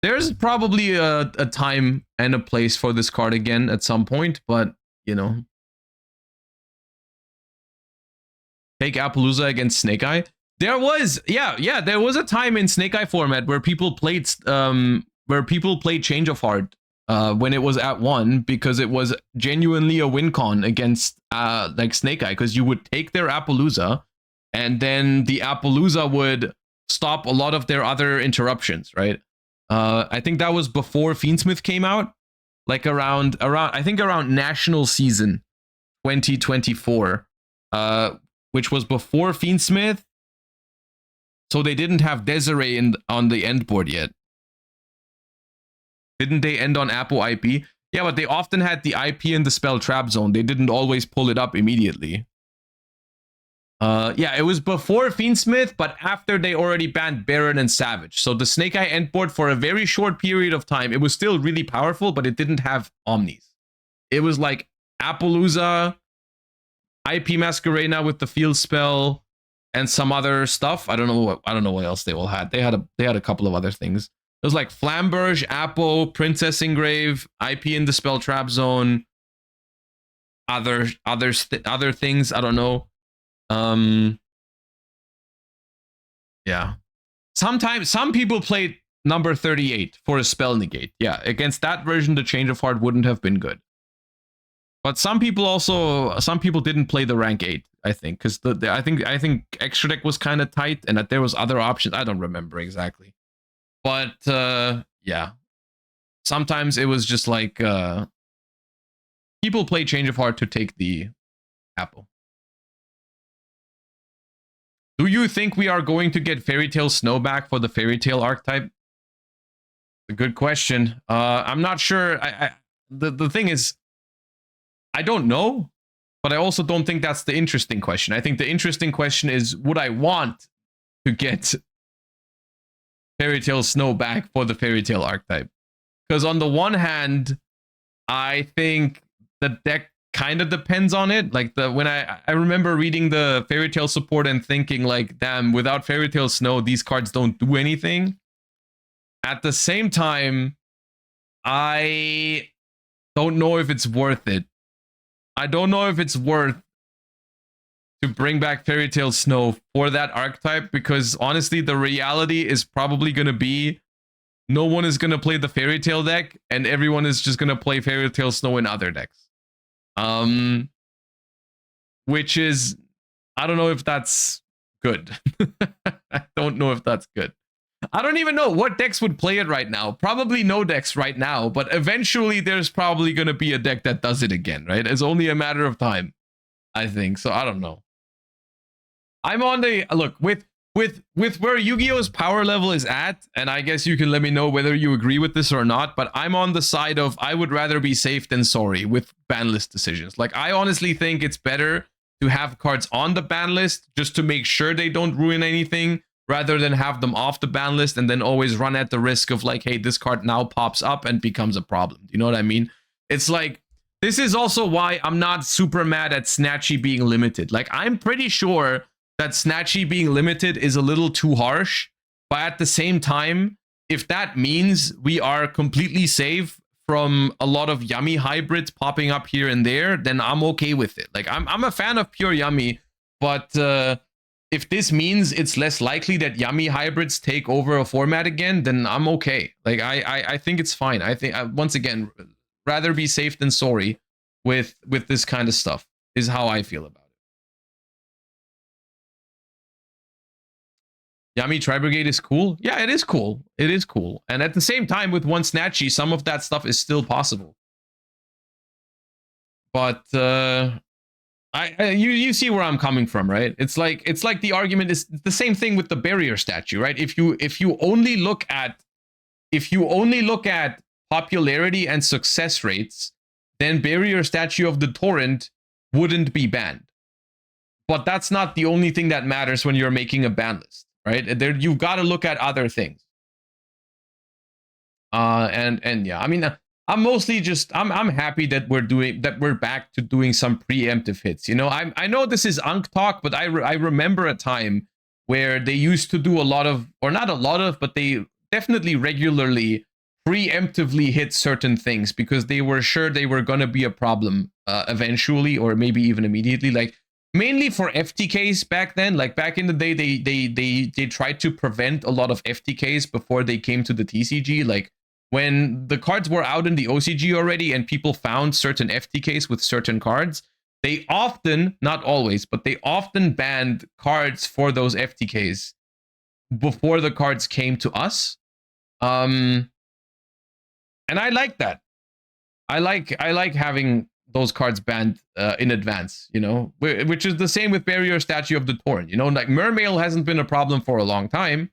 there's probably a time and a place for this card again at some point, but you know. Take Appaloosa against Snake Eye. There was, there was a time in Snake Eye format where people played Change of Heart when it was at 1 because it was genuinely a win con against like Snake Eye because you would take their Appaloosa and then the Appaloosa would stop a lot of their other interruptions, right? I think that was before Fiendsmith came out, like around National Season 2024. Which was before Fiendsmith. So they didn't have Desiree on the end board yet. Didn't they end on Apple IP? Yeah, but they often had the IP in the spell trap zone. They didn't always pull it up immediately. Yeah, it was before Fiendsmith, but after they already banned Baron and Savage. So the Snake Eye Endboard, for a very short period of time, it was still really powerful, but it didn't have Omnis. It was like Appaloosa, IP Masquerena with the field spell, and some other stuff. I don't know what else they all had. They had a couple of other things. It was like Flamberge, Apple, Princess Engrave, IP in the Spell Trap Zone, other things. I don't know. Yeah. Sometimes some people played number 38 for a spell negate. Yeah, against that version, the Change of Heart wouldn't have been good. But some people didn't play the rank 8, I think, because I think extra deck was kind of tight and that there was other options. I don't remember exactly. But yeah. Sometimes it was just like people play Change of Heart to take the apple. Do you think we are going to get Fairy Tail Snow back for the Fairy Tail archetype? A good question. I'm not sure. The thing is, I don't know, but I also don't think that's the interesting question. I think the interesting question is, would I want to get Fairy Tail Snow back for the Fairy Tail archetype? Because on the one hand, I think the deck kind of depends on it. Like when I remember reading the Fairy Tail support and thinking like, damn, without Fairy Tail Snow, these cards don't do anything. At the same time, I don't know if it's worth it. I don't know if it's worth to bring back Fairy Tail Snow for that archetype, because honestly, the reality is probably going to be no one is going to play the Fairy Tail deck and everyone is just going to play Fairy Tail Snow in other decks. Which is, I don't know if that's good. I don't know if that's good. I don't even know what decks would play it right now. Probably no decks right now, but eventually there's probably going to be a deck that does it again, right? It's only a matter of time, I think. So I don't know. I'm on the look with where Yu-Gi-Oh's power level is at, and I guess you can let me know whether you agree with this or not, but I'm on the side of I would rather be safe than sorry with ban list decisions. Like, I honestly think it's better to have cards on the ban list just to make sure they don't ruin anything, rather than have them off the ban list and then always run at the risk of like, hey, this card now pops up and becomes a problem. Do you know what I mean? It's like, this is also why I'm not super mad at Snatchy being limited. Like, I'm pretty sure that Snatchy being limited is a little too harsh, but at the same time, if that means we are completely safe from a lot of Yummy hybrids popping up here and there, then I'm okay with it. Like, I'm a fan of pure Yummy, but if this means it's less likely that Yummy hybrids take over a format again, then I'm okay. Like, I think it's fine. I think, once again, rather be safe than sorry with this kind of stuff is how I feel about it. Yummy Tri-Brigade is cool. Yeah, it is cool. It is cool. And at the same time, with one Snatchy, some of that stuff is still possible. But you see where I'm coming from, right? It's like the argument is the same thing with the barrier statue, right? If you only look at popularity and success rates, then barrier statue of the torrent wouldn't be banned. But that's not the only thing that matters when you're making a ban list. Right there, you've got to look at other things. And yeah, I mean, I'm mostly just I'm happy that we're back to doing some preemptive hits. You know, I know this is Unk talk, but I remember a time where they used to do a lot of, or not a lot of, but they definitely regularly preemptively hit certain things because they were sure they were gonna be a problem eventually, or maybe even immediately. Like, mainly for FTKs back then. Like, back in the day, they tried to prevent a lot of FTKs before they came to the TCG. Like, when the cards were out in the OCG already and people found certain FTKs with certain cards, they often, not always, but they often banned cards for those FTKs before the cards came to us. And I like that. I like having those cards banned in advance, you know, which is the same with Barrier Statue of the Torn. You know, like, Mermail hasn't been a problem for a long time,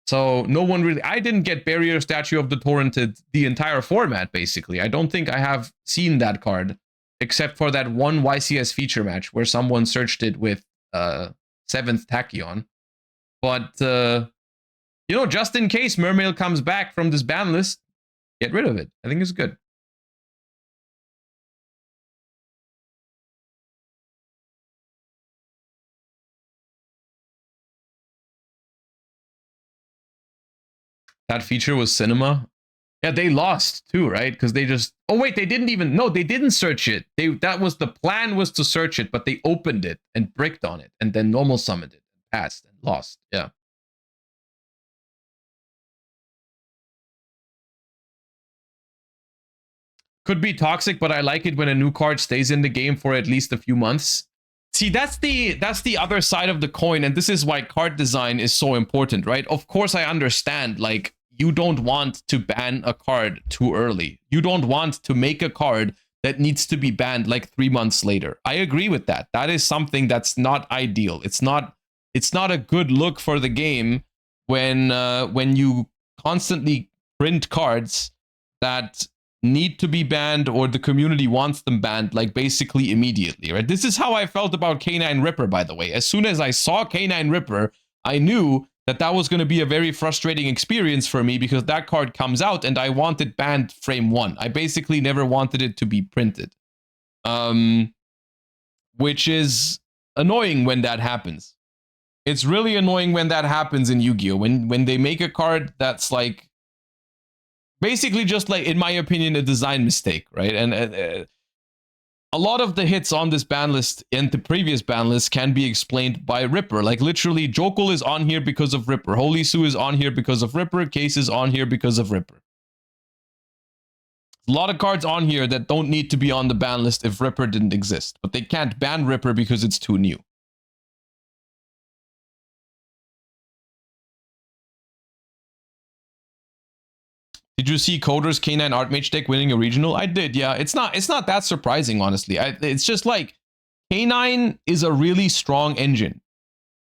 so no one really. I didn't get Barrier Statue of the Torrented the entire format, basically. I don't think I have seen that card except for that one YCS feature match where someone searched it with 7th Tachyon. But, you know, just in case Mermail comes back from this ban list, get rid of it. I think it's good. That feature was cinema. Yeah, they lost too, right? Because they just... Oh, wait, they didn't even... No, they didn't search it. That was the plan, was to search it, but they opened it and bricked on it and then normal summoned it, passed and lost. Yeah. Could be toxic, but I like it when a new card stays in the game for at least a few months. See, that's the other side of the coin, and this is why card design is so important, right? Of course, I understand, like, you don't want to ban a card too early. You don't want to make a card that needs to be banned like 3 months later. I agree with that. That is something that's not ideal. It's not a good look for the game when you constantly print cards that need to be banned or the community wants them banned like basically immediately, right? This is how I felt about K9 Ripper, by the way. As soon as I saw K9 Ripper, I knew that was going to be a very frustrating experience for me because that card comes out and I want it banned frame 1. I basically never wanted it to be printed. Which is annoying when that happens. It's really annoying when that happens in Yu-Gi-Oh! When they make a card that's like basically just like, in my opinion, a design mistake, right? And a lot of the hits on this ban list and the previous ban list can be explained by Ripper. Like literally, Jokul is on here because of Ripper. Holy Sue is on here because of Ripper. Case is on here because of Ripper. A lot of cards on here that don't need to be on the ban list if Ripper didn't exist. But they can't ban Ripper because it's too new. Did you see Coder's K9 Archmage deck winning a regional? I did, yeah. It's not that surprising, honestly. It's just like K9 is a really strong engine.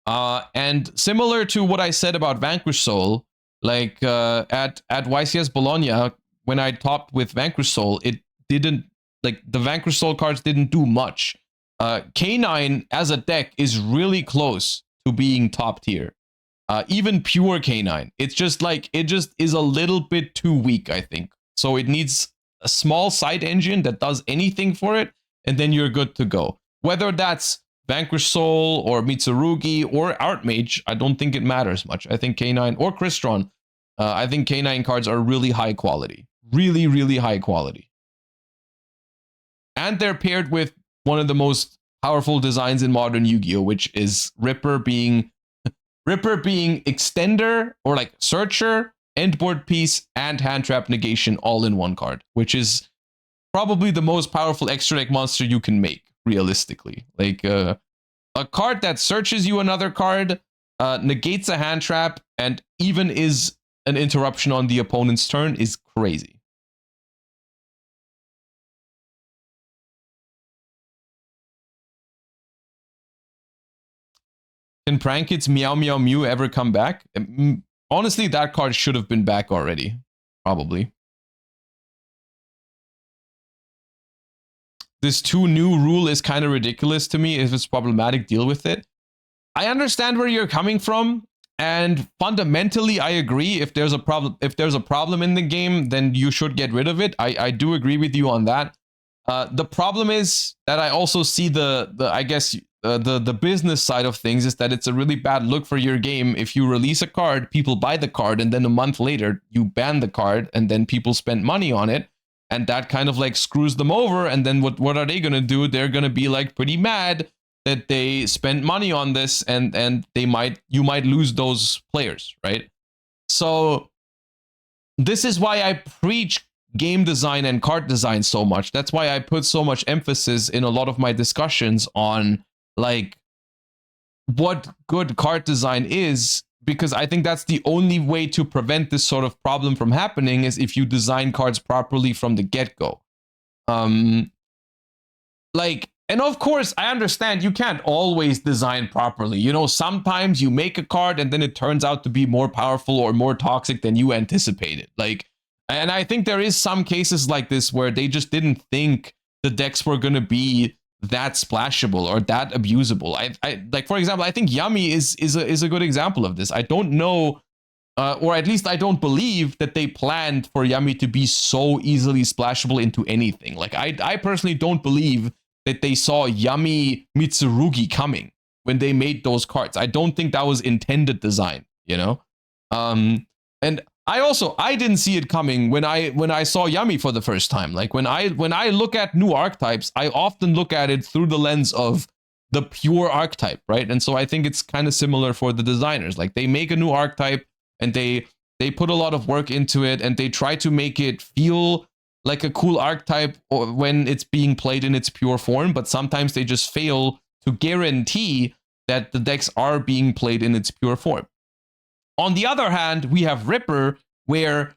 And similar to what I said about Vanquish Soul, like at YCS Bologna, when I topped with Vanquish Soul, it didn't, like the Vanquish Soul cards didn't do much. K9 as a deck is really close to being top tier. Even pure K9. It's just like, it just is a little bit too weak, I think. So it needs a small side engine that does anything for it, and then you're good to go. Whether that's Vanquish Soul or Mitsurugi or Archmage, I don't think it matters much. I think K9 or Crystron, I think K9 cards are really high quality. Really, really high quality. And they're paired with one of the most powerful designs in modern Yu-Gi-Oh!, which is Ripper being extender or like searcher, endboard piece, and hand trap negation all in one card, which is probably the most powerful extra deck monster you can make, realistically. Like a card that searches you another card, negates a hand trap, and even is an interruption on the opponent's turn is crazy. Can Prankit's Meow Meow Mew ever come back? Honestly, that card should have been back already. Probably. This 2 new rule is kind of ridiculous to me. If it's problematic, deal with it. I understand where you're coming from, and fundamentally, I agree. If there's a problem in the game, then you should get rid of it. I do agree with you on that. The problem is that I also see the business side of things is that it's a really bad look for your game. If you release a card, people buy the card, and then a month later you ban the card, and then people spend money on it, and that kind of like screws them over. And then what are they gonna do? They're gonna be like pretty mad that they spent money on this, and you might lose those players, right? So this is why I preach game design and card design so much. That's why I put so much emphasis in a lot of my discussions on like what good card design is, because I think that's the only way to prevent this sort of problem from happening is if you design cards properly from the get-go. And of course, I understand you can't always design properly. You know, sometimes you make a card and then it turns out to be more powerful or more toxic than you anticipated. And I think there is some cases like this where they just didn't think the decks were going to be that splashable or that abusable. I like, for example, I think Yummy is a good example of this. I don't know, or at least I don't believe that they planned for Yummy to be so easily splashable into anything. Like I personally don't believe that they saw Yummy Mitsurugi coming when they made those cards. I don't think that was intended design, you know? And I didn't see it coming when I saw Yummy for the first time. Like when I look at new archetypes, I often look at it through the lens of the pure archetype, right? And so I think it's kind of similar for the designers. Like they make a new archetype and they put a lot of work into it and they try to make it feel like a cool archetype when it's being played in its pure form, but sometimes they just fail to guarantee that the decks are being played in its pure form. On the other hand, we have Ripper, where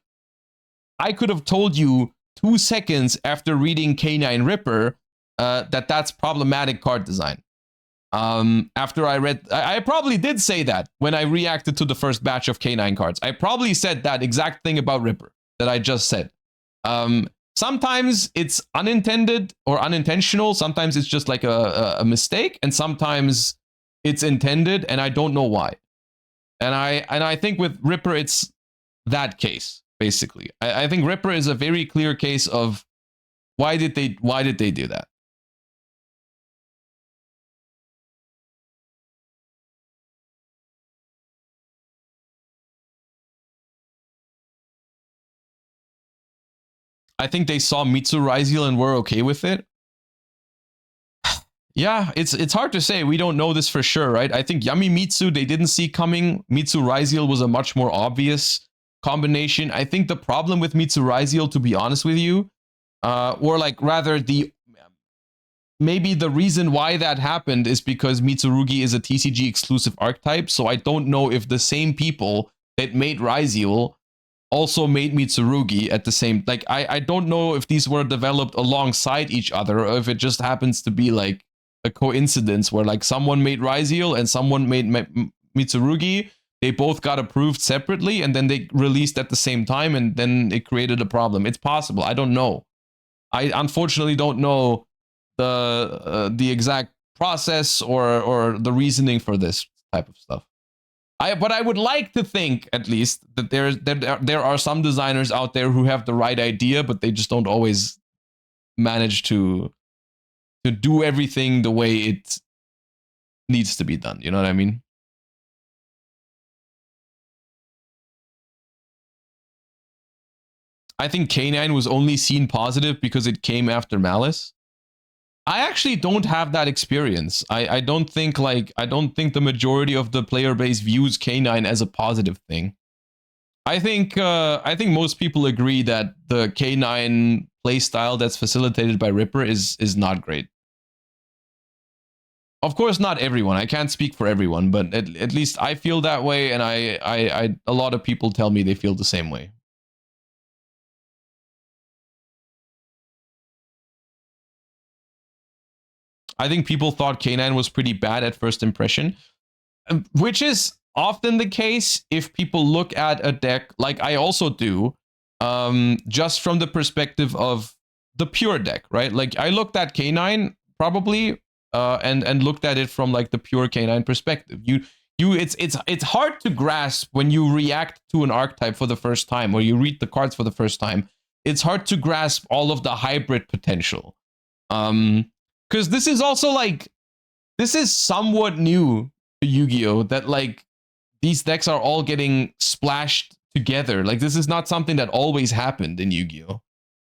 I could have told you 2 seconds after reading K9 Ripper that that's problematic card design. After I read, I probably did say that when I reacted to the first batch of K9 cards. I probably said that exact thing about Ripper that I just said. Sometimes it's unintended or unintentional. Sometimes it's just like a mistake, and sometimes it's intended, and I don't know why. And I think with Ripper, it's that case, basically. I think Ripper is a very clear case of why did they do that? I think they saw Mitsurugi and were okay with it. Yeah, it's hard to say. We don't know this for sure, right? I think Yummy Mitsu, they didn't see coming. Mitsurugi was a much more obvious combination. I think the problem with Mitsurugi, to be honest with you, or like rather maybe the reason why that happened is because Mitsurugi is a TCG exclusive archetype. So I don't know if the same people that made Ryziel also made Mitsurugi at the same, like I don't know if these were developed alongside each other or if it just happens to be like a coincidence where like someone made Ryziel and someone made Mitsurugi. They both got approved separately and then they released at the same time and then it created a problem. It's possible. I don't know. I unfortunately don't know the exact process or the reasoning for this type of stuff. But I would like to think, at least, that there are some designers out there who have the right idea, but they just don't always manage to do everything the way it needs to be done. You know what I mean? I think K9 was only seen positive because it came after Maliss. I actually don't have that experience. I don't think the majority of the player base views K9 as a positive thing. I think most people agree that the K9 playstyle that's facilitated by Ripper is not great. Of course, not everyone. I can't speak for everyone, but at least I feel that way, and a lot of people tell me they feel the same way. I think people thought K9 was pretty bad at first impression, which is often the case if people look at a deck like I also do, just from the perspective of the pure deck, right? Like I looked at K9 probably, and looked at it from like the pure K9 perspective. It's hard to grasp when you react to an archetype for the first time or you read the cards for the first time. It's hard to grasp all of the hybrid potential. Because this is also like, this is somewhat new to Yu-Gi-Oh! That like these decks are all getting splashed together. Like this is not something that always happened in Yu-Gi-Oh!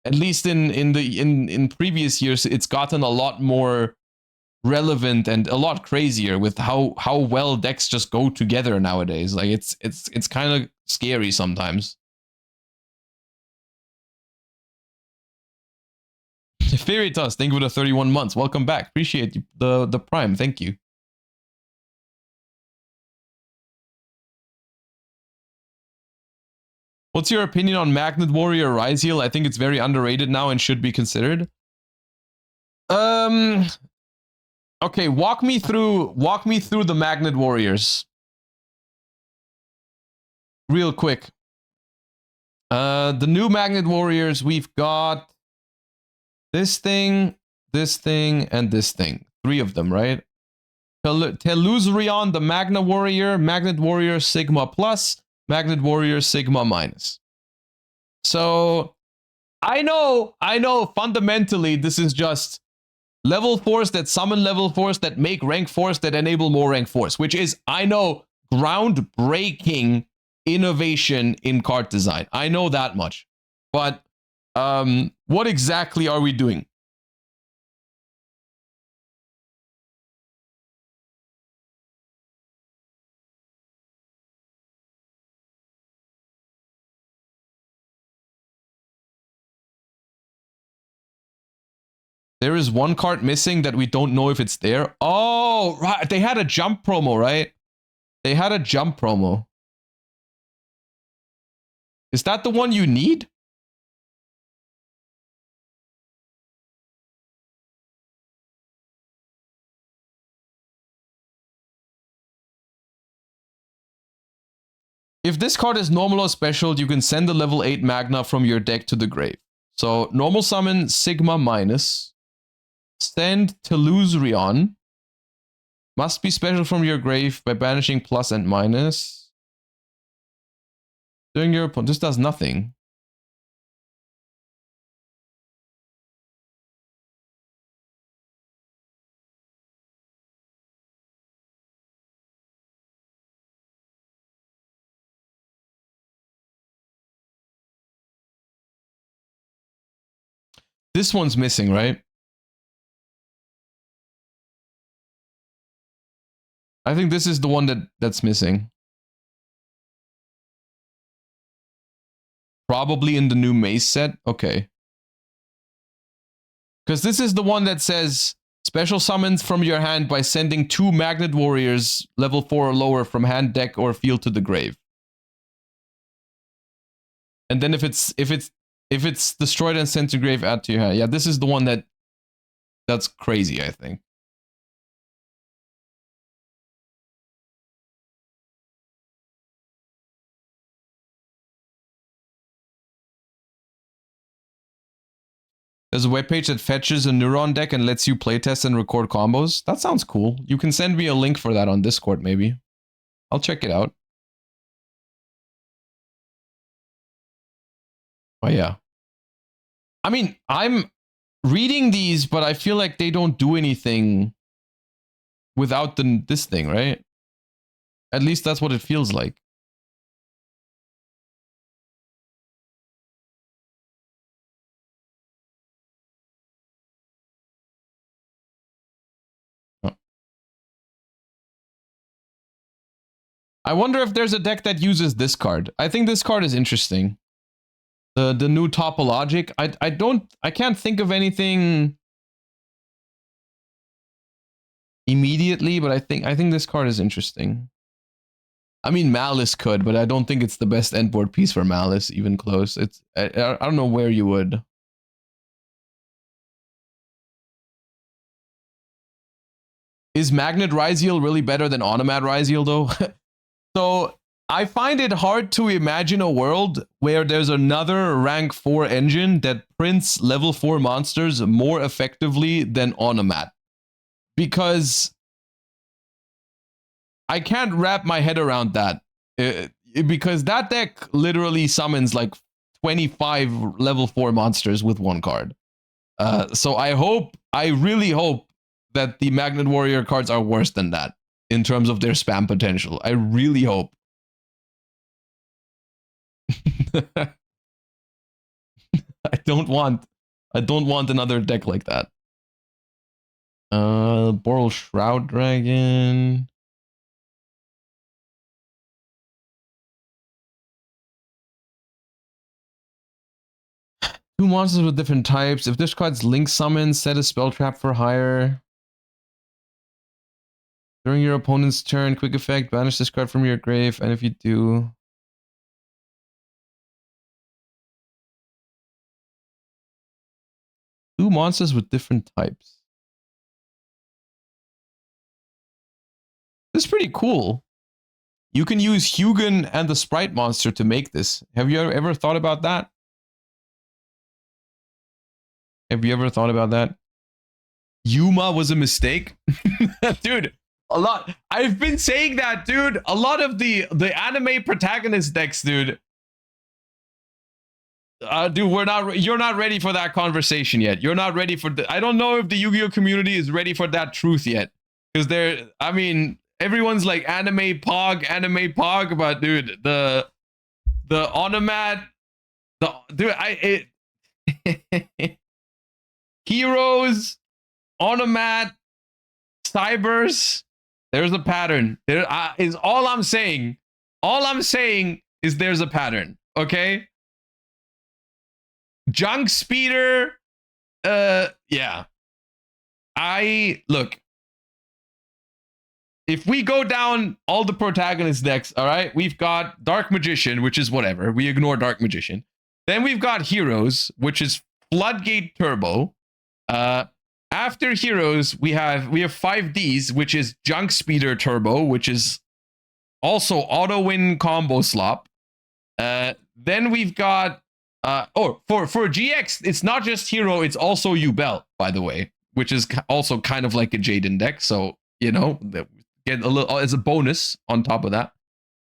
At least in previous years, it's gotten a lot more relevant and a lot crazier with how well decks just go together nowadays. Like it's kind of scary sometimes. Fairytus, thank you for the 31 months. Welcome back. Appreciate you, the prime. Thank you. What's your opinion on Magnet Warrior Ryziel? I think it's very underrated now and should be considered. Okay, walk me through the Magnet Warriors. Real quick. The new Magnet Warriors, we've got this thing, this thing, and this thing. 3 of them, right? Teluzrion, the Magna Warrior, Magnet Warrior Sigma Plus, Magnet Warrior Sigma Minus. So I know, fundamentally this is just level 4s that summon level 4s that make rank 4s that enable more rank 4s, which is, I know, groundbreaking innovation in card design. I know that much. But what exactly are we doing? There is one card missing that we don't know if it's there. Oh, right. They had a jump promo, right? They had a jump promo. Is that the one you need? If this card is normal or special, you can send a level 8 Magna from your deck to the grave. So, normal summon Sigma Minus. Send Teluzrion. Must be special from your grave by banishing plus and minus. During your opponent, this does nothing. This one's missing, right? I think this is the one that's missing. Probably in the new Mace set. Okay. Because this is the one that says special summons from your hand by sending 2 Magnet Warriors level 4 or lower from hand, deck, or field to the grave. And then if it's destroyed and sent to grave, add to your hand. Yeah, this is the one that's crazy, I think. There's a webpage that fetches a Neuron deck and lets you playtest and record combos. That sounds cool. You can send me a link for that on Discord, maybe. I'll check it out. Oh, yeah. I mean, I'm reading these, but I feel like they don't do anything without this thing, right? At least that's what it feels like. I wonder if there's a deck that uses this card. I think this card is interesting. The new Topologic. I can't think of anything immediately, but I think this card is interesting. I mean, Maliss could, but I don't think it's the best endboard piece for Maliss, even close. I don't know where you would. Is Magnet Ryziel really better than Automat Ryziel, though? So I find it hard to imagine a world where there's another rank 4 engine that prints level 4 monsters more effectively than Automat. Because I can't wrap my head around that. Because that deck literally summons like 25 level 4 monsters with one card. So I really hope that the Magnet Warrior cards are worse than that in terms of their spam potential. I really hope. I don't want another deck like that. Boral Shroud Dragon. Two monsters with different types. If this card's link summon, set a spell trap for higher. During your opponent's turn, quick effect, banish this card from your grave, and if you do... Two monsters with different types. This is pretty cool. You can use Hugin and the Sprite monster to make this. Have you ever thought about that? Have you ever thought about that? Yuma was a mistake. Dude, a lot. I've been saying that, dude. A lot of the anime protagonist decks, dude. Dude, you're not ready for that conversation yet. You're not ready for I don't know if the Yu-Gi-Oh community is ready for that truth yet. Because I mean, everyone's like anime pog, but dude, the onomat, heroes, onomat, cybers, there's a pattern. There is all I'm saying. All I'm saying is there's a pattern, okay? Junk speeder, yeah. Look. If we go down all the protagonist decks, all right, we've got Dark Magician, which is whatever. We ignore Dark Magician. Then we've got Heroes, which is Floodgate Turbo. After Heroes, we have 5Ds, which is Junk Speeder Turbo, which is also Auto Win Combo Slop. Then we've got for GX, it's not just Hero, it's also Yubel, by the way, which is also kind of like a Jaden deck. So, you know, get a little as a bonus on top of that.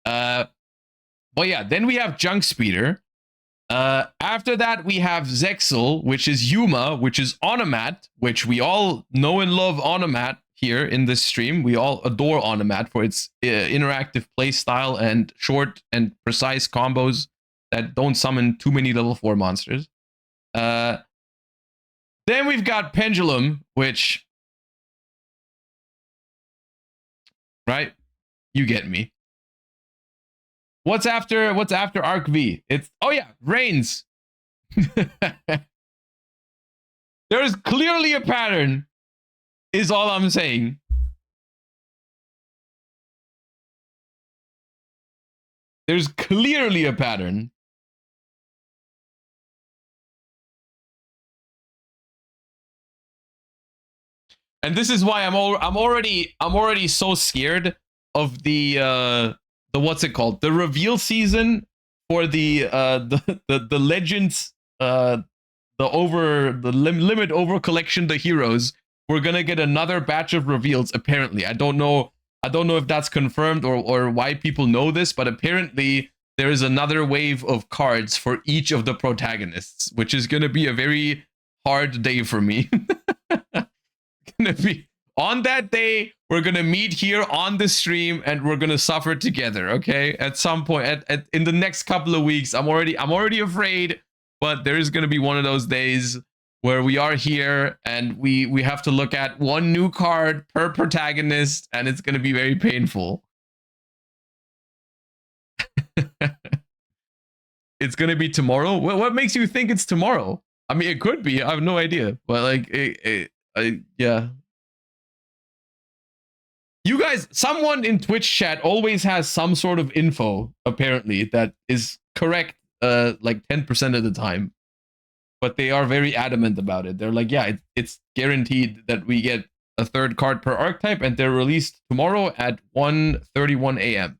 But yeah, then we have Junk Speeder. After that, we have Zexel, which is Yuma, which is Onomat, which we all know and love Onomat here in this stream. We all adore Onomat for its interactive play style and short and precise combos that don't summon too many level 4 monsters. Then we've got Pendulum, which... Right? You get me. What's after Arc V? It's Reigns. There's clearly a pattern, is all I'm saying. There's clearly a pattern. And this is why I'm already so scared of the what's it called? The reveal season for the legends, limit over collection, the heroes. We're gonna get another batch of reveals. Apparently, I don't know if that's confirmed or why people know this, but apparently there is another wave of cards for each of the protagonists, which is gonna be a very hard day for me. Gonna be on that day, we're gonna meet here on the stream and we're gonna suffer together, okay? At some point, in the next couple of weeks, I'm already afraid, but there is gonna be one of those days where we are here and we have to look at one new card per protagonist, and it's gonna be very painful. It's gonna be tomorrow. Well, what makes you think it's tomorrow? I mean, it could be. I have no idea, but like, yeah. You guys, someone in Twitch chat always has some sort of info, apparently, that is correct like 10% of the time. But they are very adamant about it. They're like, yeah, it's guaranteed that we get a third card per archetype, and they're released tomorrow at 1:31 a.m.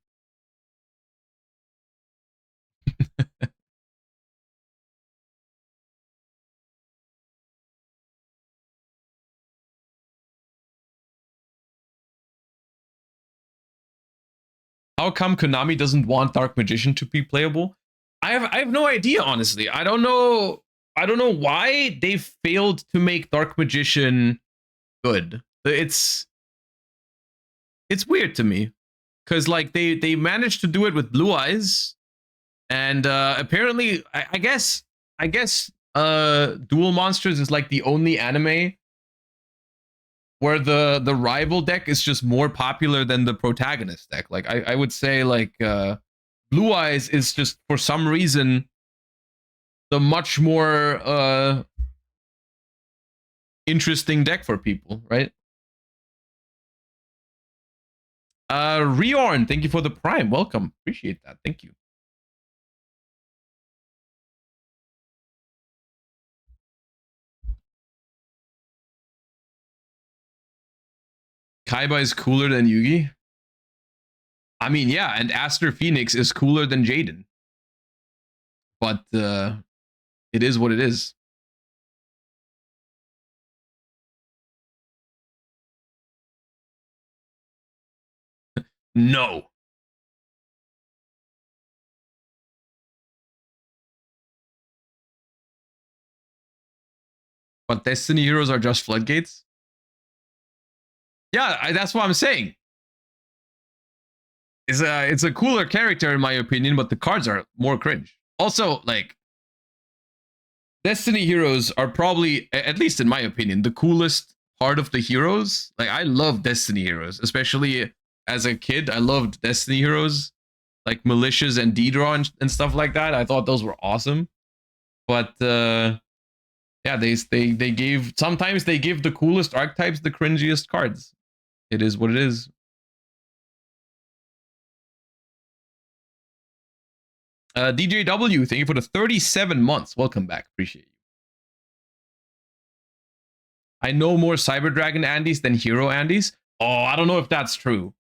How come Konami doesn't want Dark Magician to be playable? I have no idea, honestly. I don't know why they failed to make Dark Magician good. It's weird to me, because like they managed to do it with Blue Eyes, and apparently I guess Duel Monsters is like the only anime where the rival deck is just more popular than the protagonist deck. Like I would say like Blue Eyes is just for some reason the much more interesting deck for people, right? Riorn, thank you for the Prime. Welcome. Appreciate that. Thank you. Kaiba is cooler than Yugi? I mean, yeah, and Aster Phoenix is cooler than Jaden. But it is what it is. No. But Destiny heroes are just floodgates? Yeah, that's what I'm saying. It's a cooler character in my opinion, but the cards are more cringe. Also, like, Destiny heroes are probably, at least in my opinion, the coolest part of the heroes. Like, I love Destiny heroes, especially as a kid. I loved Destiny heroes, like Malicious and Deedra and stuff like that. I thought those were awesome. But yeah, they gave, sometimes they give the coolest archetypes the cringiest cards. It is what it is. DJW, thank you for the 37 months. Welcome back. Appreciate you. I know more Cyber Dragon Andys than Hero Andys. Oh, I don't know if that's true.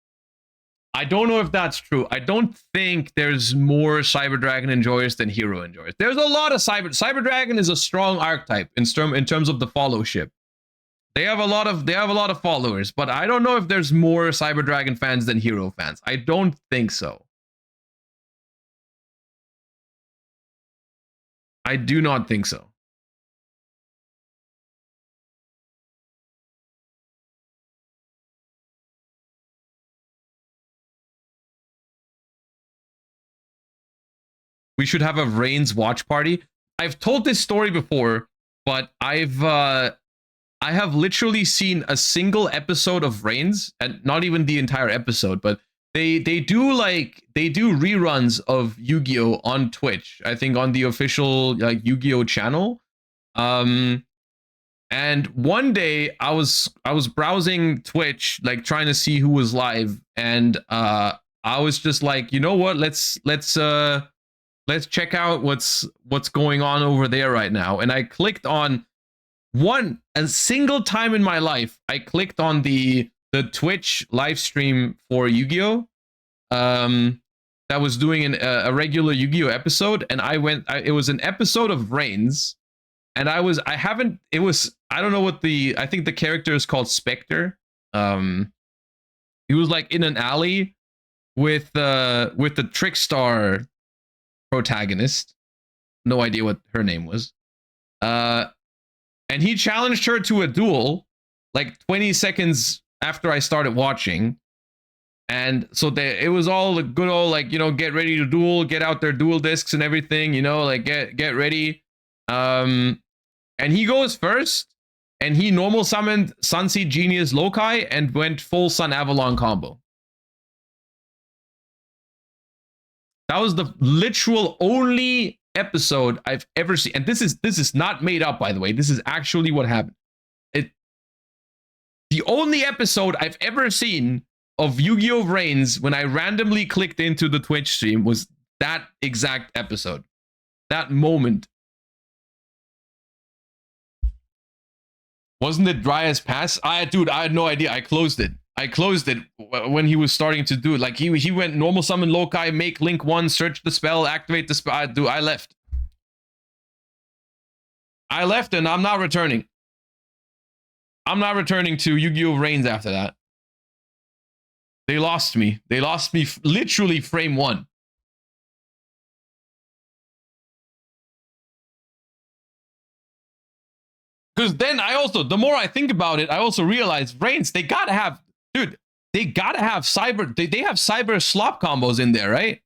I don't know if that's true. I don't think there's more Cyber Dragon enjoyers than Hero enjoyers. There's a lot of Cyber Dragon is a strong archetype in terms of the followship. They have a lot of followers, but I don't know if there's more Cyber Dragon fans than Hero fans. I don't think so. I do not think so. We should have a Reigns watch party. I've told this story before, but I have literally seen a single episode of Reigns, and not even the entire episode, but they do reruns of Yu-Gi-Oh on Twitch. I think on the official like Yu-Gi-Oh channel. And one day I was browsing Twitch, like trying to see who was live, and I was just like, you know what? Let's check out what's going on over there right now. And I clicked on a single time in my life, I clicked on the Twitch live stream for Yu-Gi-Oh! That was doing a regular Yu-Gi-Oh! Episode, and it was an episode of Reigns, and I don't know what I think the character is called Spectre. He was like in an alley with the Trickstar protagonist. No idea what her name was. And he challenged her to a duel like 20 seconds after I started watching. And so it was all the good old, like, you know, get ready to duel, get out their duel discs and everything, you know, like get ready. And he goes first, and he normal summoned Sunseed Genius Loci and went full Sun Avalon combo. That was the literal only episode I've ever seen, and this is not made up, by the way. This is actually what happened. The only episode I've ever seen of Yu-Gi-Oh! Reigns when I randomly clicked into the Twitch stream was that exact episode. That moment. Wasn't it dry as pass? Dude, I had no idea. I closed it when he was starting to do it. Like he went normal summon Loci, make link 1, search the spell, activate the spell. I left. And I'm not returning. I'm not returning to Yu-Gi-Oh! Reigns after that. They lost me. They lost me literally frame 1. Because then the more I think about it, I also realize Reigns, they gotta have cyber, they have cyber slop combos in there, right?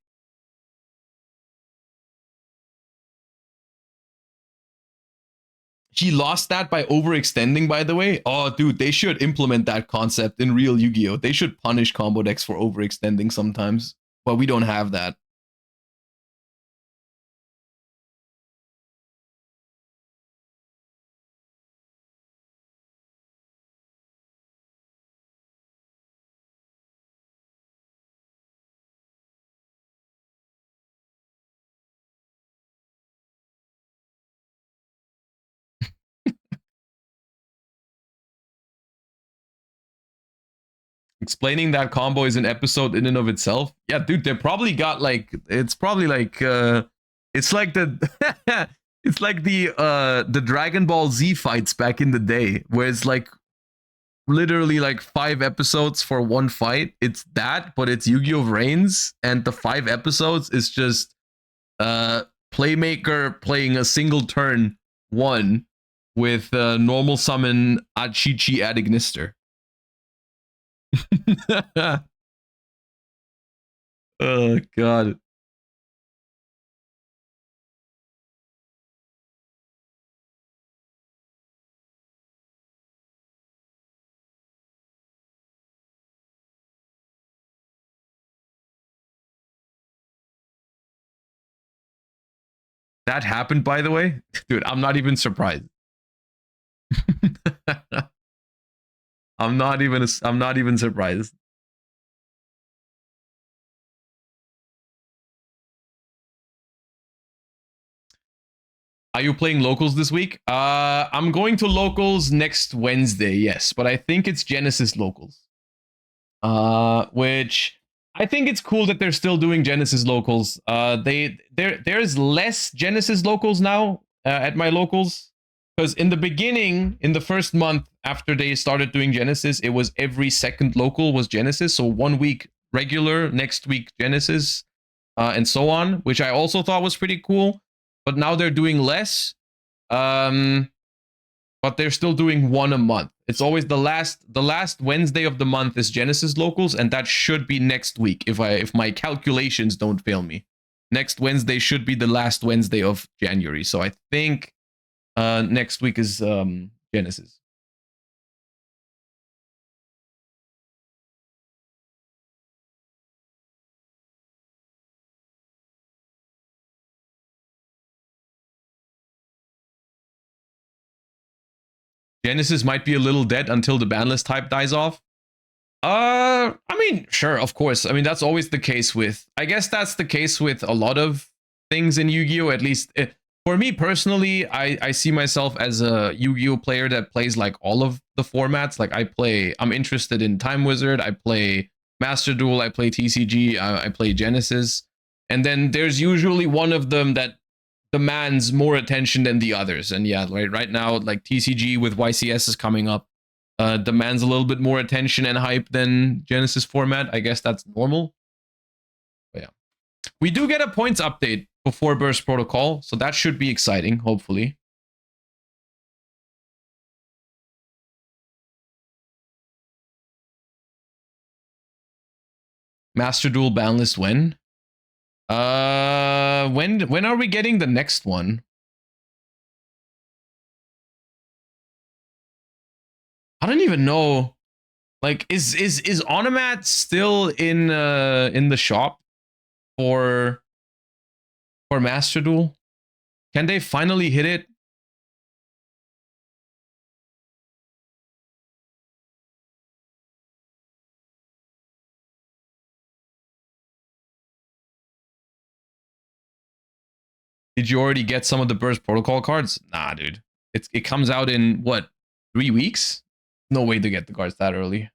He lost that by overextending, by the way. Oh, dude, they should implement that concept in real Yu-Gi-Oh! They should punish combo decks for overextending sometimes, but we don't have that. Explaining that combo is an episode in and of itself. Yeah, dude, they probably got like, it's probably like it's like the it's like the Dragon Ball Z fights back in the day, where it's like literally like 5 episodes for one fight. It's that, but it's Yu-Gi-Oh! Reigns, and the 5 episodes is just Playmaker playing a single turn 1 with normal summon Achichi ad Ignister. Oh god. That happened, by the way. Dude, I'm not even surprised. I'm not even surprised. Are you playing locals this week? I'm going to locals next Wednesday, yes, but I think it's Genesis locals. Which I think it's cool that they're still doing Genesis locals. There's less Genesis locals now at my locals, because in the beginning, in the first month after they started doing Genesis, it was every second local was Genesis. So 1 week regular, next week Genesis, and so on, which I also thought was pretty cool. But now they're doing less. But they're still doing 1 a month. It's always the last Wednesday of the month is Genesis locals, and that should be next week if my calculations don't fail me. Next Wednesday should be the last Wednesday of January. So I think next week is Genesis. Genesis might be a little dead until the banlist hype dies off. I mean, sure, of course. I mean, that's always the case with, I guess that's the case with a lot of things in Yu-Gi-Oh! At least for me personally, I see myself as a Yu-Gi-Oh! Player that plays like all of the formats. Like I'm interested in Time Wizard, I play Master Duel, I play TCG, I play Genesis. And then there's usually one of them that demands more attention than the others. And yeah, right now, like TCG with YCS is coming up, demands a little bit more attention and hype than Genesis format. I guess that's normal. But yeah, we do get a points update before Burst Protocol, so that should be exciting, hopefully. Master Duel Banlist when? When are we getting the next one? I don't even know. Like, is Onomat still in the shop for Master Duel? Can they finally hit it? Did you already get some of the Burst Protocol cards? Nah, dude. It comes out in what, 3 weeks? No way to get the cards that early.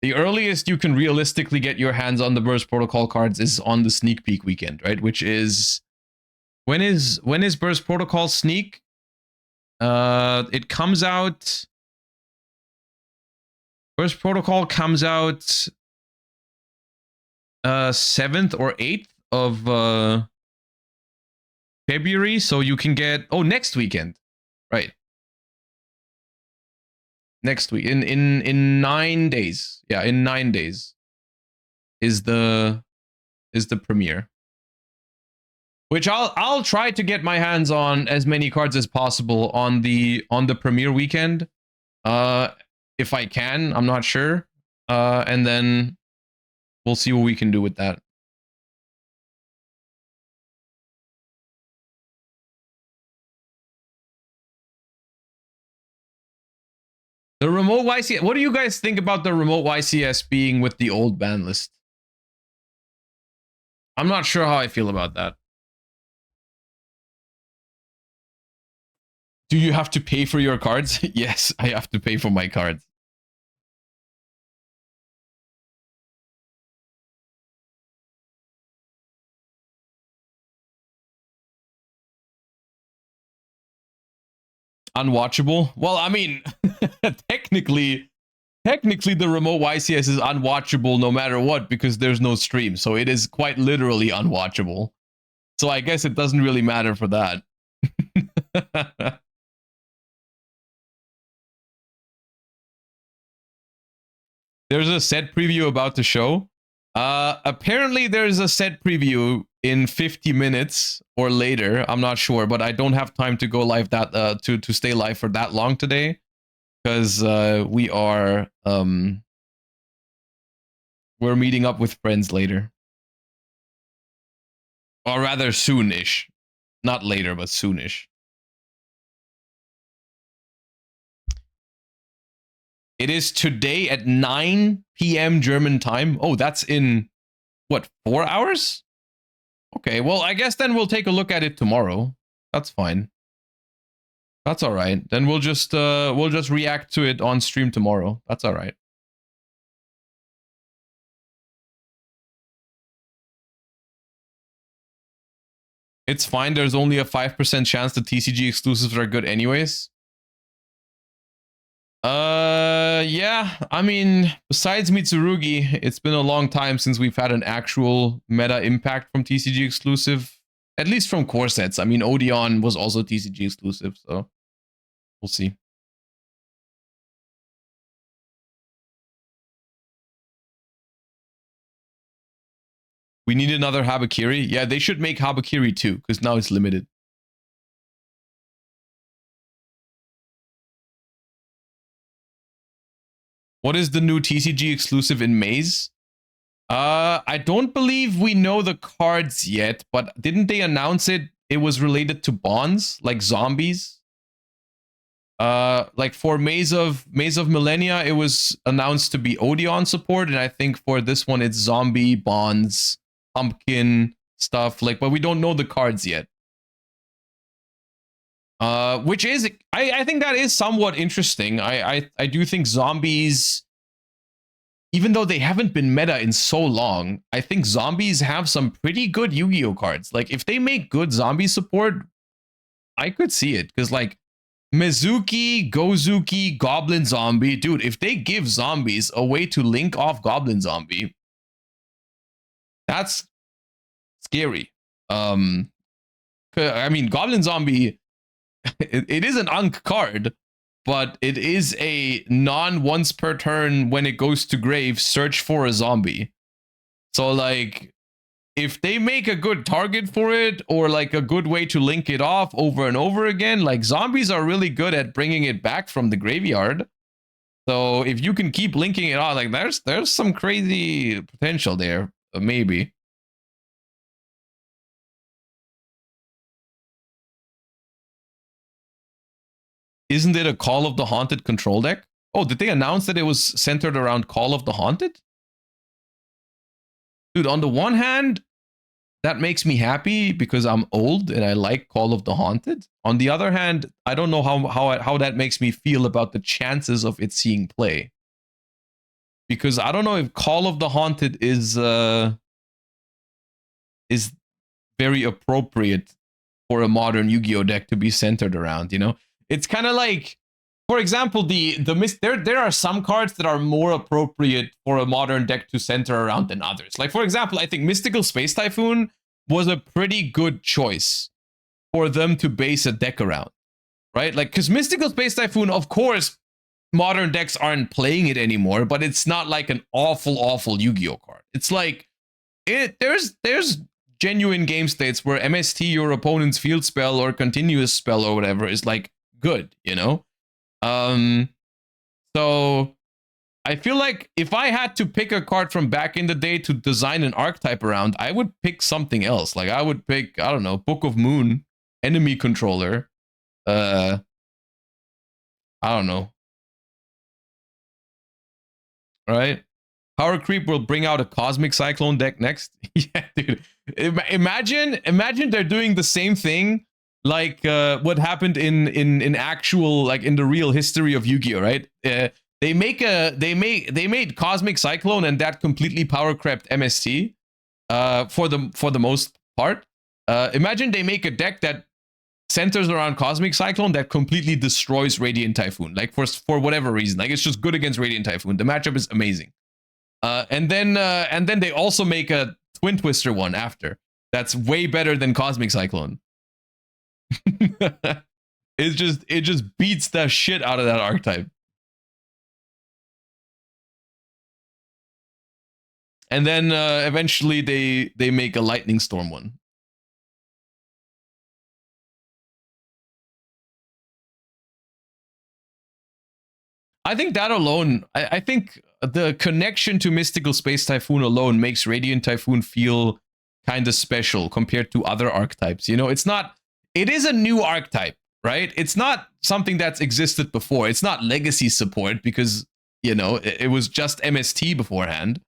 The earliest you can realistically get your hands on the Burst Protocol cards is on the sneak peek weekend, right? Which is when is Burst Protocol sneak? It comes out. Burst Protocol comes out 7th or 8th of February, so you can get next weekend, right? Next week in 9 days. Yeah, in 9 days is the premiere. Which I'll try to get my hands on as many cards as possible on the premiere weekend. If I can, I'm not sure. And then we'll see what we can do with that. The remote YCS. What do you guys think about the remote YCS being with the old ban list? I'm not sure how I feel about that. Do you have to pay for your cards? Yes, I have to pay for my cards. Unwatchable. Well, I mean, technically the remote YCS is unwatchable no matter what because there's no stream. So it is quite literally unwatchable. So I guess it doesn't really matter for that. There's a set preview about the show. Apparently there's a set preview in 50 minutes or later. I'm not sure, but I don't have time to go live that to stay live for that long today because we are we're meeting up with friends later. Or rather soonish. Not later, but soonish. It is today at 9 p.m. German time. Oh, that's in, what, 4 hours? Okay, well, I guess then we'll take a look at it tomorrow. That's fine. That's all right. Then we'll just react to it on stream tomorrow. That's all right. It's fine. There's only a 5% chance the TCG exclusives are good anyways. Yeah, I mean, besides Mitsurugi, it's been a long time since we've had an actual meta impact from TCG exclusive, at least from core sets. I mean, Odeon was also TCG exclusive, so we'll see. We need another Habakiri. Yeah, they should make Habakiri too, because now it's limited. What is the new TCG exclusive in Maze? I don't believe we know the cards yet, but didn't they announce it? It was related to bonds, like zombies. Like for Maze of Millennia, it was announced to be Odeon support, and I think for this one it's zombie, bonds, pumpkin stuff. Like, but we don't know the cards yet. Which is, I think that is somewhat interesting. I do think zombies, even though they haven't been meta in so long, I think zombies have some pretty good Yu-Gi-Oh cards. Like, if they make good zombie support, I could see it. Because, like, Mizuki, Gozuki, Goblin Zombie, dude, if they give zombies a way to link off Goblin Zombie, that's scary. I mean, Goblin Zombie, it is an Ankh card, but it is a non-once per turn when it goes to grave, search for a zombie. So, like, if they make a good target for it, or like a good way to link it off over and over again, like, zombies are really good at bringing it back from the graveyard. So if you can keep linking it on, like, there's some crazy potential there, maybe. Isn't it a Call of the Haunted control deck? Oh, did they announce that it was centered around Call of the Haunted? Dude, on the one hand, that makes me happy because I'm old and I like Call of the Haunted. On the other hand, I don't know how that makes me feel about the chances of it seeing play. Because I don't know if Call of the Haunted is very appropriate for a modern Yu-Gi-Oh deck to be centered around, you know? It's kind of like, for example, there are some cards that are more appropriate for a modern deck to center around than others. Like, for example, I think Mystical Space Typhoon was a pretty good choice for them to base a deck around, right? Like, because Mystical Space Typhoon, of course, modern decks aren't playing it anymore, but it's not like an awful Yu-Gi-Oh card. It's like, there's genuine game states where MST, your opponent's field spell or continuous spell or whatever, is like good, you know? So I feel like if I had to pick a card from back in the day to design an archetype around, I would pick something else. Like, I would pick, I don't know, Book of Moon, Enemy Controller. I don't know. Right? Power Creep will bring out a Cosmic Cyclone deck next. Yeah, dude. Imagine they're doing the same thing like what happened in actual, like, in the real history of Yu-Gi-Oh, right? They made Cosmic Cyclone, and that completely power crept MST for the most part. Imagine they make a deck that centers around Cosmic Cyclone that completely destroys Radiant Typhoon. Like for whatever reason, like it's just good against Radiant Typhoon. The matchup is amazing. And then they also make a Twin Twister one after. That's way better than Cosmic Cyclone. it just beats the shit out of that archetype. And then eventually they make a Lightning Storm one. I think that alone, I think the connection to Mystical Space Typhoon alone makes Radiant Typhoon feel kind of special compared to other archetypes. You know, it is a new archetype, right? It's not something that's existed before. It's not legacy support because, you know, it was just MST beforehand.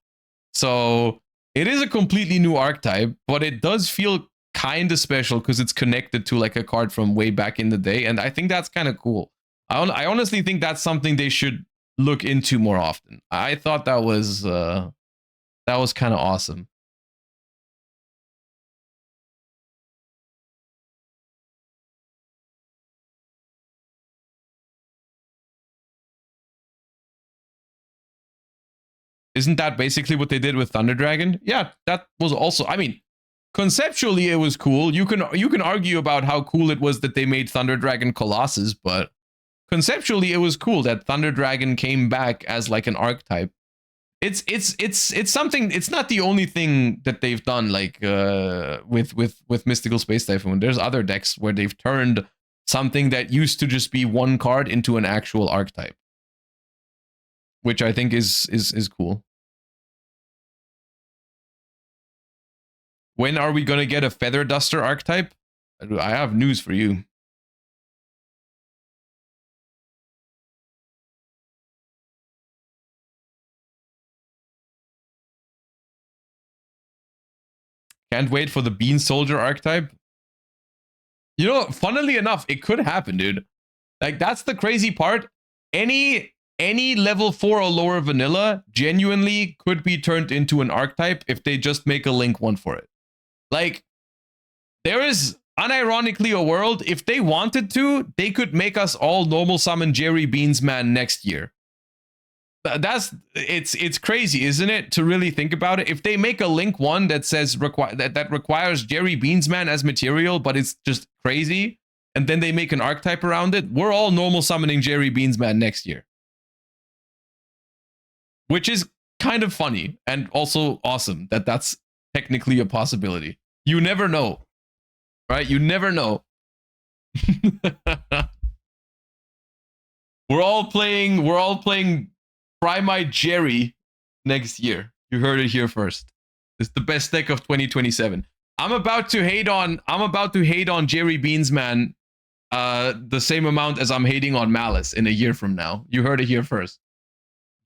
So it is a completely new archetype, but it does feel kind of special because it's connected to like a card from way back in the day. And I think that's kind of cool. I honestly think that's something they should look into more often. I thought that was kind of awesome. Isn't that basically what they did with Thunder Dragon? Yeah, that was also, I mean, conceptually it was cool. You can argue about how cool it was that they made Thunder Dragon Colossus, but conceptually it was cool that Thunder Dragon came back as like an archetype. It's something. It's not the only thing that they've done like with Mystical Space Typhoon. There's other decks where they've turned something that used to just be one card into an actual archetype, which I think is cool. When are we gonna get a Feather Duster archetype? I have news for you. Can't wait for the Bean Soldier archetype. You know, funnily enough, it could happen, dude. Like, that's the crazy part. Any level 4 or lower vanilla genuinely could be turned into an archetype if they just make a link one for it. Like, there is unironically a world, if they wanted to, they could make us all normal summon Jerry Beansman next year. It's crazy, isn't it, to really think about it? If they make a link one that says that requires Jerry Beansman as material, but it's just crazy, and then they make an archetype around it, we're all normal summoning Jerry Beansman next year. Which is kind of funny and also awesome that that's technically a possibility. You never know, right? You never know. We're all playing Primite Jerry next year. You heard it here first. It's the best deck of 2027. I'm about to hate on Jerry Beansman the same amount as I'm hating on Maliss in a year from now. You heard it here first.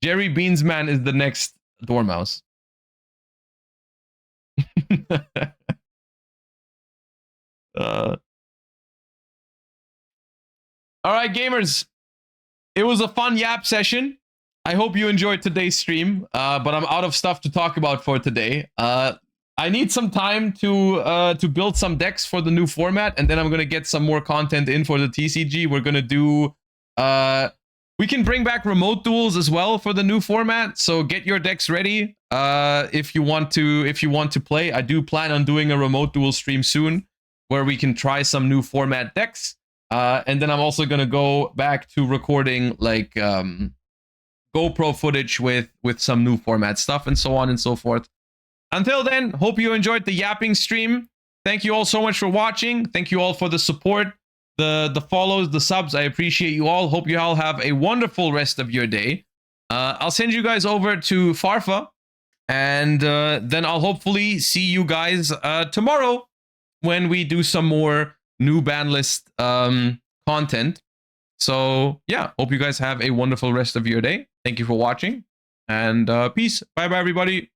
Jerry Beansman is the next Dormouse. All right, gamers. It was a fun Yap session. I hope you enjoyed today's stream, but I'm out of stuff to talk about for today. I need some time to build some decks for the new format, and then I'm gonna get some more content in for the TCG. We're gonna do we can bring back remote duels as well for the new format, so get your decks ready if you want to play. I do plan on doing a remote duel stream soon where we can try some new format decks, and then I'm also gonna go back to recording like GoPro footage with some new format stuff and so on and so forth. Until then, hope you enjoyed the yapping stream. Thank you all so much for watching. Thank you all for the support, the follows, the subs. I appreciate you all. Hope you all have a wonderful rest of your day. I'll send you guys over to Farfa, and then I'll hopefully see you guys tomorrow when we do some more new Banlist content. So yeah, hope you guys have a wonderful rest of your day. Thank you for watching, and peace. Bye bye, everybody.